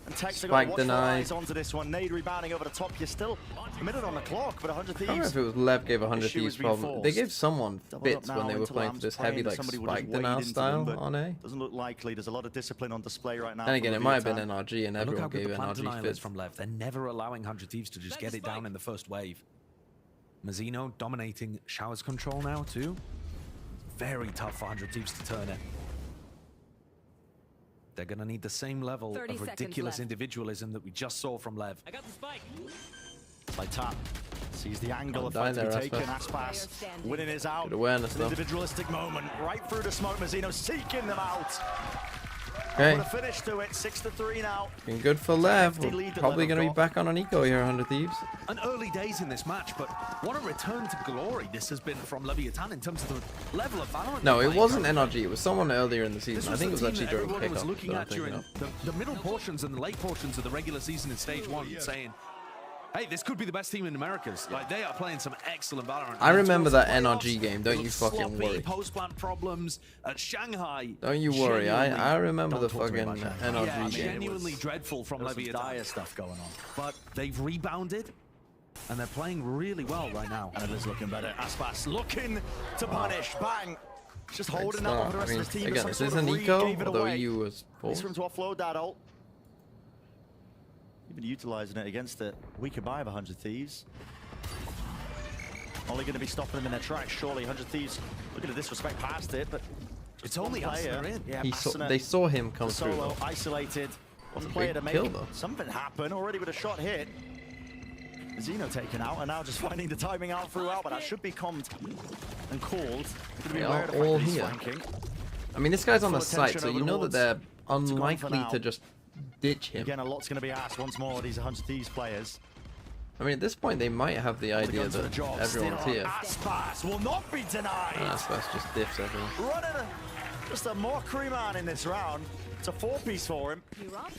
And Tex are going to watch their eyes onto this one. Nade rebounding over the top. You're still a minute on the clock, but 100 Thieves. I don't know if it was LEV gave 100 Thieves problem. They gave someone bits when they were playing for this heavy, like, spike denial style on A. Doesn't look likely. There's a lot of discipline on display right now. And again, it might have been NRG, and everyone gave NRG fits. From LEV. They're never allowing 100 Thieves to just get it down in the first wave. Mizzino dominating Showers control now, too. Very tough for 100 Thieves to turn it. They're going to need the same level of ridiculous individualism that we just saw from LEV. I got the spike. By tap. Sees the angle of fight to be taken. Aspas winning his out. Good awareness, An individualistic moment. Right through the smoke. Mizzino seeking them out. Okay. Put a finish to it. 6-3 now. Been good for LEV. We're probably going to be back on an eco here, 100 Thieves. And early days in this match, but what a return to glory this has been from Leviathan in terms of the level of Valorant. No, it wasn't NRG. It was someone earlier in the season. I think it was actually during kickoff. Was looking at during the middle portions and the late portions of the regular season in stage 1, saying, hey, this could be the best team in Americas. Like, they are playing some excellent Valorant. I remember that NRG game. Don't you fucking worry. Post-plant problems at Shanghai. Don't you worry. I remember the fucking NRG game. Genuinely dreadful from Leviathan. Dire stuff going on. But they've rebounded. And they're playing really well right now. And it is looking better. Aspas looking to punish. Bang. Just holding that one for the rest of his team. Again, this is an eco, although EU was full. He's for him to offload that ult. Even utilizing it against the weaker buy of 100 Thieves. Only going to be stopping them in their tracks, surely. 100 Thieves looking to disrespect past it, but it's only us that are in. Yeah, they saw him come through. Solo isolated. One player to make something happen. Already with a shot hit. Mizzino taken out, and now just finding the timing out throughout, but that should be calmed and called. They are all here. I mean, this guy's on the site, so you know that they're unlikely to just ditch him. Again, a lot's going to be asked once more of these 100 Thieves players. I mean, at this point, they might have the idea that everyone's here. Aspas will not be denied. Aspas just diffs everyone. Just a mockery man in this round. It's a 4-piece for him. You're up.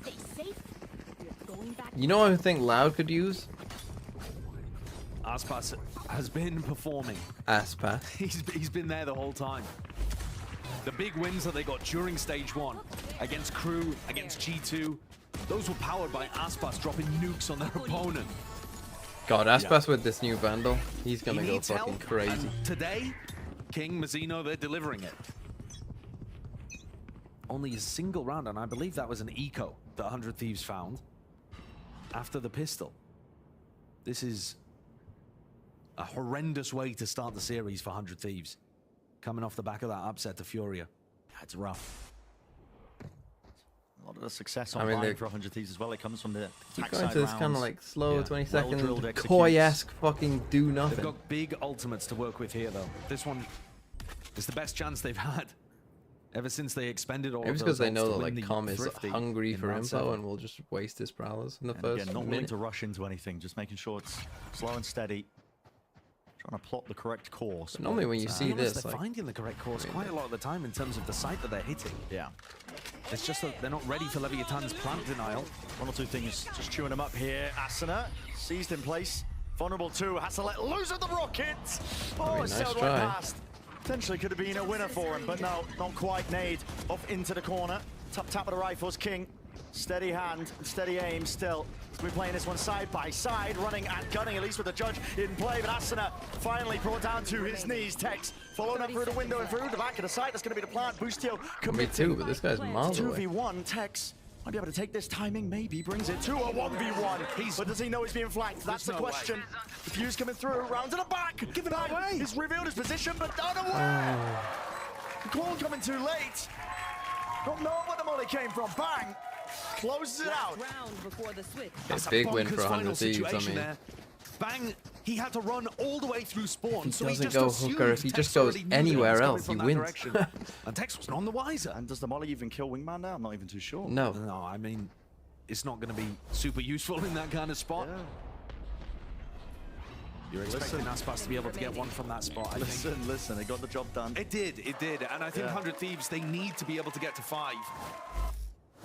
Stay safe. You're going back. You know what I think Loud could use? Aspas has been performing. Aspas. He's been there the whole time. The big wins that they got during stage 1 against Crew, against G2, those were powered by Aspas dropping nukes on their opponent. God, Aspas with this new Vandal, he's gonna He go needs fucking help, crazy. and today, King, Mizzino, they're delivering it. Only a single round, and I believe that was an eco that 100 Thieves found after the pistol. This is a horrendous way to start the series for 100 Thieves. Coming off the back of that upset to Furia. It's rough. A lot of the success I on mean, line for 100 Thieves as well. It comes from the Keep attack going side to this rounds. kind of like slow 20 second Well-drilled executes. koi-esque fucking do They've nothing. got big ultimates to work with here, though. This one is the best chance they've had ever since they expended all Maybe of it's those because they ults know to that win like the Com is Thrifty hungry in for round info 7. and will just waste his prowess in the And first again, not willing minute. to rush into anything, just making sure it's slow and steady. Trying to plot the correct course. But normally when you see this, they're like, finding the correct course quite a lot of the time in terms of the site that they're hitting. Yeah. It's just that they're not ready for Leviathan's plant denial. One or two things just chewing him up here. Asuna seized in place. Vulnerable 2 has to let loose of the rockets. Oh, Very it nice sailed try. right past. Potentially could have been a winner for him, but no, not quite. Nade off into the corner. Top tap of the rifles, King. Steady hand, steady aim still. We're playing this one side by side, running and gunning, at least with the judge in play. But Asuna finally brought down to his knees. Tex following up through the window and through the back of the site. That's going to be the plant. Boostio Me committing. too, but this guy's miles away. 2v1. Tex might be able to take this timing, maybe brings it to a 1v1. But does he know he's being flanked? That's the question. The fuse coming through, round to the back. Give it away. He's revealed his position, but unaware. The call coming too late. Don't know where the money came from. Bang. Closes it out. It's a big win for 100 Thieves, I mean. There. Bang, he had to run all the way through spawn. If he so doesn't just go assumed hooker, if he Tex just goes already knew that it anywhere was coming else, he from that wins. direction. And Tex was none the wiser. And does the molly even kill Wingman now? I'm not even too sure. No. No, I mean, it's not going to be super useful in that kind of spot. Yeah. You're expecting Aspas to be able to get one from that spot, I think. Listen, it got the job done. It did. And I think 100 Thieves, they need to be able to get to 5.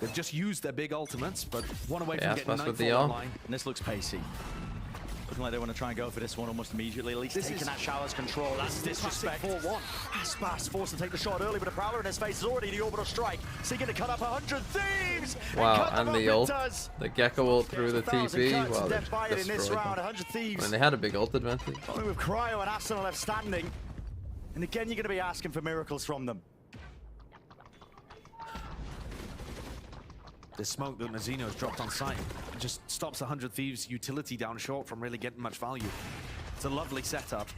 They've just used their big ultimates, but one away from getting Aspas with the Nightfall arm. online. And this looks pacey. Looking like they want to try and go for this one almost immediately. At least This taking is- that shower's control. That's disrespect. 4-1. Aspas forced to take the shot early, but a prowler in his face is already the orbital strike. Seeking to cut up 100 Thieves. Wow, cut them and up the it ult, does. the Gecko ult through the 1,000 TP. cuts, Wow, they death by it in this destroyed round. them. 100 I Thieves. mean, they had a big ult advantage. Only with Cryo and Asuna left standing. And again, you're going to be asking for miracles from them. The smoke that Mizzino's dropped on site just stops 100 Thieves' utility down short from really getting much value. It's a lovely setup.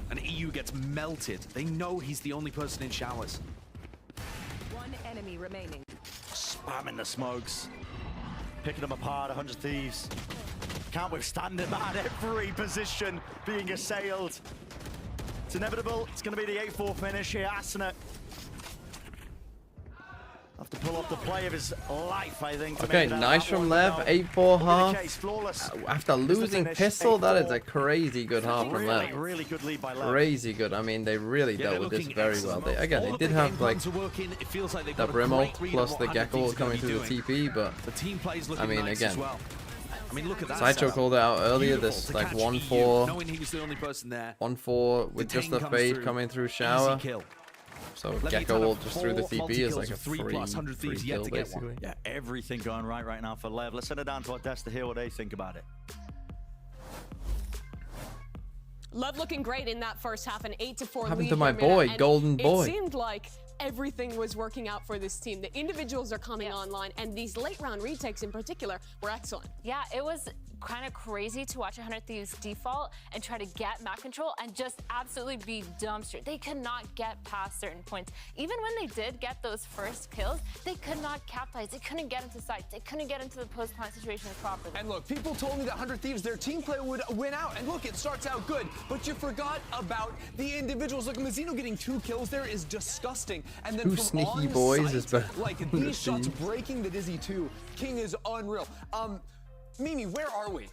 And EU gets melted. They know he's the only person in showers. One enemy remaining. Spamming the smokes. Picking them apart, 100 Thieves. Can't withstand it, man. Every position being assailed. It's inevitable. It's going to be the 8-4 finish here. Asuna have to pull off the play of his life, I think. to Okay, make it out nice that from one. Lev. No. 8-4 half. Case, flawless. After Is the losing finish, pistol, that is 8-4. a crazy good half from Really, Lev. really good lead by Lev. Crazy good. I mean, they really dealt with this very well. They, again, they did have like the Brim ult plus the Gecko ult coming through the TP, but The team plays I looking mean, nice again, as well. I mean, look at that. Sideshow setup. called it out earlier. Beautiful This to like catch 1-4, knowing he was the only person there. 1-4 with just the Detain comes fade through. coming through Easy shower. kill. So Leviathan Gecko ult have just through the 4 TP is like multi-kills a of 3 free, plus 100 free Thieves yet kill to get one. basically. Yeah, everything going right now for Lev. Let's send it down to our desk to hear what they think about it. Lev looking great in that first half, an 8-4 Happened lead to my here, Mina, boy, and Golden Boy. It seemed like everything was working out for this team. The individuals are coming online, and these late round retakes in particular were excellent. Yeah, it was kind of crazy to watch 100 Thieves default and try to get map control and just absolutely be dumpstered. They could not get past certain points. Even when they did get those first kills, they could not capitalize. They couldn't get into sites. They couldn't get into the post-plant situations properly. And look, people told me that 100 Thieves, their team play would win out. And look, it starts out good, but you forgot about the individuals. Look, Mizzino getting 2 kills there is disgusting. And then 2 from sneaky on boys site, is better like than the these shots Thieves. breaking the Dizzy 2. King is unreal. Mimi, where are we?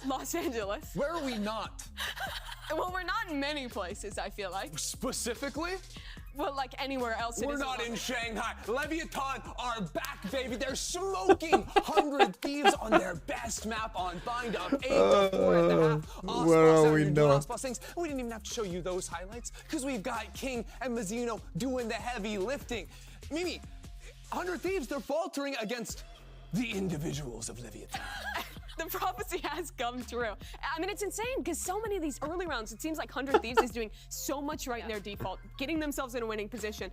Los Angeles. Where are we not? Well, we're not in many places, I feel like. Specifically? well, like anywhere else. We're not in Shanghai. Leviathan are back, baby. They're smoking 100 Thieves on their best map on Bind Up 8 to 4.5. Where are we now? We didn't even have to show you those highlights because we've got King and Mazzino doing the heavy lifting. Mimi, 100 Thieves, they're faltering against the individuals of Leviathan. The prophecy has come true. I mean, it's insane because so many of these early rounds, it seems like 100 Thieves is doing so much right in their default, getting themselves in a winning position.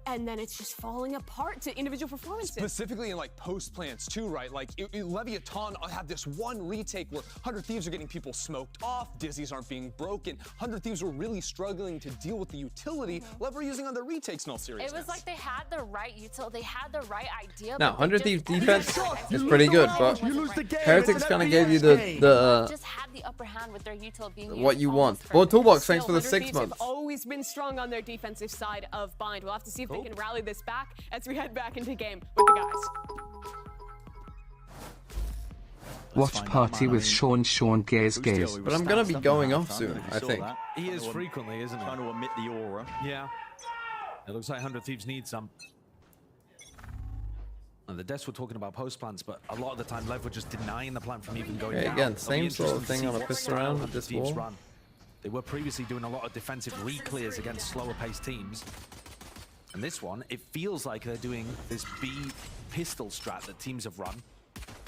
And then it's just falling apart to individual performances. Specifically in like post plants too, right? Like Leviathan had this one retake where 100 Thieves are getting people smoked off, dizzies aren't being broken. 100 Thieves were really struggling to deal with the utility Lev were using on their retakes in all seriousness. It was like they had the right utility, they had the right idea. Now, but 100 Thieves defense is You pretty lose good, the but game. You lose the game. Heretics kind of gave you the just had the upper hand with their util being what used you almost want. Well, Toolbox, thanks Still, for the 100 6 Thieves months. have always been strong on their defensive side of Bind. We'll have to see if they can rally this back as we head back into game with the guys. Watch party with Sean Gaze. But I'm gonna be going off soon, I think. He is frequently, isn't he? Trying to emit the aura. Yeah. It looks like 100 Thieves need some. And the devs were talking about post plants, but a lot of the time Lev were just denying the plant from even going Okay, down. again, It'll be same sort of interesting to thing see on a what pistol style round 100 with this Thieves wall. run. They were previously doing a lot of defensive re-clears against slower paced teams. And this one, it feels like they're doing this B pistol strat that teams have run.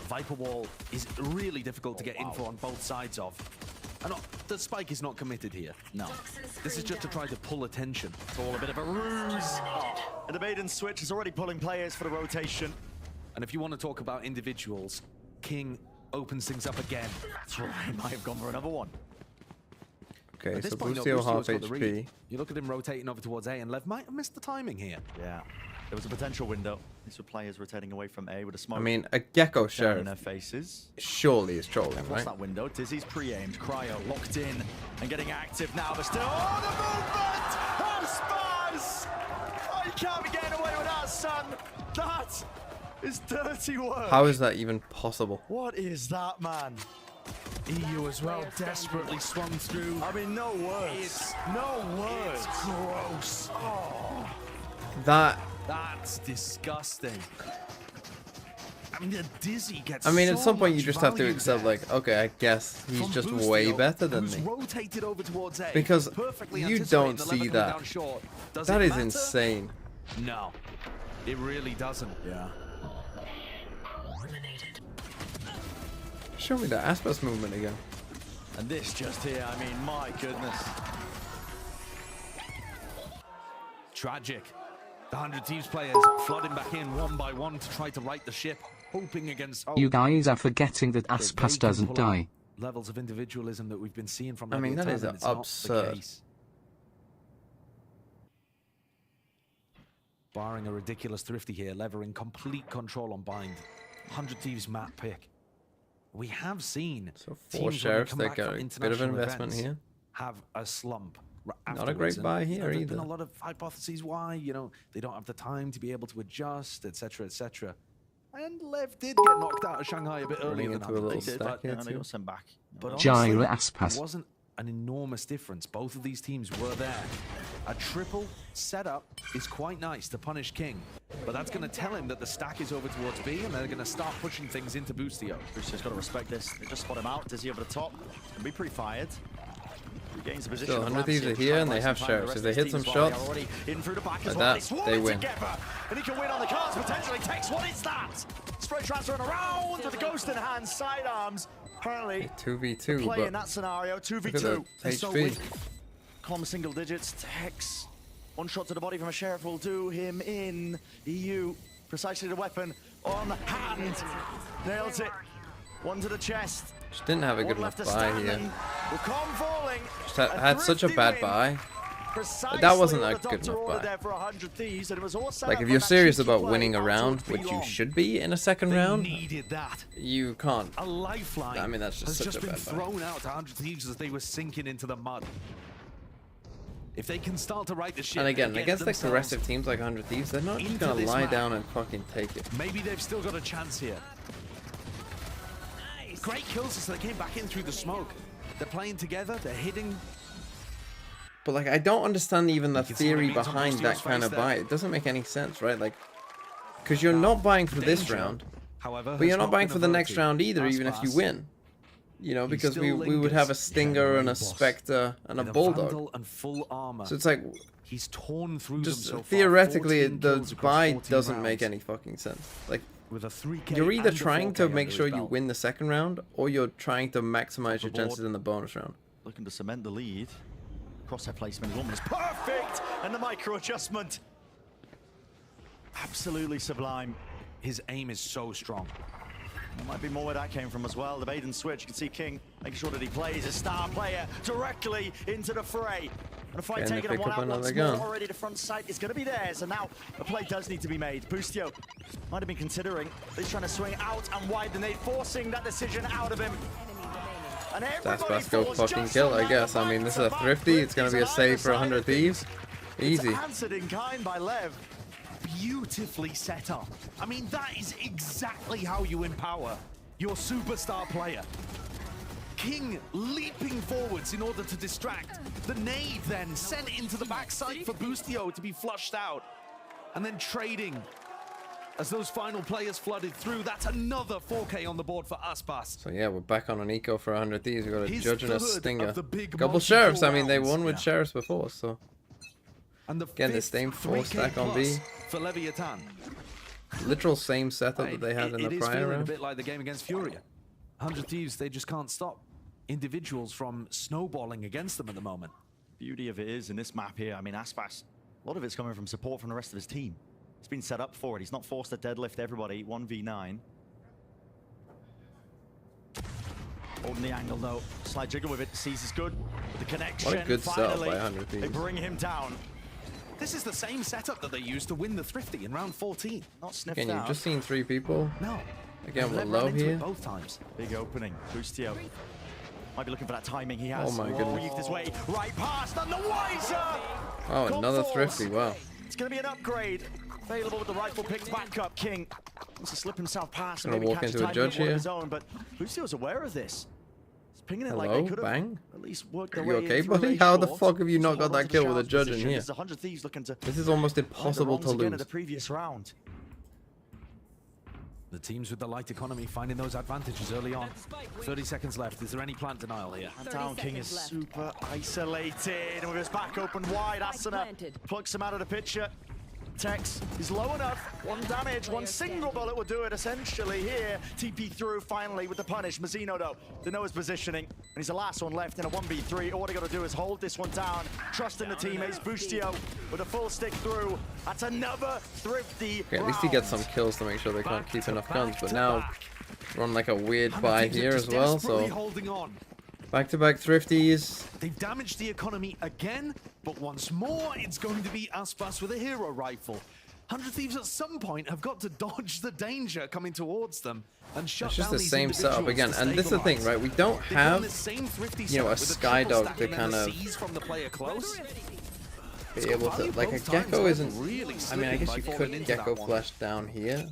Viper Wall is really difficult to get info on both sides of. And the spike is not committed here. No. This is just to try to pull attention. It's all a bit of a ruse. And the Maiden switch is already pulling players for the rotation. And if you want to talk about individuals, King opens things up again. That's right, he might have gone for another one. Okay, At this so point, though, Lucio half Lucio's got the read. HP. You look at him rotating over towards A, and Lev might have missed the timing here. Yeah, there was a potential window. These were players rotating away from A with a smoke. I mean, a Gecko down in Sheriff their faces. surely is trolling, What's right? that window? Dizzy's pre-aimed, Cryo locked in and getting active now. But still, oh, the movement of Spaz! Oh, you can't be getting away with that, son. That is dirty work. How is that even possible? What is that, man? EU as well, desperately swung through. I mean, no words. No words. It's gross. Oh, that's disgusting. I mean, the Dizzy gets. I mean, at so some point you much just have to value accept, there. like, okay, I guess he's From just Boostio, way better than who's me. rotated over towards A, Because perfectly you anticipating don't the see lever coming that. down short. Does That it is matter? insane. No, it really doesn't. Yeah. Show me the Aspas movement again. And this just here, I mean, my goodness. Tragic. The 100 Thieves players flooding back in one by one to try to right the ship, hoping against You guys are forgetting that Aspas doesn't die. levels of individualism that we've been seeing from I mean, that is Leviathan, and it's not the absurd. case. Barring a ridiculous thrifty here, Lever in complete control on Bind. 100 Thieves map pick. We have seen So teams when 4 they sheriffs, come they back got from a bit of international investment events, here. have a slump. Not a great buy here there's either. been a lot of hypotheses why, you know, they don't have the time to be able to adjust, etc., etc. And Lev did get knocked out of Shanghai a bit earlier than into a little others. stack But here they too. got sent back. But Gyro honestly, Aspas. it wasn't an enormous difference. Both of these teams were there. A triple setup is quite nice to punish King, but that's going to tell him that the stack is over towards B, and they're going to start pushing things into Boostio. Boostio's got to respect this. They just spot him out. Dizzy over the top. Can be pretty fired. Regains the position. Still, of 100 Thieves are Ramsey. here and they Trying have to buy some time. sheriffs. The If they rest hit of some his team as well. shots, They are already in through the back as like well. that, They swarm they it win. together, and he can win on the cards potentially. Takes what is that? Spray transfer and around with the ghost in hand, sidearms. Apparently, 2v2, play but in that scenario. look at 2v2. the They're so HP. weak. Column single digits. Tex. One shot to the body from a sheriff will do him in. EU. Precisely the weapon on hand. Nails it. One to the chest. Just didn't have a good One left enough to buy stand here. and will come falling. Just had such a thrifty bad win. buy. Precisely That wasn't what a the good doctor enough ordered buy. there for 100 Thieves, and it was all set Like, up if for you're that serious cheeky about play winning a out round, towards which you Beyond. should be in a second They round, needed that. you can't. A lifeline I mean, that's just has such just a been bad buy. thrown out to 100 Thieves as they were sinking into the mud. If they can start to right the ship And again, get against themselves aggressive teams like 100 Thieves, they're not just into gonna this lie map, down and fucking take it. maybe they've still got a chance here. Great kills as they came back in through the smoke. They're playing together, they're hitting But like, I don't understand even the theory behind that kind of buy. It doesn't make any sense, right? Like, because you're not buying for this round, but you're not buying for the next round either, even if you win. You know, because we would have a Stinger and a Spectre and a Bulldog. So it's like, he's torn through just them so far, theoretically, 14 the kills across buy 14 doesn't make rounds. any fucking sense. Like, With a 3K you're either and a trying to 4K make under sure his you belt. win the second round, or you're trying to maximize your the board. chances in the bonus round. Looking to cement the lead. Crosshair placement is almost perfect, and the micro adjustment. Absolutely sublime. His aim is so strong. There might be more where that came from as well. The bait and switch. You can see King making sure that he plays a star player directly into the fray. And a fight And taken they and pick one up out once another more. gun. Already the front sight is going to be theirs. And now a play does need to be made. Boostio might have been considering. He's trying to swing out and wide the nade, forcing that decision out of him. And That's best go fucking kill, I guess. I mean, this is a thrifty. It's going to be a save for 100 Thieves. Easy. It's answered in kind by Lev. Beautifully set up. I mean, that is exactly how you empower your superstar player. King leaping forwards in order to distract. The nade then sent into the backside for Boostio to be flushed out. And then trading as those final players flooded through. That's another 4K on the board for Aspas. So yeah, we're back on an eco for 100 Thieves. We've got a His judge and a third Stinger. of the big Couple multi-kill sheriffs. I mean, they rounds. won with Yeah. sheriffs before, so. And the Again, the fifth same 4 3K stack on B. plus for Leviathan. Literal same setup that they had in It the is prior feeling a round. bit like the game against Furia. 100 Thieves, they just can't stop individuals from snowballing against them at the moment. Beauty of it is in this map here. I mean, Aspas, a lot of it's coming from support from the rest of his team. He's been set up for it. He's not forced to deadlift everybody. 1v9. Holding the angle though. Slide jiggle with it. Sees is good. With the connection. What a good setup finally, by 100 they Thieves. bring him down. This is the same setup that they used to win the Thrifty in round 14. Not sniffed Again, you've out. just seen 3 people. No. Again, we're Lev low ran into it here. both times. Big opening. Boostio might be looking for that timing he has. Oh my goodness. Weaved his way right past, none the wiser. Oh, Gone another force. thrifty. Wow. It's going to be an upgrade. Available with the rifle picked back up. King wants to slip himself past and Gonna maybe walk catch into a timing judge of one of here. his own, but Boostio's aware of this. He's pinging it like Hello, they could have Bang? at least worked their You way okay, in through buddy? late How the short. fuck have you not Just got hold that on to kill the with a Showers judge in position. here? There's 100 Thieves looking to This is almost right the impossible to wrongs again in lose. the previous round. The teams with the light economy finding those advantages early on. 30 seconds left. Is there any plant denial here? And down King is super isolated. And with his back open wide, Asuna plucks him out of the picture. Tex is low enough. 1 damage, 1 single bullet will do it essentially here. TP through finally with the punish. Mazzino though, they know his positioning. And he's the last one left in a 1v3. All they got to do is hold this one down. Trust in the teammates. Boostio with a full stick through. That's another thrifty Okay, at least he gets some kills to make sure they can't keep enough guns. But now we're on like a weird buy here as well. So holding on. back-to-back thrifties. They've damaged the economy again, but once more, it's going to be Aspas with a hero rifle. 100 Thieves at some point have got to dodge the danger coming towards them and shut It's just down the these same setup again. individuals to And this is the thing, stabilize. right? We don't They've done have, the same thrifty you know, a setup with triple Skydog stack to and then kind the of Cs from the player close. be able to, like a Gecko isn't, I mean, I guess you could Gecko flash down here.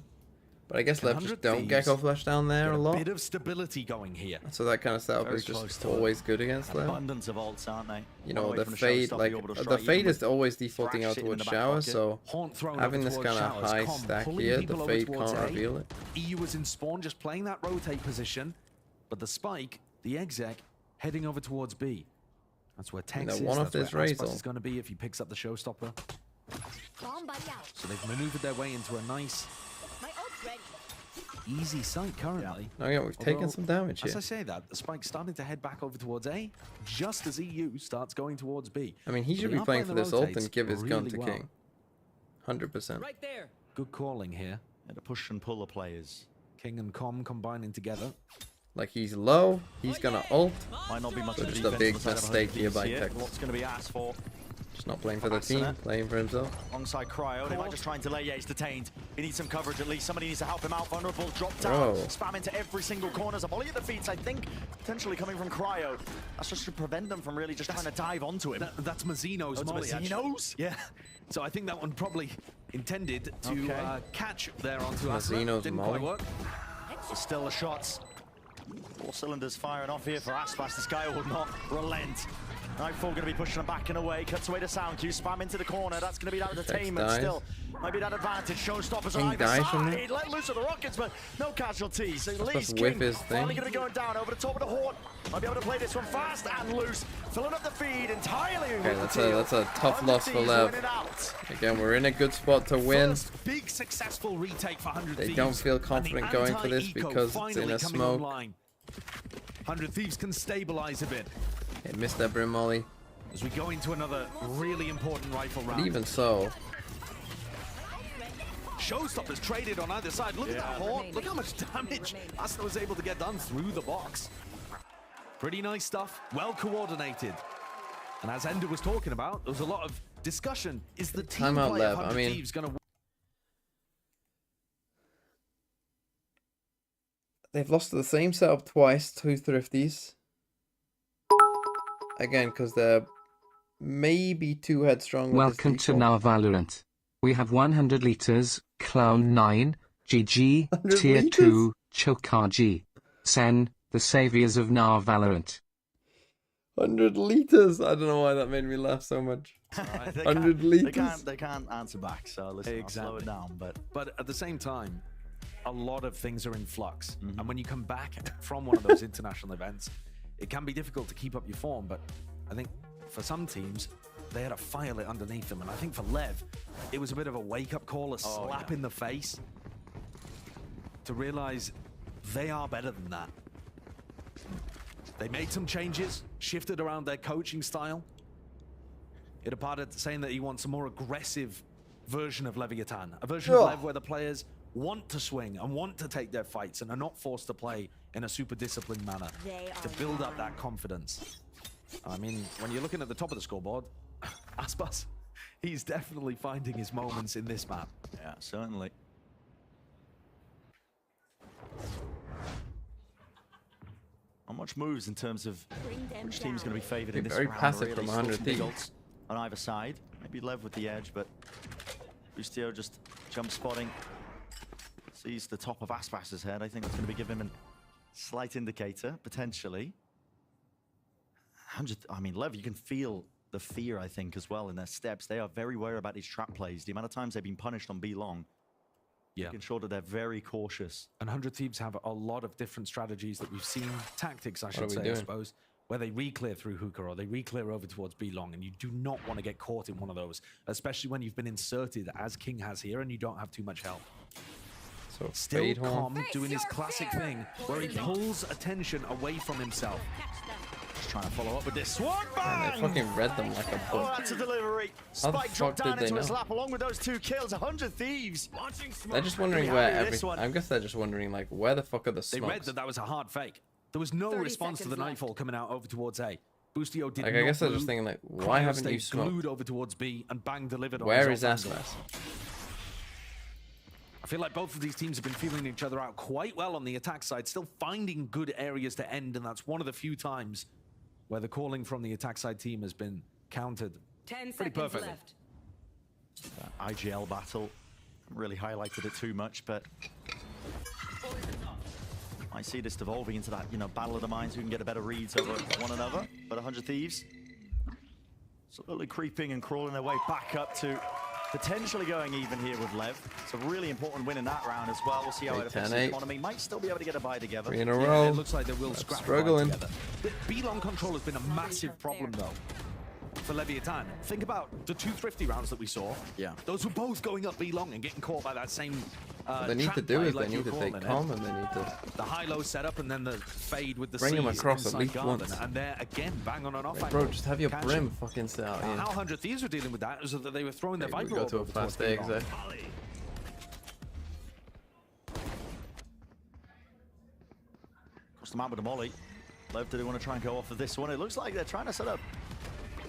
But I guess Lev just don't Gecko flash down there a lot. Bit of stability going here. So that kind of setup Very is close just to it. always good against Lev. Abundance of ults, aren't they? You One know, away the from the fade, showstopper, like, the orbital the strike, fade even is always defaulting Thrash out sitting in towards the back showers, pocket. so Haunt thrown having over this towards kind of Showers. high Com stack pulling here, the people over fade towards can't A. reveal it. EU was in spawn just playing that rotate position, but the spike, the exec, heading over towards B. That's where Tex is. one off That's this where Razor. Aspas is going to be if he picks up the showstopper. So they've maneuvered their way into a nice, easy site currently. Oh yeah, we've taken Although, some damage As here. I say that, the spike's starting to head back over towards A, just as EU starts going towards B. I mean, he So should they be are playing for the this ult rotates and give his gun really to well. King. 100%. Right there. Good calling here. And a push and pull the players. King and Com combining together. Like, he's low, he's gonna ult. Might not be much So of a just a defense big on the side of mistake 100 here Thieves by here. Tex. What's going to be asked for? Just not playing for the team, playing for himself. Alongside Cryo, they might just try and delay. Yeah, he's detained. He needs some coverage at least. Somebody needs to help him out. Vulnerable, drop down, Whoa. spam into every single corner. A volley at the feet, I think, potentially coming from Cryo. That's just to prevent them from really just trying to dive onto him. That's Mazzino's That's molly, actually. Mazzino's? Yeah. So I think that one probably intended to Okay. catch there onto Mazzino's Asuna. Didn't molly. quite work. So still the shots. 4 cylinders firing off here for Aspas. This guy will not relent. Nightfall going to be pushing them back and away. Cuts away to Sound Q. Spam into the corner. That's going to be that entertainment still. Maybe that advantage. Showstoppers on either side. Let loose of the Rockets, but no casualties. So Lee's King finally going to be going down over the top of the Horde. Might be able to play this one fast and loose. Filling up the feed entirely. Okay, that's a tough loss for LEV. Again, we're in a good spot to win. First big successful retake for 100 Thieves. They don't feel confident going for this because it's in a smoke. 100 Thieves can stabilize a bit. They missed that Brim Molly. As we go into another really important rifle round. But even so. Showstoppers traded on either side. Look at that Horde. Look how much damage Asta was able to get done through the box. Pretty nice stuff. Well coordinated. And as Ender was talking about, there was a lot of discussion. Is the team play of 100 Thieves going to win? They've lost to the same setup twice, 2 Thrifties. Again, because they're maybe too headstrong with Welcome to Now Valorant. We have 100 liters, Clown9, GG, Tier 2, Chokaji, Sen, the saviors of Now Valorant. 100 liters. I don't know why that made me laugh so much. 100 liters. They can't answer back, so listen, I'll slow it down. But at the same time, a lot of things are in flux. And when you come back from one of those international events, it can be difficult to keep up your form. But I think for some teams, they had a fire lit underneath them. And I think for LEV, it was a bit of a wake-up call, a slap in the face to realize they are better than that. They made some changes, shifted around their coaching style. It departed saying that he wants a more aggressive version of Leviathan, a version of LEV where the players want to swing and want to take their fights and are not forced to play in a super disciplined manner to build up that confidence. I mean, when you're looking at the top of the scoreboard, Aspas, he's definitely finding his moments in this map. Yeah, certainly. Not much moves in terms of which team's going to be favoured in this round. Very passive from 100 Thieves. On either side. Maybe LEV with the edge, but Bustio just jump spotting. Sees the top of Aspas's head. I think that's going to be giving him a slight indicator, potentially. I mean, LEV, you can feel the fear, I think, as well in their steps. They are very wary about these trap plays. The amount of times they've been punished on B long. Yeah. Making sure that they're very cautious. And 100 Thieves have a lot of different strategies that we've seen, tactics, I should say, I suppose, where they re-clear through hookah or they re-clear over towards B long, and you do not want to get caught in one of those, especially when you've been inserted, as King has here, and you don't have too much help. So still calm, doing his classic thing, where he pulls attention away from himself. Just trying to follow up with this swan bang! They fucking read them like a book. Oh, that's a delivery. Spike dropped down into his lap along with those 2 kills. 100 Thieves. They're just wondering where everything. I guess they're just wondering, like, where the fuck are the smokes? They read that that was a hard fake. There was no response to the Nightfall coming out over towards A. Bustio did like, not I guess they're just move. thinking, like, why haven't you smoked? Glued over towards B and bang delivered on Where his is off angle. Aspas? I feel like both of these teams have been feeling each other out quite well on the attack side, still finding good areas to end, and that's one of the few times where the calling from the attack side team has been countered pretty perfectly. That IGL battle really highlighted it too much, but I see this devolving into that, battle of the minds who can get a better reads over one another. But 100 Thieves slowly creeping and crawling their way back up to potentially going even here with LEV. It's a really important win in that round as well. We'll see how it affects the economy. Might still be able to get a bye together. 3 in a row. It looks like they will scrap struggling. together. The B-long control has been a massive problem, though, for Leviathan. Think about the 2 Thrifty rounds that we saw. Yeah. Those were both going up B-long and getting caught by that same what they need to do is they need to take calm and they need to the high-low setup and then the fade with the bring him across at least garden, once. and they're again bang on an off Bro, just have your brim fucking set out. How 100 Thieves were dealing with that was that they were throwing their Viper go to a fast exit. Across the map with the molly. LEV, do they want to try and go off of this one? It looks like they're trying to set up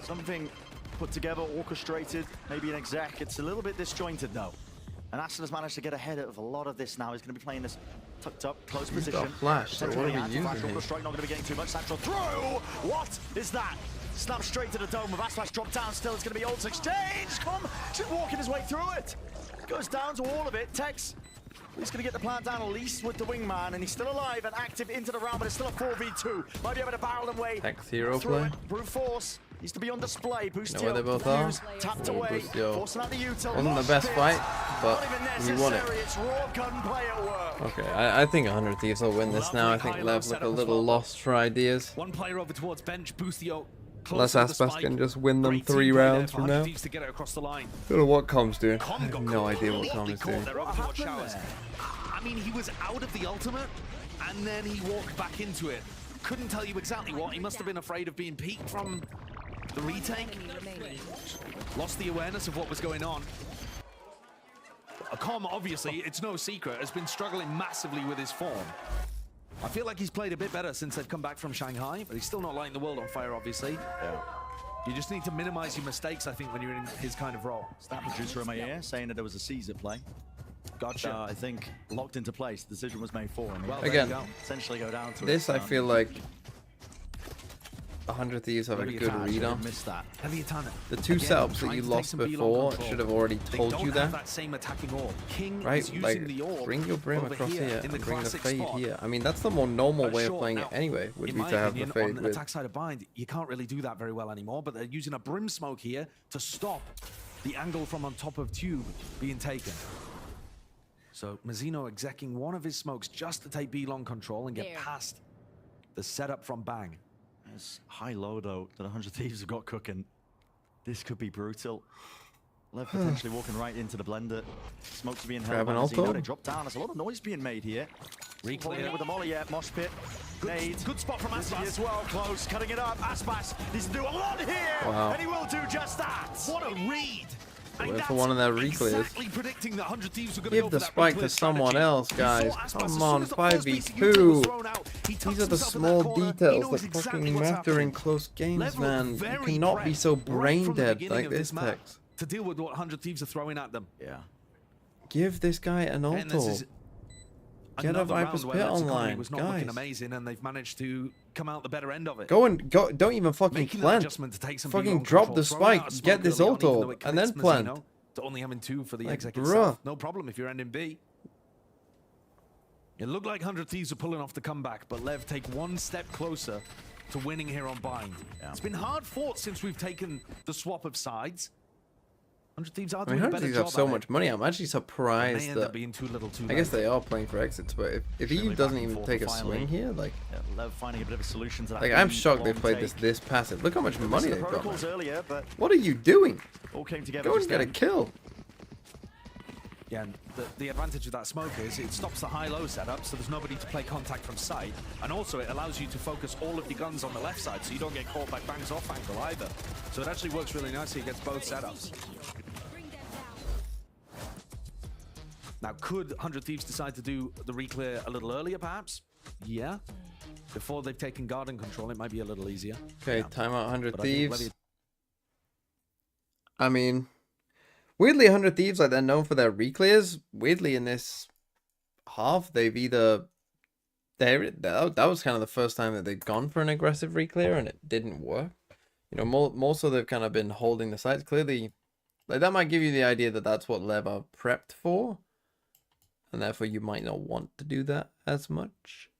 something put together, orchestrated, maybe an exec. It's a little bit disjointed though. And Aston has managed to get ahead of a lot of this now. He's going to be playing this tucked up, close position. Flash, so what are we using here? Strike not going to be getting too much. Central through! What is that? Snap straight to the dome with Aspas dropped down still. It's going to be ults exchange. Come, just walking his way through it. Goes down to all of it. Tex, he's going to get the plant down at least with the wingman, and he's still alive and active into the round, but it's still a 4v2. Might be able to barrel them way. Tex hero play. Brute force. Needs to be on display. You know where they both are? Tapped Ooh, away. Boostio. Forcing out the util. Wasn't the best fight, but we won it. It's raw gunplay at work. Okay, I think 100 Thieves will win this now. I think Lev look a little lost for ideas. One player over towards bench. Boostio. Unless Aspas can just win them 3 rounds from now. To get it across the line. I don't know what Com's doing. I have no idea what Com is doing. I mean, he was out of the ultimate, and then he walked back into it. Couldn't tell you exactly what. He must have been afraid of being peeked from the retake. Lost the awareness of what was going on. Com, obviously, it's no secret, has been struggling massively with his form. I feel like he's played a bit better since they've come back from Shanghai, but he's still not lighting the world on fire, obviously. Yeah. You just need to minimize your mistakes, I think, when you're in his kind of role. Stat producer in my ear saying that there was a Caesar play. Gotcha. I think locked into place. The decision was made for him. Well, again, essentially go down to this it. I feel like 100 Thieves have a good read on. The 2 setups that you lost before should have already told you that. Right? Like, bring your Brim across here and bring the Fade here. I mean, that's the more normal way of playing it anyway, would be to have the Fade on the attack side of Bind, you can't really do that very well anymore, but they're using a Brim smoke here to stop the angle from on top of Tube being taken. So Mazzino execing one of his smokes just to take B long control and get past the setup from Bang. It's high-low, though, that 100 Thieves have got cooking. This could be brutal. Lev potentially walking right into the blender. Smokes are being held by Mazzino. They drop down. There's a lot of noise being made here. Reclear with the molly, Mosh pit. Good spot from Aspas as well. Close, cutting it up. Aspas needs to do a lot here. Wow. And he will do just that. What a read. Went for one of their reclears. Exactly predicting that 100 Thieves were going to Give go the for that spike to reclear someone strategy. else, guys. Come on, 5v2. These are the small details that fucking matter in close games, man. You cannot be so brain dead like this, Tex. To deal with what 100 Thieves are throwing at them. Yeah. Give this guy an auto. Get a Viper's Pit online, was not guys. looking amazing, and they've managed to come out the better end of it. Go. Don't even fucking Making that plant. adjustment to take some Fucking B-long drop control, the throwing spike, out a get smoke this early on, auto, even though it and then connects plant. Mazzino to only having 2 for the Like, exec bruh. itself. No problem if you're ending B. It looked like 100 Thieves are pulling off the comeback, but Lev take one step closer to winning here on Bind. Yeah. It's been hard fought since we've taken the swap of sides. 100 Thieves are I doing mean, a 100 better Thieves job have so at much it. money. I'm actually They surprised end up that. being too little too I guess late. they are playing for exits, but if he Really doesn't back and even forth take a finally. swing here, like, Yeah, Lev finding a bit of a solution to that. like I'm B shocked they've long played take. this passive. Look how much money The they've got. protocols Man. earlier, but What are you doing? all came together. Go and just get a then. kill. Yeah, and the advantage of that smoke is it stops the high-low setup, so there's nobody to play contact from sight, and also it allows you to focus all of your guns on the left side, so you don't get caught by bangs off angle either. So it actually works really nicely against both setups. Now, could 100 Thieves decide to do the reclear a little earlier, perhaps? Yeah. Before they've taken garden control, it might be a little easier. Okay, Yeah. timeout 100 But I think Thieves. Levy- I mean, weirdly, 100 Thieves, like, they're known for their reclears. Weirdly, in this half, they've either... That was kind of the first time that they've gone for an aggressive reclear, and it didn't work. You know, more so they've kind of been holding the sites. Clearly, like, that might give you the idea that that's what LEV are prepped for. And therefore, you might not want to do that as much.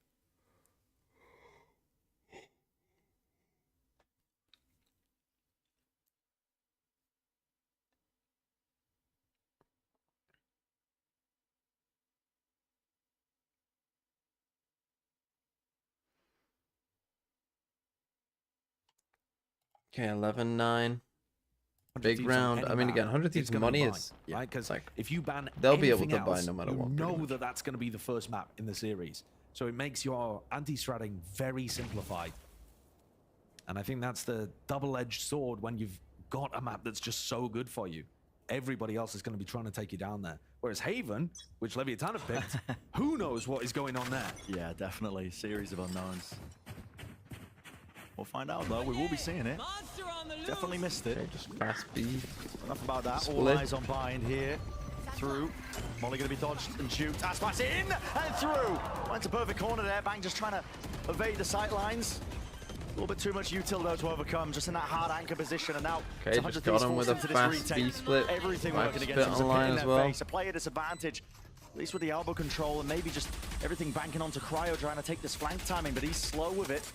Okay, 11-9. Big Thieves round. on I any mean, map, again, 100 it's Thieves' gonna money be is... Bind, right? Because like, if you ban they'll be able anything to buy else, no matter you what, pretty know much. that that's going to be the first map in the series. So it makes your anti-stratting very simplified. And I think that's the double-edged sword when you've got a map that's just so good for you. Everybody else is going to be trying to take you down there. Whereas Haven, which Leviathan have picked, who knows what is going on there? Yeah, definitely. Series of unknowns. We'll find out, though. We will be seeing it. Definitely missed it. Okay, just fast speed. Enough about that. Split. All eyes on Bind here. Through. Molly going to be dodged and shoot. Aspas in and through. Went to perfect corner there. Bang just trying to evade the sight lines. A little bit too much util though to overcome, just in that hard anchor position, and now Okay, just got him with a fast B split. Everything Fast working spit against him. It's a online pin in as their well. face, a player disadvantage, at least with the elbow control, and maybe just everything banking onto Cryo, trying to take this flank timing, but he's slow with it.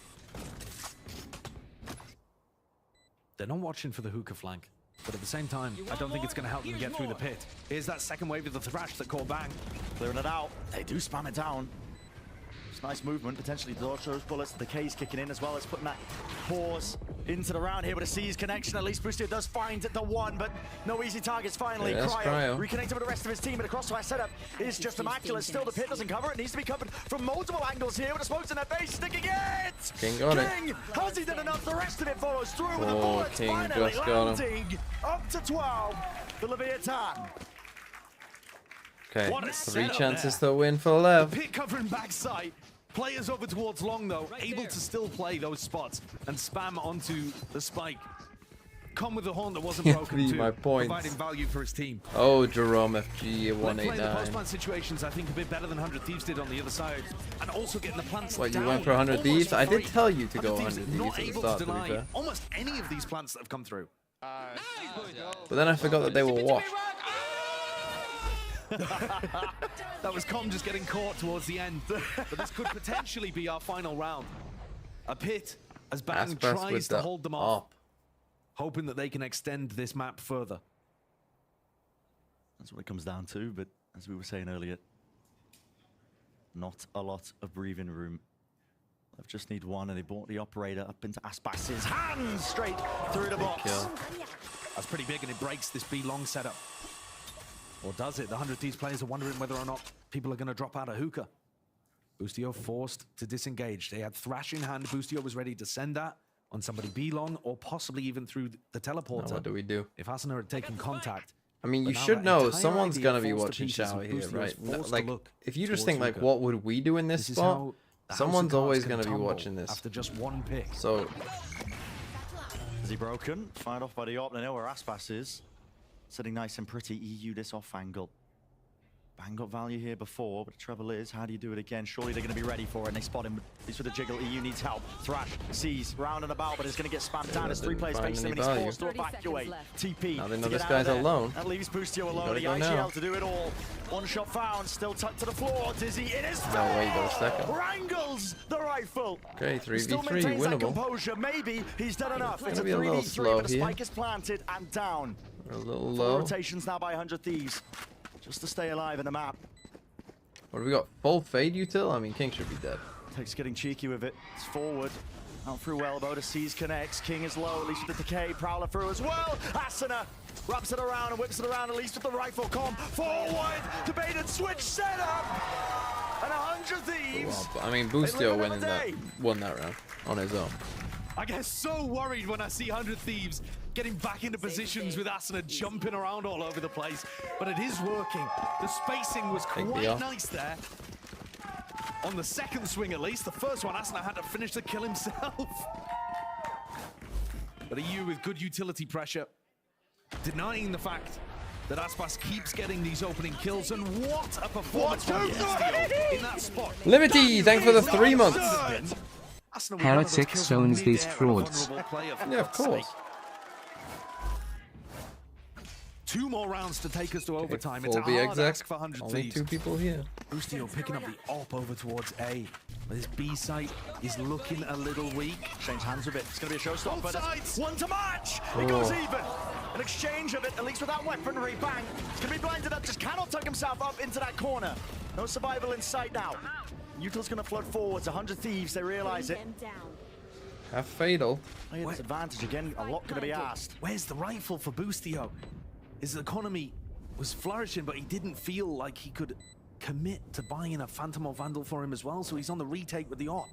They're not watching for the hookah flank. But at the same time, I don't think it's going to help them get through the pit. Here's that second wave of the Thrash that caught bang. Clearing it out. They do spam it down. It's nice movement, potentially to dodge those bullets. The K's kicking in as well as putting that pause into the round here with a C's connection. At least Boostio does find the one, but no easy targets finally. Yeah, Cryo Reconnected with the rest of his team, but the crossfire setup is just immaculate. Still, the pit doesn't cover it. Needs to be covered from multiple angles here with the smokes in their face. Sticking it! King got it. Has he done enough? The rest of it follows through with the Oh, bullets King finally just got him. landing up to 12 for Leviathan. Okay, What a 3 setup chances there. to win for Lev. Pit covering backside. Players over towards long though, able to still play those spots and spam onto the spike. Come with the horn that wasn't broken Be too, my points. providing value for his team. Oh, Jerome FG Playing the 189. post-plant situations, I think, a bit better than 100 Thieves did on the other side, and also getting the plants What, down. you went for 100 almost Thieves? for I did free. tell you to go 100 100 Thieves not Thieves at the able start, to to be deny fair. almost any of these plants that have come through. But then I forgot that they were washed. That was Com just getting caught towards the end. But this could potentially be our final round. A pit as Bang Aspas tries with to the hold them off, hoping that they can extend this map further. That's what it comes down to, but as we were saying earlier, not a lot of breathing room. They just need one, and they brought the operator up into Aspas's hands straight through the box. That's pretty big, and it breaks this B long setup. Or does it? The 100 Thieves players are wondering whether or not people are going to drop out of hookah. Boostio forced to disengage. They had Thrash in hand. Boostio was ready to send that on somebody B long, or possibly even through the teleporter. Now what do we do? If Asuna had taken contact. I mean, you But now should that know entire someone's idea gonna be falls to watching pieces Shower as here, Boostio is right? forced to Like, look if you just towards think like, hookah. what would we do in this This is spot? how the house Someone's of cards always can gonna be tumble watching this. after just one pick. So Is he broken? Fired off by the op. They know where Aspas is. Sitting nice and pretty. EU this off angle. Bang got value here before, but the trouble is, how do you do it again? Surely they're going to be ready for it, and they spot him. At least with a jiggle, EU needs help. Thrash sees round and about, but it's going to get spammed down. There's 3 players facing him, and he's forced to evacuate. TP now they know to this get out guy's of there. alone. That leaves Boostio alone. gotta The go now. IGL to do it all. One shot found, still tucked to the floor. Dizzy in his face. No way he goes second. Wrangles the rifle. Okay, Still 3v3, maintains that winnable. composure. Maybe he's done enough. It's a Gonna be a little 3v3, slow but the here. spike is planted and down. We're a little 4 low. rotations now by 100 Thieves, just to stay alive in the map. What do we got? Full fade util? I mean, King should be dead. Take's getting cheeky with it. It's forward. Out through elbow. The C's connects. King is low, at least with the decay. Prowler through as well. Asuna wraps it around and whips it around, at least with the rifle. Com forward. Debated switch setup. And 100 Thieves. Well, I mean, They live Boostio another day. won that round on his own. I get so worried when I see 100 Thieves getting back into positions with Asuna jumping around all over the place. But it is working. The spacing was Take me quite off. nice there. On the second swing, at least. The first one, Asuna had to finish the kill himself. But EU with good utility pressure, denying the fact that Aspas keeps getting these opening kills. And what a performance from Boostio in that spot. Liberty, thanks for the 3 months. Asuna with Heretic kills zones from these mid-air, frauds. vulnerable player, for Yeah, of God's course. sake. 2 more rounds to take us to overtime. It's Full a hard exec. ask for 100 Only Thieves. 2 people here. Boostio picking up the op over towards A. But his B site is looking a little weak. Change hands with it. It's going to be a showstopper. Both sides. One to match. It goes even. An exchange of it, at least with that weaponry. Bang. It's going to be blinded up. Just cannot tuck himself up into that corner. No survival in sight now. Util's going to flood forwards. 100 Thieves. They realize it. Half fatal. It's advantage again. A lot going to be asked. Where's the rifle for Boostio? His economy was flourishing, but he didn't feel like he could commit to buying a Phantom or Vandal for him as well, so he's on the retake with the op.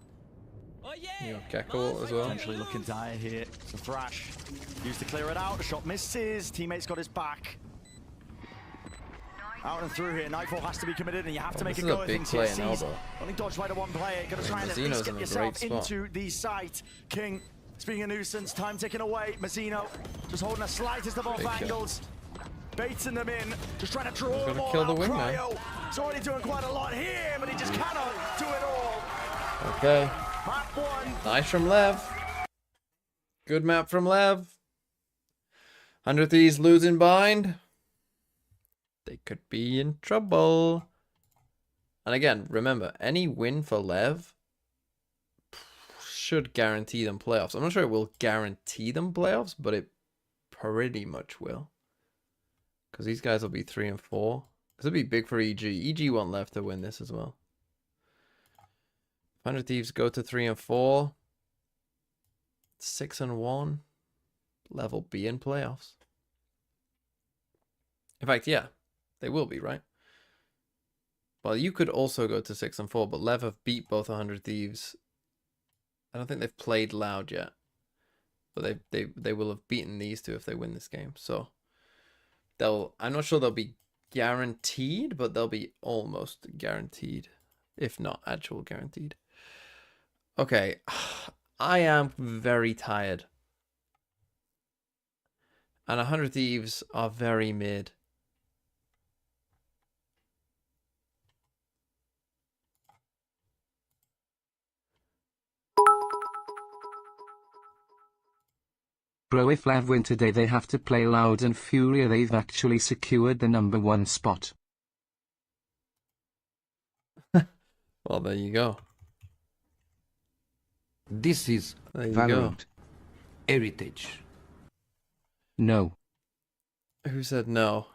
You know, Gecko as well. Potentially looking dire here. It's a Thrash. Used to clear it out. The shot misses. Teammate's got his back. Out and through here. Nightfall has to be committed, and you have to make this a is a go of big things play here. in Sees elbow. only dodged by the one player. Gonna try and at Mazzino's least get in a yourself great spot. into the site. King, being a nuisance. Time ticking away. Mazzino just holding the slightest of off Big kill. angles. Baiting them in. Just trying to draw He's them gonna all kill the out. wingman. Cryo. He's already doing quite a lot here, but he just cannot do it all. Okay. Map 1. Nice from Lev. Good map from Lev. 100 Thieves losing bind. They could be in trouble. And again, remember, any win for Lev should guarantee them playoffs. I'm not sure it will guarantee them playoffs, but it pretty much will. Because these guys will be 3 and 4. This will be big for EG. EG want left to win this as well. 100 Thieves go to 3 and 4. 6 and 1. Level B in playoffs. In fact, yeah, they will be, right? Well, you could also go to 6 and 4, but LEV have beat both 100 Thieves. I don't think they've played Loud yet, but they will have beaten these two if they win this game. So I'm not sure they'll be guaranteed, but they'll be almost guaranteed, if not actual guaranteed. Okay, I am very tired, and 100 Thieves are very mid. Bro, if LEV win today they have to play Loud and Furia. They've actually secured the #1 spot. Well, there you go. This is There you Valorant. Heritage. No. Who said no?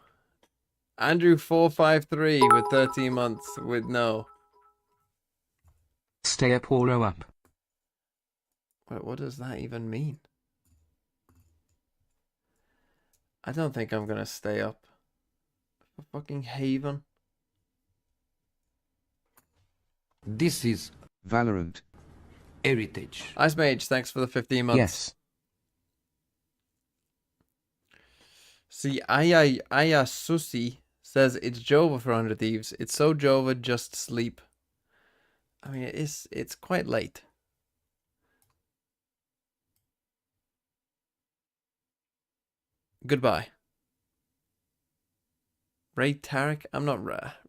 Andrew 453 with 13 months with no. Stay up or row up. Wait, what does that even mean? I don't think I'm gonna stay up for fucking Haven. This is Valorant. Heritage. Ice Mage, thanks for the 15 months. Yes. See, Aya Susi says it's Jova for 100 Thieves. It's so Jova, just sleep. I mean, it's quite late. Goodbye. Raid Tarek? I'm not...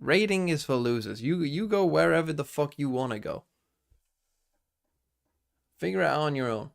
Raiding is for losers. You go wherever the fuck you want to go. Figure it out on your own.